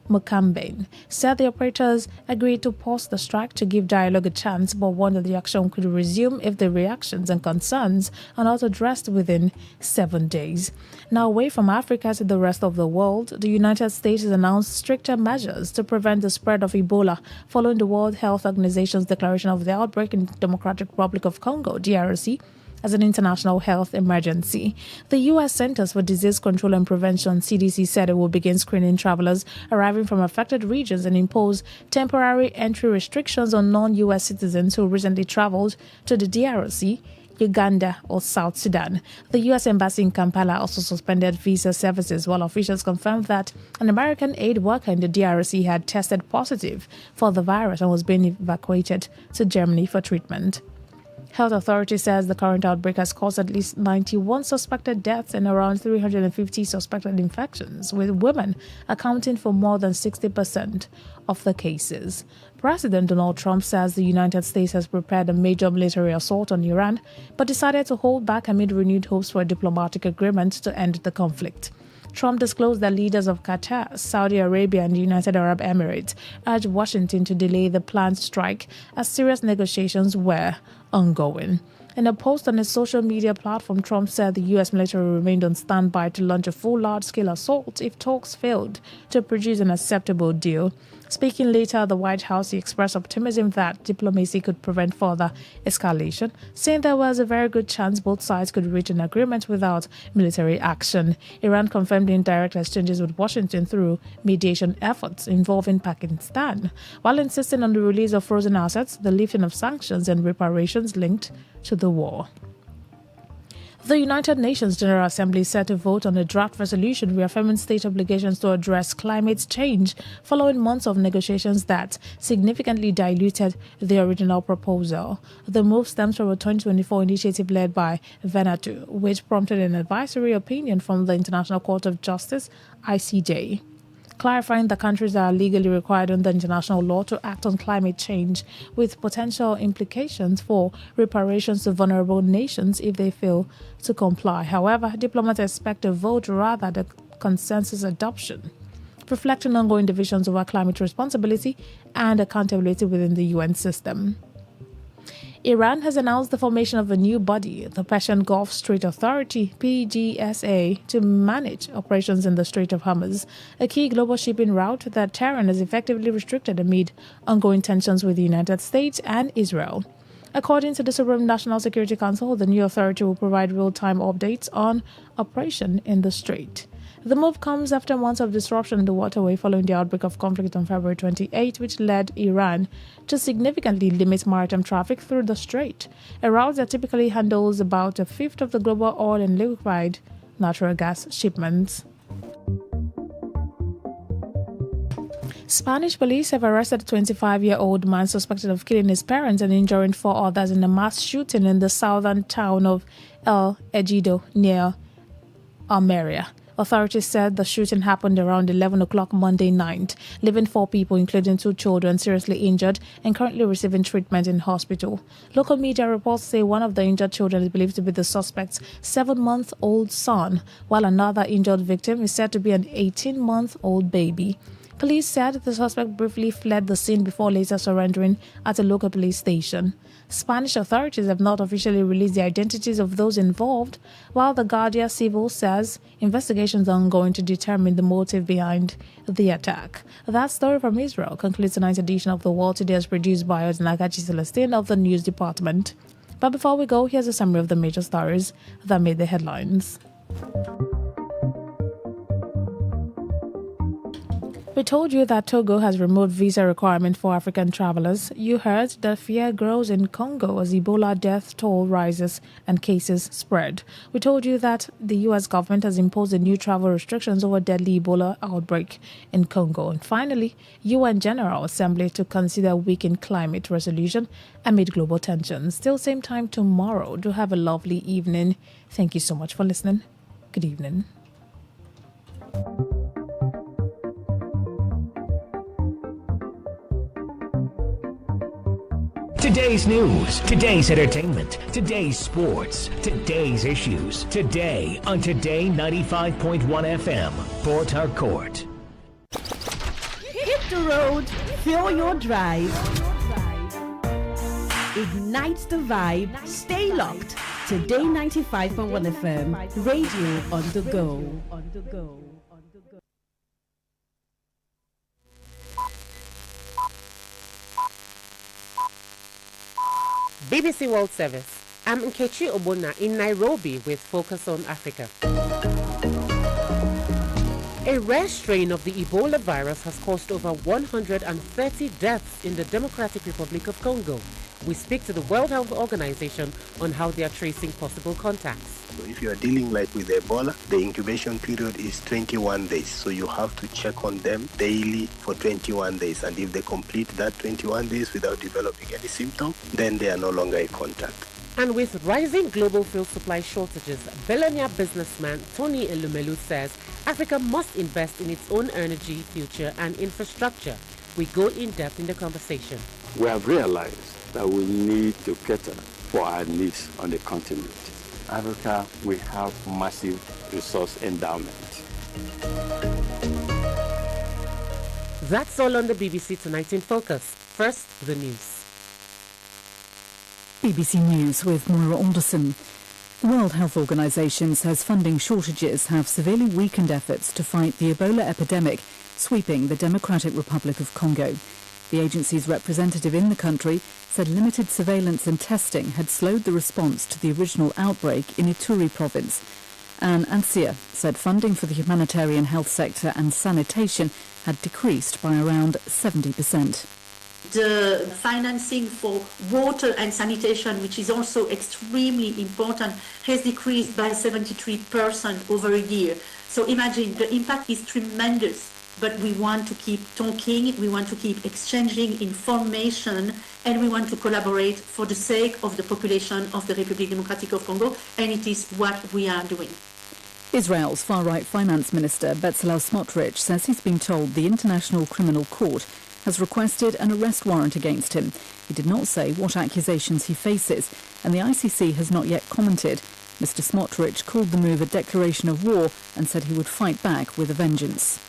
Mukambe, said the operators agreed to pause the strike to give dialogue a chance, but warned that the action could resume if the reactions and concerns are not addressed within 7 days. Now, away from Africa to the rest of the world, the United States has announced stricter measures to prevent the spread of Ebola following the World Health Organization's declaration of the outbreak in the Democratic Republic of Congo, DRC, as an international health emergency. The U.S. Centers for Disease Control and Prevention, CDC, said it will begin screening travelers arriving from affected regions and impose temporary entry restrictions on non-U.S. citizens who recently traveled to the DRC Uganda, or South Sudan. The U.S. Embassy in Kampala also suspended visa services, while officials confirmed that an American aid worker in the DRC had tested positive for the virus and was being evacuated to Germany for treatment. Health authorities says the current outbreak has caused at least 91 suspected deaths and around 350 suspected infections, with women accounting for more than 60% of the cases. President Donald Trump says the United States has prepared a major military assault on Iran, but decided to hold back amid renewed hopes for a diplomatic agreement to end the conflict. Trump disclosed that leaders of Qatar, Saudi Arabia, and the United Arab Emirates urged Washington to delay the planned strike as serious negotiations were ongoing. In a post on his social media platform, Trump said the U.S. military remained on standby to launch a full large-scale assault if talks failed to produce an acceptable deal. Speaking later at the White House, he expressed optimism that diplomacy could prevent further escalation, saying there was a very good chance both sides could reach an agreement without military action. Iran confirmed indirect exchanges with Washington through mediation efforts involving Pakistan, while insisting on the release of frozen assets, the lifting of sanctions, and reparations linked to the war. The United Nations General Assembly is set to vote on a draft resolution reaffirming state obligations to address climate change following months of negotiations that significantly diluted the original proposal. The move stems from a 2024 initiative led by Vanuatu, which prompted an advisory opinion from the International Court of Justice, ICJ, clarifying that countries are legally required under international law to act on climate change, with potential implications for reparations to vulnerable nations if they fail to comply. However, diplomats expect a vote rather than consensus adoption, reflecting ongoing divisions over climate responsibility and accountability within the UN system. Iran has announced the formation of a new body, the Persian Gulf Strait Authority (PGSA), to manage operations in the Strait of Hormuz, a key global shipping route that Tehran has effectively restricted amid ongoing tensions with the United States and Israel. According to the Supreme National Security Council, the new authority will provide real-time updates on operation in the strait. The move comes after months of disruption in the waterway following the outbreak of conflict on February 28, which led Iran to significantly limit maritime traffic through the strait, a route that typically handles about a fifth of the global oil and liquefied natural gas shipments. Spanish police have arrested a 25-year-old man suspected of killing his parents and injuring 4 others in a mass shooting in the southern town of El Ejido near Almeria. Authorities said the shooting happened around 11 o'clock Monday night, leaving 4 people, including 2 children, seriously injured and currently receiving treatment in hospital. Local media reports say one of the injured children is believed to be the suspect's 7-month-old son, while another injured victim is said to be an 18-month-old baby. Police said the suspect briefly fled the scene before later surrendering at a local police station. Spanish authorities have not officially released the identities of those involved, while the Guardia Civil says investigations are ongoing to determine the motive behind the attack. That story from Israel concludes tonight's edition of The World Today, as produced by Odinagachi Celestine of the News Department. But before we go, here's a summary of the major stories that made the headlines. We told you that Togo has removed visa requirement for African travelers. You heard that fear grows in Congo as Ebola death toll rises and cases spread. We told you that the U.S. government has imposed a new travel restrictions over deadly Ebola outbreak in Congo. And finally, UN General Assembly to consider weakened climate resolution amid global tensions. Still same time tomorrow. Do have a lovely evening. Thank you so much for listening. Good evening. Today's news, today's entertainment, today's sports, today's issues. Today on Today95.1 FM, Port Harcourt. Hit the road, fill your drive. Ignite the vibe, stay locked. Today 95.1 FM, radio on the go. BBC World Service. I'm Nkechi Obona in Nairobi with Focus on Africa. A rare strain of the Ebola virus has caused over 130 deaths in the Democratic Republic of Congo. We speak to the World Health Organization on how they are tracing possible contacts. So if you are dealing like with Ebola, the incubation period is 21 days. So you have to check on them daily for 21 days. And if they complete that 21 days without developing any symptom, then they are no longer a contact. And with rising global fuel supply shortages, billionaire businessman Tony Elumelu says Africa must invest in its own energy, future and infrastructure. We go in depth in the conversation. We have realized that we need to cater for our needs on the continent. Africa, we have massive resource endowment. That's all on the BBC Tonight in Focus. First, the news. BBC News with Moira Alderson. The World Health Organization says funding shortages have severely weakened efforts to fight the Ebola epidemic sweeping the Democratic Republic of Congo. The agency's representative in the country said limited surveillance and testing had slowed the response to the original outbreak in Ituri province. Anne Ansia said funding for the humanitarian health sector and sanitation had decreased by around 70%. The financing for water and sanitation, which is also extremely important, has decreased by 73% over a year. So imagine, the impact is tremendous, but we want to keep talking, we want to keep exchanging information, and we want to collaborate for the sake of the population of the Republic Democratic of Congo, and it is what we are doing. Israel's far-right finance minister Bezalel Smotrich says he's been told the International Criminal Court has requested an arrest warrant against him. He did not say what accusations he faces, and the ICC has not yet commented. Mr. Smotrich called the move a declaration of war and said he would fight back with a vengeance.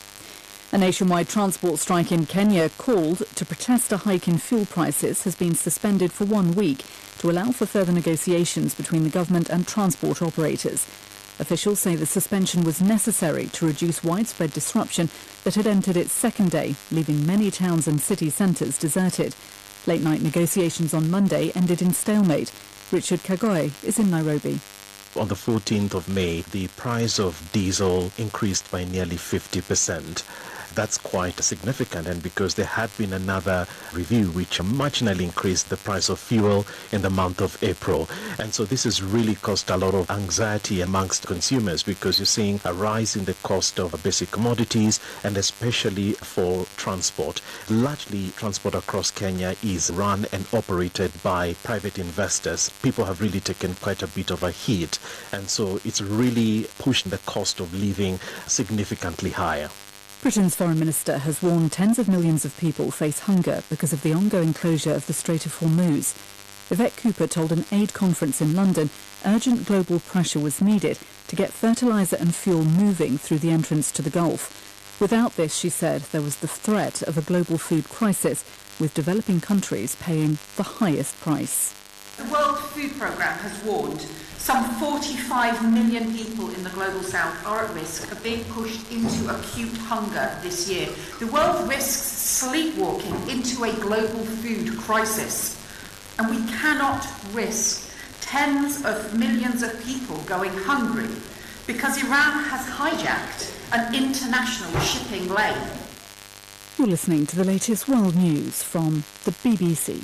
A nationwide transport strike in Kenya called to protest a hike in fuel prices has been suspended for 1 week to allow for further negotiations between the government and transport operators. Officials say the suspension was necessary to reduce widespread disruption that had entered its second day, leaving many towns and city centres deserted. Late-night negotiations on Monday ended in stalemate. Richard Kagoe is in Nairobi. On the 14th of May, the price of diesel increased by nearly 50%. That's quite significant, and because there had been another review which marginally increased the price of fuel in the month of April. And so this has really caused a lot of anxiety amongst consumers, because you're seeing a rise in the cost of basic commodities, and especially for transport. Largely, transport across Kenya is run and operated by private investors. People have really taken quite a bit of a hit, and so it's really pushed the cost of living significantly higher. Britain's Foreign Minister has warned tens of millions of people face hunger because of the ongoing closure of the Strait of Hormuz. Yvette Cooper told an aid conference in London urgent global pressure was needed to get fertiliser and fuel moving through the entrance to the Gulf. Without this, she said, there was the threat of a global food crisis, with developing countries paying the highest price. The World Food Programme has warned some 45 million people in the global south are at risk of being pushed into acute hunger this year. The world risks sleepwalking into a global food crisis. And we cannot risk tens of millions of people going hungry because Iran has hijacked an international shipping lane. You're listening to the latest world news from the BBC.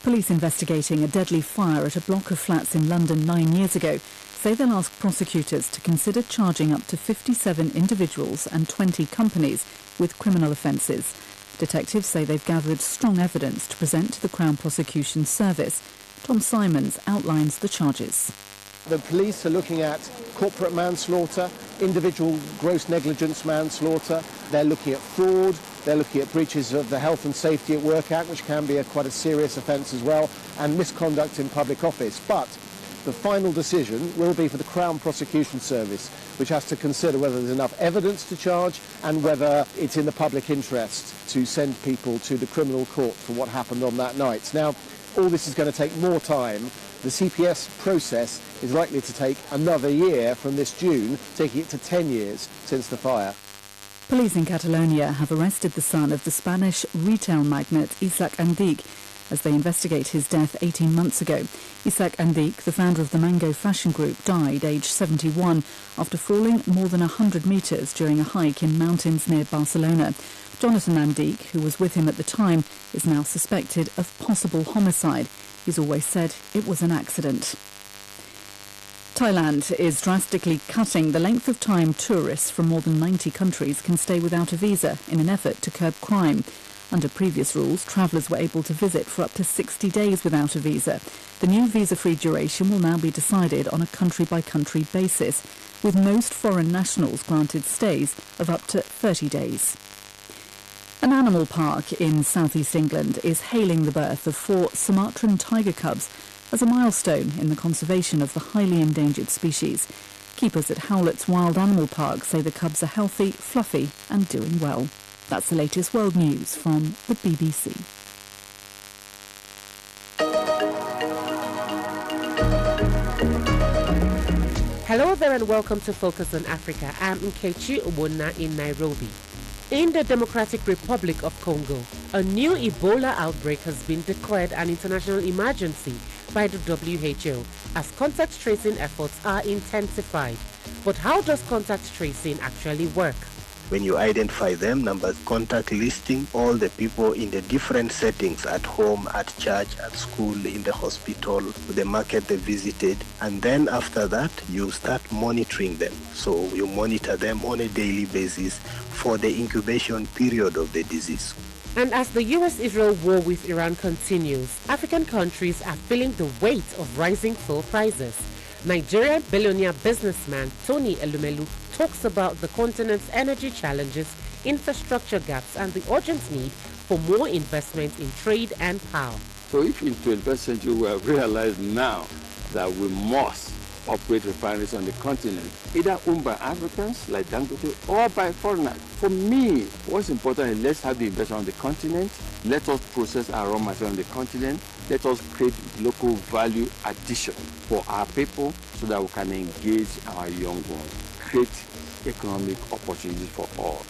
Police investigating a deadly fire at a block of flats in London 9 years ago say they'll ask prosecutors to consider charging up to 57 individuals and 20 companies with criminal offences. Detectives say they've gathered strong evidence to present to the Crown Prosecution Service. Tom Simons outlines the charges. The police are looking at corporate manslaughter, individual gross negligence manslaughter. They're looking at fraud. They're looking at breaches of the Health and Safety at Work Act, which can be quite a serious offence as well, and misconduct in public office. But the final decision will be for the Crown Prosecution Service, which has to consider whether there's enough evidence to charge and whether it's in the public interest to send people to the criminal court for what happened on that night. Now, all this is going to take more time. The CPS process is likely to take another year from this June, taking it to 10 years since the fire. Police in Catalonia have arrested the son of the Spanish retail magnate Isaac Andic. as they investigate his death 18 months ago. Isaac Andik, the founder of the Mango Fashion Group, died aged 71 after falling more than 100 metres during a hike in mountains near Barcelona. Jonathan Andik, who was with him at the time, is now suspected of possible homicide. He's always said it was an accident. Thailand is drastically cutting the length of time tourists from more than 90 countries can stay without a visa in an effort to curb crime. Under previous rules, travellers were able to visit for up to 60 days without a visa. The new visa-free duration will now be decided on a country-by-country basis, with most foreign nationals granted stays of up to 30 days. An animal park in southeast England is hailing the birth of 4 Sumatran tiger cubs as a milestone in the conservation of the highly endangered species. Keepers at Howlett's Wild Animal Park say the cubs are healthy, fluffy and doing well. That's the latest world news from the BBC. Hello there and welcome to Focus on Africa. I'm Nkechi Obonna in Nairobi. In the Democratic Republic of Congo, a new Ebola outbreak has been declared an international emergency by the WHO as contact tracing efforts are intensified. But how does contact tracing actually work? When you identify them, numbers, contact listing all the people in the different settings, at home, at church, at school, in the hospital, the market they visited, and then after that, you start monitoring them. So you monitor them on a daily basis for the incubation period of the disease. And as the US-Israel war with Iran continues, African countries are feeling the weight of rising fuel prices. Nigerian billionaire businessman Tony Elumelu talks about the continent's energy challenges, infrastructure gaps, and the urgent need for more investment in trade and power. So if in the 21st century we have realized now that we must operate refineries on the continent, either owned by Africans like Dangote or by foreigners. For me, what's important is let's have the investment on the continent, let us process our raw material on the continent, let us create local value addition for our people so that we can engage our young ones, create economic opportunities for all.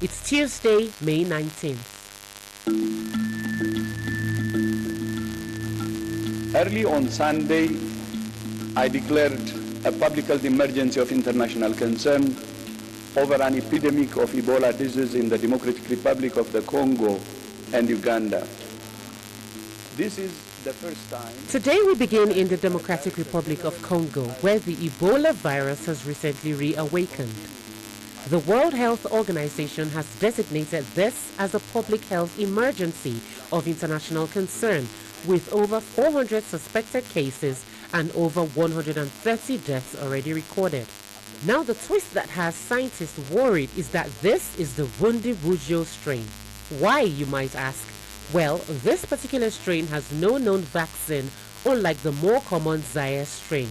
It's Tuesday, May 19th. Early on Sunday, I declared a public health emergency of international concern over an epidemic of Ebola disease in the Democratic Republic of the Congo and Uganda. This is the first time. Today we begin in the Democratic Republic of Congo, where the Ebola virus has recently reawakened. The World Health Organization has designated this as a public health emergency of international concern, with over 400 suspected cases and over 130 deaths already recorded. Now the twist that has scientists worried is that this is the Bundibugyo strain. Why, you might ask? Well, this particular strain has no known vaccine, unlike the more common Zaire strain.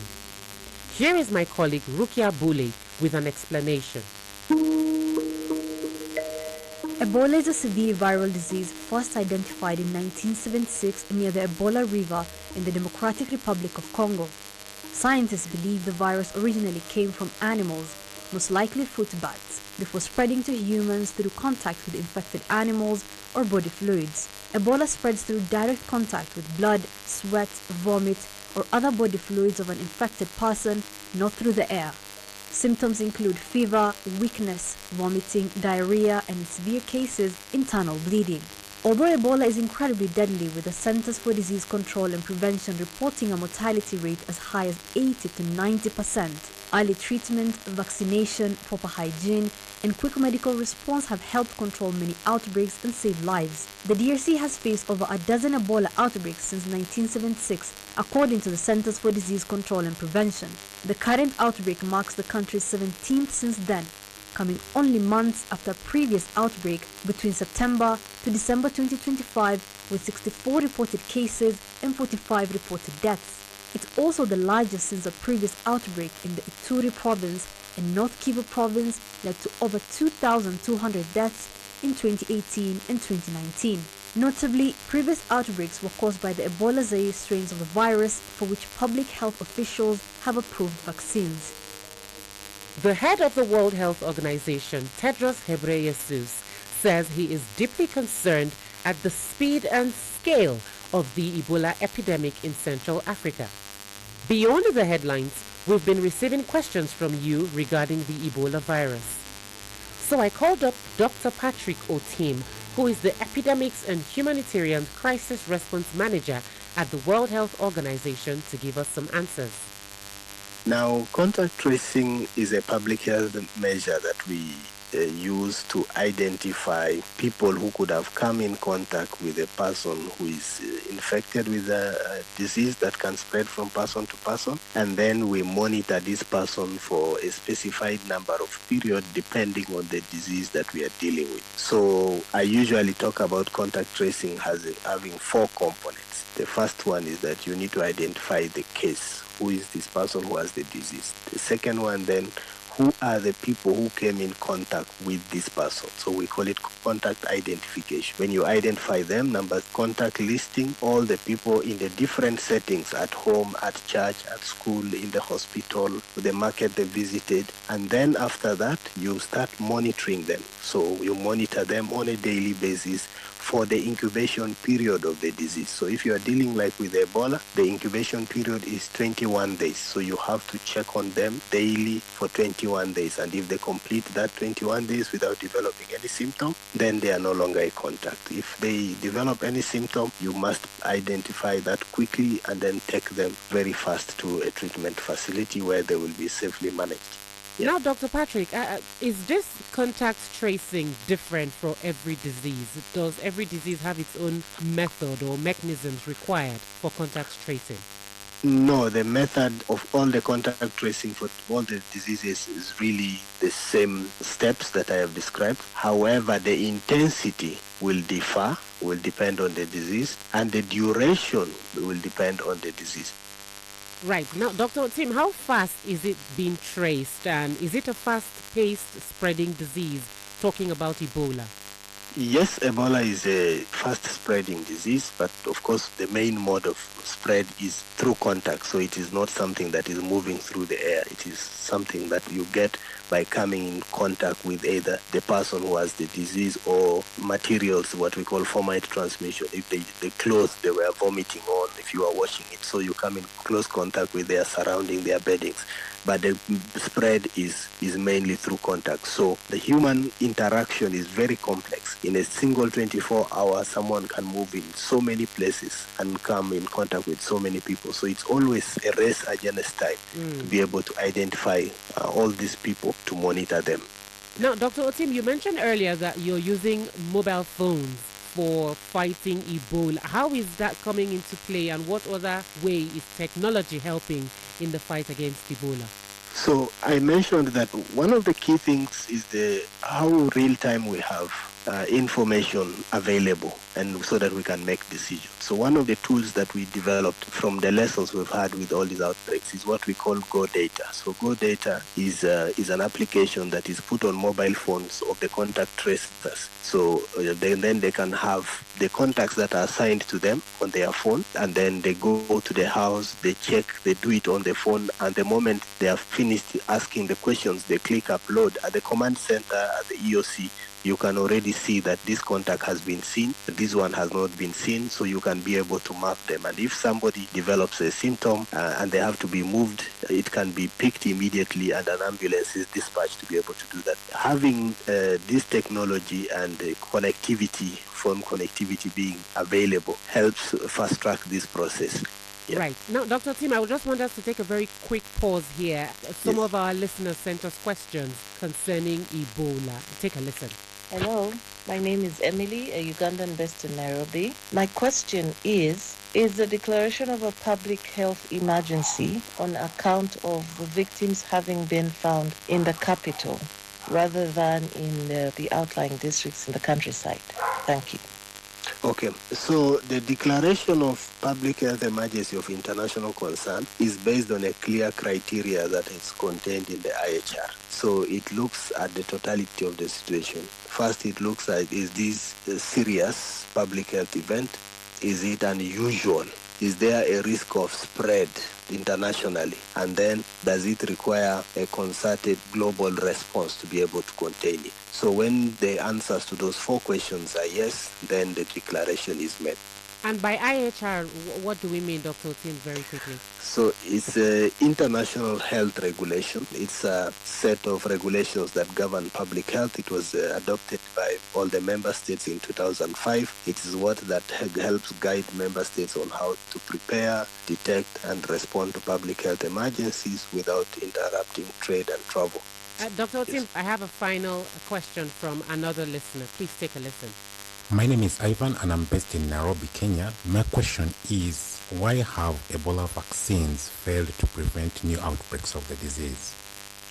Here is my colleague Rukia Bule with an explanation. Ebola is a severe viral disease first identified in 1976 near the Ebola River in the Democratic Republic of Congo. Scientists believe the virus originally came from animals, most likely fruit bats, before spreading to humans through contact with infected animals or body fluids. Ebola spreads through direct contact with blood, sweat, vomit, or other body fluids of an infected person, not through the air. Symptoms include fever, weakness, vomiting, diarrhea, and in severe cases, internal bleeding. Although Ebola is incredibly deadly, with the Centers for Disease Control and Prevention reporting a mortality rate as high as 80 to 90%, early treatment, vaccination, proper hygiene, and quick medical response have helped control many outbreaks and save lives. The DRC has faced over a dozen Ebola outbreaks since 1976, according to the Centers for Disease Control and Prevention. The current outbreak marks the country's 17th since then, coming only months after a previous outbreak between September to December 2025, with 64 reported cases and 45 reported deaths. It's also the largest since a previous outbreak in the Ituri province and North Kivu province led to over 2,200 deaths in 2018 and 2019. Notably, previous outbreaks were caused by the Ebola Zaire strains of the virus, for which public health officials have approved vaccines. The head of the World Health Organization, Tedros Ghebreyesus, says he is deeply concerned at the speed and scale of the Ebola epidemic in Central Africa. Beyond the headlines, we've been receiving questions from you regarding the Ebola virus. So I called up Dr. Patrick Otim, who is the Epidemics and Humanitarian Crisis Response Manager at the World Health Organization, to give us some answers. Now, contact tracing is a public health measure that we use to identify people who could have come in contact with a person who is infected with a disease that can spread from person to person, and then we monitor this person for a specified number of periods depending on the disease that we are dealing with. So I usually talk about contact tracing having 4 components. The first one is that you need to identify the case. Who is this person who has the disease? The second one then, who are the people who came in contact with this person? So we call it contact identification. When you identify them, contact listing all the people in the different settings, at home, at church, at school, in the hospital, the market they visited. And then after that, you start monitoring them. So you monitor them on a daily basis for the incubation period of the disease. So if you are dealing like with Ebola, the incubation period is 21 days. So you have to check on them daily for 21 days. And if they complete that 21 days without developing any symptom, then they are no longer a contact. If they develop any symptom, you must identify that quickly and then take them very fast to a treatment facility where they will be safely managed. Now, Dr. Patrick, is this contact tracing different for every disease? Does every disease have its own method or mechanisms required for contact tracing? No, the method of all the contact tracing for all the diseases is really the same steps that I have described. However, the intensity will differ, will depend on the disease, and the duration will depend on the disease. Right. Now, Dr. Otim, how fast is it being traced, and is it a fast-paced spreading disease, talking about Ebola? Yes, Ebola is a fast-spreading disease, but of course the main mode of spread is through contact, so it is not something that is moving through the air. It is something that you get by coming in contact with either the person who has the disease or materials, what we call fomite transmission. If the clothes they were vomiting on, if you are washing it, so you come in close contact with their surrounding, their beddings. But the spread is mainly through contact. So the human interaction is very complex. In a single 24 hours, someone can move in so many places and come in contact with so many people. So it's always a race against time to be able to identify all these people, to monitor them. Now, Dr. Otim, you mentioned earlier that you're using mobile phones for fighting Ebola. How is that coming into play, and what other way is technology helping in the fight against Ebola? So I mentioned that one of the key things is how real time we have information available, and so that we can make decisions. So one of the tools that we developed from the lessons we've had with all these outbreaks is what we call Go Data. So Go Data is an application that is put on mobile phones of the contact tracers. So then they can have the contacts that are assigned to them on their phone, and then they go to the house, they check, they do it on the phone, and the moment they have finished asking the questions, they click upload. At the command center, at the EOC, you can already see that this contact has been seen, this one has not been seen, so you can be able to map them. And if somebody develops a symptom and they have to be moved, it can be picked immediately and an ambulance is dispatched to be able to do that. Having this technology and connectivity, phone connectivity being available, helps fast track this process. Yeah. Right. Now, Dr. Tim, I would just want us to take a very quick pause here. Some of our listeners sent us questions concerning Ebola. Take a listen. Hello, my name is Emily, a Ugandan based in Nairobi. My question is the declaration of a public health emergency on account of the victims having been found in the capital rather than in the outlying districts in the countryside? Thank you. Okay, so the declaration of public health emergency of international concern is based on a clear criteria that is contained in the IHR. So it looks at the totality of the situation. First, it looks at, is this a serious public health event? Is it unusual? is there a risk of spread internationally? And then does it require a concerted global response to be able to contain it? So when the answers to those 4 questions are yes, then the declaration is met. And by IHR, what do we mean, Dr. Otim, very quickly? So it's an international health regulation. It's a set of regulations that govern public health. It was adopted by all the member states in 2005. It is what that helps guide member states on how to prepare, detect, and respond to public health emergencies without interrupting trade and travel. Dr. Otim, I have a final question from another listener. Please take a listen. My name is Ivan and I'm based in Nairobi, Kenya. My question is, why have Ebola vaccines failed to prevent new outbreaks of the disease?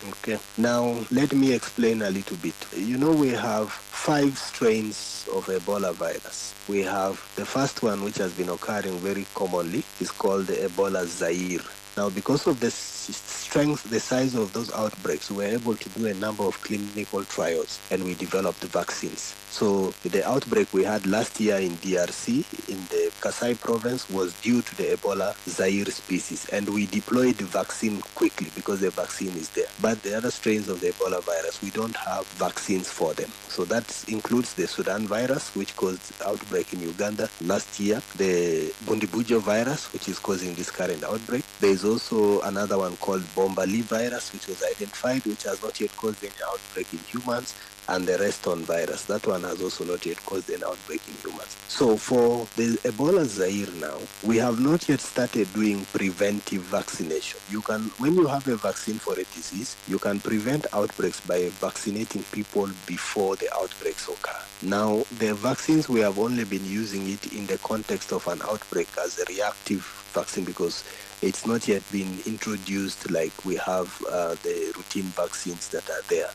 Okay. Now, let me explain a little bit. You know, we have 5 strains of Ebola virus. We have the first one, which has been occurring very commonly, is called the Ebola Zaire. Now, because of the strength, the size of those outbreaks, we were able to do a number of clinical trials and we developed vaccines. So the outbreak we had last year in DRC, in the Kasai province, was due to the Ebola Zaire species. And we deployed the vaccine quickly because the vaccine is there. But the other strains of the Ebola virus, we don't have vaccines for them. So that includes the Sudan virus, which caused outbreak in Uganda last year, the Bundibujo virus, which is causing this current outbreak. There is also another one called Bombali virus, which was identified, which has not yet caused any outbreak in humans, and the Reston virus. That one has also not yet caused an outbreak in humans. So for the Ebola Zaire now, we have not yet started doing preventive vaccination. You can, when you have a vaccine for a disease, you can prevent outbreaks by vaccinating people before the outbreaks occur. Now, the vaccines, we have only been using it in the context of an outbreak as a reactive vaccine because it's not yet been introduced like we have the routine vaccines that are there.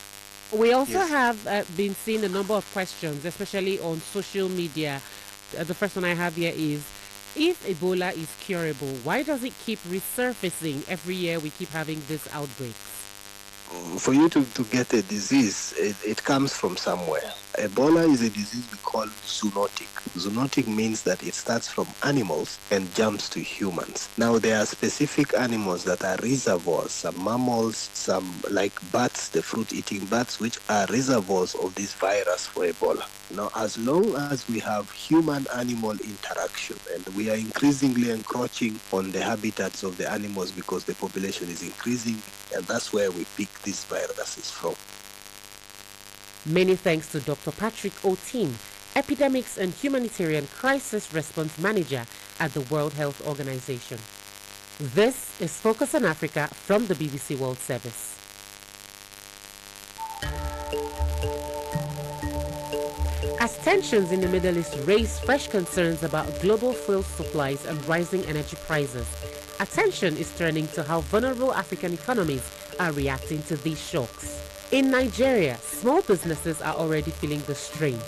We also have been seeing a number of questions, especially on social media. The first one I have here is, if Ebola is curable, why does it keep resurfacing? Every year we keep having these outbreaks. For you to get a disease, it comes from somewhere. Ebola is a disease we call zoonotic. Zoonotic means that it starts from animals and jumps to humans. Now, there are specific animals that are reservoirs, some mammals, some like bats, the fruit-eating bats, which are reservoirs of this virus for Ebola. Now, as long as we have human-animal interaction, and we are increasingly encroaching on the habitats of the animals because the population is increasing, and that's where we pick these viruses from. Many thanks to Dr. Patrick Otim, Epidemics and Humanitarian Crisis Response Manager at the World Health Organization. This is Focus on Africa from the BBC World Service. As tensions in the Middle East raise fresh concerns about global fuel supplies and rising energy prices, attention is turning to how vulnerable African economies are reacting to these shocks. In Nigeria, small businesses are already feeling the strain.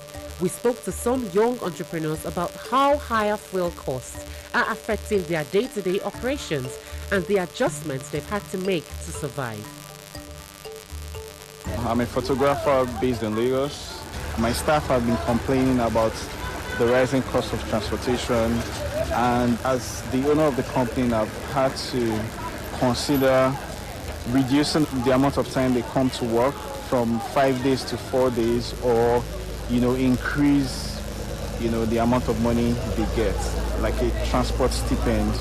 We spoke to some young entrepreneurs about how higher fuel costs are affecting their day-to-day operations and the adjustments they've had to make to survive. I'm a photographer based in Lagos. My staff have been complaining about the rising cost of transportation, and as the owner of the company, I've had to consider reducing the amount of time they come to work from 5 days to 4 days, or increase the amount of money they get, like a transport stipend,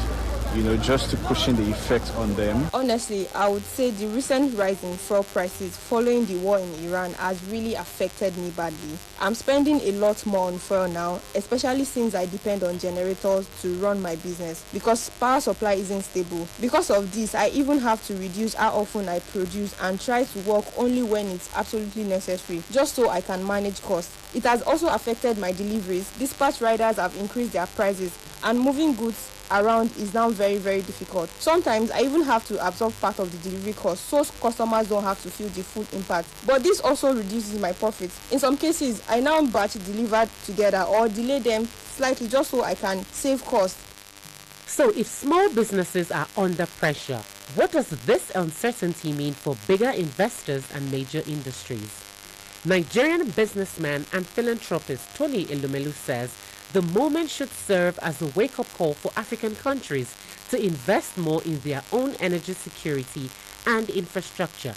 just to cushion the effect on them. Honestly, I would say the recent rise in fuel prices following the war in Iran has really affected me badly. I'm spending a lot more on fuel now, especially since I depend on generators to run my business because power supply isn't stable. Because of this, I even have to reduce how often I produce and try to work only when it's absolutely necessary, just so I can manage costs. It has also affected my deliveries. Dispatch riders have increased their prices, and moving goods around is now very, very difficult. Sometimes I even have to absorb part of the delivery cost so customers don't have to feel the full impact. But this also reduces my profits. In some cases, I now batch delivered together or delay them slightly just so I can save costs. So if small businesses are under pressure, what does this uncertainty mean for bigger investors and major industries? Nigerian businessman and philanthropist Tony Elumelu says The moment should serve as a wake-up call for African countries to invest more in their own energy security and infrastructure.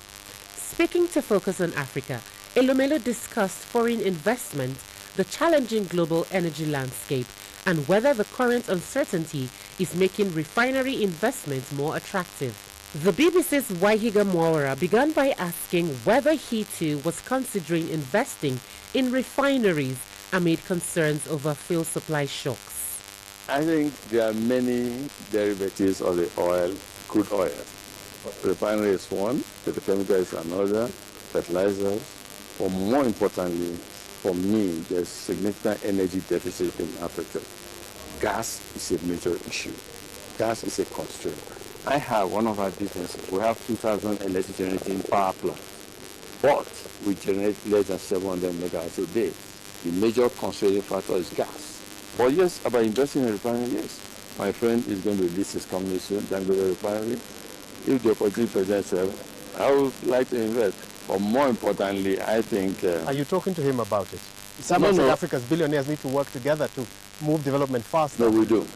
Speaking to Focus on Africa, Elomelo discussed foreign investment, the challenging global energy landscape, and whether the current uncertainty is making refinery investment more attractive. The BBC's Waihiga Mwawara began by asking whether he too was considering investing in refineries amid concerns over fuel supply shocks. I think there are many derivatives of the oil, crude oil. Refinery is one, petrochemical is another, fertilizers, or more importantly, for me, there's significant energy deficit in Africa. Gas is a major issue. Gas is a constraint. I have one of our businesses. We have 2,000 electric generating power plants, but we generate less than 700 megawatts a day. The major constraining factor is gas. But yes, about investing in refinery, yes. My friend is going to list his company soon, Dangote Refinery. If the opportunity presents itself, I would like to invest. But more importantly, I think... Are you talking to him about it? Some of Africa's billionaires need to work together to move development faster. No, we do.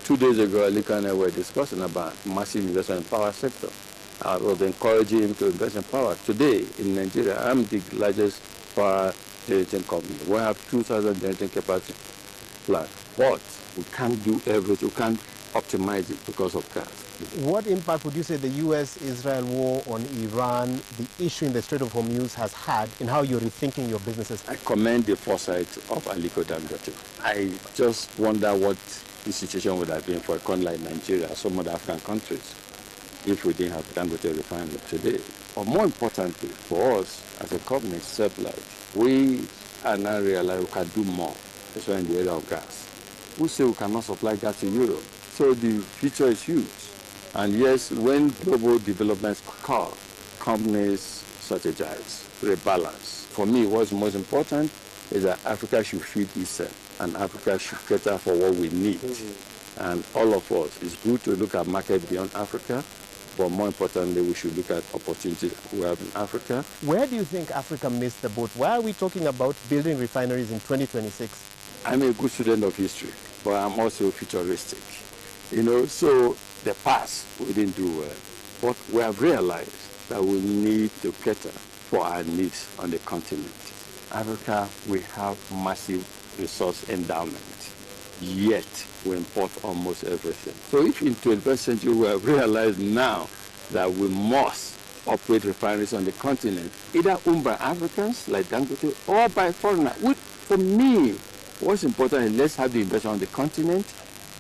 2 days ago, Alika and I were discussing about massive investment in the power sector. I was encouraging him to invest in power. Today, in Nigeria, I'm the largest power generating company. We have 2,000 generating capacity plants. But we can't do everything. We can't optimize it because of gas. What impact would you say the U.S.-Israel war on Iran, the issue in the Strait of Hormuz has had in how you're rethinking your businesses? I commend the foresight of Aliko Dangote. I just wonder what the situation would have been for a country like Nigeria, some other African countries, if we didn't have Dangote refinery today. But more importantly, for us as a company, Seplat, we are now realizing we can do more, especially in the area of gas. We say we cannot supply gas to Europe, so the future is huge. And yes, when global developments occur, companies strategize, rebalance. For me, what's most important is that Africa should feed itself, and Africa should cater for what we need. And all of us, it's good to look at market beyond Africa, but more importantly, we should look at opportunities we have in Africa. Where do you think Africa missed the boat? Why are we talking about building refineries in 2026? I'm a good student of history, but I'm also futuristic. So the past we didn't do well, but we have realized that we need to cater for our needs on the continent. Africa, we have massive resource endowment, yet we import almost everything. So if in 21st century we have realized now that we must operate refineries on the continent, either owned by Africans like Dangote or by foreigners. For me, what's important is let's have the investment on the continent.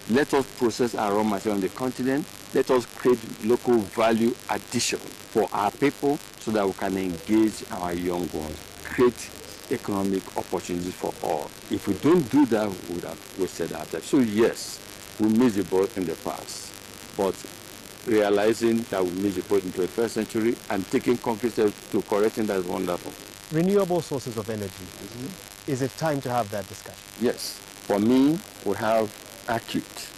Let us process our raw material on the continent. Let us create local value addition for our people so that we can engage our young ones, create economic opportunities for all. If we don't do that, we would have wasted our time. So yes, we missed the boat in the past, but realizing that we missed the boat in the 21st century and taking concrete steps to correcting that is wonderful. Renewable sources of energy. Is it time to have that discussion? Yes. For me, we have acute,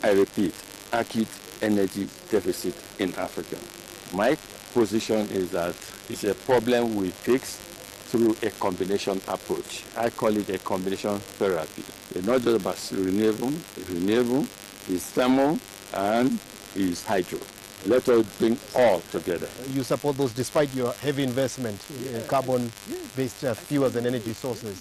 I repeat, acute energy deficit in Africa. My position is that it's a problem we fix through a combination approach. I call it a combination therapy. It's not just about renewable, it's thermal, and it's hydro. Let us bring all together. You support those despite your heavy investment in carbon-based fuels and energy sources?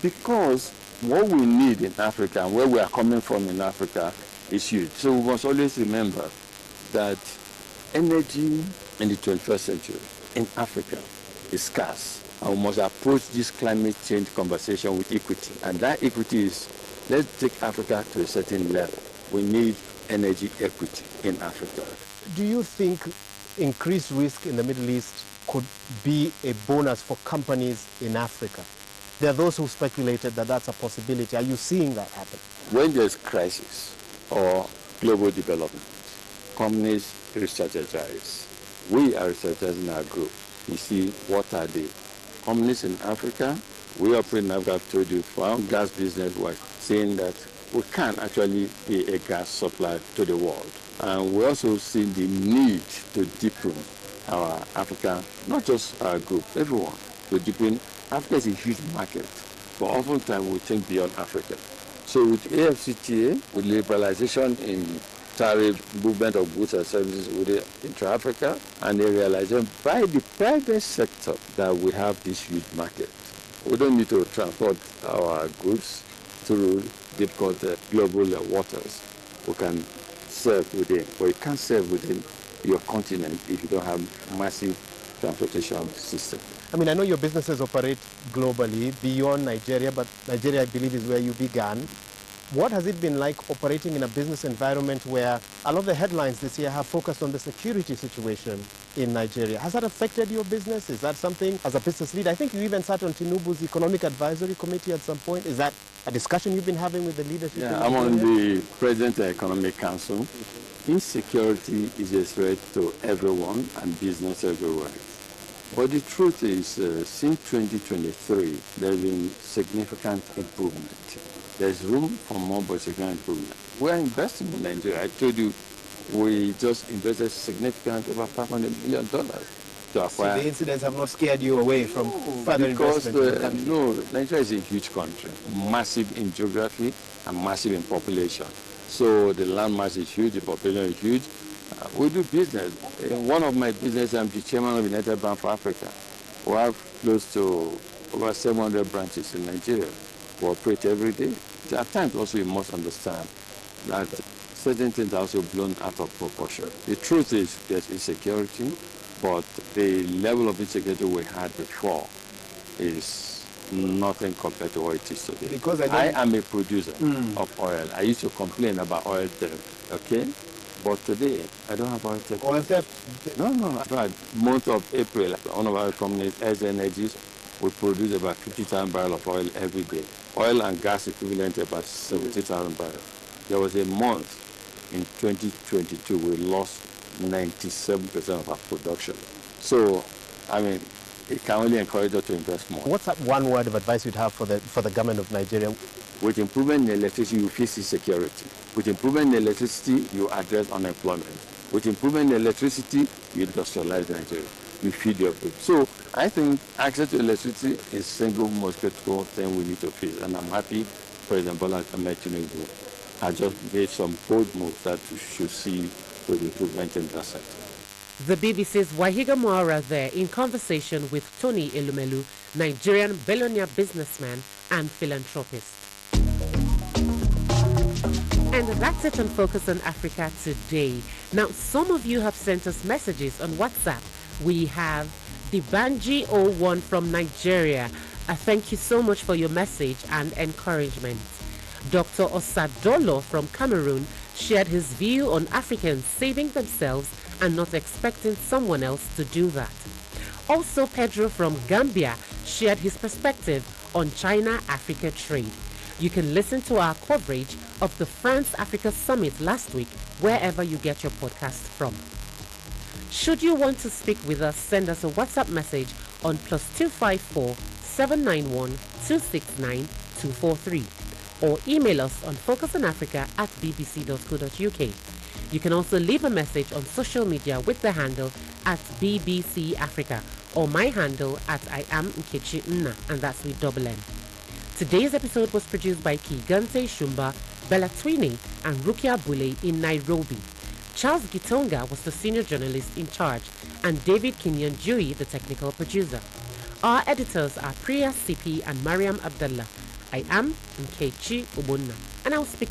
Because what we need in Africa and where we are coming from in Africa is huge. So we must always remember that energy in the 21st century in Africa is scarce. And we must approach this climate change conversation with equity. And that equity is, let's take Africa to a certain level. We need energy equity in Africa. Do you think increased risk in the Middle East could be a bonus for companies in Africa? There are those who speculated that that's a possibility. Are you seeing that happen? When there's crisis or global development, companies re-strategize. We are researchers in our group. You see, what are they? Companies in Africa, we operate in Africa, I've told you, for our gas business, we're saying that we can actually be a gas supplier to the world. And we also see the need to deepen our Africa, not just our group, everyone, to deepen. Africa is a huge market, but oftentimes we think beyond Africa. So with AFCTA, with liberalization in tariff movement of goods and services within intra-Africa, and a realization by the private sector that we have this huge market. We don't need to transport our goods through difficult global waters. We can serve within, but you can't serve within your continent if you don't have massive transportation system. I mean, I know your businesses operate globally beyond Nigeria, but Nigeria, I believe, is where you began. What has it been like operating in a business environment where a lot of the headlines this year have focused on the security situation in Nigeria? Has that affected your business? Is that something, as a business leader, I think you even sat on Tinubu's Economic Advisory Committee at some point. Is that a discussion you've been having with the leadership? Yeah, I'm on the President Economic Council. Insecurity is a threat to everyone and business everywhere. But the truth is, since 2023, there's been significant improvement. There's room for more but significant improvement. We're investing in Nigeria. I told you, we just invested significant over $500 million to acquire. So the incidents have not scared you away from further investment? No, Nigeria is a huge country, massive in geography and massive in population. So the land mass is huge, the population is huge. We do business. In one of my businesses, I'm the chairman of United Bank for Africa. We have close to over 700 branches in Nigeria. We operate every day. At times also you must understand that certain things are also blown out of proportion. The truth is there's insecurity, but the level of insecurity we had before is nothing compared to what it is today. Because I am a producer of oil. I used to complain about oil theft, okay? But today, I don't have oil theft. Oil theft? No. Right. Month of April, one of our companies, S Energies, we produce about 50,000 barrels of oil every day. Oil and gas equivalent about 70,000 barrels. There was a month in 2022 we lost 97% of our production. So, I mean, it can only encourage us to invest more. What's that one word of advice you'd have for the government of Nigeria? With improvement in electricity, you face insecurity. With improvement in electricity, you address unemployment. With improvement in electricity, you industrialize Nigeria. You feed your people. So I think access to electricity is the single most critical thing we need to face. And I'm happy President Bola Ahmed Tinubu has just made some bold moves that we should see with improvement in that sector. The BBC's Wahiga Moara there in conversation with Tony Elumelu, Nigerian billionaire businessman and philanthropist. And that's it on Focus on Africa today. Now, some of you have sent us messages on WhatsApp. We have Dibanji01 from Nigeria. Thank you so much for your message and encouragement. Dr. Osadolo from Cameroon shared his view on Africans saving themselves and not expecting someone else to do that. Also, Pedro from Gambia shared his perspective on China-Africa trade. You can listen to our coverage of the France-Africa Summit last week wherever you get your podcast from. Should you want to speak with us, send us a WhatsApp message on +254 791 269 243 or email us on focusonafrica@bbc.co.uk. You can also leave a message on social media with the handle @BBC Africa or my handle @IamNkechi Nna, and that's with double N. Today's episode was produced by Kigante Shumba, Bella Twini, and Rukia Bule in Nairobi. Charles Gitonga was the senior journalist in charge, and David Kenyon Jui, the technical producer. Our editors are Priya Sipi and Mariam Abdullah. I am Nkechi Ubunna, and I'll speak